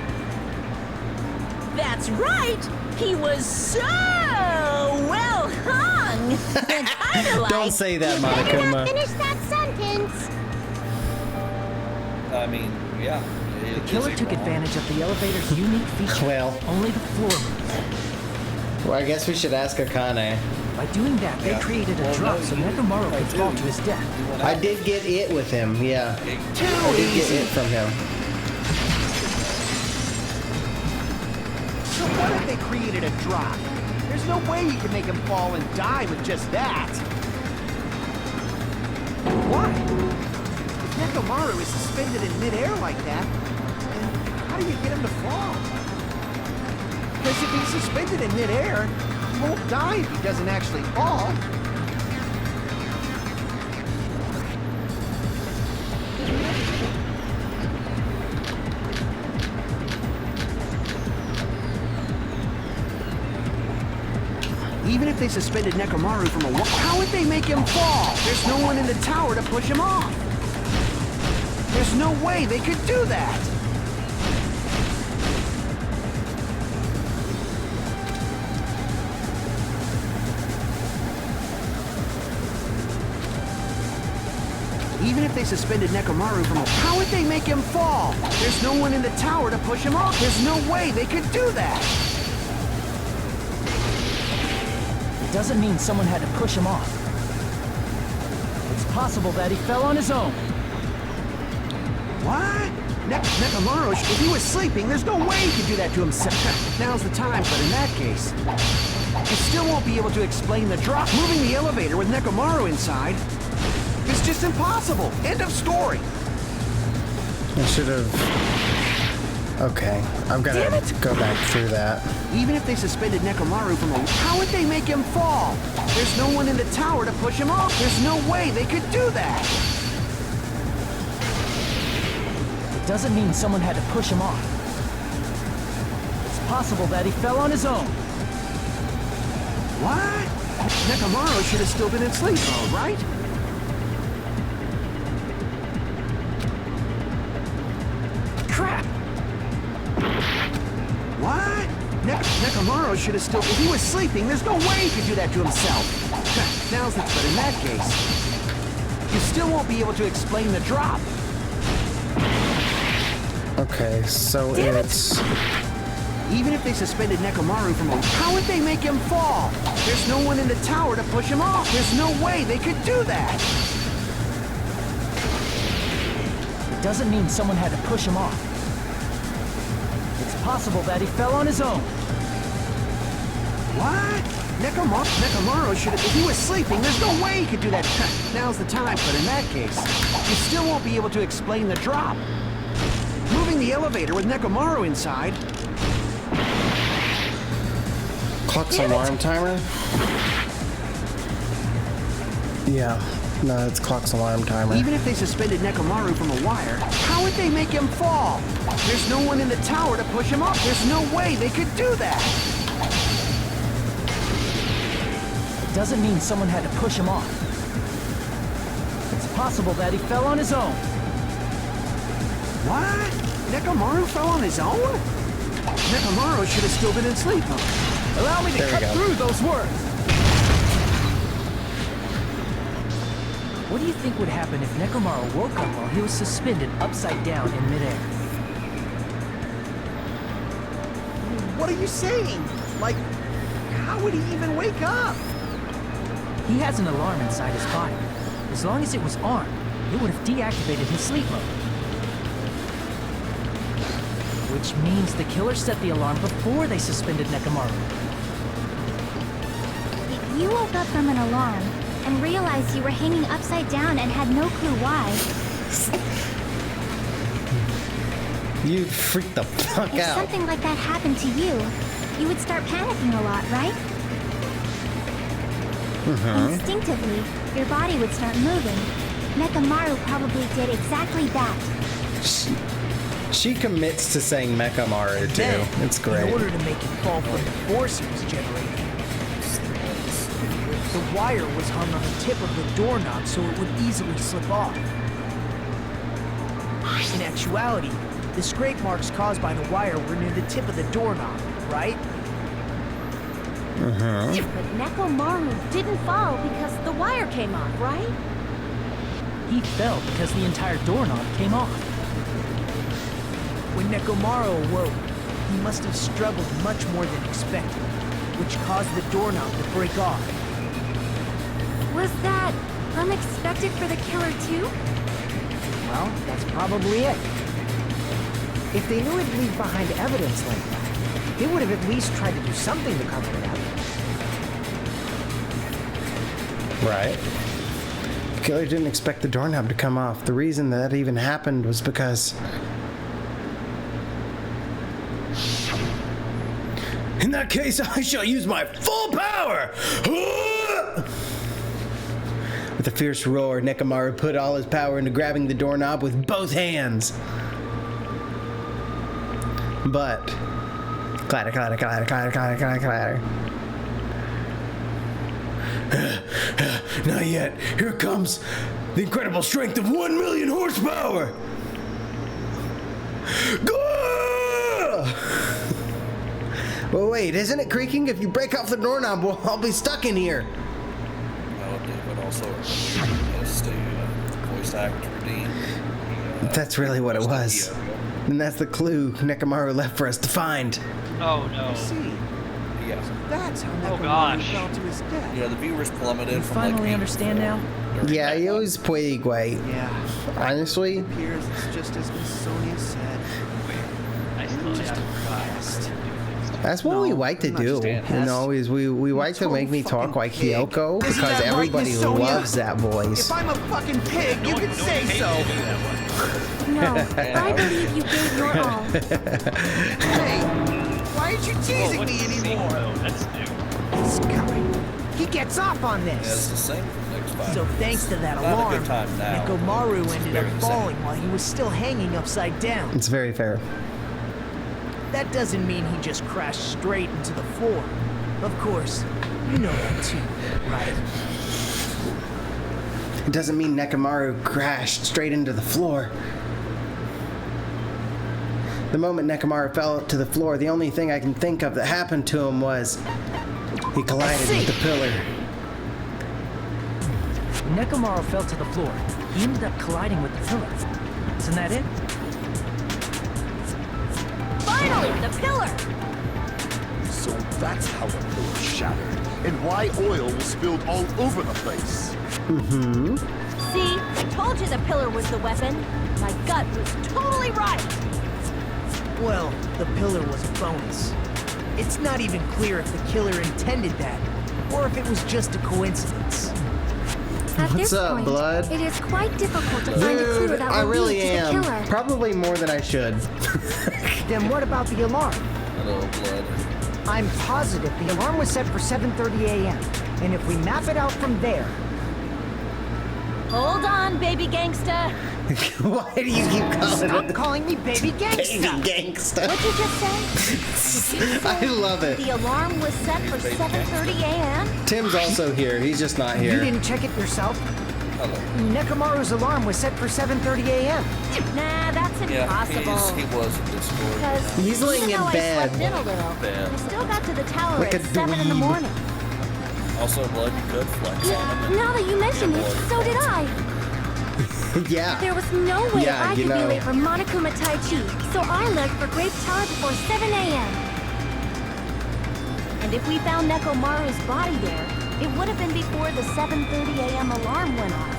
K: That's right! He was so well hung! Kinda like...
A: Don't say that,
O: You better not
A: Monokuma.
O: finish that sentence.
B: I mean, yeah.
E: The killer took advantage of the elevator's unique feature.
A: Well.
E: Only the floor moves.
A: Well, I guess we should ask Akane.
E: By doing that, they created a drop so Nekamaru could fall to his death.
A: I did get it with him, yeah. I did get it from him.
L: So what if they created a drop? There's no way you can make him fall and die with just that. Why? If Nekamaru is suspended in midair like that, then how do you get him to fall? Because if he's suspended in midair, he won't die if he doesn't actually fall. Even if they suspended Nekomaru from a wall, how would they make him fall? There's no one in the tower to push him off. There's no way they could do that. Even if they suspended Nekomaru from a... How would they make him fall? There's no one in the tower to push him off. There's no way they could do that.
E: It doesn't mean someone had to push him off. It's possible that he fell on his own.
L: What? Nekomaru, if he was sleeping, there's no way he could do that to himself. Now's the time, but in that case, you still won't be able to explain the drop. Moving the elevator with Nekomaru inside, it's just impossible. End of story.
A: I should have... Okay, I'm gonna go back through that.
L: Even if they suspended Nekomaru from a... How would they make him fall? There's no one in the tower to push him off. There's no way they could do that.
E: It doesn't mean someone had to push him off. It's possible that he fell on his own.
L: What? Nekomaru should have still been in sleep mode, right? Crap! What? Nekomaru should have still... If he was sleeping, there's no way he could do that to himself. Now's the... But in that case, you still won't be able to explain the drop.
A: Okay, so it's...
L: Even if they suspended Nekomaru from a... How would they make him fall? There's no one in the tower to push him off. There's no way they could do that.
E: It doesn't mean someone had to push him off. It's possible that he fell on his own.
L: What? Nekomaru should have... If he was sleeping, there's no way he could do that. Now's the time, but in that case, you still won't be able to explain the drop. Moving the elevator with Nekomaru inside...
A: Clock's alarm timer? Yeah. No, it's clock's alarm timer.
L: Even if they suspended Nekomaru from a wire, how would they make him fall? There's no one in the tower to push him off. There's no way they could do that.
E: It doesn't mean someone had to push him off. It's possible that he fell on his own.
L: What? Nekomaru fell on his own? Nekomaru should have still been in sleep mode.
E: Allow me to cut through those words. What do you think would happen if Nekomaru woke up while he was suspended upside down in midair?
L: What are you saying? Like, how would he even wake up?
E: He has an alarm inside his body. As long as it was armed, it would have deactivated his sleep mode. Which means the killer set the alarm before they suspended Nekomaru.
M: If you woke up from an alarm and realized you were hanging upside down and had no clue why...
A: You'd freak the fuck
M: If
A: out.
M: something like that happened to you, you would start panicking a lot, right? Instinctively, your body would start moving. Nekomaru probably did exactly that.
A: She commits to saying Nekomaru too.
E: Then,
A: it's great.
E: in order to make it fall from the force he was generating, the wire was hung on the tip of the doorknob so it would easily slip off. In actuality, the scrape marks caused by the wire were near the tip of the doorknob, right?
Q: But Nekomaru didn't fall because the wire came off, right?
E: He fell because the entire doorknob came off. When Nekomaru awoke, he must have struggled much more than expected, which caused the doorknob to break off.
J: Was that unexpected for the killer too?
P: Well, that's probably it. If they knew it'd leave behind evidence like that, they would have at least tried to do something to cover it up.
A: Right. The killer didn't expect the doorknob to come off. The reason that even happened was because...
F: In that case, I shall use my full power!
A: With a fierce roar, Nekomaru put all his power into grabbing the doorknob with both hands. But... Clatter, clatter, clatter, clatter, clatter, clatter, clatter.
F: Not yet. Here comes the incredible strength of 1 million horsepower. Go!
A: Well, wait, isn't it creaking? If you break off the doorknob, I'll be stuck in here.
B: No, but also it's the voice actor Dean.
A: That's really what it was. And that's the clue Nekomaru left for us to find.
N: Oh no.
L: See,
B: Yeah.
L: that's how
N: Oh,
L: Nekomaru
N: gosh.
L: fell to his death.
B: Yeah, the viewers plummeted
E: You
B: from
E: finally
B: like
E: understand now?
A: Yeah, he always played great.
L: Yeah.
A: Honestly.
L: It appears it's just as Miss Sonia said.
N: I still
L: Just a quest.
A: That's what we like to do. You know, is we like to make me talk like Hyoko
L: Isn't
A: because
L: that right,
A: everybody
L: Miss Sonia?
A: loves that voice.
L: If I'm a fucking pig, you can say so.
J: No, I believe you gave your all.
L: Hey, why aren't you teasing me anymore?
N: That's new.
E: This guy, he gets off on
B: Yeah, it's
E: this.
B: the same for the next 5
E: So
B: minutes.
E: thanks to that
B: Not a
E: alarm,
B: good time now.
E: Nekomaru
B: It's
E: ended
B: very
E: up
B: the same.
E: falling while he was still hanging upside down.
A: It's very fair.
E: That doesn't mean he just crashed straight into the floor. Of course, you know that too, right?
A: It doesn't mean Nekomaru crashed straight into the floor. The moment Nekomaru fell to the floor, the only thing I can think of that happened to him was he collided with the pillar.
E: Nekomaru fell to the floor. He ended up colliding with the pillar. Isn't that it?
C: Finally, the pillar!
H: So that's how the pillar shattered, and why oil was spilled all over the place.
A: Mm-hmm.
C: See, I told you the pillar was the weapon. My gut was totally right.
E: Well, the pillar was a bonus. It's not even clear if the killer intended that, or if it was just a coincidence.
J: At
A: What's
J: this
A: up,
J: point,
A: blood?
J: it is quite difficult to find a clue
A: Dude,
J: that
A: I
J: will
A: really
J: lead to the
A: am.
J: killer.
A: Probably more than I should.
P: Then what about the alarm?
B: Hello, blood.
P: I'm positive the alarm was set for 7:30 a.m. And if we map it out from there...
C: Hold on, baby gangsta.
A: Why do you keep calling
P: Stop
A: it
P: calling me baby gangsta!
A: baby gangsta?
C: What'd you just say? Did you say
A: I love it.
C: the alarm was set for 7:30 a.m.?
A: Tim's also here. He's just not
P: You
A: here.
P: didn't check it yourself?
B: Hello.
P: Nekomaru's alarm was set for 7:30 a.m.
C: Nah, that's
B: Yeah,
C: impossible.
B: he was in Discord.
C: Because
A: He's laying
C: even
A: in
C: though
A: bed.
C: I slept in a little,
B: Bed.
C: I still got to the tower
A: Like
C: at
A: a
C: 7 in the
A: dweeb.
C: morning.
B: Also, blood, you could flex on him.
J: Now that you mention it, so did I.
A: Yeah.
J: There was no way
A: Yeah,
J: I
A: you
J: could
A: know.
J: be late for Monokuma Tai Chi, so I left for Grape Tower before 7 a.m.
C: And if we found Nekomaru's body there, it would have been before the 7:30 a.m. alarm went off.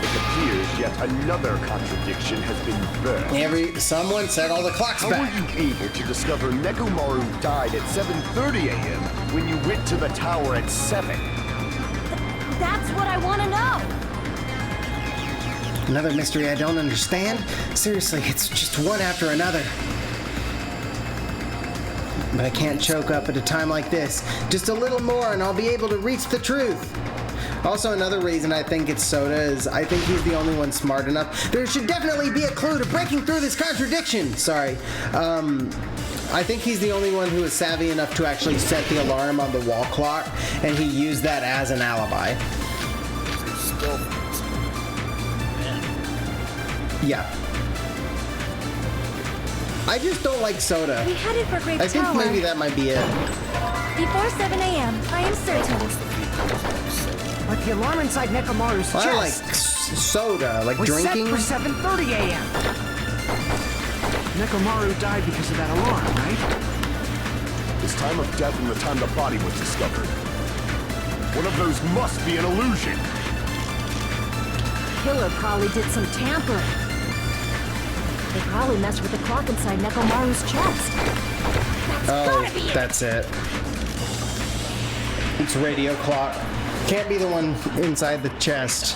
H: It appears yet another contradiction has been birthed.
A: Someone set all the clocks
H: How
A: back.
H: were you able to discover Nekomaru died at 7:30 a.m. when you went to the tower at 7?
C: That's what I want to know.
A: Another mystery I don't understand? Seriously, it's just one after another. But I can't choke up at a time like this. Just a little more and I'll be able to reach the truth. Also, another reason I think it's Soda is I think he's the only one smart enough. There should definitely be a clue to breaking through this contradiction. Sorry. I think he's the only one who is savvy enough to actually set the alarm on the wall clock, and he used that as an alibi.
B: Still,
A: Yeah. I just don't like Soda.
J: We headed for Grape
A: I think
J: Tower.
A: maybe that might be it.
J: Before 7 a.m., I am certain.
P: But the alarm inside Nekomaru's
A: I like
P: chest
A: soda, like
P: was
A: drinking.
P: set for 7:30 a.m. Nekomaru died because of that alarm, right?
H: His time of death and the time the body was discovered. One of those must be an illusion.
Q: Killer probably did some tampering. They probably messed with the clock inside Nekomaru's chest.
A: Oh, that's it. It's radio clock. Can't be the one inside the chest.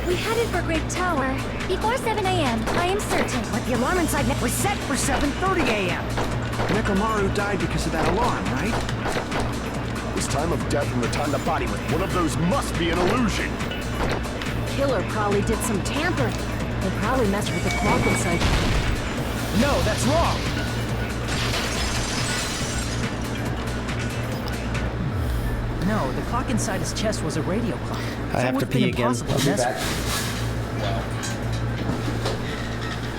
J: We headed for Grape Tower. Before 7 a.m., I am certain.
P: But the alarm inside was set for 7:30 a.m. Nekomaru died because of that alarm, right?
H: His time of death and the time the body was. One of those must be an illusion.
Q: Killer probably did some tampering. They probably messed with the clock inside.
P: No, that's wrong.
E: No, the clock inside his chest was a radio clock.
A: I have to pee again. I'll be back.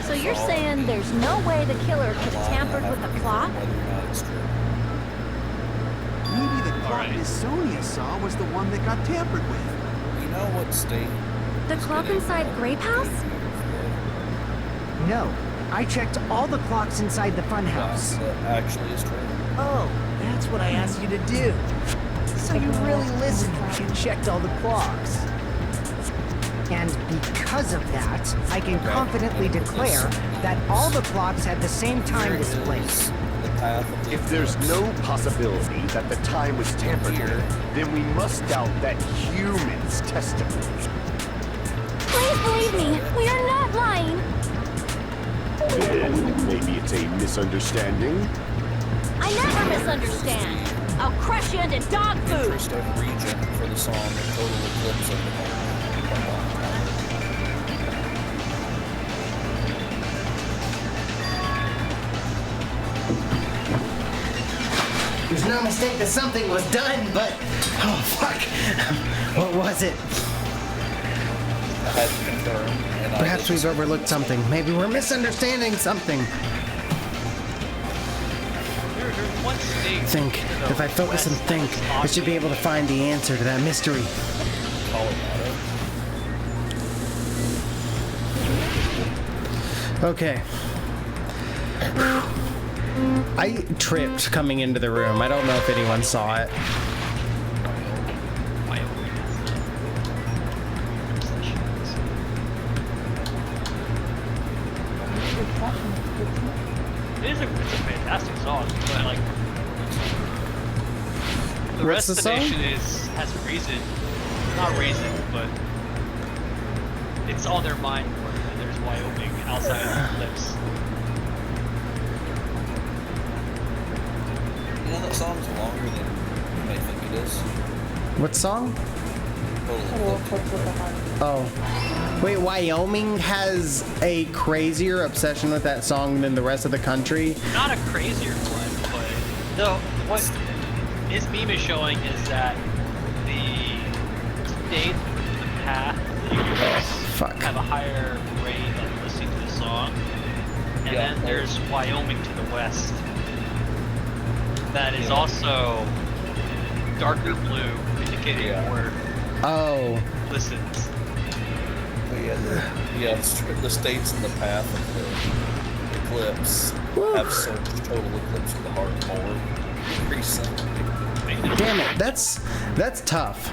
J: So you're saying there's no way the killer could have tampered with the clock?
L: Maybe the clock Miss Sonia saw was the one that got tampered with.
B: You know what state?
J: The clock inside Grape House?
P: No. I checked all the clocks inside the funhouse.
B: That actually is true.
E: Oh, that's what I asked you to do. So you really listened and checked all the clocks.
P: And because of that, I can confidently declare that all the clocks had the same time displays.
H: If there's no possibility that the time was tampered with, then we must doubt that human's testimony.
J: Please believe me, we are not lying.
H: Then maybe it's a misunderstanding?
J: I never misunderstand. I'll crush you into dog food.
B: Interest of region for the song Total Eclipse of the Heart.
I: There's no mistake that something was done, but... Oh, fuck. What was it?
B: I had to confirm.
A: Perhaps we've overlooked something. Maybe we're misunderstanding something. Think. If I focus and think, I should be able to find the answer to that mystery. Okay. I tripped coming into the room. I don't know if anyone saw it.
N: It's a fantastic song, but like the
A: What's the song?
N: destination has reason, not reason, but it's on their mind more than there's Wyoming outside of the cliffs.
B: You know that song's longer than you may think it is.
A: What song? Oh. Wait, Wyoming has a crazier obsession with that song than the rest of the country?
N: Not a crazier one, but no. What his meme is showing is that the state, the path, the US have a higher rate of listening to the song, and then there's Wyoming to the west. That is also darker blue, indicating more listens.
B: But yeah, the states in the path of the eclipse have searched Total Eclipse of the Heart more recently.
A: Damn it, that's tough.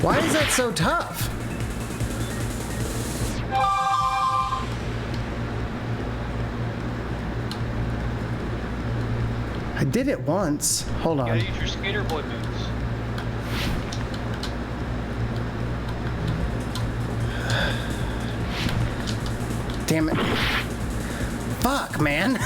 A: Why is that so tough? I did it once. Hold on.
N: You gotta use your skater boy moves.
A: Damn it. Fuck, man.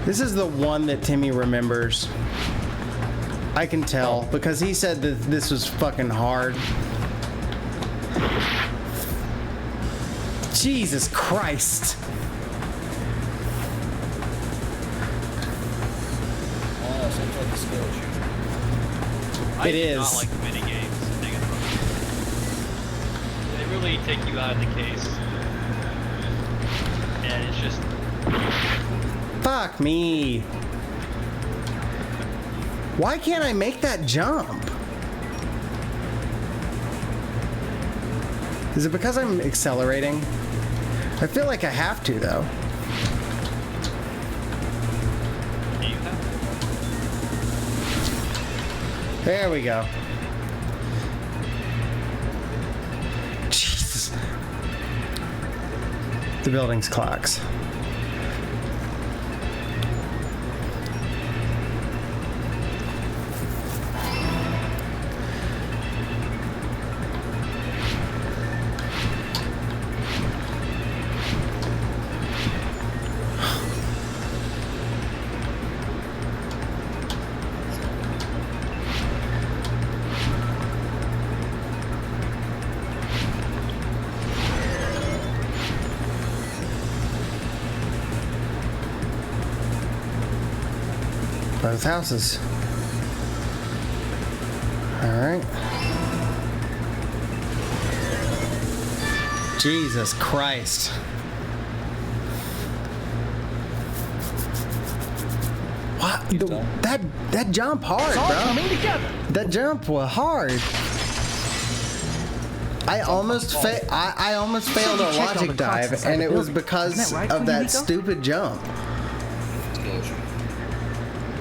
A: This is the one that Timmy remembers. I can tell because he said that this was fucking hard. Jesus Christ.
N: I
A: It
N: do
A: is.
N: not like mini games. They really take you out of the case, and it's just
A: Fuck me. Why can't I make that jump? Is it because I'm accelerating? I feel like I have to, though. There we go. Jesus. The building's clocks. Both houses. Alright. Jesus Christ. What? That jump hard, bro. That jump was hard. I almost failed a logic dive, and it was because of that stupid jump.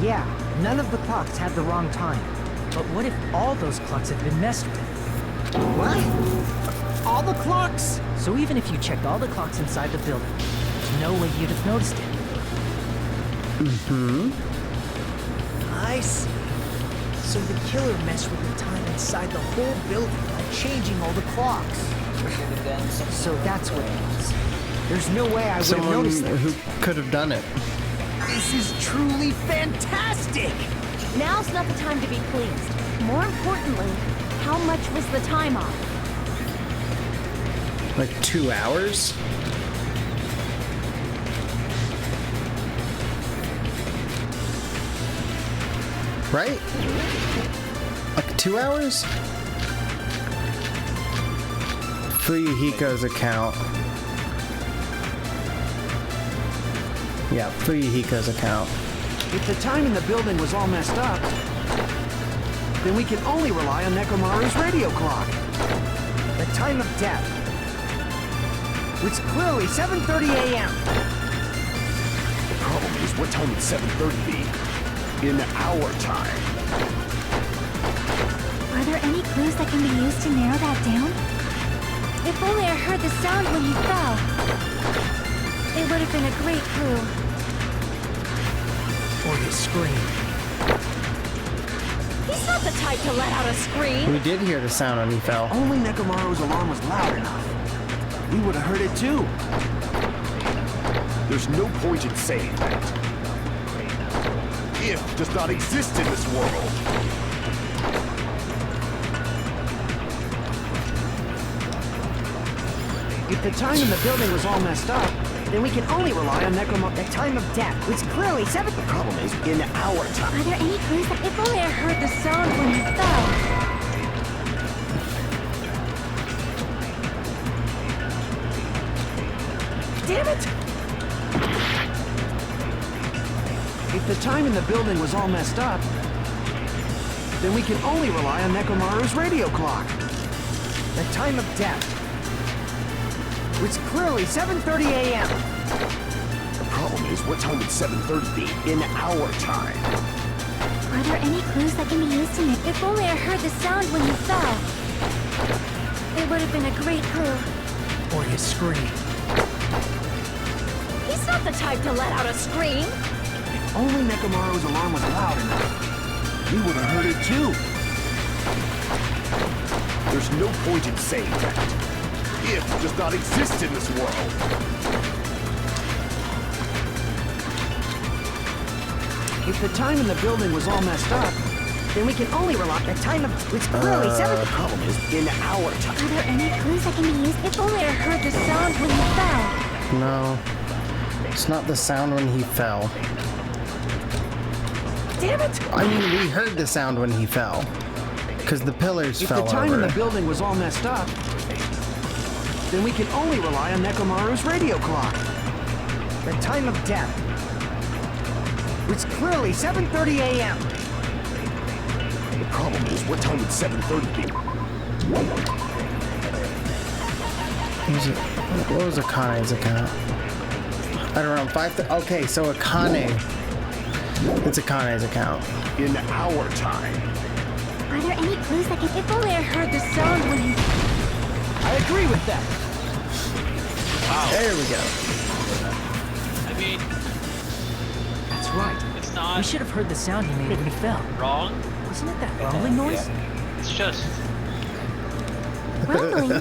P: Yeah, none of the clocks had the wrong time.
E: But what if all those clocks had been messed with?
P: What? All the clocks?
E: So even if you checked all the clocks inside the building, there's no way you'd have noticed it.
A: Mm-hmm.
E: I see. So the killer messed with the time inside the whole building by changing all the clocks. So that's what it was. There's no way I would have noticed that.
A: Who could have done it?
E: This is truly fantastic!
Q: Now's not the time to be pleased. More importantly, how much was the time off?
A: Like 2 hours? Right? Like 2 hours? Fuyuhiko's account. Yeah, Fuyuhiko's account.
L: If the time in the building was all messed up, then we can only rely on Nekomaru's radio clock.
P: The time of death. It's clearly 7:30 a.m.
H: The problem is, what time would 7:30 be? In our time.
M: Are there any clues that can be used to narrow that down? If only I heard the sound when he fell. It would have been a great clue.
E: Or his scream.
Q: He's not the type to let out a scream.
A: We did hear the sound when he fell.
L: Only Nekomaru's alarm was loud enough. We would have heard it too.
H: There's no point in saying that. If does not exist in this world.
L: If the time in the building was all messed up, then we can only rely on the time of death, which clearly 7.
H: The problem is in our time.
M: Are there any clues that if only I heard the sound when he fell?
L: Damn it! If the time in the building was all messed up, then we can only rely on Nekomaru's radio clock. The time of death. It's clearly 7:30 a.m.
H: The problem is, what time would 7:30 be in our time?
M: Are there any clues that can be used to make? If only I heard the sound when he fell. It would have been a great clue.
E: Or his scream.
Q: He's not the type to let out a scream.
L: If only Nekomaru's alarm was loud enough, we would have heard it too.
H: There's no point in saying that. If does not exist in this world.
L: If the time in the building was all messed up, then we can only rely on the time of which clearly 7.
H: The problem is in our time.
M: Are there any clues that can be used? If only I heard the sound when he fell.
A: No. It's not the sound when he fell.
L: Damn it!
A: I mean, we heard the sound when he fell. Because the pillars fell over.
L: If the time in the building was all messed up, then we can only rely on Nekomaru's radio clock. The time of death. It's clearly 7:30 a.m.
H: The problem is, what time would 7:30 be?
A: What was Akane's account? I don't know, 5. Okay, so Akane. It's Akane's account.
H: In our time.
M: Are there any clues that can... If only I heard the sound when he...
L: I agree with that.
N: Wow.
A: There we go.
N: I mean,
E: That's right.
N: it's not
E: We should have heard the sound he made when he fell.
N: wrong.
E: Wasn't it that rumbling noise?
N: It's just
M: Rumbling?
Q: I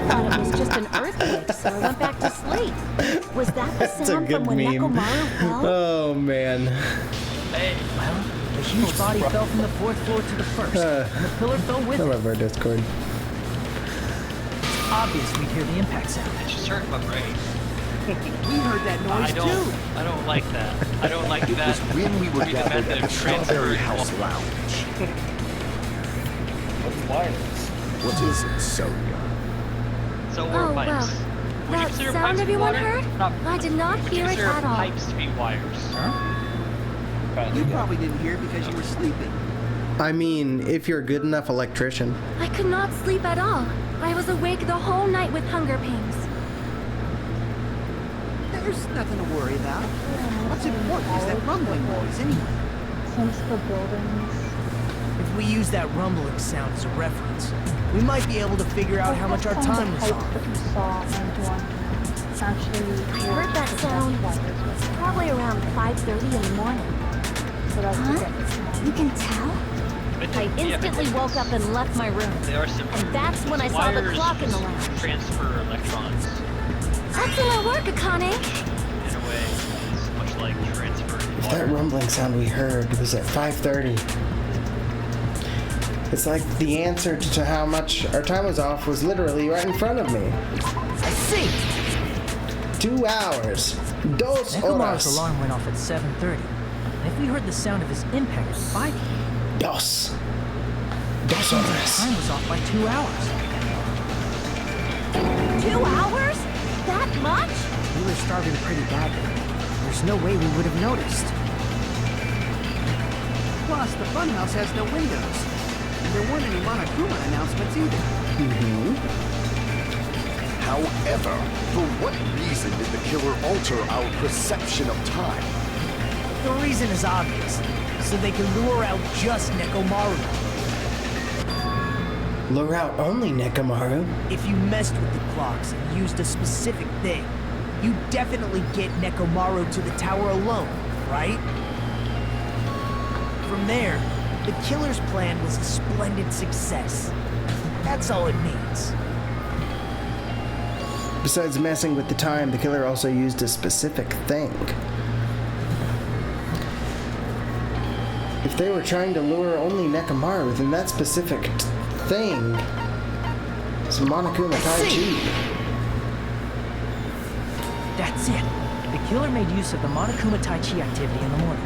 Q: thought it was just an earthquake, so I went back to sleep. Was that the
A: That's a
Q: sound
A: good
Q: from when
A: meme.
Q: Nekomaru fell?
A: Oh, man.
E: Well, the huge body fell from the 4th floor to the 1st, and the pillar fell with
A: I
E: it.
A: love our Discord.
E: It's obvious we'd hear the impact sound.
N: it just hurt my brain.
L: We heard that noise too.
N: I don't like that. I don't like that.
H: When we were gathered at the Strawberry House
N: transferred.
H: Lounge.
B: What's wireless?
H: What is it, Sonia?
N: So
J: Oh,
N: were pipes.
J: well.
N: Would you
J: That
N: consider
J: sound
N: pipes to be
J: everyone
N: water?
J: heard?
N: Not,
J: I did not
N: would you
J: hear it
N: consider
J: at all.
N: pipes to be wires?
L: You probably didn't hear it because you were sleeping.
A: I mean, if you're a good enough electrician.
J: I could not sleep at all. I was awake the whole night with hunger pains.
L: There's nothing to worry about. What's important is that rumbling noise anyway.
D: Since the buildings.
E: If we use that rumbling sound as a reference, we might be able to figure out how much our time was on.
D: That you saw and one actually.
J: I heard that sound probably around 5:30 in the morning.
D: So that's
J: Huh? You can tell? I instantly woke up and left my room.
N: There are some
J: And that's when I saw the
N: wires
J: clock in the lounge.
N: transfer electrons
J: Excellent work, Akane.
N: in a way. It's much like transferring
A: If
N: water.
A: that rumbling sound we heard was at 5:30, it's like the answer to how much our time was off was literally right in front of me.
E: I see.
A: 2 hours. Dos
E: Nekomaru's
A: horas.
E: alarm went off at 7:30. And if we heard the sound of his impact at 5
A: Dos.
E: Dos horas. Time was off by 2 hours.
J: 2 hours? That much?
P: We were starving pretty badly. There's no way we would have noticed.
L: Plus, the funhouse has no windows. And there weren't any Monokuma announcements either.
H: However, for what reason did the killer alter our perception of time?
E: The reason is obvious. So they can lure out just Nekomaru.
A: Lure out only Nekomaru.
E: If you messed with the clocks and used a specific thing, you definitely get Nekomaru to the tower alone, right? From there, the killer's plan was a splendid success. That's all it means.
A: Besides messing with the time, the killer also used a specific thing. If they were trying to lure only Nekomaru, then that specific thing is Monokuma Tai Chi.
E: That's it. The killer made use of the Monokuma Tai Chi activity in the morning.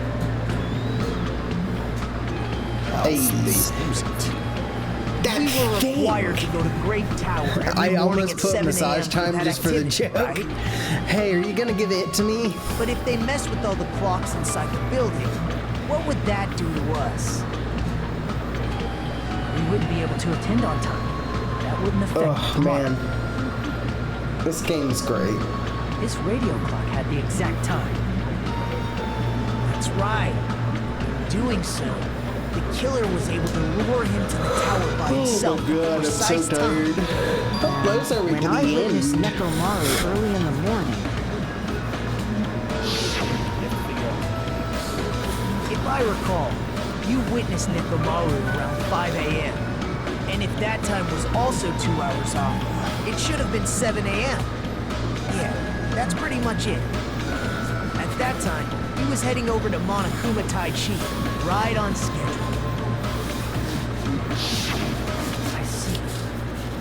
A: Hey.
E: We were required to go to Great Tower every
A: I
E: morning
A: almost
E: at
A: put
E: 7
A: massage
E: a.m.
A: time
E: for that
A: just for the
E: activity,
A: joke.
E: right?
A: Hey, are you gonna give it to me?
E: But if they messed with all the clocks inside the building, what would that do to us? We wouldn't be able to attend on time. That wouldn't affect
A: Oh
E: tomorrow.
A: man, this game's great.
E: This radio clock had the exact time. That's right. In doing so, the killer was able to lure him to the tower by himself.
A: Oh my god, I'm so
E: precise
A: tired. How close are we
P: When
A: to
P: I
A: the
P: witnessed
A: end?
P: Nekomaru early in the morning,
E: If I recall, you witnessed Nekomaru around 5 a.m. And if that time was also 2 hours off, it should have been 7 a.m. Yeah, that's pretty much it. At that time, he was heading over to Monokuma Tai Chi, right on schedule. I see.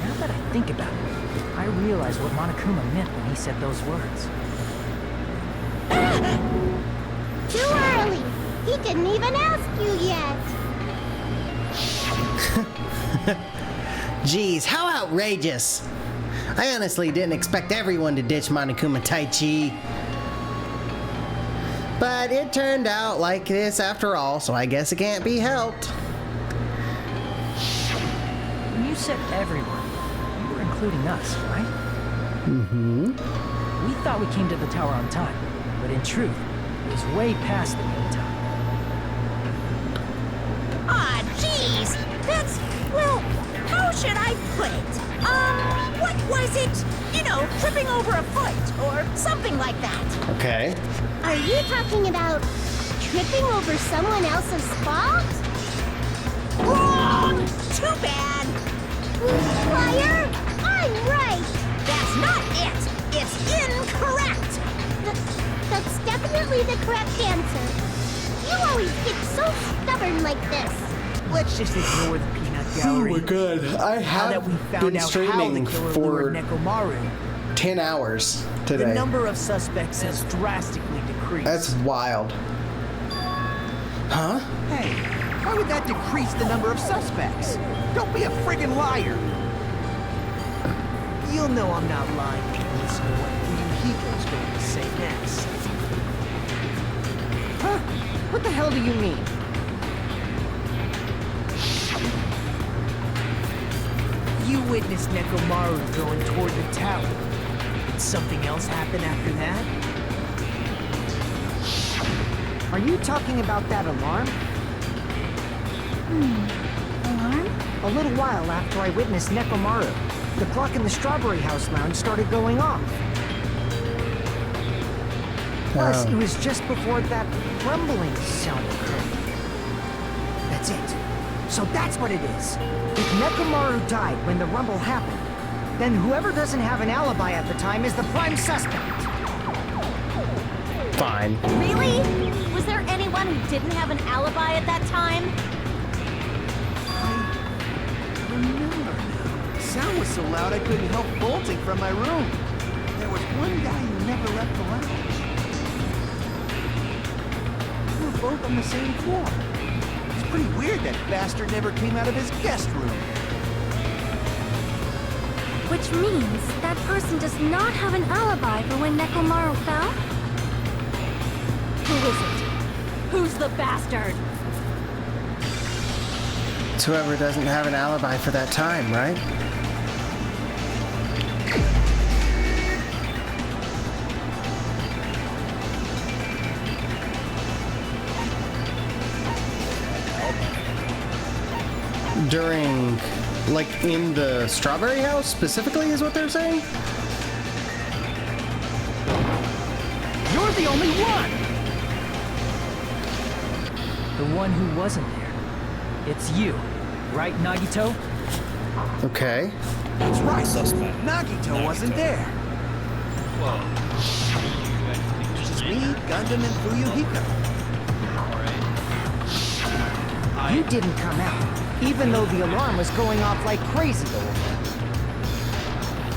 E: Now that I think about it, I realize what Monokuma meant when he said those words.
O: Too early. He didn't even ask you yet.
I: Jeez, how outrageous! I honestly didn't expect everyone to ditch Monokuma Tai Chi. But it turned out like this after all, so I guess it can't be helped.
E: When you said everyone, you were including us, right?
I: Mm-hmm.
E: We thought we came to the tower on time, but in truth, it was way past the mean time.
K: Ah, jeez! That's, well, how should I put it? What was it? You know, tripping over a foot, or something like that.
A: Okay.
O: Are you talking about tripping over someone else's fault?
K: Wrong! Too bad!
O: Liar! I'm right!
K: That's not it! It's incorrect!
O: That's definitely the correct answer. You always get so stubborn like this.
E: Let's just ignore the peanut
A: Oh
E: gallery.
A: my god, I
E: Now that
A: have
E: we found
A: been
E: out how the
A: streaming
E: killer
A: for
E: lured Nekomaru,
A: 10 hours today.
E: The number of suspects has drastically decreased.
A: That's wild. Huh?
L: Hey, why would that decrease the number of suspects? Don't be a friggin' liar.
E: You'll know I'm not lying when you listen to what Ryuhiko's going to say next.
P: Huh? What the hell do you mean?
E: You witnessed Nekomaru going toward the tower. Did something else happen after that?
P: Are you talking about that alarm?
M: Alarm?
P: A little while after I witnessed Nekomaru, the clock in the Strawberry House lounge started going off. Plus, it was just before that rumbling sound occurred. That's it. So that's what it is. If Nekomaru died when the rumble happened, then whoever doesn't have an alibi at the time is the prime suspect.
A: Fine.
Q: Really? Was there anyone who didn't have an alibi at that time?
L: Remember now. The sound was so loud I couldn't help bolting from my room. There was one guy who never left the lounge. We were both on the same floor. It's pretty weird that bastard never came out of his guest room.
J: Which means that person does not have an alibi for when Nekomaru fell?
Q: Who is it? Who's the bastard?
A: It's whoever doesn't have an alibi for that time, right? During, like, in the Strawberry House specifically is what they're saying?
E: You're the only one! The one who wasn't there. It's you, right, Nagito?
A: Okay.
L: That's right. Suspect. Nagito wasn't there.
N: Whoa.
L: It's just me, Gundam, and Fuyuhiko.
P: You didn't come out, even though the alarm was going off like crazy.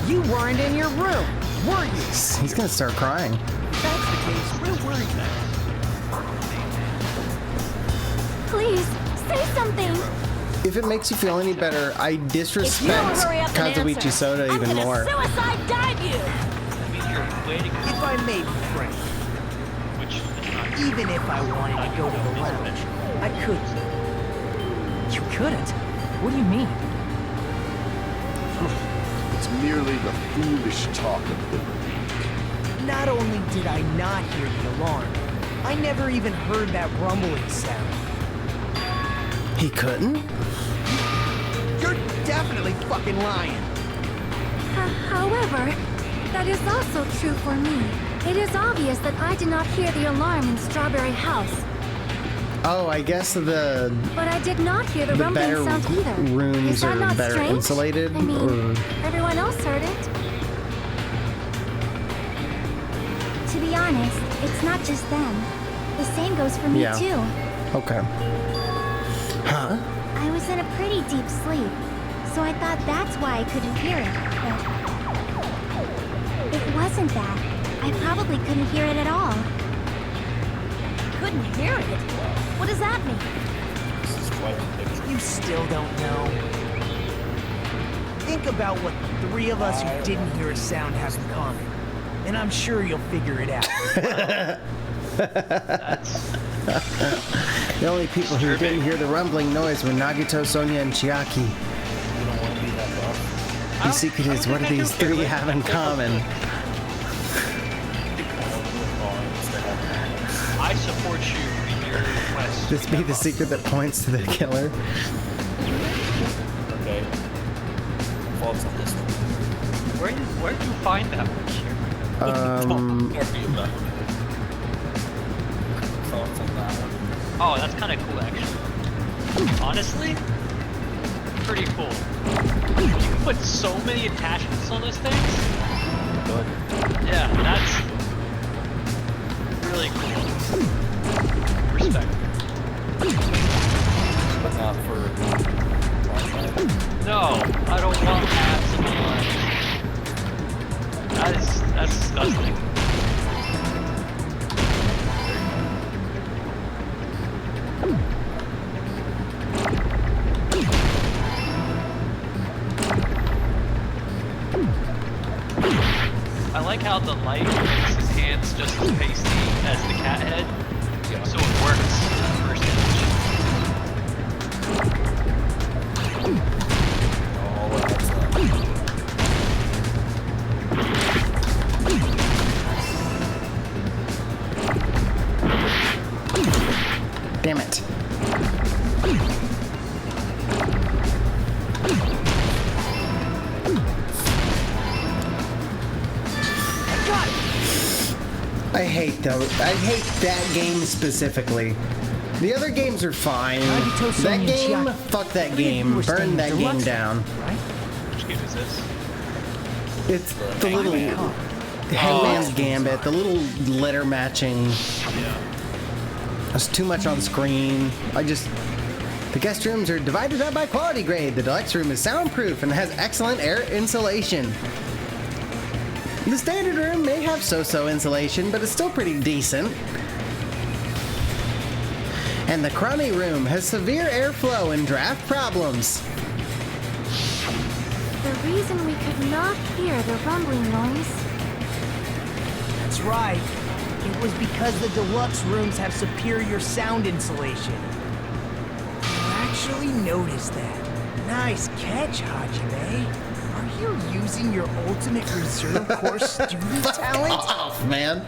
P: You weren't in your room, were you?
A: He's gonna start crying.
L: If that's the case, where were you?
J: Please, say something.
A: If it makes you feel any better, I disrespect Kazuichi Soda even more.
Q: Suicide dive you!
N: That means you're waiting.
E: If I may be frank,
N: Which is not.
E: even if I wanted to go to the lounge, I couldn't. You couldn't? What do you mean?
H: It's merely the foolish talk of the weak.
E: Not only did I not hear the alarm, I never even heard that rumbling sound.
A: He couldn't?
L: You're definitely fucking lying.
J: However, that is also true for me. It is obvious that I did not hear the alarm in Strawberry House.
A: Oh, I guess the
J: But I did not hear the rumbling
A: better
J: sound either.
A: rooms
J: Is that
A: are
J: not
A: better
J: strange?
A: insulated.
J: I mean,
A: or...
J: everyone else heard it.
M: To be honest, it's not just them. The same goes for me
A: Yeah.
M: too.
A: Okay. Huh?
M: I was in a pretty deep sleep, so I thought that's why I couldn't hear it, but it wasn't that. I probably couldn't hear it at all.
Q: Couldn't hear it? What does that mean?
B: This is quite ridiculous.
E: You still don't know. Think about what the three of us who didn't hear a sound have in common, and I'm sure you'll figure it out.
A: The only people who didn't hear the rumbling noise were Nagito, Sonia, and Chiaki.
B: You don't want to be that rough.
A: The secret is, what do these three have in common?
N: I support you in your quest.
A: This be the secret that points to the killer.
B: Okay. False on this one.
N: Where did you find that one here?
B: Don't worry about it. Thoughts on that one?
N: Oh, that's kind of cool, actually. Honestly, pretty cool. You can put so many attachments on those things.
B: Good.
N: Yeah, that's really cool. Respect.
B: But not for...
N: No, I don't want apps in my life. That like how the light makes his hands just as pasty as the cat head, so it works first
A: Damn it. I hate those. I hate that game specifically. The other games are fine. That game, fuck that game. Burn that game down.
N: Which game is this?
A: It's the little Hangman's Gambit, the little letter matching.
N: Yeah.
A: It's too much on screen. The guest rooms are divided up by quality grade. The deluxe room is soundproof and has excellent air insulation. The standard room may have so-so insulation, but it's still pretty decent. And the crummy room has severe airflow and draft problems.
J: The reason we could not hear the rumbling noise.
E: That's right. It was because the deluxe rooms have superior sound insulation. You actually noticed that. Nice catch, Hajime. Are you using your ultimate reserve corps student talent?
A: Off, man.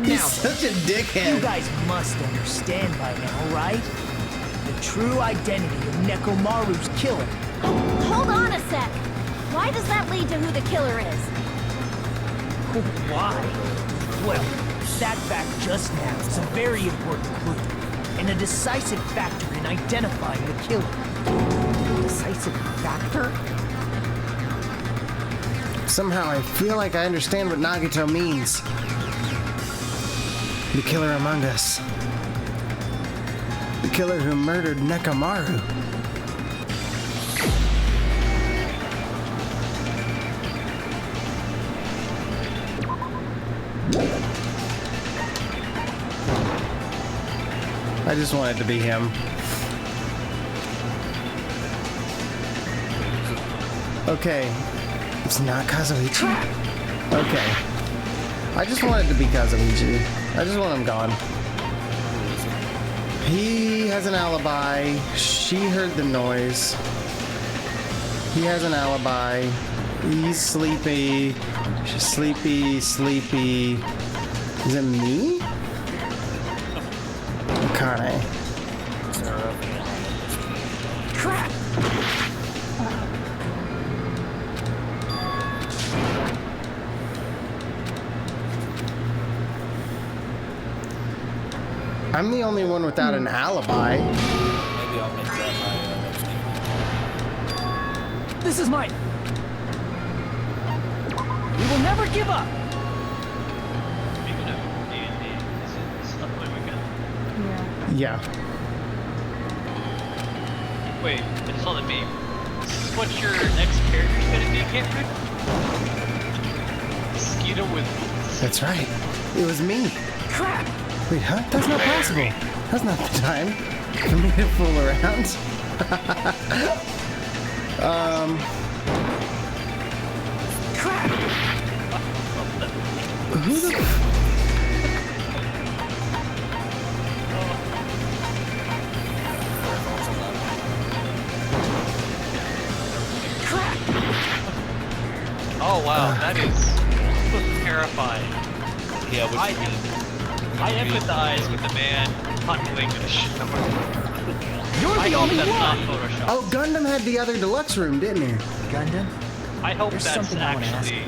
A: He's such a dickhead.
E: You guys must understand by now, right? The true identity of Nekomaru's killer.
J: Hold on a sec. Why does that lead to who the killer is?
E: Why? Well, that fact just now is a very important clue, and a decisive factor in identifying the killer. Decisive factor?
A: Somehow I feel like I understand what Nagito means. The killer among us. The killer who murdered Nekomaru. I just want it to be him. Okay. It's not Kazuichi? Okay. I just want it to be Kazuichi. I just want him gone. He has an alibi. She heard the noise. He has an alibi. He's sleepy. She's sleepy, sleepy. Is it me? Akane.
E: Crap!
A: I'm the only one without an alibi.
B: Maybe I'll make that my next game.
E: This is mine. We will never give up.
N: Speaking of D&D, this is upcoming weekend.
A: Yeah.
N: Wait, I just saw the meme. This is what your next character's gonna be, Cameron? Skeeter with...
A: That's right. It was me.
E: Crap!
A: Wait, huh? That's not possible. That's not the time for me to fool around.
E: Crap!
A: Who the...
E: Crap!
N: Oh wow, that is terrifying.
B: Yeah,
N: I empathize with the man huntling in a shower.
E: You're the only
N: that's
E: one!
N: not Photoshop.
A: Oh, Gundam had the other deluxe room, didn't he?
E: Gundam?
N: I hope
E: There's
N: that's
E: something I wanna ask
N: actually...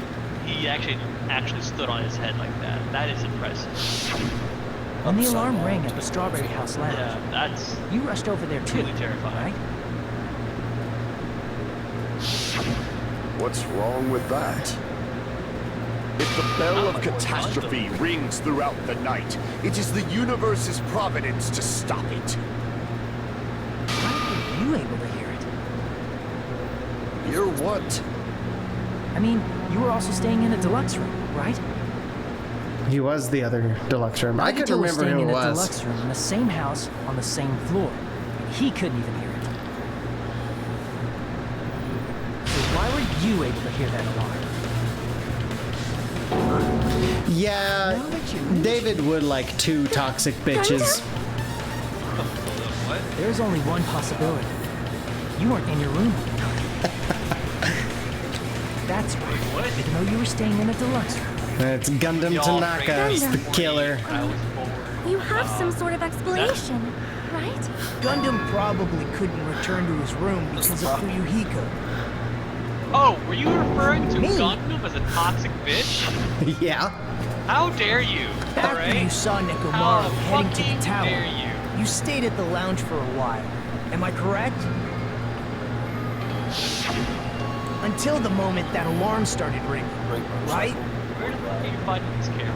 N: He actually stood on his head like that. That is impressive.
E: When the alarm rang at the Strawberry House Lounge,
N: Yeah, that's
E: you rushed over there too,
N: truly terrifying.
E: right?
H: What's wrong with that? If the bell of catastrophe rings throughout the night, it is the universe's providence to stop it.
E: Why were you able to hear it?
H: Hear what?
E: I mean, you were also staying in a deluxe room, right?
A: He was the other deluxe room. I couldn't remember who it
E: in a
A: was.
E: deluxe room in the same house on the same floor. He couldn't even hear it. So why were you able to hear that alarm?
A: Yeah, David would like 2 toxic bitches.
N: What?
E: There's only one possibility. You weren't in your room. That's right.
N: What?
E: Even though you were staying in a deluxe room.
A: It's Gundam Tanaka's the killer.
J: You have some sort of explanation, right?
E: Gundam probably couldn't return to his room because of Fuyuhiko.
N: Oh, were you referring to Gundam as a toxic bitch?
A: Yeah.
N: How dare you?
E: After you saw Nekomaru
N: How
E: heading to the
N: fucking
E: tower,
N: dare you?
E: you stayed at the lounge for a while. Am I correct? Until the moment that alarm started ringing, right?
N: Where did you find this camera?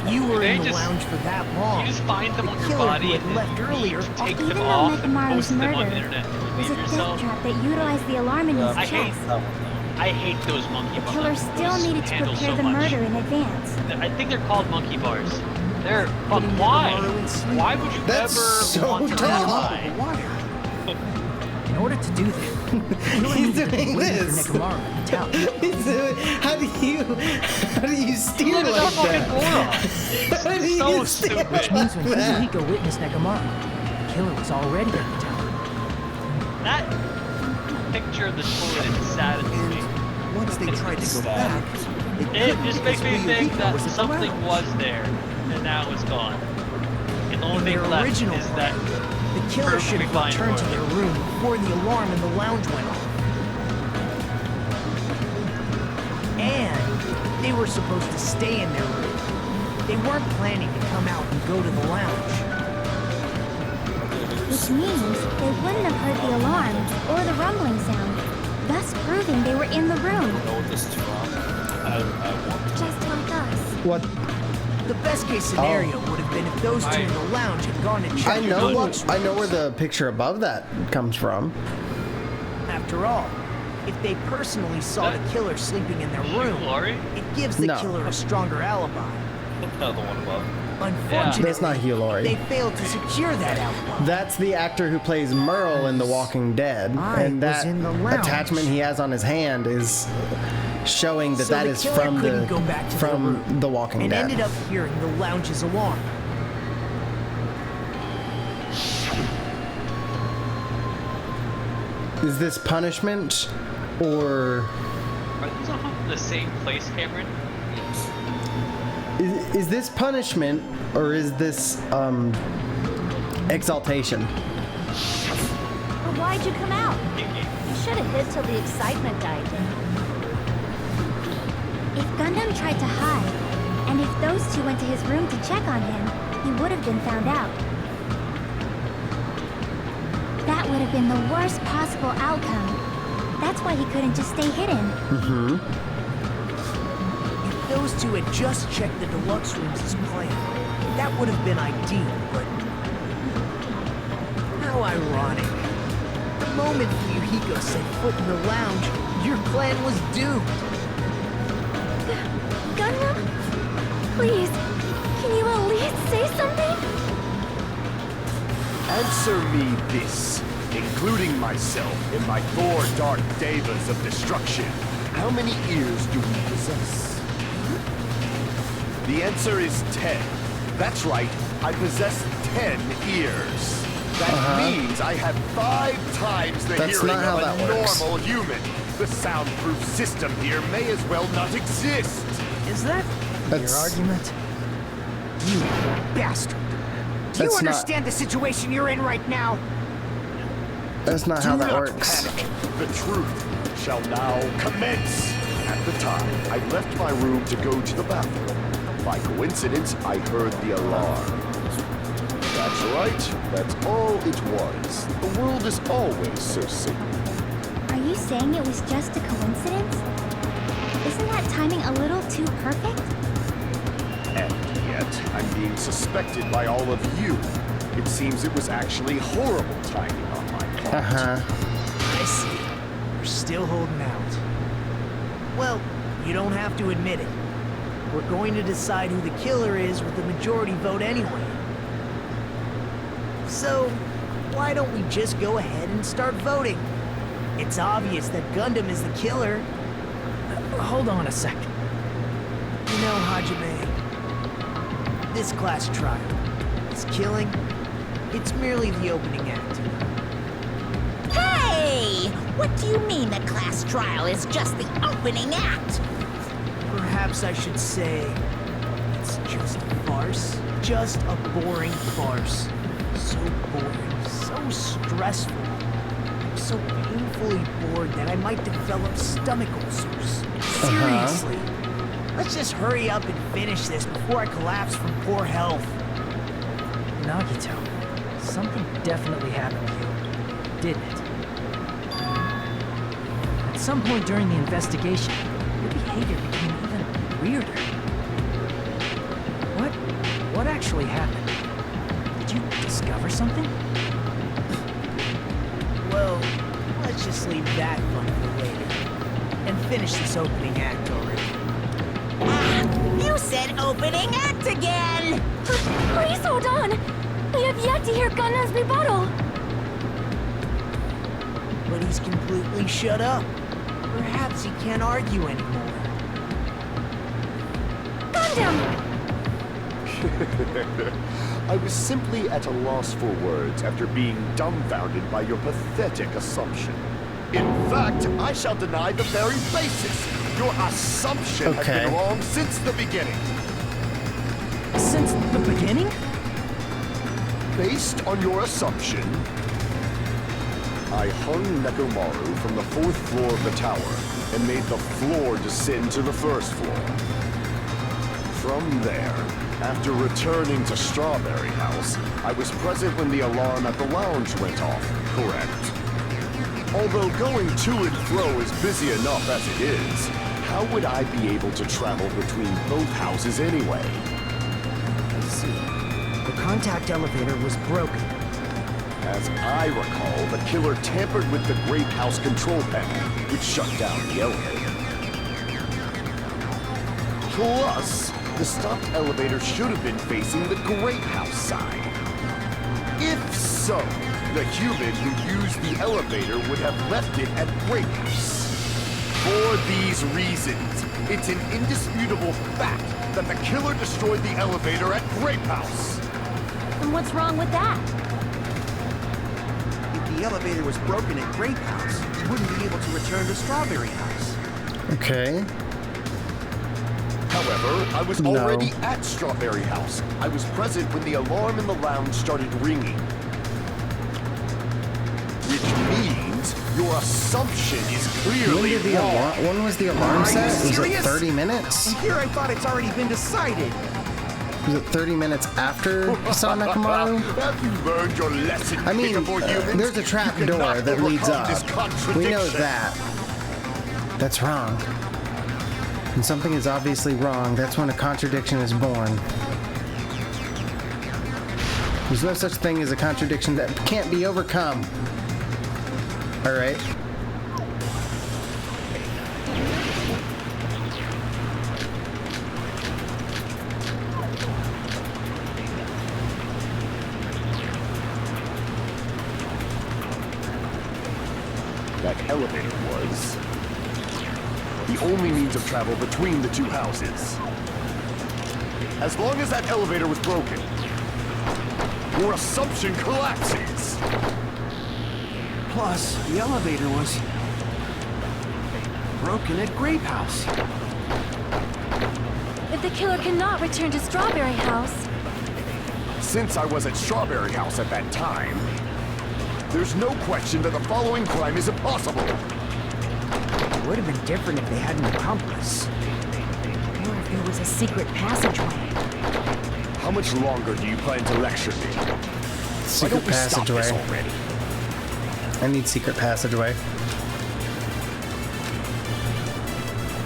E: If you were
N: They
E: in the
N: just-
E: lounge for that long,
N: You just find them on
E: the
N: your
E: killer
N: body
E: who
N: and
E: had left earlier
N: take
J: Even
N: them
J: though
N: off and
J: Nekomaru's
N: post them on the
J: murder
N: internet to
J: was
N: relieve
J: a death
N: yourself.
J: trap that utilized the alarm in his
N: I hate
J: chest.
N: I hate those monkey
J: The
N: bars.
J: killer still needed to
N: handle
J: prepare
N: so
J: the
N: much.
J: murder in advance.
N: I think they're called monkey bars. They're fuck. Why? Why would you
A: That's
N: ever
A: so
N: want to
A: dumb.
N: lie?
E: in order to do that,
A: He's doing this.
E: Nekomaru at the tower.
A: He's doing. How do you steer
N: Look at
A: like
N: that fucking
A: that?
N: moron.
A: How do
N: So
A: you steer
N: stupid.
E: Which means when
A: like that?
E: Fuyuhiko witnessed Nekomaru, the killer was already at the tower.
N: That picture of the toilet saddens me.
L: Once they tried to go back,
N: It just makes me think
L: Fuyuhiko
N: that
L: was at the
N: something
L: lounge.
N: was there, and now it's gone. And the only
E: In
N: thing
E: their
N: left
E: original
N: is that
E: the killer should have
N: perfectly fine
E: returned to their
N: toilet.
E: room before the alarm in the lounge went off. And they were supposed to stay in their room. They weren't planning to come out and go to the lounge.
J: Which means they wouldn't have heard the alarm or the rumbling sound, thus proving they were in the room.
B: I don't know what this is from. I want to.
J: Just like us.
A: What?
E: The best case scenario would have been if those two in the lounge had gone and
A: I
E: checked the
A: know.
E: deluxe room.
A: I know where the picture above that comes from.
E: After all, if they personally saw the killer sleeping in their room, it gives the
A: No.
E: killer a stronger alibi.
B: Another one above.
E: Unfortunately,
A: That's not Hugh Laurie.
E: they failed to secure that alibi.
A: That's the actor who plays Merle in The Walking Dead,
E: I
A: and
E: was
A: that
E: in the lounge.
A: attachment he has on his hand is showing that
E: So
A: that
E: the
A: is
E: killer
A: from
E: couldn't go back to their room
A: The Walking
E: and
A: Dead.
E: ended up hearing the lounge's alarm.
A: Is this punishment, or
N: Are these all from the same place, Cameron?
A: is this punishment, or is this exaltation?
J: But why'd you come out? You should have hid till the excitement died down. If Gundam tried to hide, and if those two went to his room to check on him, he would have been found out. That would have been the worst possible outcome. That's why he couldn't just stay hidden.
A: Mm-hmm.
E: If those two had just checked the deluxe rooms as planned, that would have been ideal, but... How ironic. The moment Fuyuhiko set foot in the lounge, your plan was doomed.
J: Gundam? Please, can you at least say something?
H: Answer me this, including myself in my four dark devas of destruction. How many ears do we possess? The answer is 10. That's right, I possess 10 ears. That means I have 5 times the
A: That's
H: hearing
A: not how
H: of a
A: that works.
H: normal human. The soundproof system here may as well not exist.
E: Is that your argument? You bastard! Do you
A: That's not-
E: understand the situation you're in right now?
A: That's not
H: Do
A: how that
H: not
A: works.
H: panic. The truth shall now commence. At the time, I left my room to go to the bathroom. By coincidence, I heard the alarm. That's right. That's all it was. The world is always so simple.
J: Are you saying it was just a coincidence? Isn't that timing a little too perfect?
H: And yet, I'm being suspected by all of you. It seems it was actually horrible timing on my part.
A: Uh-huh.
E: I see. You're still holding out. Well, you don't have to admit it. We're going to decide who the killer is with the majority vote anyway. So, why don't we just go ahead and start voting? It's obvious that Gundam is the killer. Hold on a second. You know, Hajime, this class trial, this killing, it's merely the opening act.
K: Hey! What do you mean the class trial is just the opening act?
E: Perhaps I should say it's just a farce. Just a boring farce. So boring, so stressful. I'm so painfully bored that I might develop stomach ulcers. Seriously. Let's just hurry up and finish this before I collapse from poor health.
Q: Nagito, something definitely happened here, didn't it? At some point during the investigation, your behavior became even weirder. What actually happened? Did you discover something?
E: Well, let's just leave that one for later. And finish this opening act already.
K: You said opening act again!
J: Please hold on! We have yet to hear Gunnan's rebuttal!
E: But he's completely shut up. Perhaps he can't argue anymore.
J: Gundam!
H: I was simply at a loss for words after being dumbfounded by your pathetic assumption. In fact, I shall deny the very basis. Your assumption has been wrong since the beginning.
E: Since the beginning?
H: Based on your assumption, I hung Nekomaru from the 4th floor of the tower and made the floor descend to the 1st floor. From there, after returning to Strawberry House, I was present when the alarm at the lounge went off, correct? Although going to and fro is busy enough as it is, how would I be able to travel between both houses anyway?
P: I see. The contact elevator was broken.
H: As I recall, the killer tampered with the Grape House control panel, which shut down the elevator. Plus, the stopped elevator should have been facing the Grape House side. If so, the human who used the elevator would have left it at Grape House. For these reasons, it's an indisputable fact that the killer destroyed the elevator at Grape House.
J: And what's wrong with that?
L: If the elevator was broken at Grape House, you wouldn't be able to return to Strawberry House.
A: Okay.
H: However, I was already at Strawberry House. I was present when the alarm in the lounge started ringing. Which means your assumption is clearly wrong.
A: When was the alarm set? Was it
L: serious?
A: 30 minutes?
L: And here I thought it's already been decided.
A: Was it 30 minutes after you saw Nekomaru?
H: Have you learned your lesson?
A: I mean, there's a trap door that leads up. We know that. That's wrong. When something is obviously wrong, that's when a contradiction is born. There's no such thing as a contradiction that can't be overcome. Alright.
H: That elevator was the only means of travel between the two houses. As long as that elevator was broken, your assumption collapses.
L: Plus, the elevator was broken at Grape House.
J: If the killer cannot return to Strawberry House...
H: Since I was at Strawberry House at that time, there's no question that the following crime is impossible.
P: It would have been different if they had an accomplice.
Q: Or if there was a secret passageway.
H: How much longer do you plan to lecture me?
A: Secret passageway.
H: Stop this already?
A: I need secret passageway.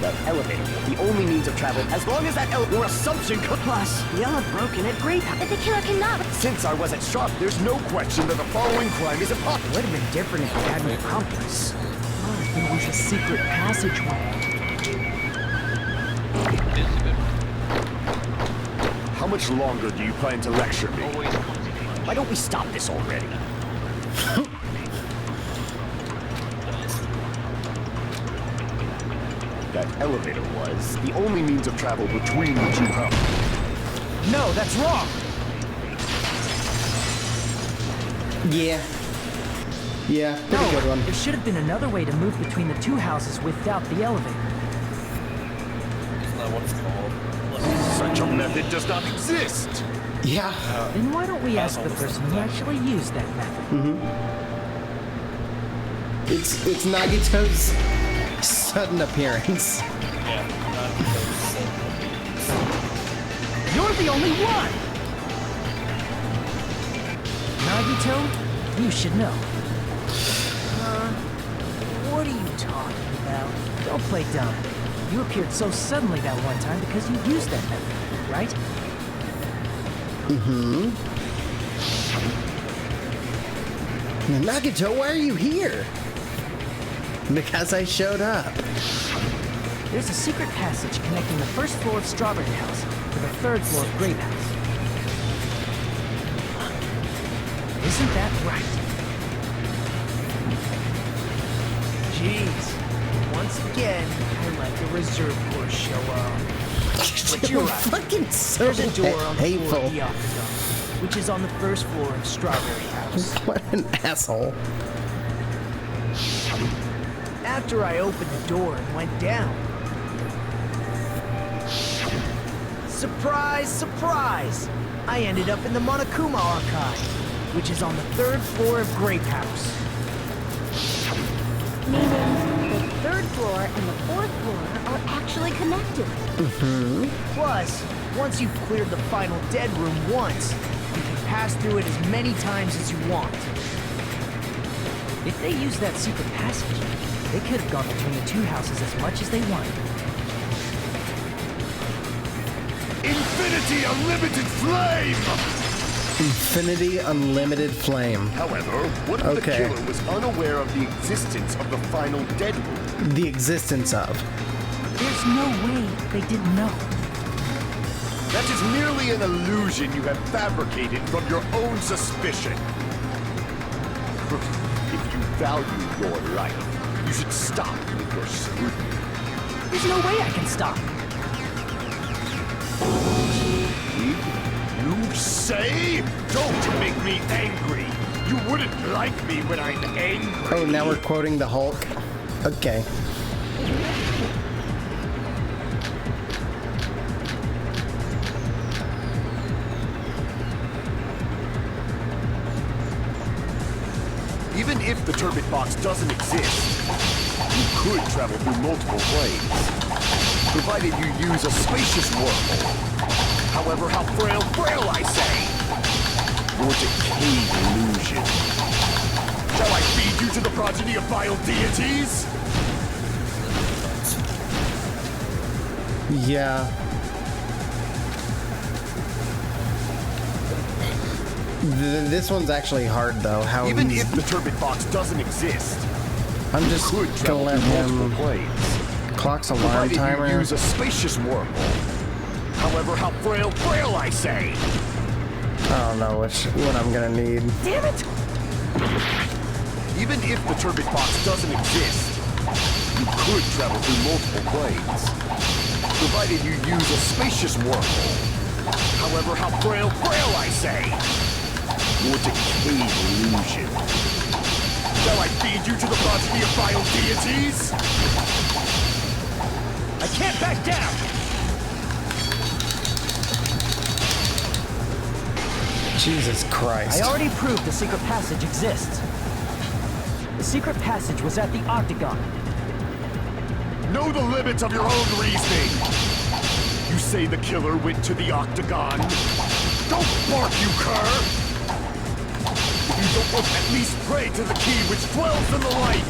H: That elevator, the only means of travel, as long as that your assumption
L: Plus, the elevator broken at Grape House.
J: If the killer cannot...
H: Since I was at Sharp, there's no question that the following crime is impossible.
P: It would have been different if they had an accomplice.
Q: Or if there was a secret passageway.
H: How much longer do you plan to lecture me? Why don't we stop this already? That that elevator was the only means of travel between the two houses.
L: No, that's wrong!
A: Yeah. Yeah, pretty good one.
E: There should have been another way to move between the two houses without the elevator.
B: Isn't that what it's called?
H: Such a method does not exist!
A: Yeah.
E: Then why don't we ask the person who actually used that method?
A: It's Nagito's sudden appearance.
B: Yeah, Nagito's sudden appearance.
E: You're the only one! Nagito, you should know. What are you talking about? Don't play dumb. You appeared so suddenly that one time because you used that method, right?
A: Nagito, why are you here? Because I showed up.
E: There's a secret passage connecting the first floor of Strawberry House to the third floor of Grape House. Isn't that right? Jeez. Once again, I let the reserve force show up. But you're right.
A: Fucking so
E: There's a door on the
A: hateful.
E: floor of the Octagon, which is on the first floor of Strawberry House.
A: What an asshole.
E: After I opened the door and went down. Surprise, surprise! I ended up in the Monokuma Archive, which is on the third floor of Grape House.
M: Meaning the third floor and the fourth floor are actually connected.
E: Plus, once you've cleared the final dead room once, you can pass through it as many times as you want. If they used that secret passage, they could have gone between the two houses as much as they wanted.
H: Infinity Unlimited Flame!
A: Infinity Unlimited Flame.
H: However, what if the killer was unaware of the existence of the final dead room?
A: The existence of.
E: There's no way they didn't know.
H: That is merely an illusion you have fabricated from your own suspicion. If you value your life, you should stop with your scrutiny.
E: There's no way I can stop.
H: You say? Don't make me angry. You wouldn't like me when I'm angry.
A: Oh, now we're quoting the Hulk. Okay.
H: Even if the turbid box doesn't exist, you could travel through multiple planes, provided you use a spacious wormhole. However, how frail I say! Your decayed illusion. Shall I feed you to the progeny of vile deities?
A: Yeah. This one's actually hard though. How
H: even if the turbid box doesn't exist,
A: I'm just gonna let him clock's alarm timer.
H: You use a spacious wormhole. However, how frail I say!
A: I don't know what I'm gonna need.
E: Damn it!
H: Even if the turbid box doesn't exist, you could travel through multiple planes, provided you use a spacious wormhole. However, how frail I say! Your decayed illusion. Shall I feed you to the progeny of vile deities?
E: I can't back down!
A: Jesus Christ.
E: I already proved the secret passage exists. The secret passage was at the Octagon.
H: Know the limits of your own reasoning! You say the killer went to the Octagon? Don't bark, you cur! If you don't look, at least pray to the key which dwells in the light!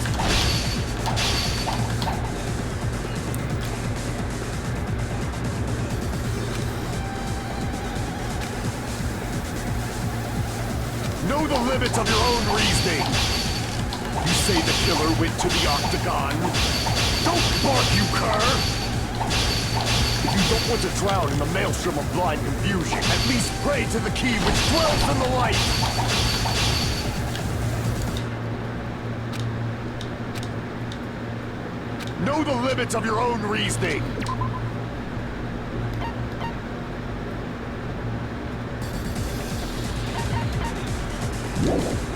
H: Know the limits of your own reasoning! You say the killer went to the Octagon? Don't bark, you cur! If you don't want to drown in the maelstrom of blind confusion, at least pray to the key which dwells in the light! Know the limits of your own reasoning.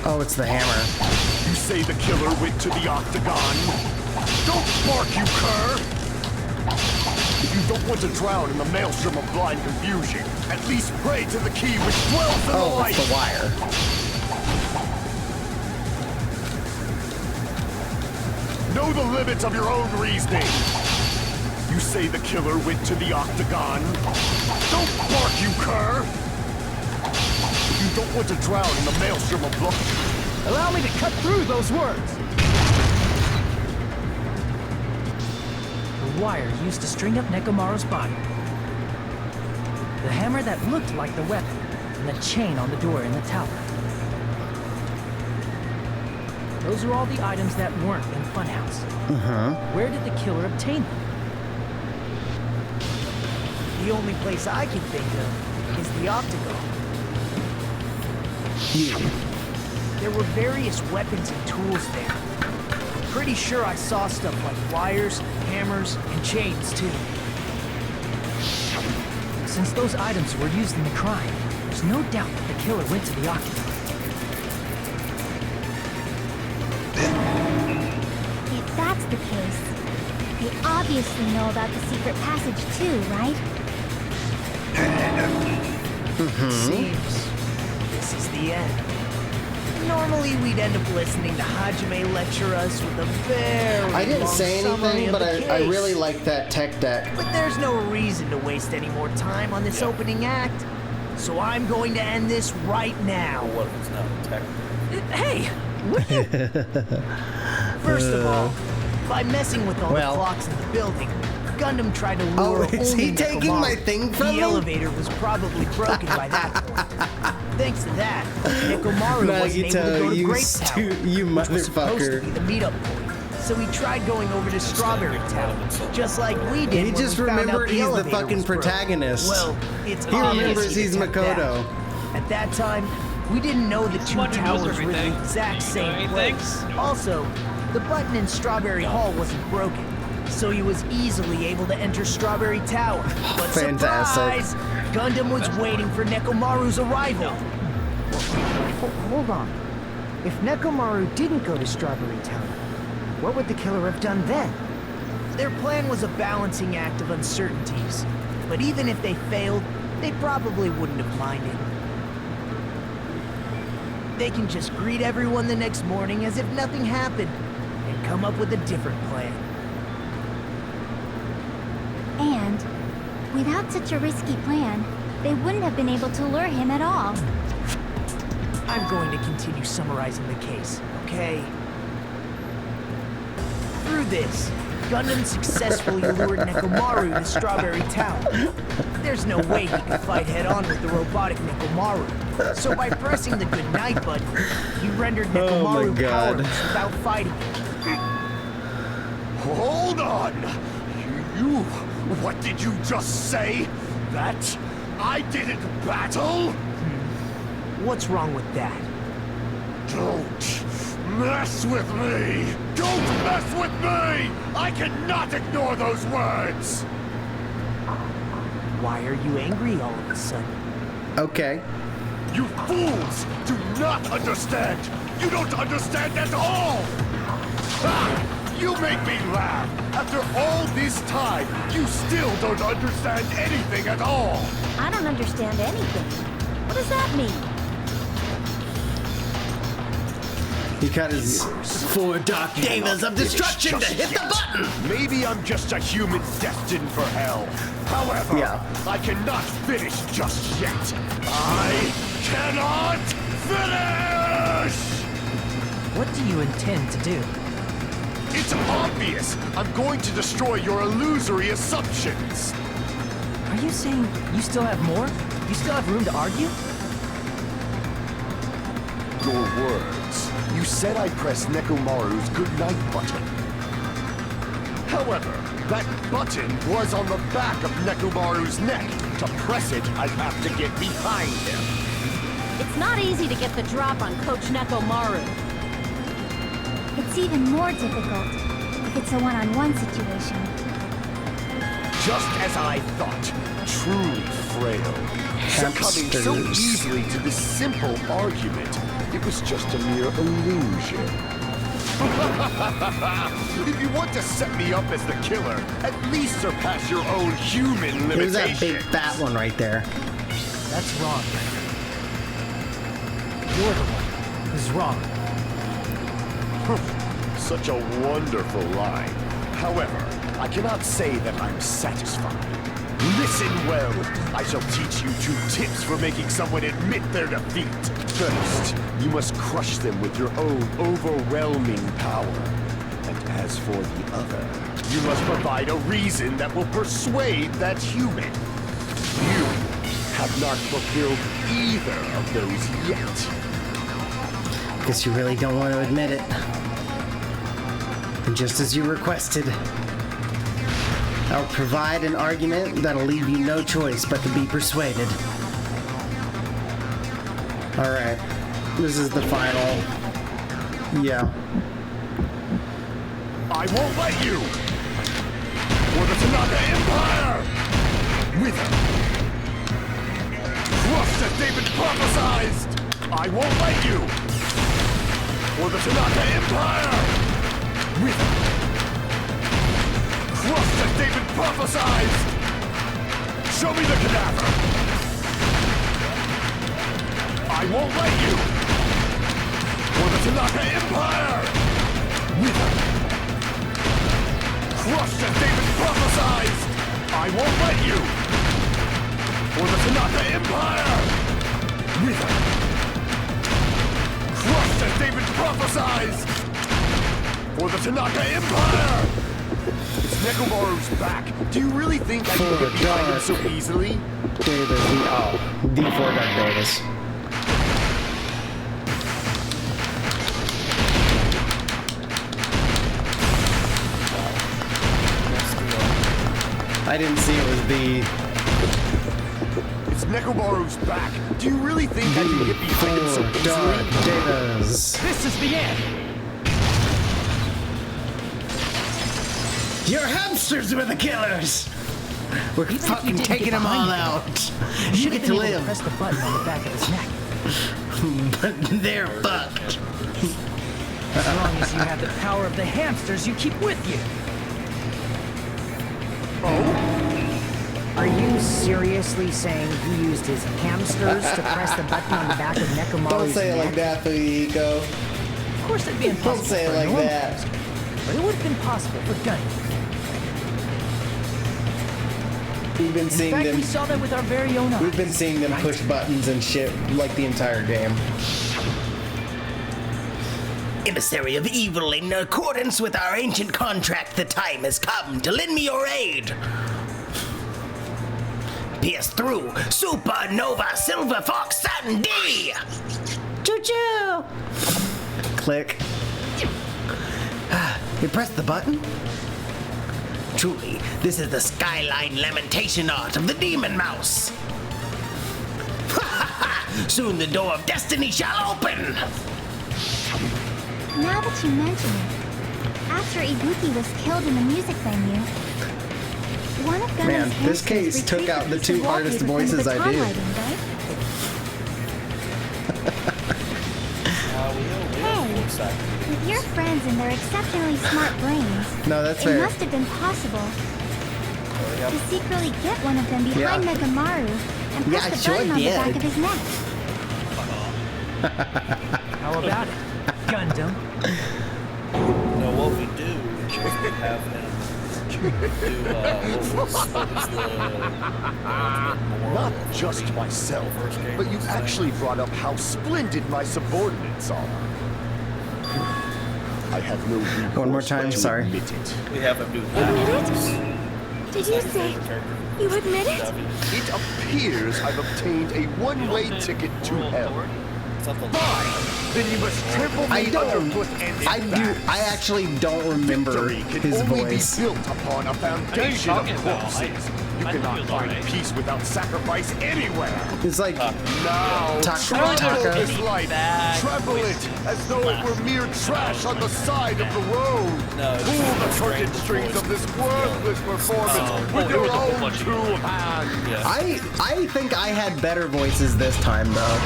A: Oh, it's the hammer.
H: You say the killer went to the octagon? Don't bark, you cur! If you don't want to drown in the maelstrom of blind confusion, at least pray to the key which dwells in the light!
A: Oh, it's the wire.
H: Know the limits of your own reasoning. You say the killer went to the octagon? Don't bark, you cur! You don't want to drown in the maelstrom of blood.
L: Allow me to cut through those words.
E: The wire used to string up Nekomaru's body. The hammer that looked like the weapon, and the chain on the door in the tower. Those are all the items that weren't in Funhouse. Where did the killer obtain them?
L: The only place I can think of is the octagon. There were various weapons and tools there. Pretty sure I saw stuff like wires, hammers, and chains too.
E: Since those items were used in the crime, there's no doubt that the killer went to the octagon.
M: If that's the case, they obviously know about the secret passage too, right?
L: Seems this is the end. Normally we'd end up listening to Hajime lecture us with a very
A: I didn't
L: long
A: say
L: summary
A: anything,
L: of
A: but
L: the
A: I
L: case.
A: really like that tech deck.
L: But there's no reason to waste any more time on this opening act. So I'm going to end this right now.
B: What if it's not a tech?
L: Hey! What you... First of all, by messing with all the clocks in the building, Gundam tried to lure
A: is
L: only
A: he taking
L: Nekomaru.
A: my thing from
L: The
A: me?
L: elevator was probably broken by that point. Thanks to that, Nekomaru wasn't able to go to
A: you
L: Great Tower,
A: you
L: which was supposed to
A: motherfucker.
L: be the meetup point. So he tried going over to Strawberry Tower, just like we did.
A: He
L: when
A: just
L: we found out
A: remembered
L: the
A: he's the
L: elevator
A: fucking
L: was broken.
A: protagonist.
L: Well, it's
A: He
L: obvious
A: remembers he's
L: didn't attempt
A: Makoto.
L: that. At that time, we didn't know the two
N: one who knows
L: towers were the
N: everything.
L: exact
N: Do you know
L: same
N: anything?
L: place. Also, the button in Strawberry Hall wasn't broken, so he was easily able to enter Strawberry Tower. But
A: Fantastic.
L: surprise! Gundam was waiting for Nekomaru's arrival.
P: Hold on. If Nekomaru didn't go to Strawberry Tower, what would the killer have done then?
L: Their plan was a balancing act of uncertainties, but even if they failed, they probably wouldn't have minded. They can just greet everyone the next morning as if nothing happened, and come up with a different plan.
M: And without such a risky plan, they wouldn't have been able to lure him at all.
L: I'm going to continue summarizing the case, okay? Through this, Gundam successfully lured Nekomaru to Strawberry Tower. There's no way he could fight head-on with the robotic Nekomaru. So by pressing the goodnight button, he rendered Nekomaru powerless without fighting.
H: Hold on! You... What did you just say? That I didn't battle?
L: What's wrong with that?
H: Don't mess with me! Don't mess with me! I cannot ignore those words!
L: Why are you angry all of a sudden?
A: Okay.
H: You fools do not understand! You don't understand at all! Ah! You make me laugh! After all this time, you still don't understand anything at all!
Q: I don't understand anything. What does that mean?
A: He got his 4 dark daemons of destruction to hit the button!
H: Maybe I'm just a human destined for hell. However, I cannot finish just yet. I cannot finish!
E: What do you intend to do?
H: It's obvious! I'm going to destroy your illusory assumptions!
E: Are you saying you still have more? You still have room to argue?
H: Your words. You said I pressed Nekomaru's goodnight button. However, that button was on the back of Nekomaru's neck. To press it, I'd have to get behind him.
Q: It's not easy to get the drop on Coach Nekomaru.
M: It's even more difficult if like it's a one-on-one situation.
H: Just as I thought. Truly frail. Succumbing so easily to this simple argument. It was just a mere illusion. If you want to set me up as the killer, at least surpass your own human limitations.
A: There's that big fat one right there.
L: That's wrong. You're the one who's wrong.
H: Such a wonderful line. However, I cannot say that I'm satisfied. Listen well. I shall teach you 2 tips for making someone admit their defeat. First, you must crush them with your own overwhelming power. And as for the other, you must provide a reason that will persuade that human. You have not fulfilled either of those yet.
A: Guess you really don't want to admit it. And just as you requested, I'll provide an argument that'll leave you no choice but to be persuaded. Alright. This is the final. Yeah.
H: I won't let you! For the Tanaka Empire! Wither! Crushed as David prophesied! I won't let you! For the Tanaka Empire! Wither! Crushed as David prophesied! Show me the cadaver! I won't let you! For the Tanaka Empire! Wither! Crushed as David prophesied! I won't let you! For the Tanaka Empire! Wither! Crushed as David prophesied! For the Tanaka Empire! It's Nekomaru's back. Do you really think I can get behind him so easily?
A: D4 Dark Davis. I didn't see it was the...
H: It's Nekomaru's back. Do you really think I can get behind him so easily?
A: Davis.
L: This is the end.
A: Your hamsters were the killers! We're fucking taking them all out. You get to live.
E: Press the button on the back of his neck.
A: But they're fucked.
E: As long as you have the power of the hamsters you keep with you.
H: Oh?
E: Are you seriously saying he used his hamsters to press the button on the back of Nekomaru's neck?
A: Don't say it like that, Fuyiko.
E: Of course it'd be impossible.
A: Don't say it like that.
E: But it would have been possible for Gunny.
A: We've been seeing them.
E: In fact, we saw that with our very own eyes.
A: We've been seeing them push buttons and shit like the entire game.
I: Emissary of evil, in accordance with our ancient contract, the time has come to lend me your aid. Pierce through Supernova Silver Fox Satin D. Choo-choo.
A: Click. You pressed the button?
I: Truly, this is the skyline lamentation art of the demon mouse. Soon the door of destiny shall open.
M: Now that you mention it, after Ibuki was killed in the music venue, one of Gunna's
A: Man, this
M: hamsters
A: case took
M: retrieved
A: out
M: a
A: the
M: piece
A: 2
M: of
A: hardest
M: wallpaper from
A: voices
M: the
A: I
M: baton
A: do.
M: lighting, right? Hey, with your friends and their exceptionally smart brains,
A: No, that's
M: it
A: fair.
M: must have been possible to secretly get one of them behind Nekomaru and press the button on the back of his neck.
E: How about it, Gundam?
B: No, what we do is we have him do what was the
H: Not just myself, but you actually brought up how splendid my subordinates are. I have no recourse
A: One more time,
H: but to
A: sorry.
H: admit it.
B: We have him do
M: Admit it? Did you say you admit it?
H: It appears I've obtained a one-way ticket to hell. Fine! Then you must trample me underfoot and in fact.
A: I actually don't remember
H: Victory can
A: his
H: only
A: voice.
H: be built upon a foundation of corpses. You cannot find peace without sacrifice anywhere.
A: It's like
H: now
A: Taka.
H: tremble this life. Tremble it as though it were mere trash on the side of the road. Pull the curtain strings of this worthless performance with your own two hands.
A: I think I had better voices this time though.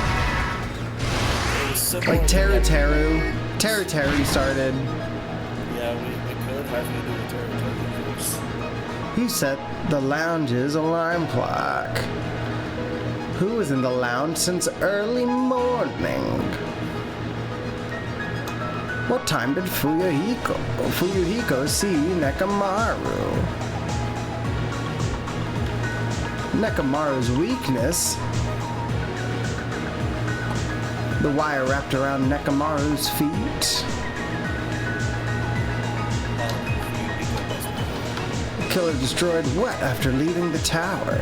A: Like Teru Teru started.
B: Yeah, we could have you do a Teru first.
A: Who set the lounge's alarm clock? Who was in the lounge since early morning? What time did Fuyuhiko see Nekamaru? Nekamaru's weakness. The wire wrapped around Nekamaru's feet. The killer destroyed what after leaving the tower?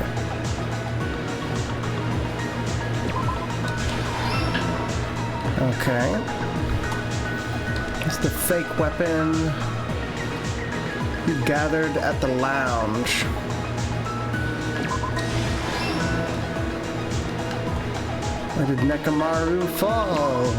A: Okay. It's the fake weapon you gathered at the lounge. Where did Nekamaru fall?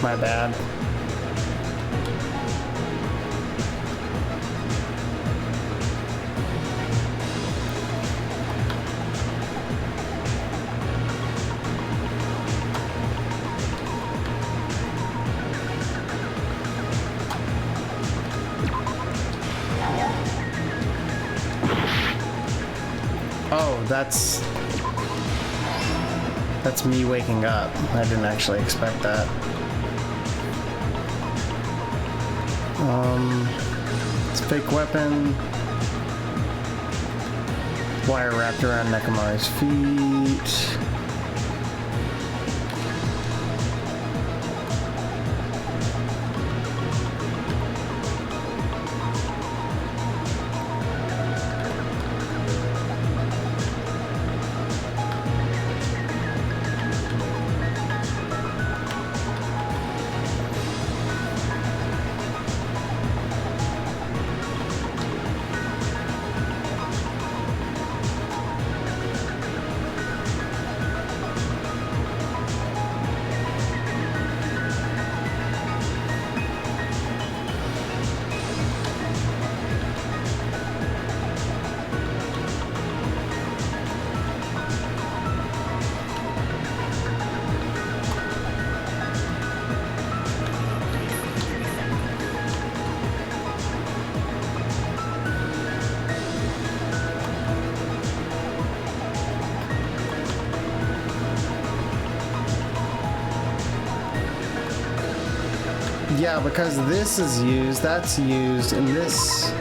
A: My bad. Oh, that's me waking up. I didn't actually expect that. It's a fake weapon. Wire wrapped around Nekamaru's feet. Yeah, because this is used, that's used, and this...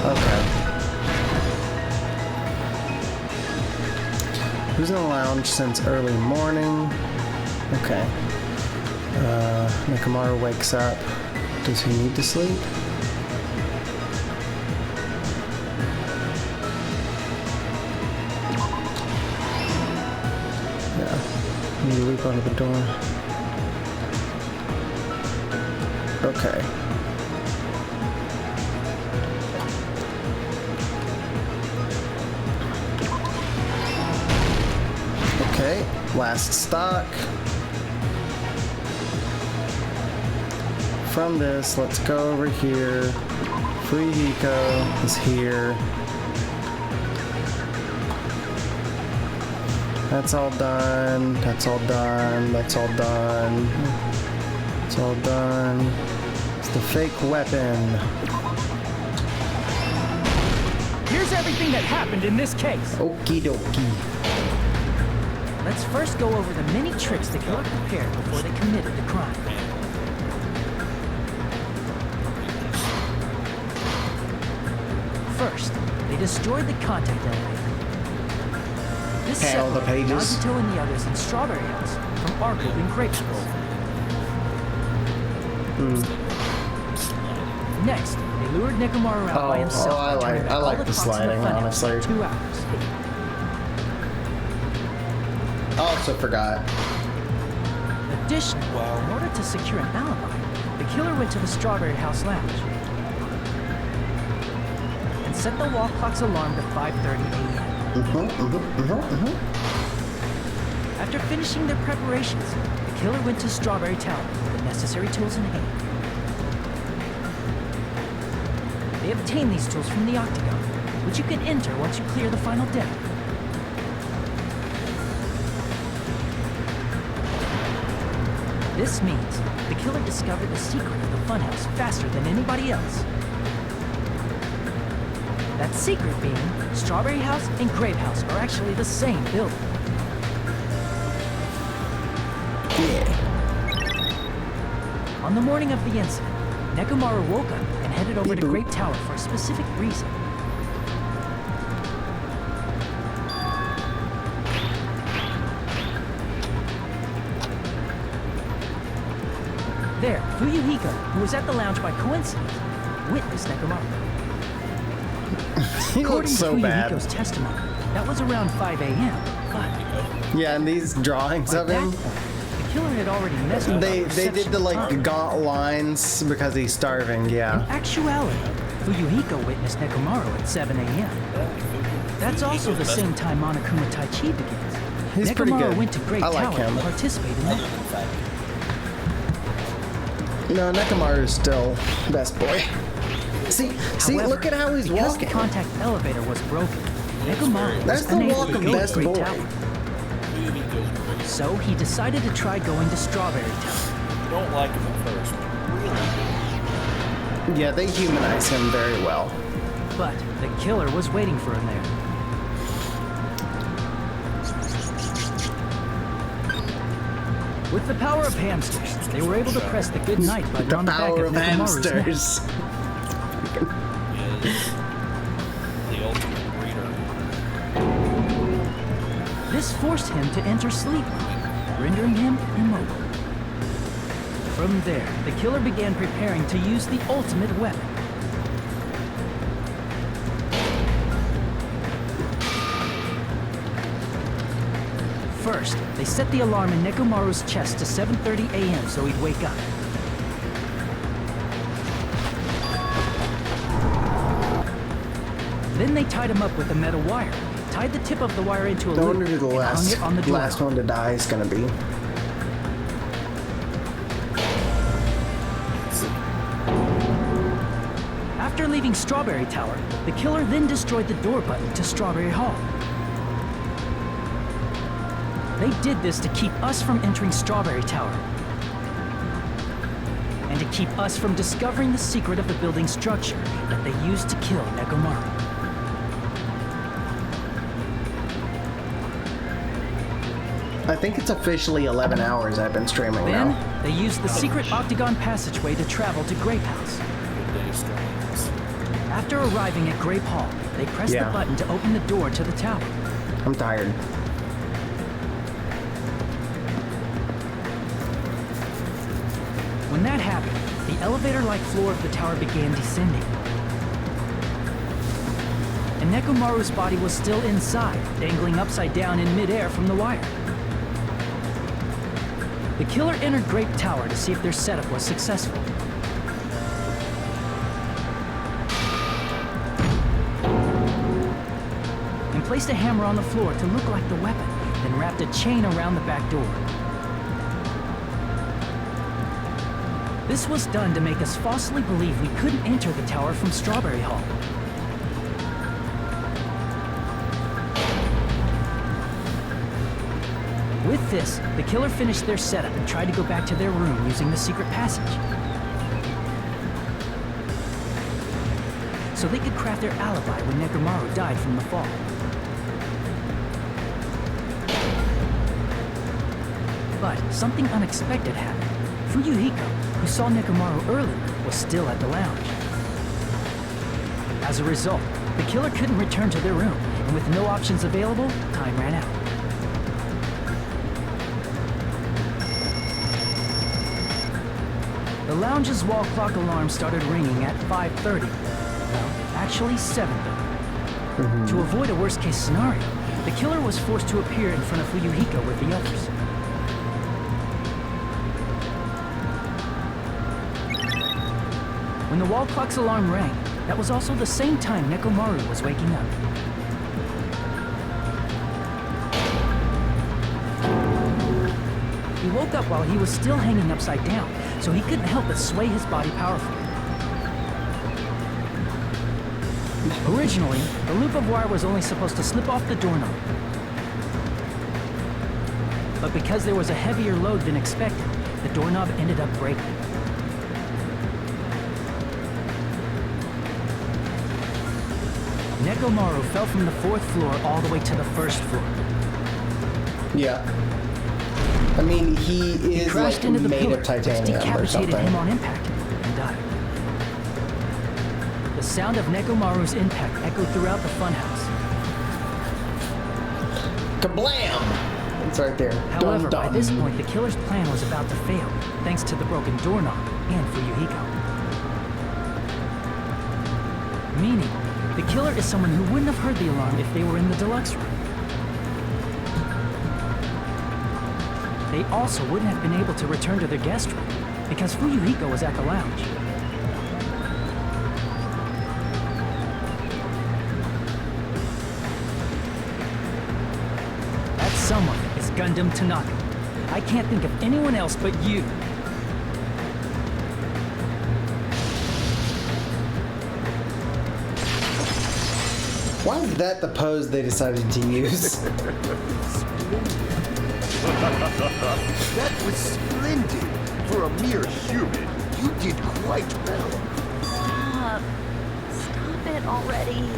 A: Okay. Who's in the lounge since early morning? Okay. Nekamaru wakes up. Does he need to sleep? Yeah. Need to leap under the door. Okay. Okay, last stock. From this, let's go over here. Fuyuhiko is here. That's all done. That's all done. That's all done. It's all done. It's the fake weapon.
E: Here's everything that happened in this case.
A: Okie dokie.
E: Let's first go over the many tricks the killer prepared before they committed the crime. First, they destroyed the contact elevator. This
A: Panel the
E: separated
A: pages.
E: Nagito and the others in Strawberry House from Argo and Grape House. Next, they lured Nekomaru out by himself.
A: I like the sliding, honestly.
E: 2 hours.
A: I also forgot.
E: Additionally, in order to secure an alibi, the killer went to the Strawberry House lounge and set the wall clock's alarm to 5:30 a.m. After finishing their preparations, the killer went to Strawberry Tower with the necessary tools in hand. They obtained these tools from the Octagon, which you can enter once you clear the final deck. This means the killer discovered the secret of the funhouse faster than anybody else. That secret being, Strawberry House and Grape House are actually the same building. On the morning of the incident, Nekomaru woke up and headed over to Grape Tower for a specific reason. There, Fuyuhiko, who was at the lounge by coincidence, witnessed Nekomaru.
A: He looks so bad.
E: Fuyuhiko's testimony, that was around 5 a.m., but...
A: Yeah, and these drawings of him...
E: The killer had already messed with
A: They did the like gaunt lines because he's starving, yeah.
E: In actuality, Fuyuhiko witnessed Nekomaru at 7 a.m. That's also the same time Monokuma Tai Chi begins.
A: He's pretty
E: Nekomaru
A: good.
E: went to Great
A: I like
E: Tower
A: him.
E: to participate in that.
A: No, Nekomaru is still best boy. See,
E: However,
A: look at how he's
E: because
A: walking.
E: the contact elevator was broken, Nekomaru
A: That's
E: was
A: the
E: unable
A: walk
E: to
A: of
E: go
A: best
E: to Great
A: boy.
E: Tower. So he decided to try going to Strawberry Tower.
B: You don't like him at first. Really?
A: Yeah, they humanize him very well.
E: But the killer was waiting for him there. With the power of hamsters, they were able to press the good night button on the back
A: power
E: of
A: of
E: Nekomaru's neck.
A: hamsters.
B: The ultimate breeder.
E: This forced him to enter sleep mode, rendering him immobile. From there, the killer began preparing to use the ultimate weapon. First, they set the alarm in Nekomaru's chest to 7:30 a.m. so he'd wake up. Then they tied him up with a metal wire, tied the tip of the wire into a
A: I
E: loop,
A: wonder who the
E: and hung it on the door.
A: last one to die is gonna be.
E: After leaving Strawberry Tower, the killer then destroyed the door button to Strawberry Hall. They did this to keep us from entering Strawberry Tower, and to keep us from discovering the secret of the building's structure that they used to kill Nekomaru.
A: I think it's officially 11 hours I've been streaming
E: Then,
A: now.
E: they used the secret octagon passageway to travel to Grape House. After arriving at Grape Hall, they pressed the button to open the door to the tower.
A: I'm tired.
E: When that happened, the elevator-like floor of the tower began descending. And Nekomaru's body was still inside, dangling upside down in midair from the wire. The killer entered Grape Tower to see if their setup was successful. And placed a hammer on the floor to look like the weapon, then wrapped a chain around the back door. This was done to make us falsely believe we couldn't enter the tower from Strawberry Hall. With this, the killer finished their setup and tried to go back to their room using the secret passage. So they could craft their alibi when Nekomaru died from the fall. But something unexpected happened. Fuyuhiko, who saw Nekomaru earlier, was still at the lounge. As a result, the killer couldn't return to their room, and with no options available, time ran out. The lounge's wall clock alarm started ringing at 5:30. Well, actually 7:30. To avoid a worst-case scenario, the killer was forced to appear in front of Fuyuhiko with the others. When the wall clock's alarm rang, that was also the same time Nekomaru was waking up. He woke up while he was still hanging upside down, so he couldn't help but sway his body powerfully. Originally, the loop of wire was only supposed to slip off the doorknob. But because there was a heavier load than expected, the doorknob ended up breaking. Nekomaru fell from the 4th floor all the way to the 1st floor.
A: Yeah. I mean, he is
E: crashed
A: like
E: into the
A: made
E: pillar,
A: of titanium
E: which
A: or
E: decapitated
A: something.
E: him on impact and died. The sound of Nekomaru's impact echoed throughout the funhouse.
A: Kablam! It's right there.
E: However, by this point, the killer's plan was about to fail, thanks to the broken doorknob and Fuyuhiko. Meaning, the killer is someone who wouldn't have heard the alarm if they were in the deluxe room. They also wouldn't have been able to return to their guest room, because Fuyuhiko was at the lounge. That someone is Gundam Tanaka. I can't think of anyone else but you.
A: Why is that the pose they decided to use?
H: That was splendid. For a mere human, you did quite well.
J: Stop. Stop it already.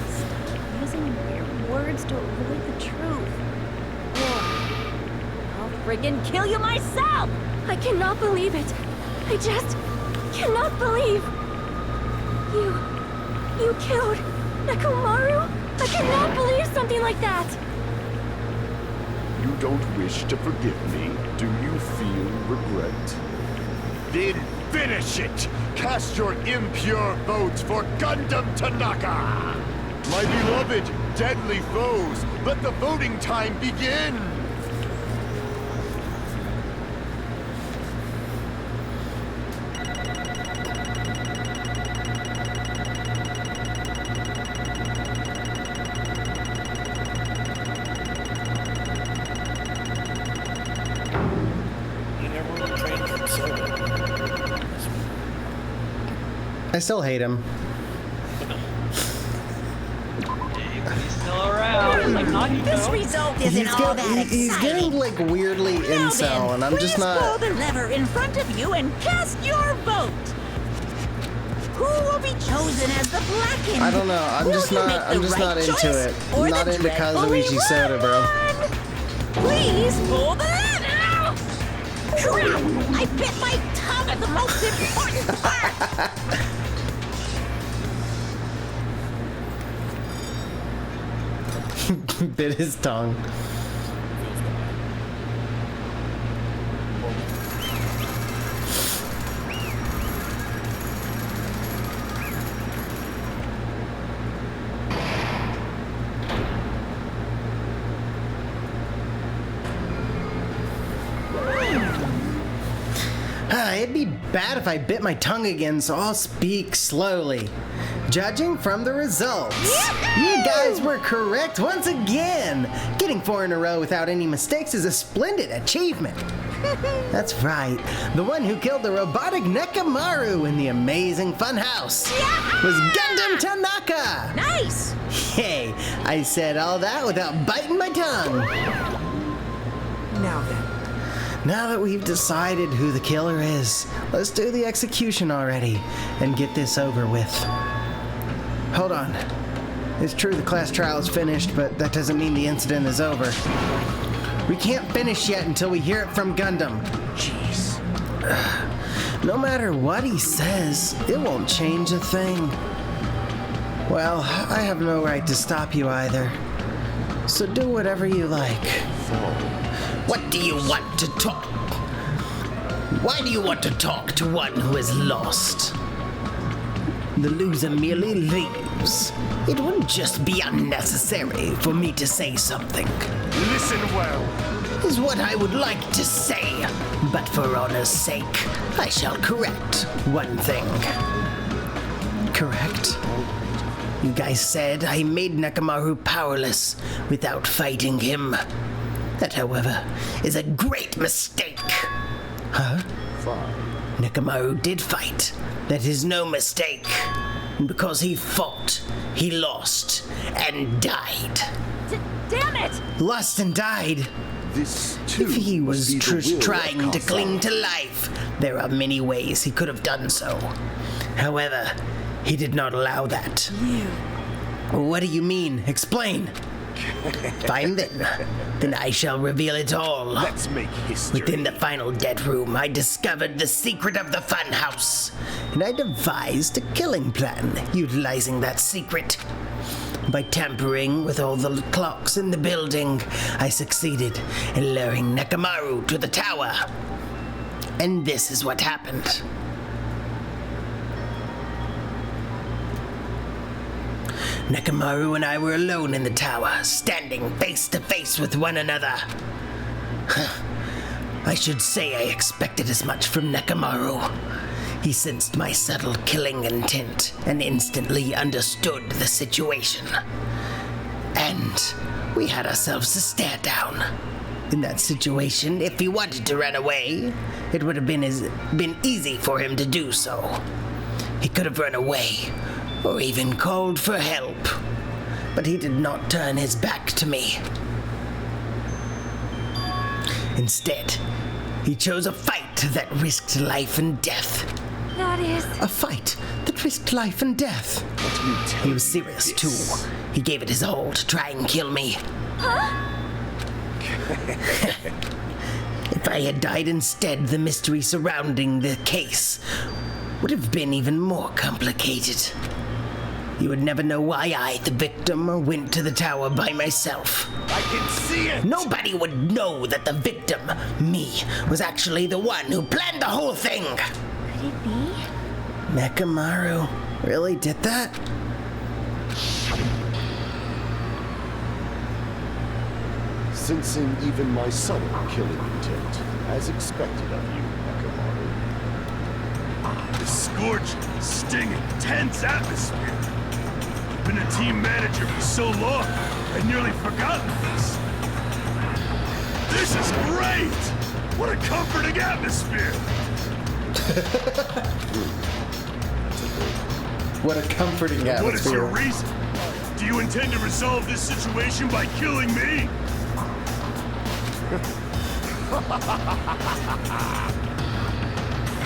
J: Stop using weird words to avoid the truth.
K: I'll friggin' kill you myself!
J: I cannot believe it. I just cannot believe. You killed Nekomaru? I cannot believe something like that.
H: You don't wish to forgive me, do you feel regret? Then finish it! Cast your impure votes for Gundam Tanaka! My beloved, deadly foes, let the voting time begin!
A: I still hate him.
N: He's still around. Like, not
K: This result isn't all that exciting.
A: He's getting like weirdly incel, and I'm just not.
K: Pull the lever in front of you and cast your vote. Who will be chosen as the blackened?
A: I don't know. I'm just not into it. I'm not into Kazuichi Soda, bro.
K: Please pull the lever. Crap! I bit my tongue at the most important part.
A: Bit his tongue. It'd be bad if I bit my tongue again, so I'll speak slowly. Judging from the results, you guys were correct once again. Getting 4 in a row without any mistakes is a splendid achievement. That's right. The one who killed the robotic Nekomaru in the amazing funhouse was Gundam Tanaka.
K: Nice.
A: Hey, I said all that without biting my tongue.
L: Now then.
A: Now that we've decided who the killer is, let's do the execution already and get this over with. Hold on. It's true the class trial is finished, but that doesn't mean the incident is over. We can't finish yet until we hear it from Gundam.
H: Jeez.
A: No matter what he says, it won't change a thing. Well, I have no right to stop you either. So do whatever you like.
I: What do you want to talk? Why do you want to talk to one who is lost? The loser merely leaves. It would just be unnecessary for me to say something.
H: Listen well.
I: Is what I would like to say, but for honor's sake, I shall correct one thing.
A: Correct?
I: You guys said I made Nekomaru powerless without fighting him. That, however, is a great mistake.
A: Huh?
H: Fine.
I: Nekomaru did fight. That is no mistake. And because he fought, he lost and died.
J: Damn it!
A: Lost and died?
H: This, too,
I: If he was
H: must be the will
I: trying
H: of
I: to
H: Kasa.
I: cling to life, there are many ways he could have done so. However, he did not allow that.
A: What do you mean? Explain.
I: Fine then. Then I shall reveal it all.
H: Let's make history.
I: Within the final dead room, I discovered the secret of the funhouse. And I devised a killing plan utilizing that secret. By tampering with all the clocks in the building, I succeeded in luring Nekomaru to the tower. And this is what happened. Nekomaru and I were alone in the tower, standing face to face with one another. I should say I expected as much from Nekomaru. He sensed my subtle killing intent and instantly understood the situation. And we had ourselves a stare down. In that situation, if he wanted to run away, it would have been easy for him to do so. He could have run away, or even called for help. But he did not turn his back to me. Instead, he chose a fight that risked life and death.
J: That is...
A: A fight that risked life and death.
I: He was serious, too. He gave it his all to try and kill me.
J: Huh?
I: If I had died instead, the mystery surrounding the case would have been even more complicated. You would never know why I, the victim, went to the tower by myself.
H: I can see it!
I: Nobody would know that the victim, me, was actually the one who planned the whole thing.
J: Could it be?
A: Nekomaru really did that?
H: Sensing even my subtle killing intent, as expected of you, Nekomaru.
R: The scorching, stinging, tense atmosphere. I've been a team manager for so long, I'd nearly forgotten this. This is great! What a comforting atmosphere!
A: What a comforting atmosphere.
R: What is your reason? Do you intend to resolve this situation by killing me?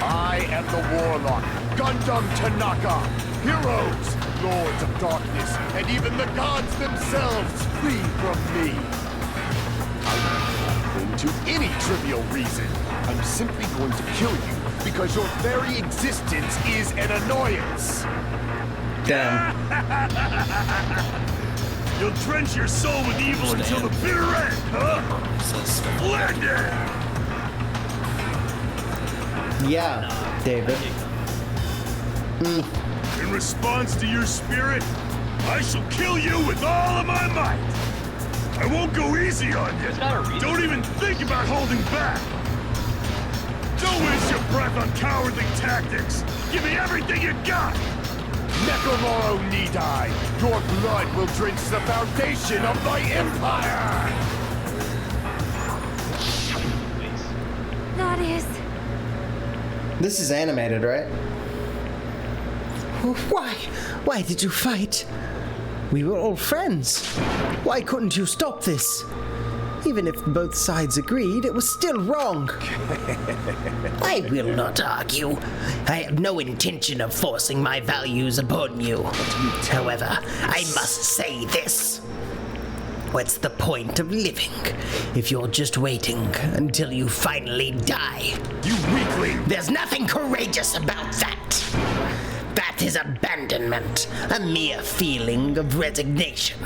H: I am the Warlock, Gundam Tanaka. Heroes, Lords of Darkness, and even the gods themselves flee from me. I'm not going to any trivial reason. I'm simply going to kill you because your very existence is an annoyance.
A: Damn.
R: You'll drench your soul with evil until the bitter end, huh? Splendid!
A: Yeah, David.
R: In response to your spirit, I shall kill you with all of my might. I won't go easy on you. Don't even think about holding back. Don't waste your breath on cowardly tactics. Give me everything you got.
H: Nekomaru Nidai, your blood will drench the foundation of my empire!
J: That is...
A: This is animated, right? Why? Why did you fight? We were all friends. Why couldn't you stop this? Even if both sides agreed, it was still wrong.
I: I will not argue. I have no intention of forcing my values upon you. However, I must say this. What's the point of living if you're just waiting until you finally die?
R: You weakling!
I: There's nothing courageous about that. That is abandonment, a mere feeling of resignation.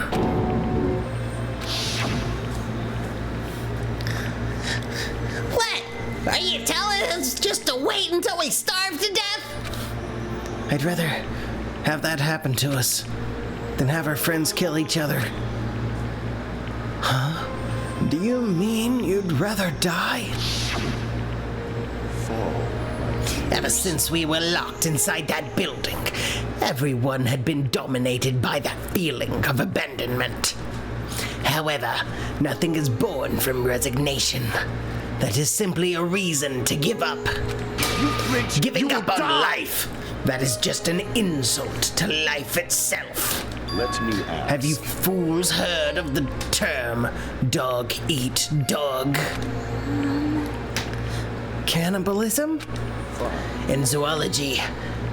I: What? Are you telling us just to wait until we starve to death? I'd rather have that happen to us than have our friends kill each other. Huh? Do you mean you'd rather die? Ever since we were locked inside that building, everyone had been dominated by that feeling of abandonment. However, nothing is born from resignation. That is simply a reason to give up. Giving up on life. That is just an insult to life itself.
H: Let me ask.
I: Have you fools heard of the term dog eat dog? Cannibalism? In zoology,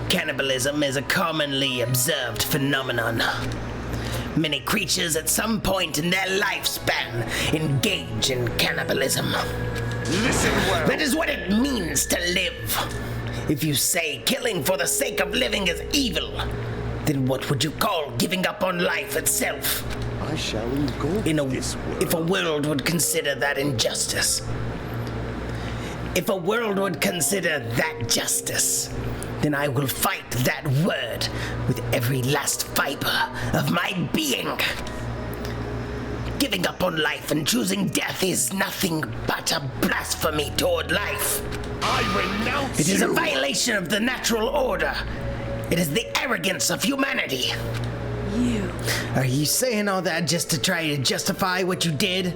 I: cannibalism is a commonly observed phenomenon. Many creatures at some point in their lifespan engage in cannibalism.
R: Listen well.
I: That is what it means to live. If you say killing for the sake of living is evil, then what would you call giving up on life itself?
H: I shall engulf this world.
I: If a world would consider that injustice. If a world would consider that justice, then I will fight that word with every last fiber of my being. Giving up on life and choosing death is nothing but a blasphemy toward life.
R: I renounce
I: It is
R: you.
I: a violation of the natural order. It is the arrogance of humanity.
Q: You.
I: Are you saying all that just to try to justify what you did?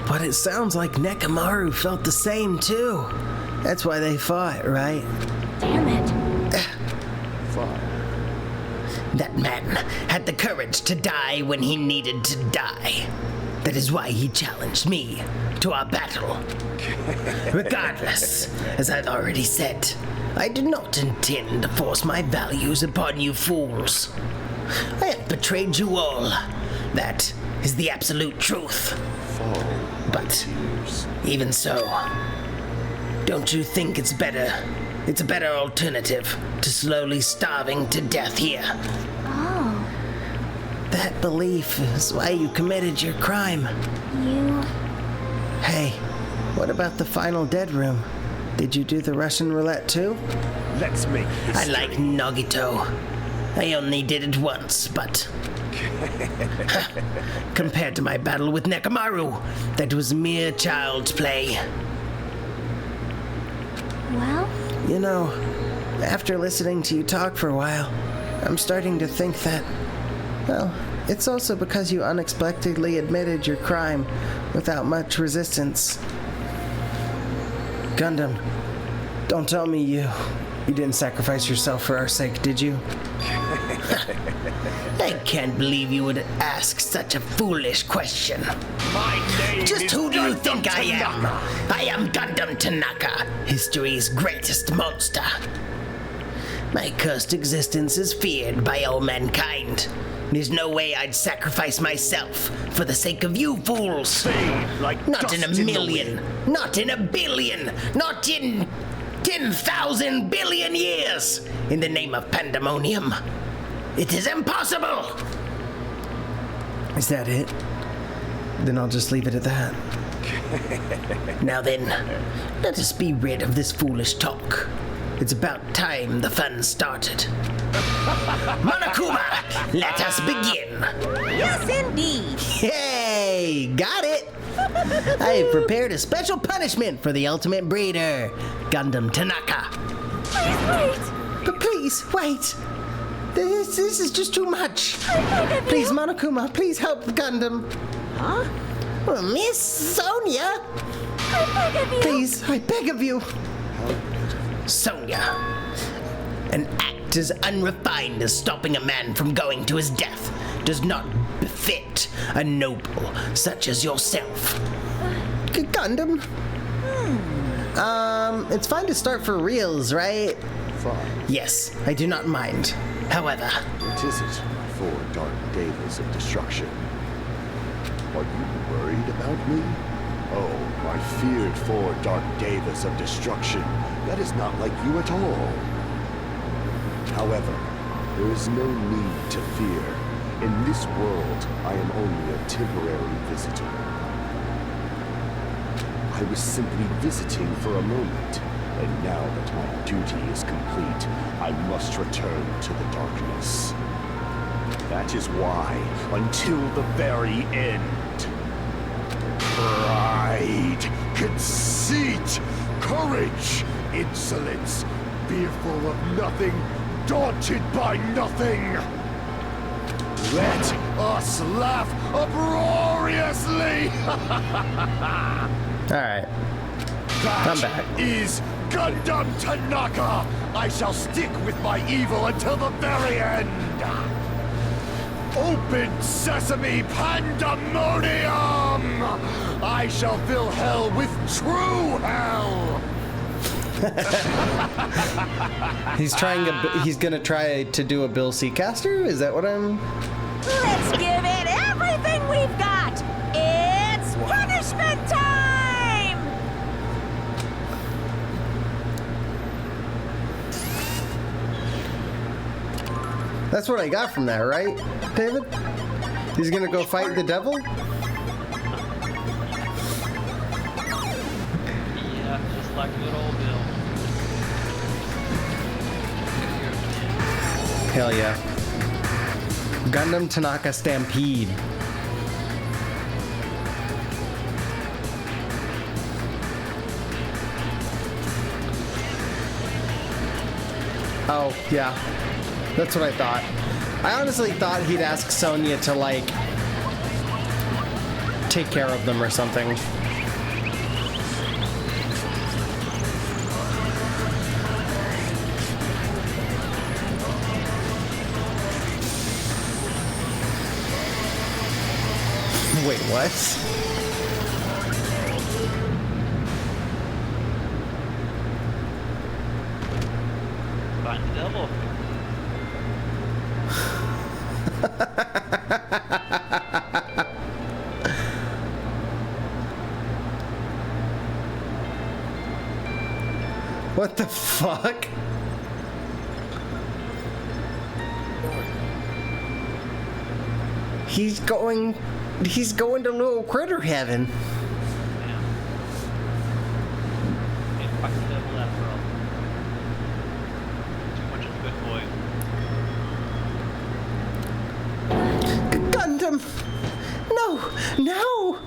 I: But it sounds like Nekomaru felt the same too. That's why they fought, right?
Q: Damn it.
I: That man had the courage to die when he needed to die. That is why he challenged me to our battle. Regardless, as I've already said, I do not intend to force my values upon you fools. I have betrayed you all. That is the absolute truth. But even so, don't you think it's a better alternative to slowly starving to death here?
M: Oh.
I: That belief is why you committed your crime.
M: You...
I: Hey, what about the final dead room? Did you do the Russian roulette too?
R: Let's make
I: I like Nagito. I only did it once, but... compared to my battle with Nekomaru, that was mere child's play.
M: Well?
I: You know, after listening to you talk for a while, I'm starting to think that, well, it's also because you unexpectedly admitted your crime without much resistance. Gundam, don't tell me you didn't sacrifice yourself for our sake, did you? I can't believe you would ask such a foolish question. Just who do you think I am? I am Gundam Tanaka, history's greatest monster. My cursed existence is feared by all mankind. There's no way I'd sacrifice myself for the sake of you fools. Not in a million, not in a billion, not in 10,000 billion years, in the name of pandemonium. It is impossible! Is that it? Then I'll just leave it at that. Now then, let us be rid of this foolish talk. It's about time the fun started. Monokuma, let us begin!
K: Yes, indeed!
I: Yay! Got it! I have prepared a special punishment for the ultimate breeder, Gundam Tanaka.
J: Please wait!
I: But please, wait! This is just too much. Please, Monokuma, please help Gundam.
K: Huh?
I: Well, Miss Sonia.
J: I beg of you.
I: Please, I beg of you. Sonia, an act as unrefined as stopping a man from going to his death does not befit a noble such as yourself. Gundam? It's fine to start for reals, right?
H: Fine.
I: Yes, I do not mind. However,
H: What is it, my four dark devas of destruction. Are you worried about me? Oh, my feared four dark devas of destruction. That is not like you at all. However, there is no need to fear. In this world, I am only a temporary visitor. I was simply visiting for a moment, and now that my duty is complete, I must return to the darkness. That is why, until the very end, pride, conceit, courage, insolence, fearful of nothing, daunted by nothing. Let us laugh uproariously!
A: Alright. I'm back.
H: That is Gundam Tanaka! I shall stick with my evil until the very end! Open sesame pandemonium! I shall fill hell with true hell!
A: He's gonna try to do a Bill Seacaster? Is that what I'm...
K: Let's give it everything we've got! It's punishment time!
A: That's what I got from that, right, David? He's gonna go fight the devil?
N: Yeah, just like good old Bill.
A: Hell yeah. Gundam Tanaka Stampede. Oh, yeah. That's what I thought. I honestly thought he'd ask Sonya to, like, take care of them or something. Wait, what?
N: Find the devil.
A: What the fuck? He's going to little critter heaven.
N: Can't fight the devil after all. Too much of a good boy.
A: Gundam! No! No!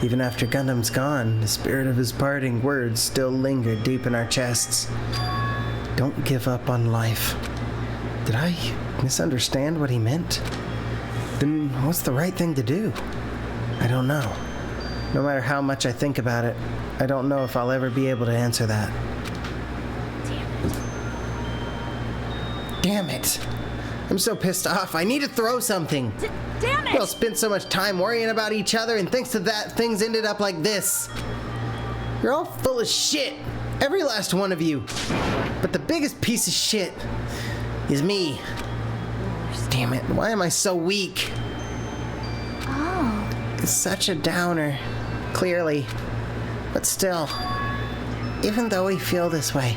A: Even after Gundam's gone, the spirit of his parting words still lingered deep in our chests. Don't give up on life. Did I misunderstand what he meant? Then what's the right thing to do? I don't know. No matter how much I think about it, I don't know if I'll ever be able to answer that. Damn it! I'm so pissed off. I need to throw something.
J: Damn it!
A: We all spent so much time worrying about each other, and thanks to that, things ended up like this. You're all full of shit. Every last one of you. But the biggest piece of shit is me. Damn it. Why am I so weak?
M: Oh.
A: It's such a downer. Clearly. But still, even though we feel this way,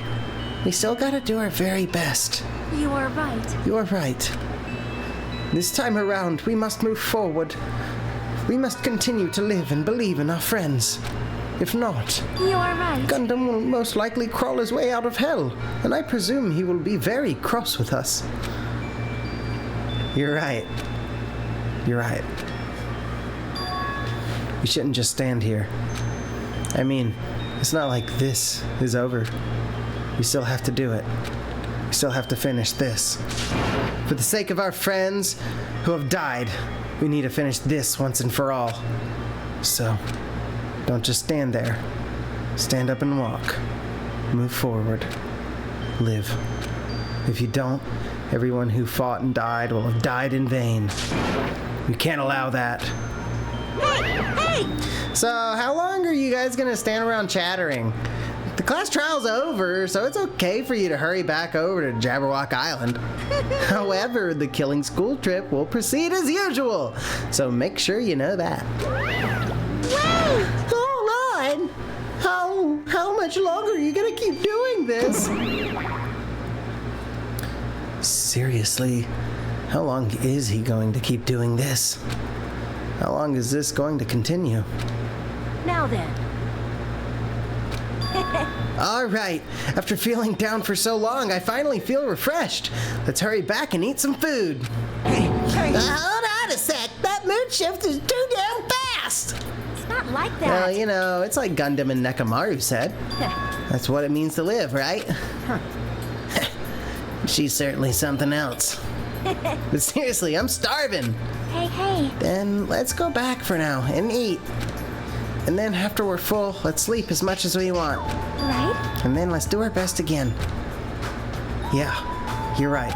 A: we still gotta do our very best.
J: You are right.
A: You are right. This time around, we must move forward. We must continue to live and believe in our friends. If not,
J: you are right.
A: Gundam will most likely crawl his way out of hell, and I presume he will be very cross with us. You're right. You're right. We shouldn't just stand here. I mean, it's not like this is over. We still have to do it. We still have to finish this. For the sake of our friends who have died, we need to finish this once and for all. So, don't just stand there. Stand up and walk. Move forward. Live. If you don't, everyone who fought and died will have died in vain. We can't allow that.
K: Hey!
A: So, how long are you guys gonna stand around chattering? The class trial's over, so it's okay for you to hurry back over to Jabberwock Island. However, the killing school trip will proceed as usual, so make sure you know that.
I: Wait! Hold on! How much longer are you gonna keep doing this?
A: Seriously, how long is he going to keep doing this? How long is this going to continue?
Q: Now then.
A: All right, after feeling down for so long, I finally feel refreshed. Let's hurry back and eat some food.
I: Hold on a sec. That mood shift is too damn fast.
Q: It's not like that.
A: Well, you know, it's like Gundam and Nekomaru said. That's what it means to live, right? She's certainly something else. But seriously, I'm starving.
M: Hey.
A: Then let's go back for now and eat. And then after we're full, let's sleep as much as we want.
M: Right?
A: And then let's do our best again. Yeah, you're right.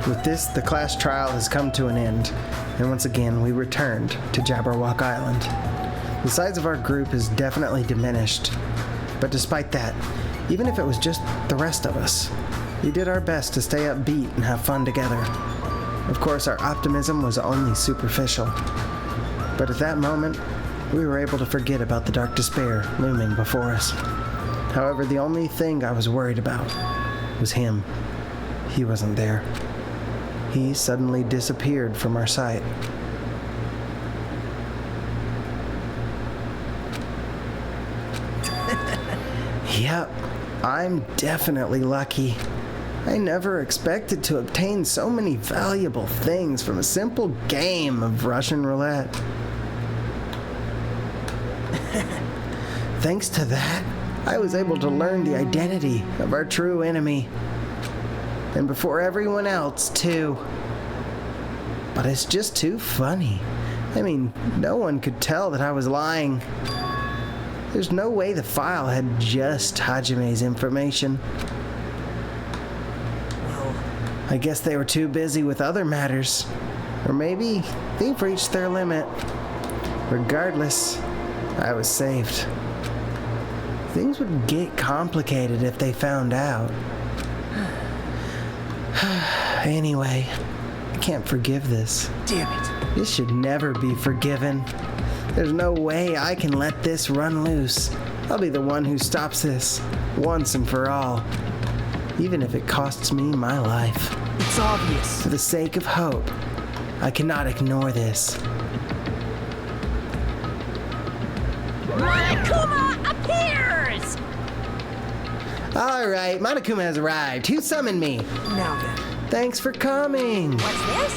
A: With this, the class trial has come to an end, and once again we returned to Jabberwock Island. The size of our group is definitely diminished, but despite that, even if it was just the rest of us, we did our best to stay upbeat and have fun together. Of course, our optimism was only superficial, but at that moment, we were able to forget about the dark despair looming before us. However, the only thing I was worried about was him. He wasn't there. He suddenly disappeared from our sight. Yep, I'm definitely lucky. I never expected to obtain so many valuable things from a simple game of Russian roulette. Thanks to that, I was able to learn the identity of our true enemy. And before everyone else, too. But it's just too funny. I mean, no one could tell that I was lying. There's no way the file had just Hajime's information. I guess they were too busy with other matters. Or maybe they've reached their limit. Regardless, I was saved. Things would get complicated if they found out. Anyway, I can't forgive this.
E: Damn it.
A: This should never be forgiven. There's no way I can let this run loose. I'll be the one who stops this, once and for all. Even if it costs me my life.
E: It's obvious.
A: For the sake of hope, I cannot ignore this.
K: Monokuma appears!
A: Alright, Monokuma has arrived. Who summoned me?
E: Now then.
A: Thanks for coming.
K: What's this?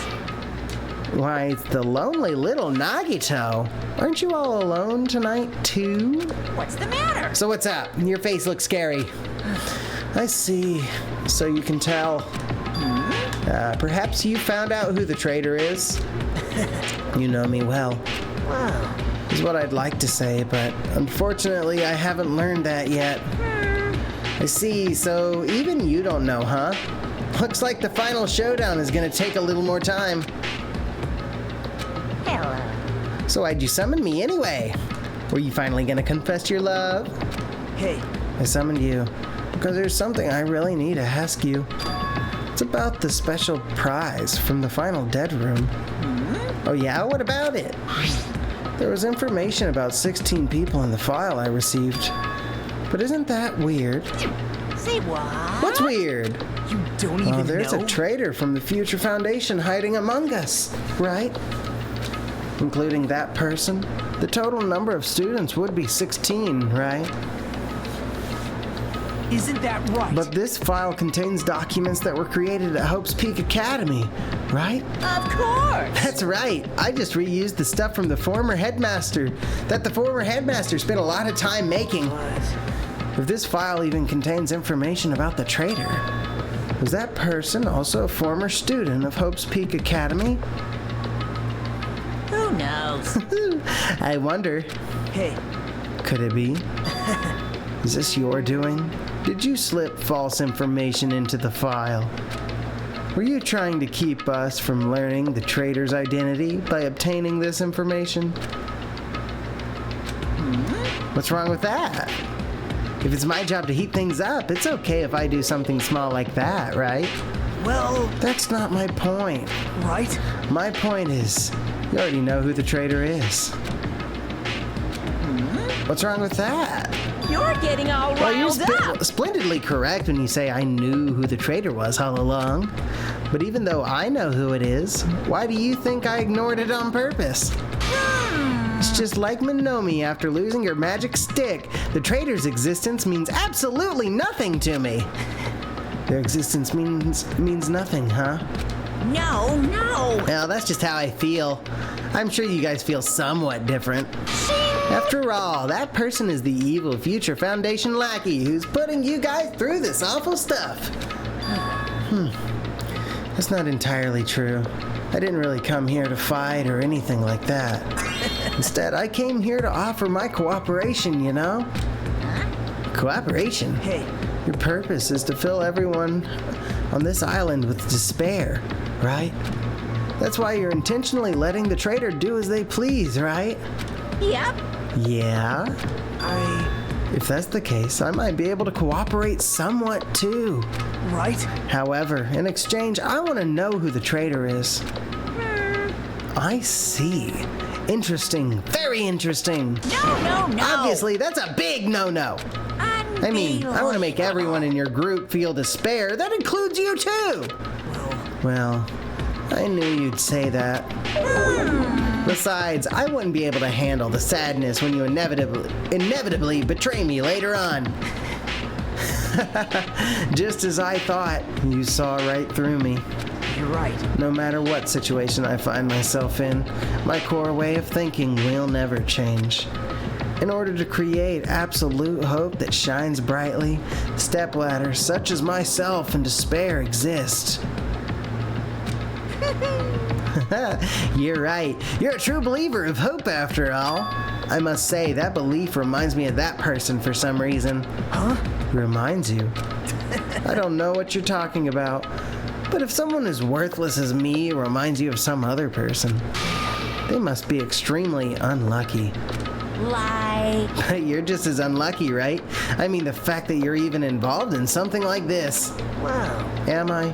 A: Why, it's the lonely little Nagito. Aren't you all alone tonight, too?
K: What's the matter?
A: So what's up? Your face looks scary. I see. So you can tell. Perhaps you found out who the traitor is. You know me well.
E: Wow.
A: Is what I'd like to say, but unfortunately I haven't learned that yet. I see, so even you don't know, huh? Looks like the final showdown is gonna take a little more time.
K: Hello.
A: So why'd you summon me anyway? Were you finally gonna confess your love?
E: Hey.
A: I summoned you because there's something I really need to ask you. It's about the special prize from the final dead room. Oh yeah? What about it? There was information about 16 people in the file I received. But isn't that weird?
K: Say what?
A: What's weird?
E: You don't even know?
A: There's a traitor from the Future Foundation hiding among us, right? Including that person, the total number of students would be 16, right?
E: Isn't that right?
A: But this file contains documents that were created at Hope's Peak Academy, right?
K: Of course!
A: That's right. I just reused the stuff from the former headmaster that the former headmaster spent a lot of time making. If this file even contains information about the traitor, was that person also a former student of Hope's Peak Academy?
K: Who knows?
A: I wonder.
E: Hey.
A: Could it be? Is this your doing? Did you slip false information into the file? Were you trying to keep us from learning the traitor's identity by obtaining this information? What's wrong with that? If it's my job to heat things up, it's okay if I do something small like that, right?
P: Well...
A: That's not my point.
P: Right?
A: My point is, you already know who the traitor is. What's wrong with that?
K: You're getting all riled up.
A: Splendidly correct when you say I knew who the traitor was all along. But even though I know who it is, why do you think I ignored it on purpose? It's just like Minomi after losing your magic stick. The traitor's existence means absolutely nothing to me. Their existence means nothing, huh?
K: No.
A: Well, that's just how I feel. I'm sure you guys feel somewhat different. After all, that person is the evil future Foundation lackey who's putting you guys through this awful stuff. That's not entirely true. I didn't really come here to fight or anything like that. Instead, I came here to offer my cooperation, you know? Cooperation?
P: Hey.
A: Your purpose is to fill everyone on this island with despair, right? That's why you're intentionally letting the traitor do as they please, right?
K: Yep.
A: Yeah? If that's the case, I might be able to cooperate somewhat too.
P: Right?
A: However, in exchange, I want to know who the traitor is. I see. Interesting. Very interesting.
K: No.
A: Obviously, that's a big no-no. I mean, I want to make everyone in your group feel despair. That includes you too. Well, I knew you'd say that. Besides, I wouldn't be able to handle the sadness when you inevitably betray me later on. Just as I thought, you saw right through me.
P: You're right.
A: No matter what situation I find myself in, my core way of thinking will never change. In order to create absolute hope that shines brightly, stepladders such as myself and despair exist. You're right. You're a true believer of hope after all. I must say, that belief reminds me of that person for some reason.
P: Huh?
A: Reminds you? I don't know what you're talking about. But if someone as worthless as me reminds you of some other person, they must be extremely unlucky.
K: Like...
A: You're just as unlucky, right? I mean, the fact that you're even involved in something like this.
P: Wow.
A: Am I?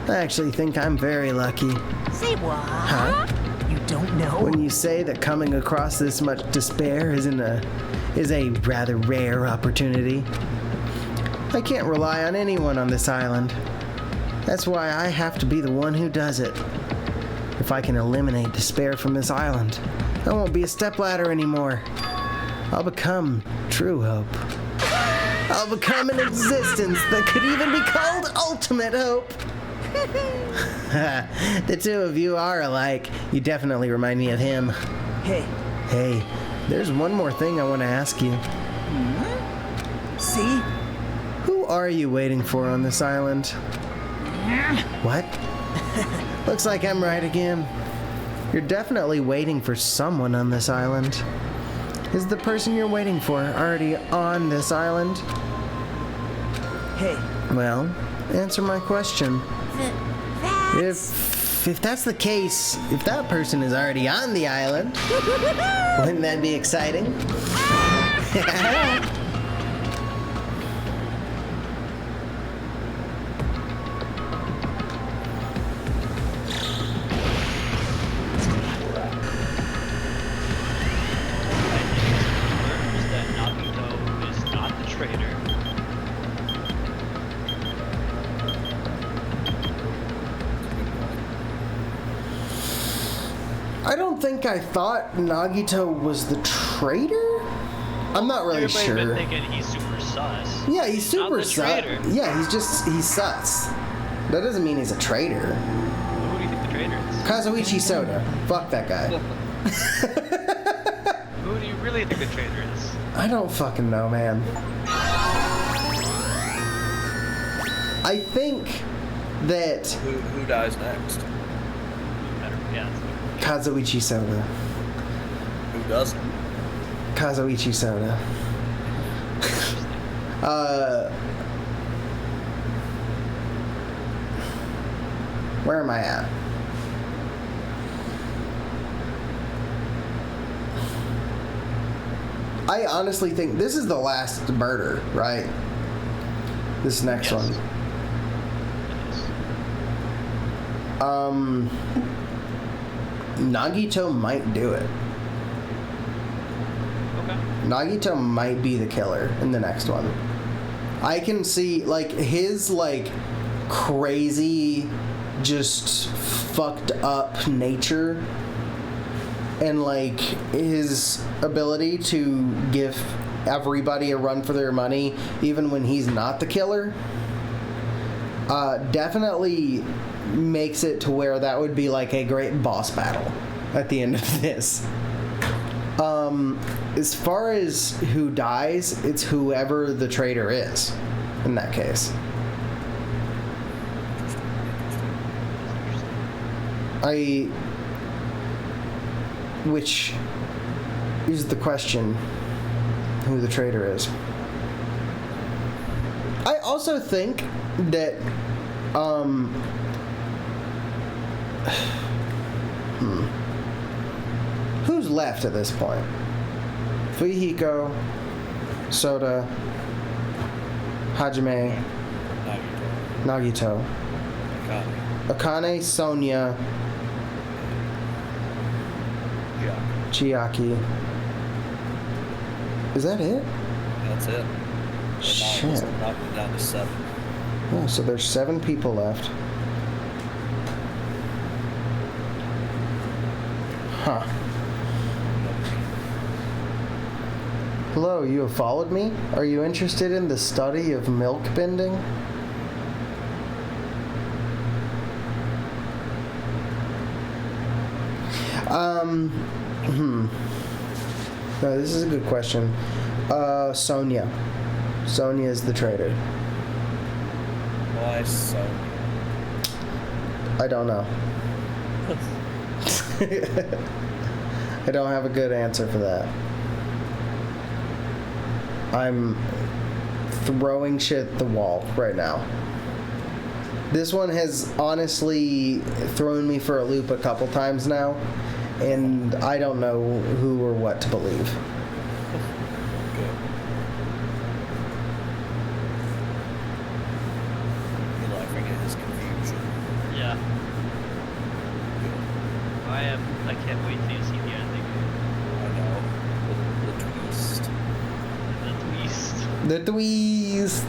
A: I actually think I'm very lucky.
K: Say what?
A: Huh?
P: You don't know?
A: When you say that coming across this much despair is a rather rare opportunity. I can't rely on anyone on this island. That's why I have to be the one who does it. If I can eliminate despair from this island, I won't be a stepladder anymore. I'll become true hope. I'll become an existence that could even be called ultimate hope. The two of you are alike. You definitely remind me of him. Hey, there's one more thing I want to ask you.
P: See?
A: Who are you waiting for on this island? What? Looks like I'm right again. You're definitely waiting for someone on this island. Is the person you're waiting for already on this island?
P: Hey.
A: Well, answer my question. If that's the case, if that person is already on the island, wouldn't that be exciting? I don't think I thought Nagito was the traitor. I'm not really
N: Everybody's
A: sure.
N: been thinking he's super sus.
A: Yeah, he's super sus.
N: Traitor.
A: Yeah, he's sus. That doesn't mean he's a traitor.
N: Who do you think the traitor is?
A: Kazuichi Soda. Fuck that guy.
N: Who do you really think the traitor is?
A: I don't fucking know, man. I think that...
B: Who dies next?
N: Yeah.
A: Kazuichi Soda.
B: Who doesn't?
A: Kazuichi Soda. Where am I at? I honestly think this is the last murder, right? This next one. Nagito might do it.
N: Okay.
A: Nagito might be the killer in the next one. I can see, like, his, like, crazy, just fucked up nature and, like, his ability to give everybody a run for their money, even when he's not the killer, definitely makes it to where that would be, like, a great boss battle at the end of this. As far as who dies, it's whoever the traitor is in that case. Which is the question, who the traitor is. I also think that who's left at this point? Fuyuhiko, Soda, Hajime, Nagito, Akane, Sonia, Chiaki. Is that it?
B: That's it.
A: Shit.
B: Knocked it down to 7.
A: Oh, so there's 7 people left. Huh. Hello, you have followed me? Are you interested in the study of milk bending? No, this is a good question. Sonia. Sonia is the traitor.
B: Why Sonia?
A: I don't know. I don't have a good answer for that. I'm throwing shit at the wall right now. This one has honestly thrown me for a loop a couple times now, and I don't know who or what to believe.
B: You're laughing at his confusion.
N: Yeah. I can't wait to see the ending.
B: I know. The twist.
A: The twist.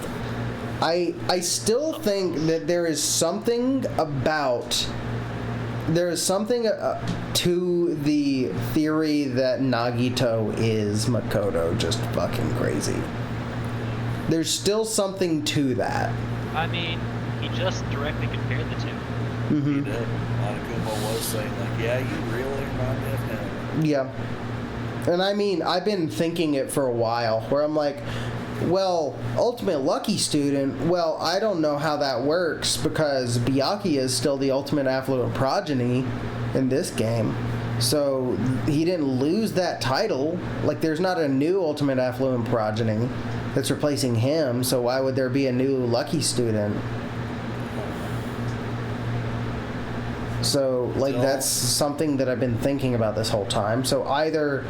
A: I still think that there is something to the theory that Nagito is Makoto just fucking crazy. There's still something to that.
N: I mean, he just directly compared the two.
A: Mm-hmm.
B: He did. Monokuma was saying, like, yeah, you really remind me of him.
A: Yeah. And I mean, I've been thinking it for a while, where I'm like, well, Ultimate Lucky Student, well, I don't know how that works, because Byakuya is still the Ultimate Affluent Progeny in this game. So, he didn't lose that title. Like, there's not a new Ultimate Affluent Progeny that's replacing him, so why would there be a new Lucky Student? So, like, that's something that I've been thinking about this whole time. So, either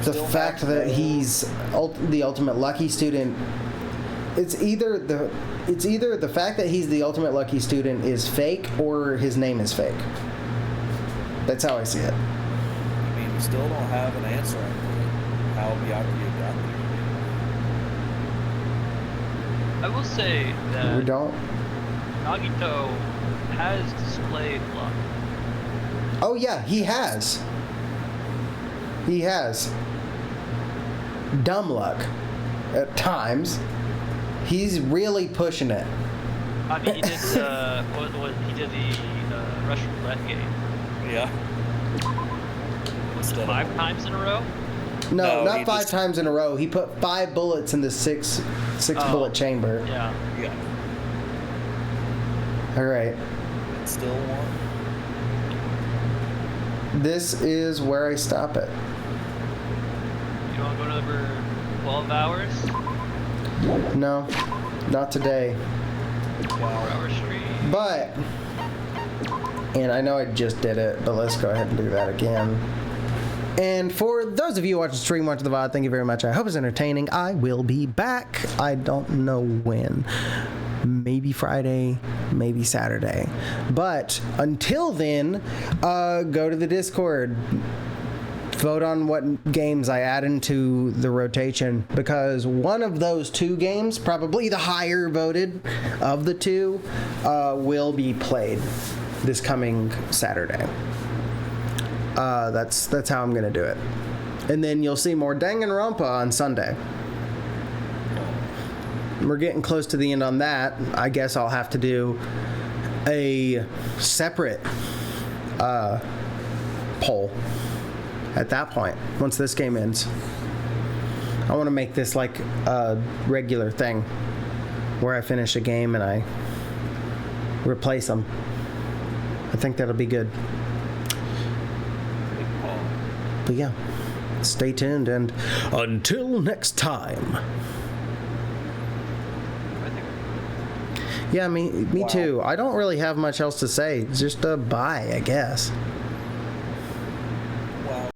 A: the fact that he's the Ultimate Lucky Student, it's either the fact that he's the Ultimate Lucky Student is fake, or his name is fake. That's how I see it.
B: I mean, we still don't have an answer on how Byakuya got there.
N: I will say that
A: We don't.
N: Nagito has displayed luck.
A: Oh yeah, he has. He has. Dumb luck. At times. He's really pushing it.
N: I mean, he did he did the Russian roulette game.
B: Yeah.
N: Was it 5 times in a row?
A: No, not 5 times in a row. He put 5 bullets in the six bullet chamber.
N: Yeah.
B: Yeah.
A: All right.
B: Still one.
A: This is where I stop it.
N: You don't want to go another 12 hours?
A: No, not today.
N: 4-hour stream.
A: But, and I know I just did it, but let's go ahead and do that again. And for those of you watching stream, watching the VOD, thank you very much. I hope it's entertaining. I will be back. I don't know when. Maybe Friday, maybe Saturday. But until then, go to the Discord. Vote on what games I add into the rotation, because one of those two games, probably the higher voted of the two, will be played this coming Saturday. That's how I'm gonna do it. And then you'll see more Danganronpa on Sunday. We're getting close to the end on that. I guess I'll have to do a separate poll at that point, once this game ends. I want to make this like a regular thing where I finish a game and I replace them. I think that'll be good. But yeah, stay tuned, and until next time. Yeah, me too. I don't really have much else to say. Just bye, I guess.